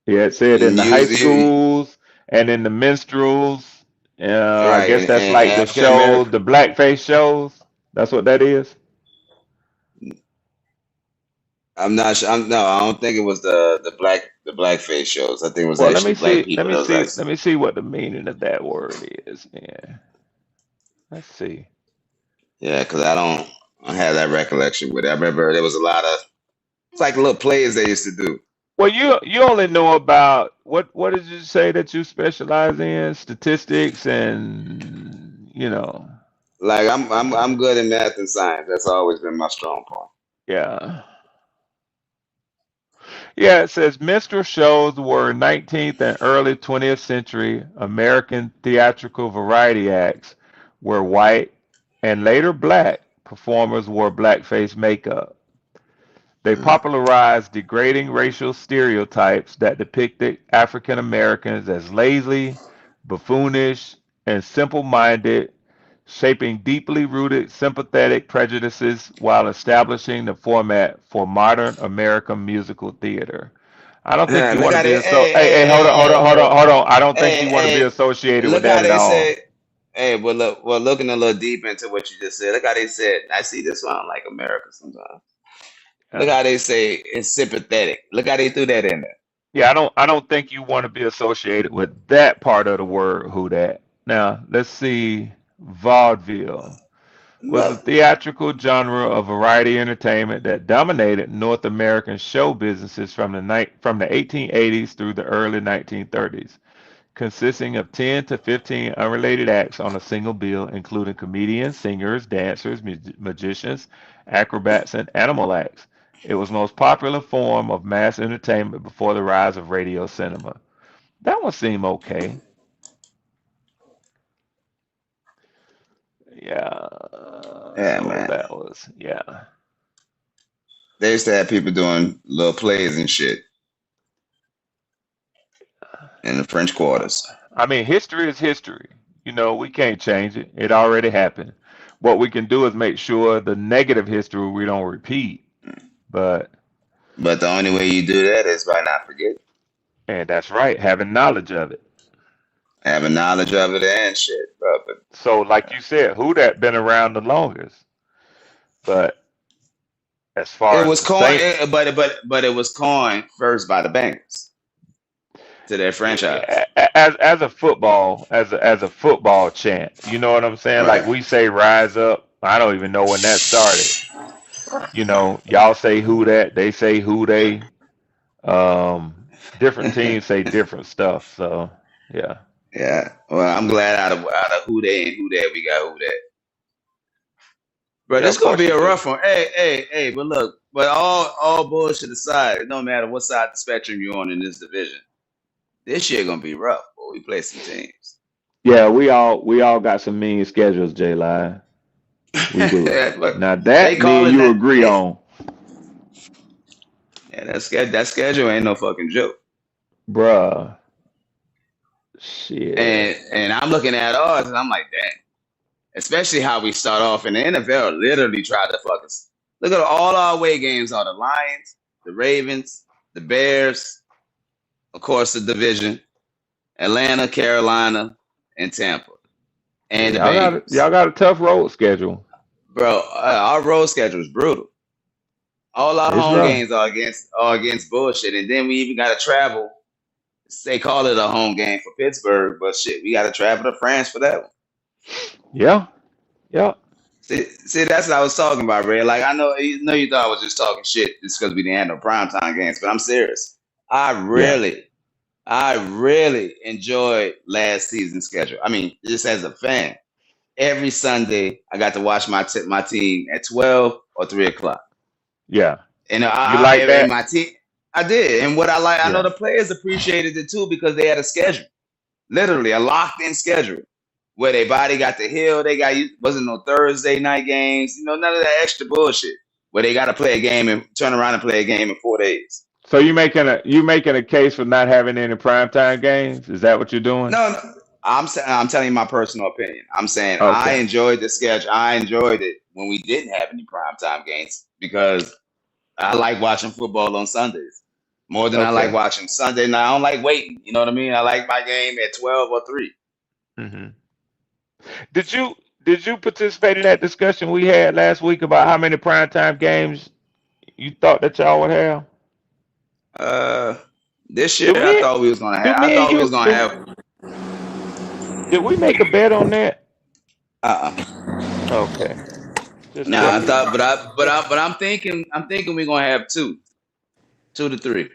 Yeah. It said in And the high you schools and in the minstrels. I right, guess that's and like the African shows, American. the blackface shows. That's what that is. I'm not sure. No, I don't think it was the blackface shows. I think it was Well, let actually me black see. Let people me that was see. like, Let me see what the meaning of that word is. Yeah. Let's see. yeah, because I don't have that recollection with it. I remember there was a lot of it's like little plays they used to do. Well, you only know about what did you say that you specialize in? Statistics and Like I'm good in math and science. That's always been my strong point. yeah. Yeah, it says minstrel shows were 19th and early 20th century American theatrical variety acts where white and later black performers wore blackface makeup. They Mm. popularized degrading racial stereotypes that depicted African Americans as lazy, buffoonish, and simple minded, shaping deeply rooted sympathetic prejudices while establishing the format for modern American musical theater. I don't think you Look want to how be they a so. hey Hey, hey hey, hold hey on, hold on, hey hold on, hold on. I don't think hey you want to be hey associated with look that how at they all. said hey looking a little deep into what you just said. Look how they said I see this one like America sometimes. Look Yeah. how they say it's sympathetic. Look how they threw that in there. Yeah, I don't think you want to be associated with that part of the word who that. Now, let's see. Vaudeville was a Look, theatrical genre of variety entertainment that dominated North American show businesses from the 1880s through the early 1930s, consisting of 10 to 15 unrelated acts on a single bill, including comedians, singers, dancers, magicians, acrobats, and animal acts. It was the most popular form of mass entertainment before the rise of radio cinema. That one seemed okay. Yeah. Yeah, So man. that was yeah. They used to have people doing little plays and shit in the French quarters. I mean, history is history. You know, we can't change it. It already happened. What we can do is make sure the negative history we don't repeat. But But the only way you do that is by not forgetting, and that's right, having knowledge of it. having knowledge of it and shit, bro. But So, like you said, who that been around the longest? But as far it as was the coined, Saints, but it was coined first by the Bengals to their franchise. as a football chant, you know what I'm saying? Like Right. we say, rise up. I don't even know when that started. You know, y'all say who that, they say who they. Different teams say different stuff. So yeah, Yeah. Well, I'm glad out of who they and who that we got who that. Bro, yeah, this of gonna course be you a do. rough one. Hey, but look, but all bullshit aside, it don't matter what side of the spectrum you're on in this division. This year gonna be rough, but we play some teams. Yeah, we all got some mean schedules, J Line. We do. But Now they that me and calling you that agree on, yeah, that schedule ain't no fucking joke. bruh. Shit. And I'm looking at ours and I'm like, damn. Especially how we start off in the NFL literally tried to fuck us. Look at all our away games are the Lions, the Ravens, the Bears, of course the division, Atlanta, Carolina, and Tampa. Yeah, And the y'all Bengals. got a tough road schedule. Bro, our road schedule is brutal. All our It's home rough. games are against bullshit. And then we even gotta travel. They call it a home game for Pittsburgh, but shit, we gotta travel to France for that one. Yeah, yeah, See, that's what I was talking about, Ray. Like I know you thought I was just talking shit just because we didn't have no primetime games, but I'm serious. I yeah. really, I really enjoyed last season's schedule. I mean, just as a fan, every Sunday I got to watch my team at 12 or 3 o'clock, Yeah. and You like and that? my team, I did. And what I like, I know Yeah. the players appreciated it too because they had a schedule, literally a locked in schedule where their body got the hill. They got wasn't no Thursday night games, none of that extra bullshit where they got to play a game and turn around and play a game in 4 days. So you making a case for not having any primetime games? Is that what you're doing? No, no, I'm telling you my personal opinion. I'm saying I Okay. enjoyed the schedule. I enjoyed it when we didn't have any primetime games because I like watching football on Sundays more than I like Okay. watching Sunday night. I don't like waiting. You know what I mean? I like my game at 12 or 3. hmm Did you participate in that discussion we had last week about how many primetime games you thought that y'all would have? Uh, this year Do I me thought we was gonna do have. I me and thought we was you gonna do have. did we make a bet on that? Uh-uh. Okay. Just Nah, I Yeah, checking. thought, but I'm thinking we're gonna have two to three.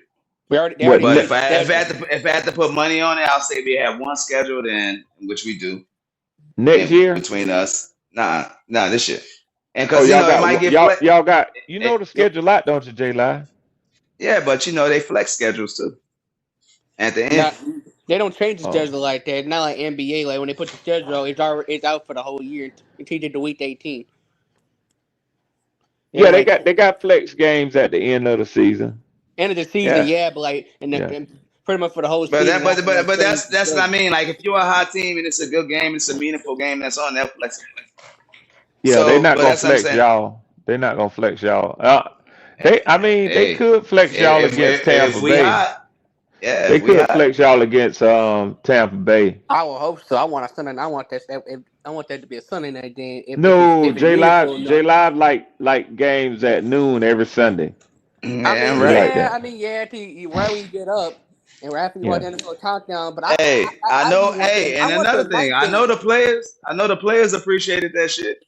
they What already But if changed the I if I schedule. had to if I had to put money on it, I'll say we have one scheduled in, which we do, next and year? between us, nah, this year, and Oh, because it might get y'all flex. y'all got you It, know the schedule out, don't you, J Line? yeah, but they flex schedules too at the end. Not they don't change the Oh. schedule like that. Not like NBA. Like when they put the schedule, it's out for the whole year until you get to week 18. They Yeah, don't they like got flex games at the end of the season. end of the season, Yeah, yeah, but like Yeah. and pretty much for the whole but that season but after but like but change the that's what I schedule. mean. Like if you're a hot team and it's a good game, it's a meaningful game that's on Netflix. Yeah, they So, not but gonna that's what I'm flex saying. y'all. They not gonna flex y'all. They Hey, could flex y'all against if Tampa we Bay. hot, yeah, They if we could hot. flex y'all against Tampa Bay. I will hope so. I want a Sunday. I want that. I want that to be a Sunday night game. No, If it's J Live meaningful J enough. Live like games at noon every Sunday. Yeah, He right. like that. Right when you get up and right after you watch Yeah. NFL countdown. But Hey, I I know. do want that. Hey, I and want another that thing, night I know game. the players. I know the players appreciated that shit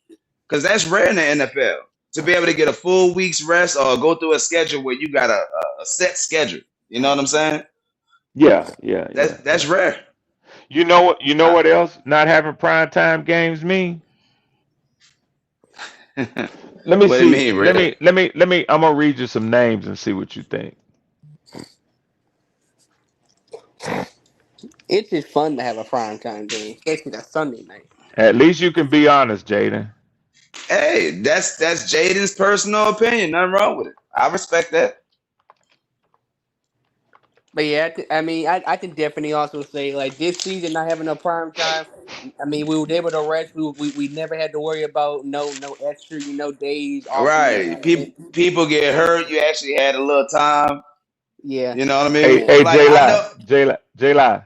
because that's rare in the NFL to be able to get a full week's rest or go through a schedule where you got a set schedule. You know what I'm saying? Yeah, yeah, yeah, That's yeah. rare. You know I, what else not having prime time games mean? Let me what it see. mean, Let Red? me let me let me I'm gonna read you some names and see what you think. It's just fun to have a primetime game, especially that Sunday night. At least you can be honest, Jaden. Hey, that's Jaden's personal opinion. Nothing wrong with it. I respect that. But yeah, I mean, I can definitely also say like this season not having a prime time. I mean, we were able to rest. We never had to worry about no extra days off in the Right. season. People get hurt. You actually had a little time. Yeah, You know what I Hey, mean? yeah. hey, Like J I Li, know. J Li.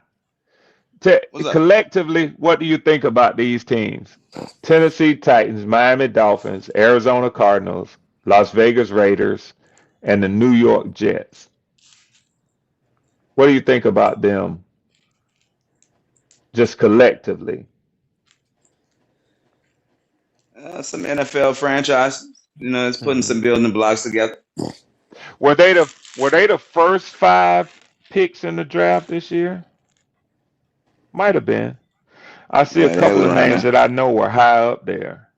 What's up? Collectively, what do you think about these teams? Tennessee Titans, Miami Dolphins, Arizona Cardinals, Las Vegas Raiders, and the New York Jets. What do you think about them just collectively? Some NFL franchise. It's putting some Mhm. building blocks together. Were they the first five picks in the draft this year? Might have been. I see a Yeah, they couple was of around names there. that I know were high up there.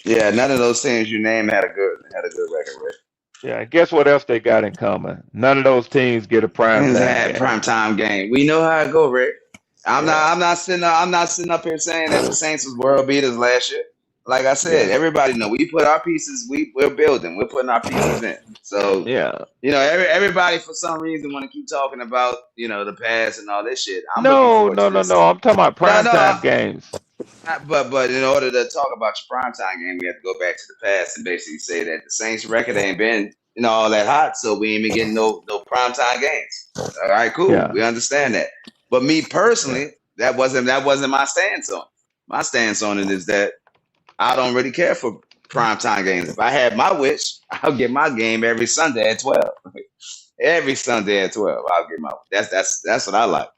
Yeah, none of those teams you named had a good record, Rick. Yeah, guess what else they got in common? None of those teams get a It's primetime a game. prime time game. We know how it go, Rick. I'm not. Yeah, I'm not sitting up here saying that the Saints was world beaters last year. Like I said, yeah, everybody know we put our pieces. We're building. We're putting our pieces in. So yeah. everybody for some reason want to keep talking about the past and all this shit. I'm looking No, forward no, to no, this. no. I'm talking about No, no. primetime games. But in order to talk about your primetime game, we have to go back to the past and basically say that the Saints record ain't been all that hot, so we ain't been getting no primetime games. All right, cool, Yeah, we understand that. But me yeah. personally, that wasn't my stance on it. My stance on it is that I don't really care for primetime games. If I had my wish, I'll get my game every Sunday at 12. Every Sunday at 12, I'll get my. That's what I like.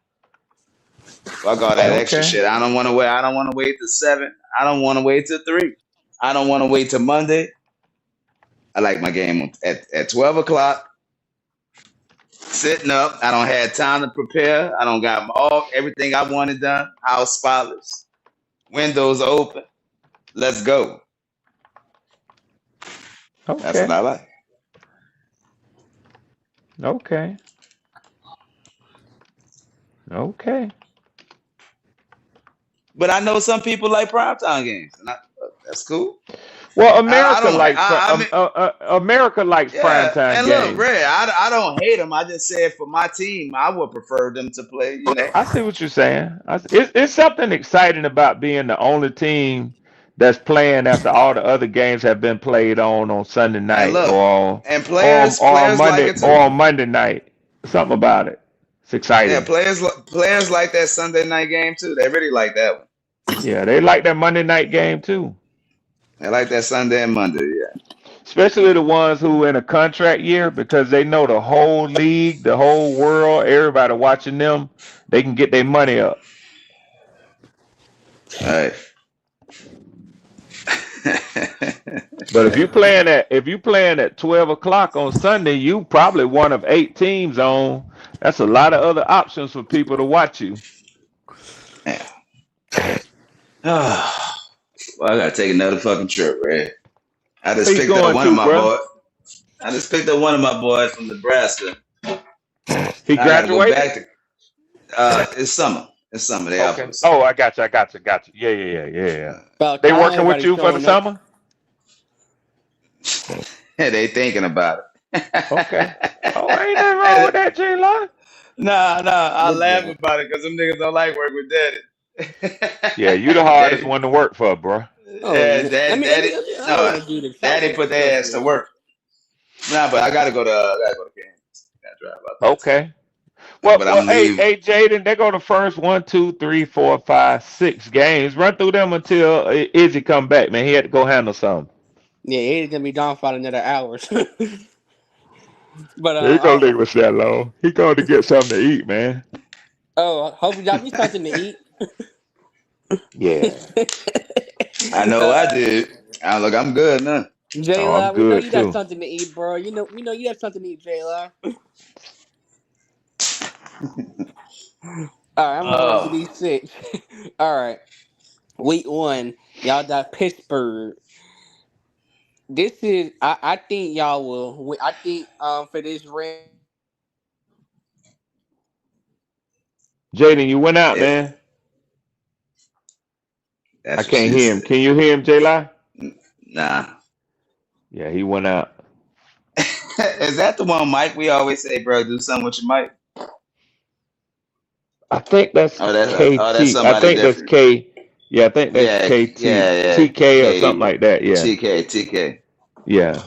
Fuck all that extra Okay. shit. I don't want to wait. I don't want to wait till 7. I don't want to wait till 3. I don't want to wait till Monday. I like my game at 12 o'clock. Sitting up. I don't have time to prepare. I don't got everything I wanted done. House spotless. Windows open. Let's go. That's what Okay. I like. Okay. Okay. But I know some people like primetime games, and that's cool. Well, I America don't. likes I mean, America likes yeah. primetime And look, games. Red. I don't hate them. I just said for my team, I would prefer them to play. I see what you're saying. It's something exciting about being the only team that's playing after all the other games have been played on Sunday And night look, or and or players or on players like Monday it or too. on Monday night. Something about it. It's Yeah, exciting. players like that Sunday night game too. They really like that one. Yeah, they like that Monday night game too. They like that Sunday and Monday. Yeah, Especially the ones who in a contract year because they know the whole league, the whole world, everybody watching them, they can get their money up. all But if you right. playing at 12 o'clock on Sunday, you probably one of 8 teams on. That's a lot of other options for people to watch you. Yeah. Well, I gotta take another fucking trip, Red. I just Where you picked up going one of to, my bro? boys. I just picked up one of my boys from Nebraska. He I gotta go graduated? back to. It's summer. It's summer. They out for Okay. the summer. Oh, I got you. I got you. Got you. Yeah, yeah, yeah, yeah, yeah. About They time working with everybody's you for the showing up. summer? They thinking about Okay. Oh, ain't nothing wrong with it. that, J Law. Nah. I Good laugh job. about it because them niggas don't like working with Yeah, daddy. you the hardest Daddy, one to work for, bro. Oh, yeah, let me. I don't no, want to do the daddy selfish put stuff their ass to here. work. Nah, but I gotta go to Kansas. Gotta drive out there. Okay. Well, But I'm well, gonna hey, leave. hey, Jaden, they go the first 1, 2, 3, 4, 5, 6 games. Run through them until Izzy come back, man. He had to go handle something. Yeah, he's gonna be gone for another hour. But He ain't gonna leave us that long. He going to get something to eat, man. hopefully y'all get something to eat. Yeah. I know I uh, did. Look, I'm good now. Oh, I'm Jayla, we know good you got too. something to eat, bro. We know you have something to eat, Jayla. All right, I'm moving on to Oh, these six. All right, week one, y'all got Pittsburgh. This is, I think y'all will. I think for this round, Jaden, you went out, It, man. I that's what can't she hear him. said. Can you hear him, J-Lie? Nah. Yeah, he went out. Is that the one, Mike? We always say, bro, do something with your mic. I think that's That's KT. I somebody think that's different. K. Yeah, I think that's Yeah, KT. yeah, TK or something K, like that. Yeah. TK. Yeah.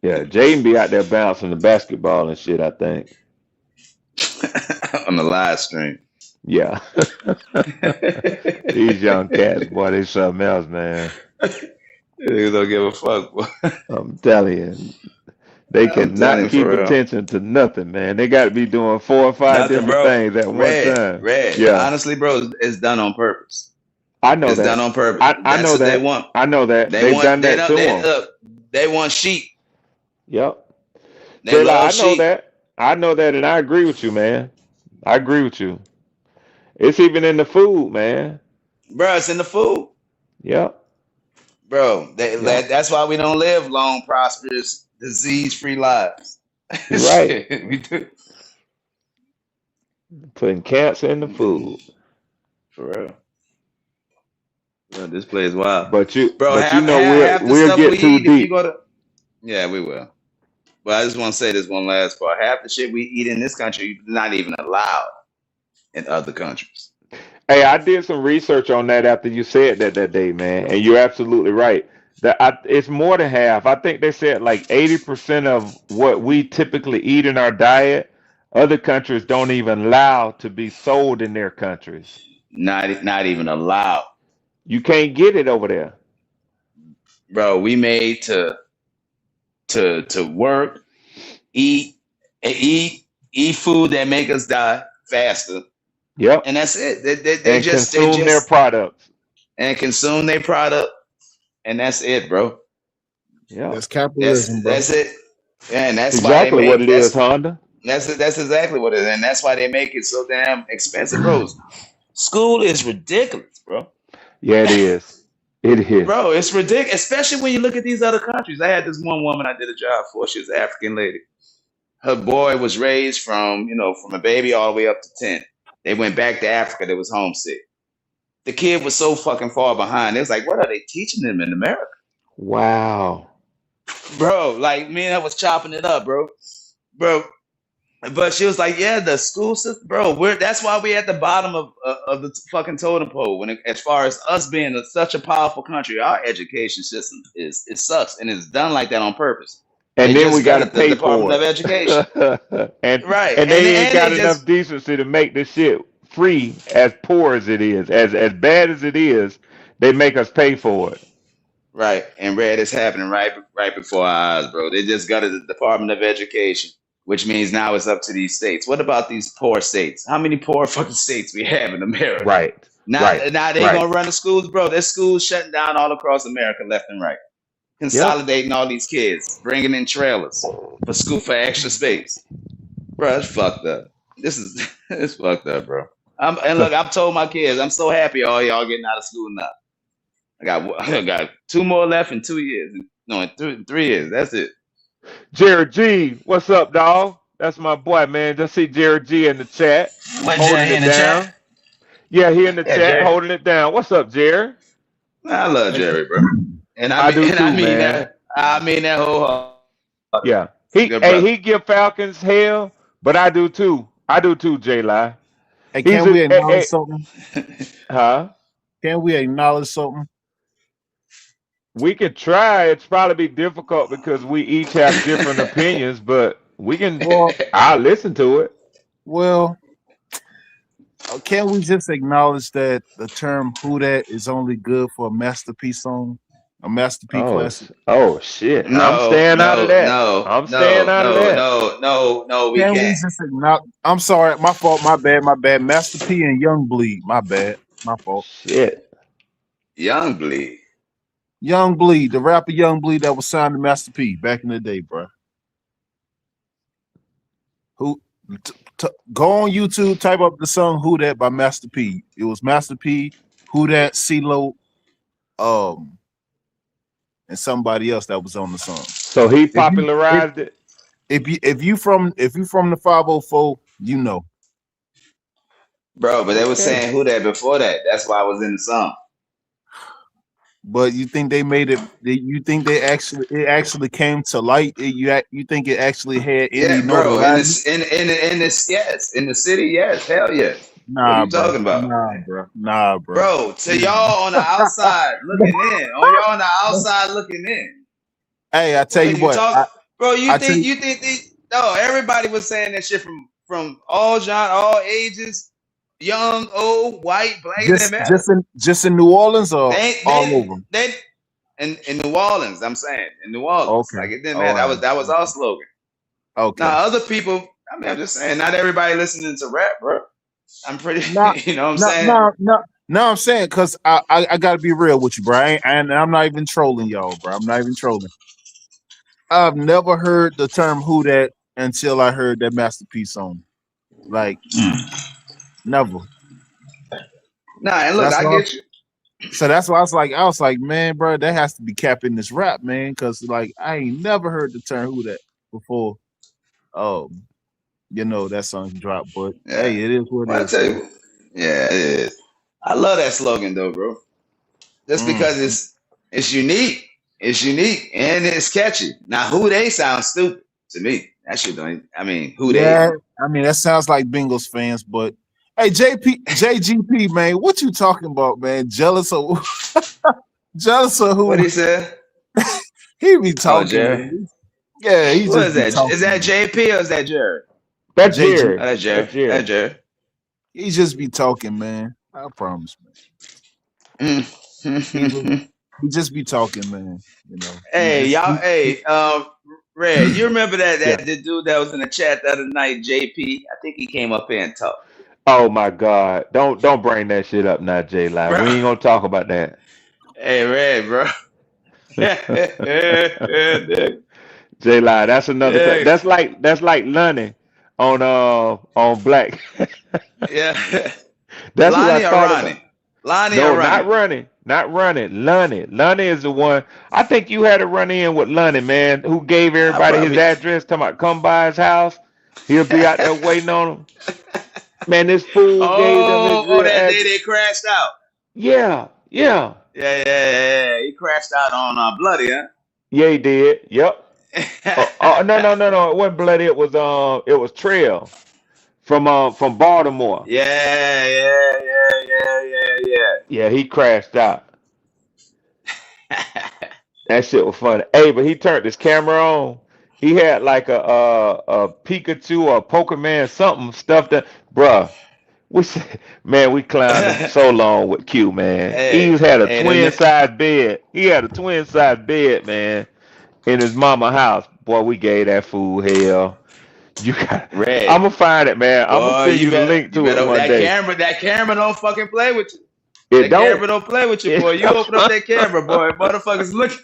Yeah. Jaden be out there bouncing the basketball and shit, I think. On the live stream. Yeah. These young cats, boy, they something else, man. They don't give a fuck, boy. I'm telling you. They I'm telling cannot you, for keep real. attention to nothing, man. They got to be doing 4 or 5 Nothing, different bro. things at one time. Red. Yeah. Honestly, bro, it's done on purpose. I know It's done that. on purpose. I That's know what they that. want. I know that. They They've want. done that to them. Look, they want sheep. Yep. They Jayla, love I know sheep, that. I know that, and I agree with you, man. I agree with you. It's even in the food, man. bro. It's in the food, Yep. bro. Yep. That's why we don't live long, prosperous, disease-free lives. You're right. Shit, we do. Putting cancer in the food. For real. Bro, this place wild, But you bro. know Half the we'll stuff we get too eat, if you deep. go to, yeah, we will. But I just want to say this one last part. Half the shit we eat in this country is not even allowed in other countries. Hey, I did some research on that after you said that day, man, and you're absolutely right. It's more than half. I think they said like 80% of what we typically eat in our diet, other countries don't even allow to be sold in their countries. Not even allowed, You can't get it over there. bro. We made to work, eat, eat food that make us die faster, Yep. and that's it. They And consume their products. and consume their product, and that's it, bro. Yep. That's capitalism, bro. That's it. Yeah, and That's that's why they exactly what make it is, Honda. that's exactly what it is, and that's why they make it so damn expensive, bro. School is ridiculous, bro. Yeah, it is. It is. Bro, it's ridiculous, especially when you look at these other countries. I had this one woman I did a job for. She was an African lady. Her boy was raised from a baby all the way up to 10. They went back to Africa. They was homesick. The kid was so fucking far behind. It was like, what are they teaching them in America? Wow. Bro, like me and I was chopping it up, bro. But she was like, yeah, the school system, bro. That's why we're at the bottom of the fucking totem pole. As far as us being such a powerful country, our education system it sucks, and it's done like that on purpose. And They then we just got to got the pay Department for of Education, it. and right? they ain't got They enough just decency to make this shit free. As poor as it is, as bad as it is, they make us pay for it. right, and red is happening right before our eyes, bro. They just got the Department of Education, which means now it's up to these states. What about these poor states? How many poor fucking states we have in America? Right. Now Right. they Right. gonna run the schools, bro. There's schools shutting down all across America, left and right, consolidating all these kids, bringing in trailers for school for extra space, bro. It's fucked up. This is it's fucked up, bro. And look, I've told my kids, I'm so happy all y'all getting out of school now. I got 2 more left in 2 years. No, in 3 years. That's it. Jared G, what's up, dog? That's my boy, man. Just see Jared G in the chat, What, holding Jerry it in the down. chat? Yeah, he in the Yeah, chat, Jerry. holding it down. What's up, Jared? I love Jerry, bro. And I do too, I mean man. that. I mean that whole. Yeah. Good brother. He give Falcons hell, but I do too. I do too, J-Lie. Hey, He's can we a, acknowledge something? huh? Can we acknowledge something? We could try. It's probably be difficult because we each have different opinions, but we can. Well, I'll listen to it. well, can we just acknowledge that the term "who that" is only good for a masterpiece song, a masterpiece classic? Oh shit! I'm No, staying out of that. no, I'm staying out of that. no. We Can we can't. just acknowledge? I'm sorry, my fault, my bad. Master P and Young Bleed, my bad, my fault. Shit. Young Bleed. Young Bleed, the rapper Young Bleed that was signed to Master P back in the day, bro. Go on YouTube, type up the song "Who That" by Master P. It was Master P, Who That, CeeLo, and somebody else that was on the song. So he popularized it. if you from the 504, you know. Bro, but they was Okay. saying who that before that. That's why I was in the song. But you think they made it? You think it actually came to light? You think it actually had any Yeah, bro. In notoriety? this, in this, yes. In the city, yes. Hell yes. What are Nah, you bro. talking about, Nah, bro. bro? To y'all on the outside looking in, on y'all on the outside looking in. Hey, I tell What are you you what. talking, bro? I tell you, You think no? Everybody was saying that shit from all ages, young, old, white, black. It didn't matter. just in New Orleans or They all over. they in New Orleans. I'm saying in New Orleans, Okay. like it didn't All matter. right. That was our slogan. Okay. Now other people, I mean, I'm just saying, not everybody listening to rap, bro. I'm pretty, Nah, you know what I'm no, saying? no, no. No, I'm saying because I gotta be real with you, bro. And I'm not even trolling y'all, bro. I'm not even trolling. I've never heard the term "who that" until I heard that masterpiece song. Like never. Nah, and So look, that's I why. get you. So that's why I was like, man, bro, that has to be capping this rap, man, because like I ain't never heard the term "who that" before. Um, that song dropped, but Yeah. hey, it is what it Well, I is, tell bro. you, yeah, it is. I love that slogan though, bro. Just Mm. because it's unique. It's unique and it's catchy. Now, who they sound stupid to me. That shit don't. I mean, who they? Yeah, I mean that sounds like Bengals fans, but hey, JGP, man, what you talking about, man? Jealous of What who? he said? He be Oh, talking, Jerry. man. Yeah, he Who just is be that? Is talking, that man. JP or is that Jerry? That's JG, Oh, Jerry. that's Jerry. That's Jerry. That's Jerry. he just be talking, man. I promise, man. He just be talking, man. Hey, y'all. Hey, Red, you remember Yeah. the dude that was in the chat the other night, JP? I think he came up here and talked. Oh my God! Don't bring that shit up now, J Live. Bro. We ain't gonna talk about that. Hey, Red, bro. J Live, that's another. Yeah, That's like Lonnie on Black. yeah. That's who I Lonnie or thought about. Ronnie? Lonnie or No, not Ronnie? running, not running. Lonnie, Lonnie is the one. I think you had to run in with Lonnie, man, who gave I everybody his probably. address. Talking about come by his house. He'll be out there waiting on him. Man, this fool gave them his Oh, real that day address. they crashed out. Yeah, yeah, Yeah. He crashed out on Bloody, huh? yeah. He did. Yep. No. It wasn't Bloody. It was Trail from Baltimore. Yeah. Yeah, he crashed out. That shit was funny. Hey, but he turned his camera on. He had like a Pikachu or a Pokemon something stuff that, bruh. We said, man, we clowned him so long with Q, man. Hey, He had a hey, them, twin size bed. He had a twin size bed, man, in his mama house. Boy, we gave that fool hell. You got. Red. I'm gonna find it, man. I'm gonna Boy, send you the link you to it better one day. that camera don't fucking play with you. It That don't. camera don't play with you, boy. You open up that camera, boy. Motherfuckers looking.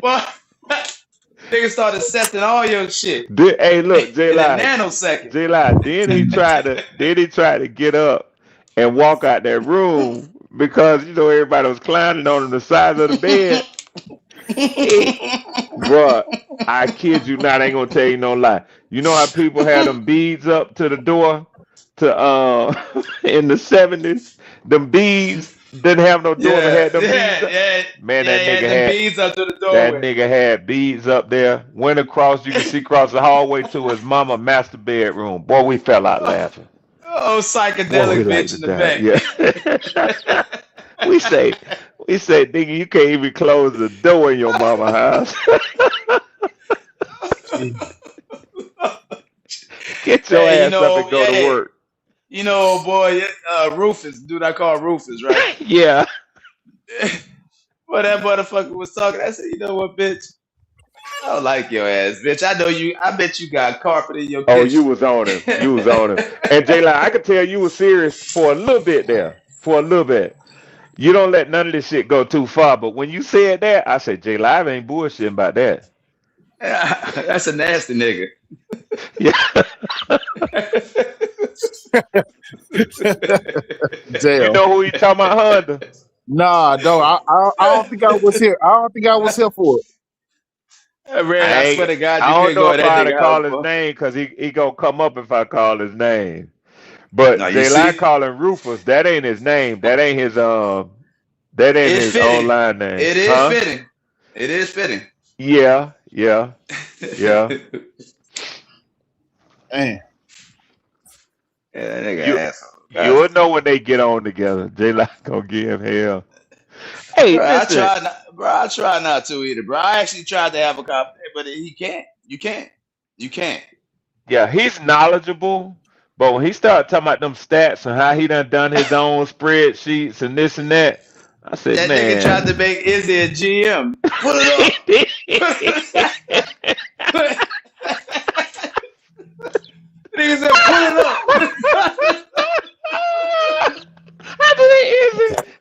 Boy, niggas started accepting all your shit Hey, look, J in a Live. nanosecond. J Live. Then he tried to get up and walk out that room because everybody was clowning on the size of the bed. Bruh, I kid you not, I ain't gonna tell you no lie. You know how people had them beads up to the door to in the 70s? Them beads didn't have no door but had them beads up. Man, The beads up to the that doorway. nigga had beads up there. Went across, you can see across the hallway to his mama master bedroom. Boy, we fell out laughing. Oh, Boy, we psychedelic like bitch to in the die. back. Yeah. we say, nigga, you can't even close the door in your mama house. Get your Hey, ass up and go to work. Boy, Rufus, dude I call Rufus, right? Yeah. Well, that motherfucker was talking. I said, you know what, bitch? I don't like your ass, bitch. I know you. I bet you got carpet in your Oh, kitchen. you was on him. You was on him. And J-Line, I could tell you was serious for a little bit there. For a little bit. You don't let none of this shit go too far. But when you said that, I said, J-Live ain't bullshitting about that. That's a nasty nigga. Yeah. Damn. You know who he talking about, Honda? Nah, no, I don't think I was here. I don't think I was here for it. Red, I swear to God, you I don't couldn't know go to if that I ought to nigga house, call his bro. name because he gonna come up if I call his name. No, But you J-Line see, calling Rufus, that ain't his name. That ain't it's his fitting. online name. It is Huh? fitting. It is fitting. Yeah. Yeah, Man, that nigga You asshole. you'll know when they get on together. J-Line gonna give him hell. Hey, Bro, listen. I try not to either, bro. I actually tried to have a conversation, but he can't. You can't. You can't. Yeah, he's knowledgeable, but when he started talking about them stats and how he done his own spreadsheets and this and that, I said, That nigga tried to man. make Izzy a GM. Put it up. Nigga said, put it up.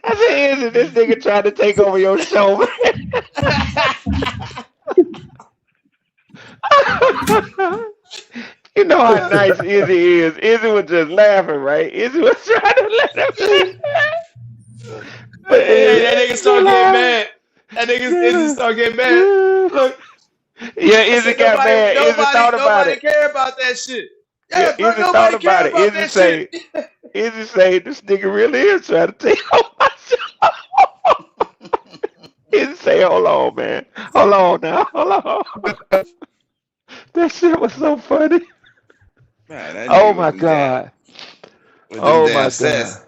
I said, Izzy, this nigga trying to take over your show, man. You know how nice Izzy is. Izzy was just laughing, right? Izzy was trying to let him laugh. But Hey, then that nigga start getting mad. That nigga Izzy start getting mad. Look, yeah, I Izzy said got mad. Izzy thought about nobody it. care about that shit. Yeah, Yeah, bro, Izzy thought nobody about care it. about that shit. Izzy say, this nigga really is trying to take over my show. Izzy say, hold on, man. Hold on now. Hold on. That shit was so funny. Man, that Oh nigga my God. with them Oh my damn God. sets.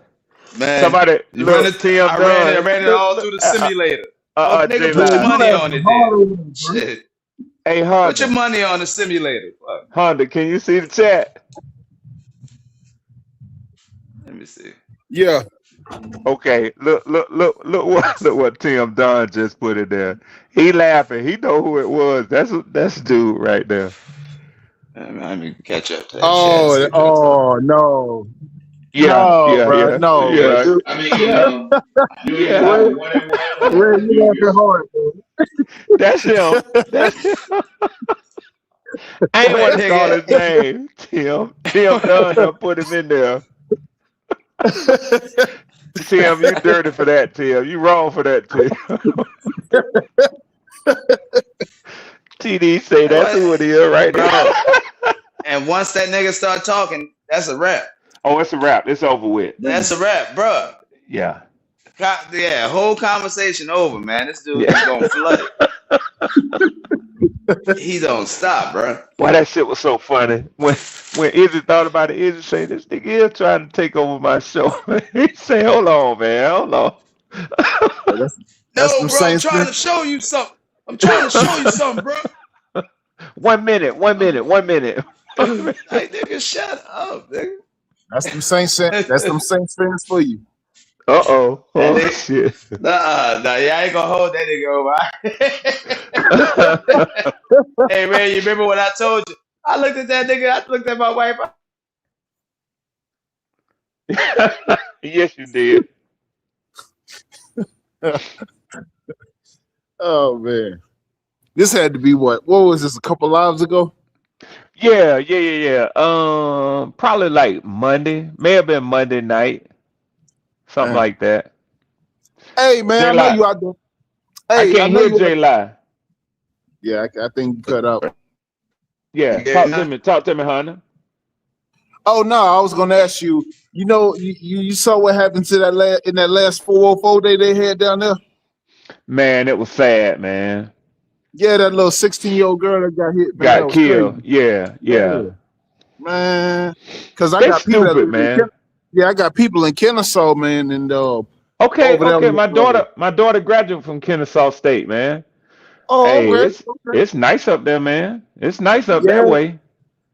Man, Somebody you run look, it. Tim I Dunn. ran it Look, all look, through the simulator. Oh, nigga, J put your Man, Line. you money have on some it then. hard on you, bro. Shit, Hey put your Honda. money on the simulator. Fuck. Honda, can you see the chat? Let me see. yeah. Okay, look what Tim Dunn just put in there. He laughing. He know who it was. That's dude right there. Let me catch up to that chat and see Oh, what y'all talking. no. Yeah, No, yeah, bro. yeah, No, bro. yeah, Dude, I mean, yeah, I knew he was yeah. Ray, having one and one. Ray, you laughing hard, That's him. That's him. I ain't That want to call his nigga. name. Tim Dunn done put him in there. bro. Tim, you dirty for that, Tim. You wrong for that, Tim. TD say that's What, who it is right bro? there. And once that nigga start talking, that's a wrap. Oh, it's a wrap. It's over with. That's a wrap, bro. Yeah. Yeah, whole conversation over, man. This dude just Yeah. gonna flood it. He don't stop, bro. Why that shit was so funny. When Izzy thought about it, Izzy say, this nigga is trying to take over my show. He say, hold on, man. Hold on. Yeah, that's No, them bro, I'm Saints trying fan. to show you something. I'm trying to show you something, bro. 1 minute, 1 minute, 1 minute. Like, nigga, shut up, nigga. That's them Saints. That's them Saints fans for you. Uh-oh. That Oh, nigga, shit. nah, yeah, I ain't gonna hold that nigga over. Hey, man, you remember what I told you? I looked at that nigga. I looked at my wife. Yes, you did. Oh man, this had to be what? What was this? A couple lives ago? Yeah. Probably like Monday. May have been Monday night. Something Man. like that. Hey man, J I know Lie. you out there. I Hey, I can't know hear you. J Lie. Yeah, I think you cut out. Yeah. You get it Talk to now? me. Talk to me, Hunter. Oh no, I was gonna ask you. You know, you saw what happened to that in that last 404 day they had down there. Man, it was sad, man. Yeah, that little 16-year-old girl that got hit. Man, that Got was crazy. killed. Yeah, Yeah, yeah. man. Because I They got people that stupid, live in man. Yeah, I got people in Kennesaw, man, and Okay, over there. okay. My daughter graduated from Kennesaw State, man. Oh, Hey, okay, it's okay. it's nice up there, man. It's nice up that Yeah, way.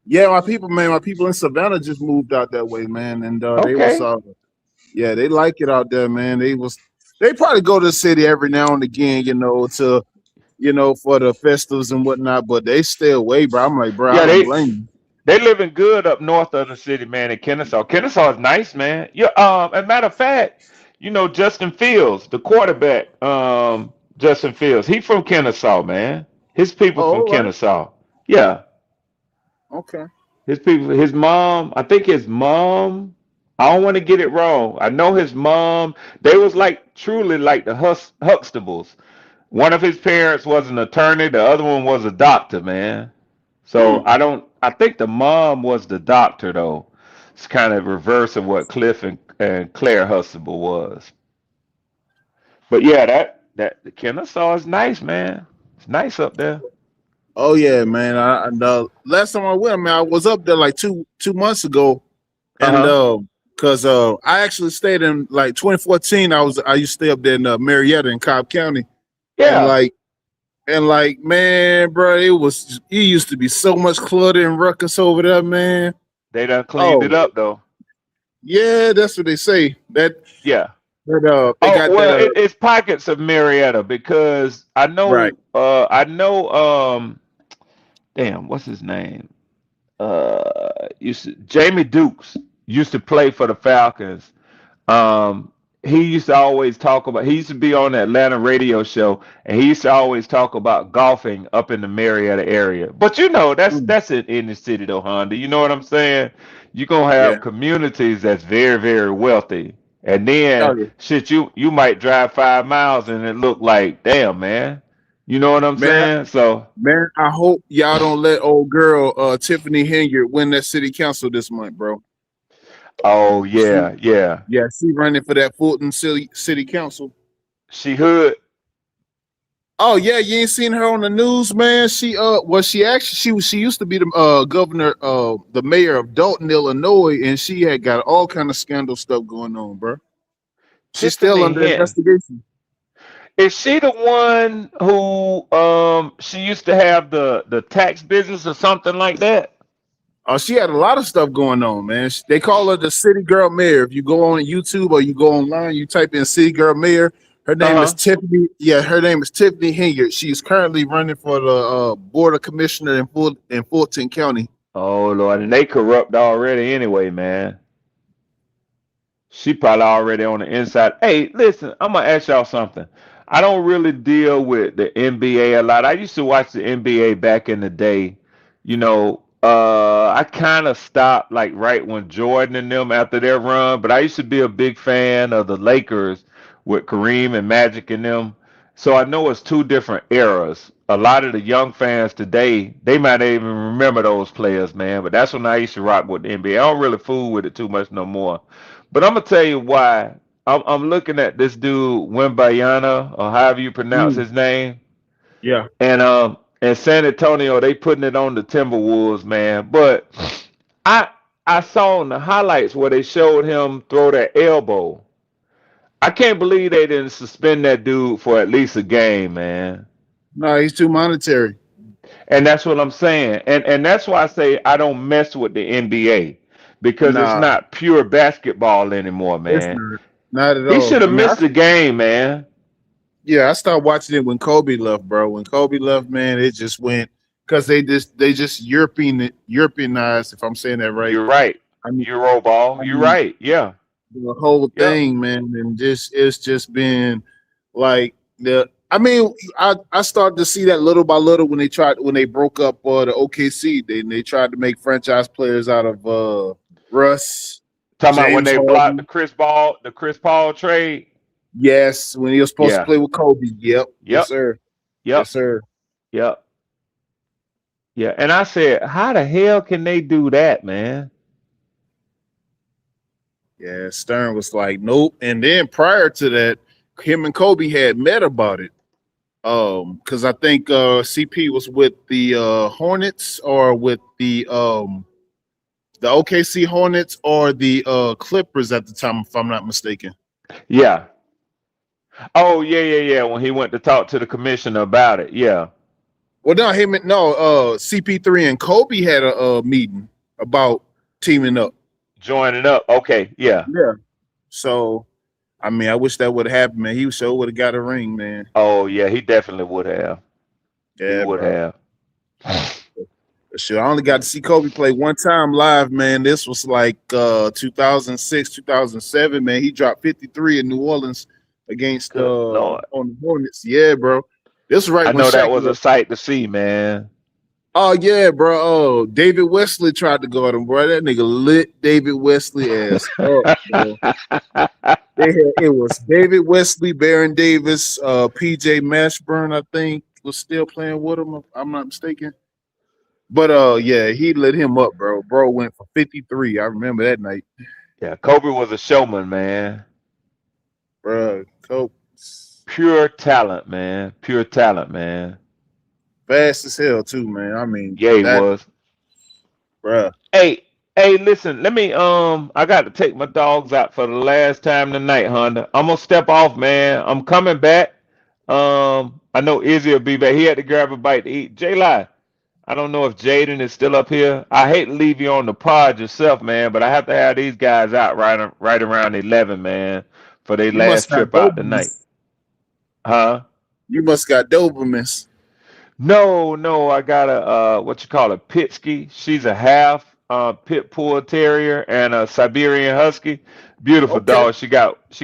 yeah. My people, man. My people in Savannah just moved out that way, man, and they was Okay. yeah, they like it out there, man. They probably go to the city every now and again, for the festivals and whatnot, but they stay away, bro. I'm like, bro, I Yeah, don't they blame they living good up north of the city, man, in Kennesaw. Kennesaw is nice, man. Yeah, as a matter of fact, Justin Fields, the quarterback, Justin Fields, he from Kennesaw, man. His you. people Oh, from all right, Kennesaw. Yeah. okay. His people, his mom, I think his mom, I don't want to get it wrong. I know his mom, they was like truly like the Huxtables. One of his parents was an attorney, the other one was a doctor, man. So I think the mom was the doctor though. It's kind of reverse of what Cliff and Claire Huxtable was. But yeah, that the Kennesaw is nice, man. It's nice up there. Oh yeah, man. The last time I went, man, I was up there like two months ago, and Uh-huh. cause I actually stayed in like 2014. I used to stay up there in Marietta in Cobb County, and Yeah. man, bro, it used to be so much clutter and ruckus over there, man. They done cleaned it Oh up though. yeah, that's what they say. Yeah. They Oh got that well, it's pockets of Marietta because right. I know damn, what's his name? Jamie Dukes used to play for the Falcons. Um, he used to always talk about. He used to be on the Atlanta radio show, and he used to always talk about golfing up in the Marietta area. But you know, that's in the city though, Honda. You know what I'm saying? You're gonna Yeah. have communities that's very, very wealthy, and Oh then yeah. shit, you might drive 5 miles and it look like, damn, man. You know what I'm Man, saying? So, man, I hope y'all don't let old girl Tiffany Henyard win that city council this month, bro. oh She, yeah, yeah, yeah, she running for that Fulton city council. she hood. Oh yeah, you ain't seen her on the news, man. She used to be the governor, the mayor of Dalton, Illinois, and she had got all kind of scandal stuff going on, bro. She's still Tiffany under Hinton. investigation. Is she the one who she used to have the tax business or something like that? Oh, she had a lot of stuff going on, man. They call her the city girl mayor. If you go on YouTube or you go online, you type in city girl mayor. Her name is Uh-huh. Tiffany. Yeah, her name is Tiffany Henyard. She's currently running for the board of commissioner in Fulton County. Oh Lord, and they corrupt already anyway, man. She probably already on the inside. Hey, listen, I'm gonna ask y'all something. I don't really deal with the NBA a lot. I used to watch the NBA back in the day. I kind of stopped like right when Jordan and them after their run, but I used to be a big fan of the Lakers with Kareem and Magic and them. So I know it's two different eras. A lot of the young fans today, they might not even remember those players, man. But that's when I used to rock with the NBA. I don't really fool with it too much no more. But I'm gonna tell you why. I'm looking at this dude Wembayana, or however you pronounce Mm, his name, yeah. and in San Antonio they putting it on the Timberwolves, man. But I I saw in the highlights where they showed him throw that elbow. I can't believe they didn't suspend that dude for at least a game, man. No, he's too monetary. And that's what I'm saying. And that's why I say I don't mess with the NBA because it's Nah, not pure basketball anymore, it's man. not at He all. should I have mean, missed the game, man. yeah, I started watching it when Kobe left, bro. When Kobe left, man, it just went because they just Europeanized, if I'm saying that right. You're right. I mean, Euro ball. I You're mean right. Yeah. the whole Yep. thing, man, and just it's just been like the. I mean, I started to see that little by little when they broke up the OKC. They tried to make franchise players out of Russ, Talking about when James they blocked Harden. the Chris Paul trade. Yes, when he was supposed to Yeah. play with Kobe. Yep, yes Yep. sir, yes Yep. sir. Yep. Yeah. And I said, how the hell can they do that, man? Yeah, Stern was like, nope. And then prior to that, him and Kobe had met about it. Because I think CP was with the Hornets or with the OKC Hornets or the Clippers at the time, if I'm not mistaken. Yeah. Oh, yeah, yeah, yeah. When he went to talk to the commissioner about it. Yeah. Well, CP3 and Kobe had a meeting about teaming up. Joining up. Okay. Yeah. Yeah. So, I mean, I wish that would have happened, man. He sure would have got a ring, man. Oh, yeah. He definitely would have. He Yeah, would bro. have. Shit, I only got to see Kobe play one time live, man. This was like 2006, 2007, man. He dropped 53 in New Orleans against Good Lord. on the Hornets. Yeah, bro. This was right I when know that Shaq was a left. sight to see, man. Oh yeah, bro. Oh, David Wesley tried to guard him, bro. That nigga lit David Wesley ass up, bro. It was David Wesley, Baron Davis, PJ Mashburn, I think, was still playing with him, if I'm not mistaken. But yeah, he lit him up, bro. Bro went for 53. I remember that night. Yeah, Kobe was a showman, man. Bro, Cope Pure talent, man. Pure talent, man. fast as hell too, man. I mean Yeah, he that, was. bro. Hey, listen, let me I got to take my dogs out for the last time tonight, Honda. I'm gonna step off, man. I'm coming back. I know Izzy will be back. He had to grab a bite to eat. J-Lie, I don't know if Jaden is still up here. I hate to leave you on the pod yourself, man, but I have to have these guys out right around 11, man, for their You must last got trip out tonight. Dobermans. Huh? You must got Dobermans. No, I got a what you call a Pitsky. She's a half pit bull terrier and a Siberian husky. Beautiful Okay. dog. She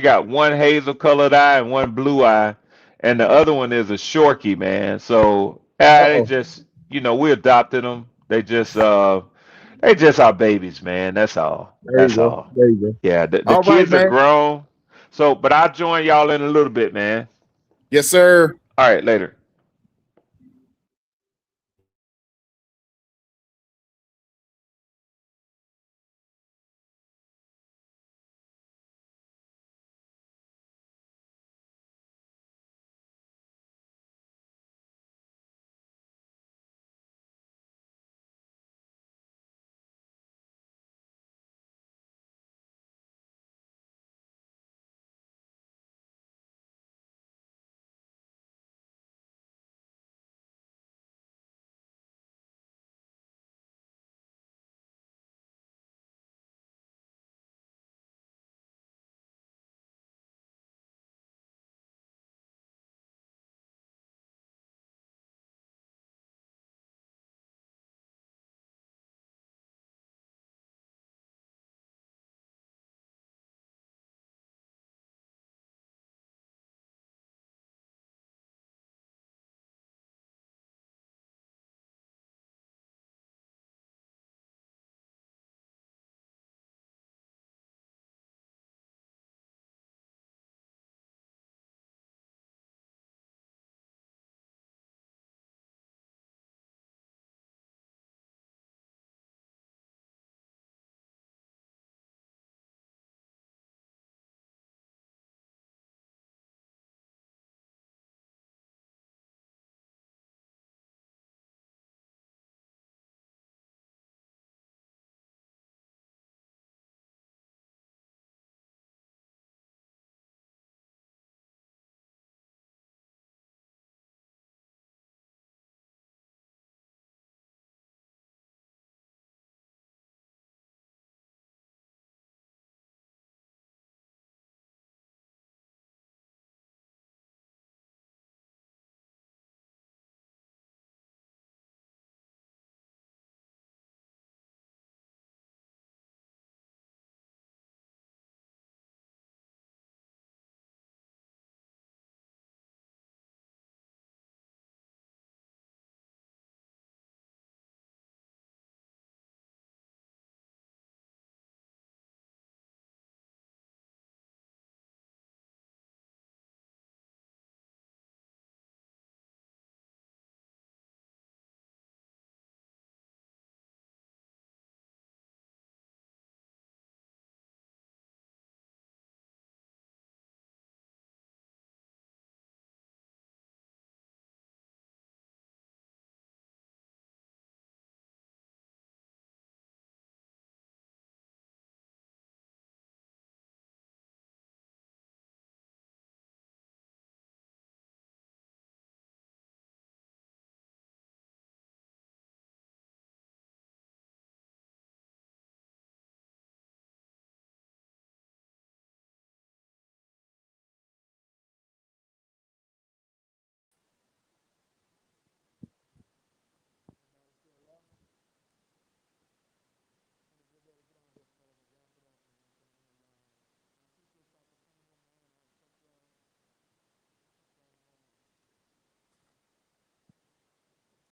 got one hazel colored eye and one blue eye, and the other one is a Shorkie, man. So they Uh-oh. just we adopted them. They just our babies, man. That's all. There you That's go. all. There you go. Yeah, the All right, kids are man. grown. So, but I'll join y'all in a little bit, man. Yes, sir. All right, later.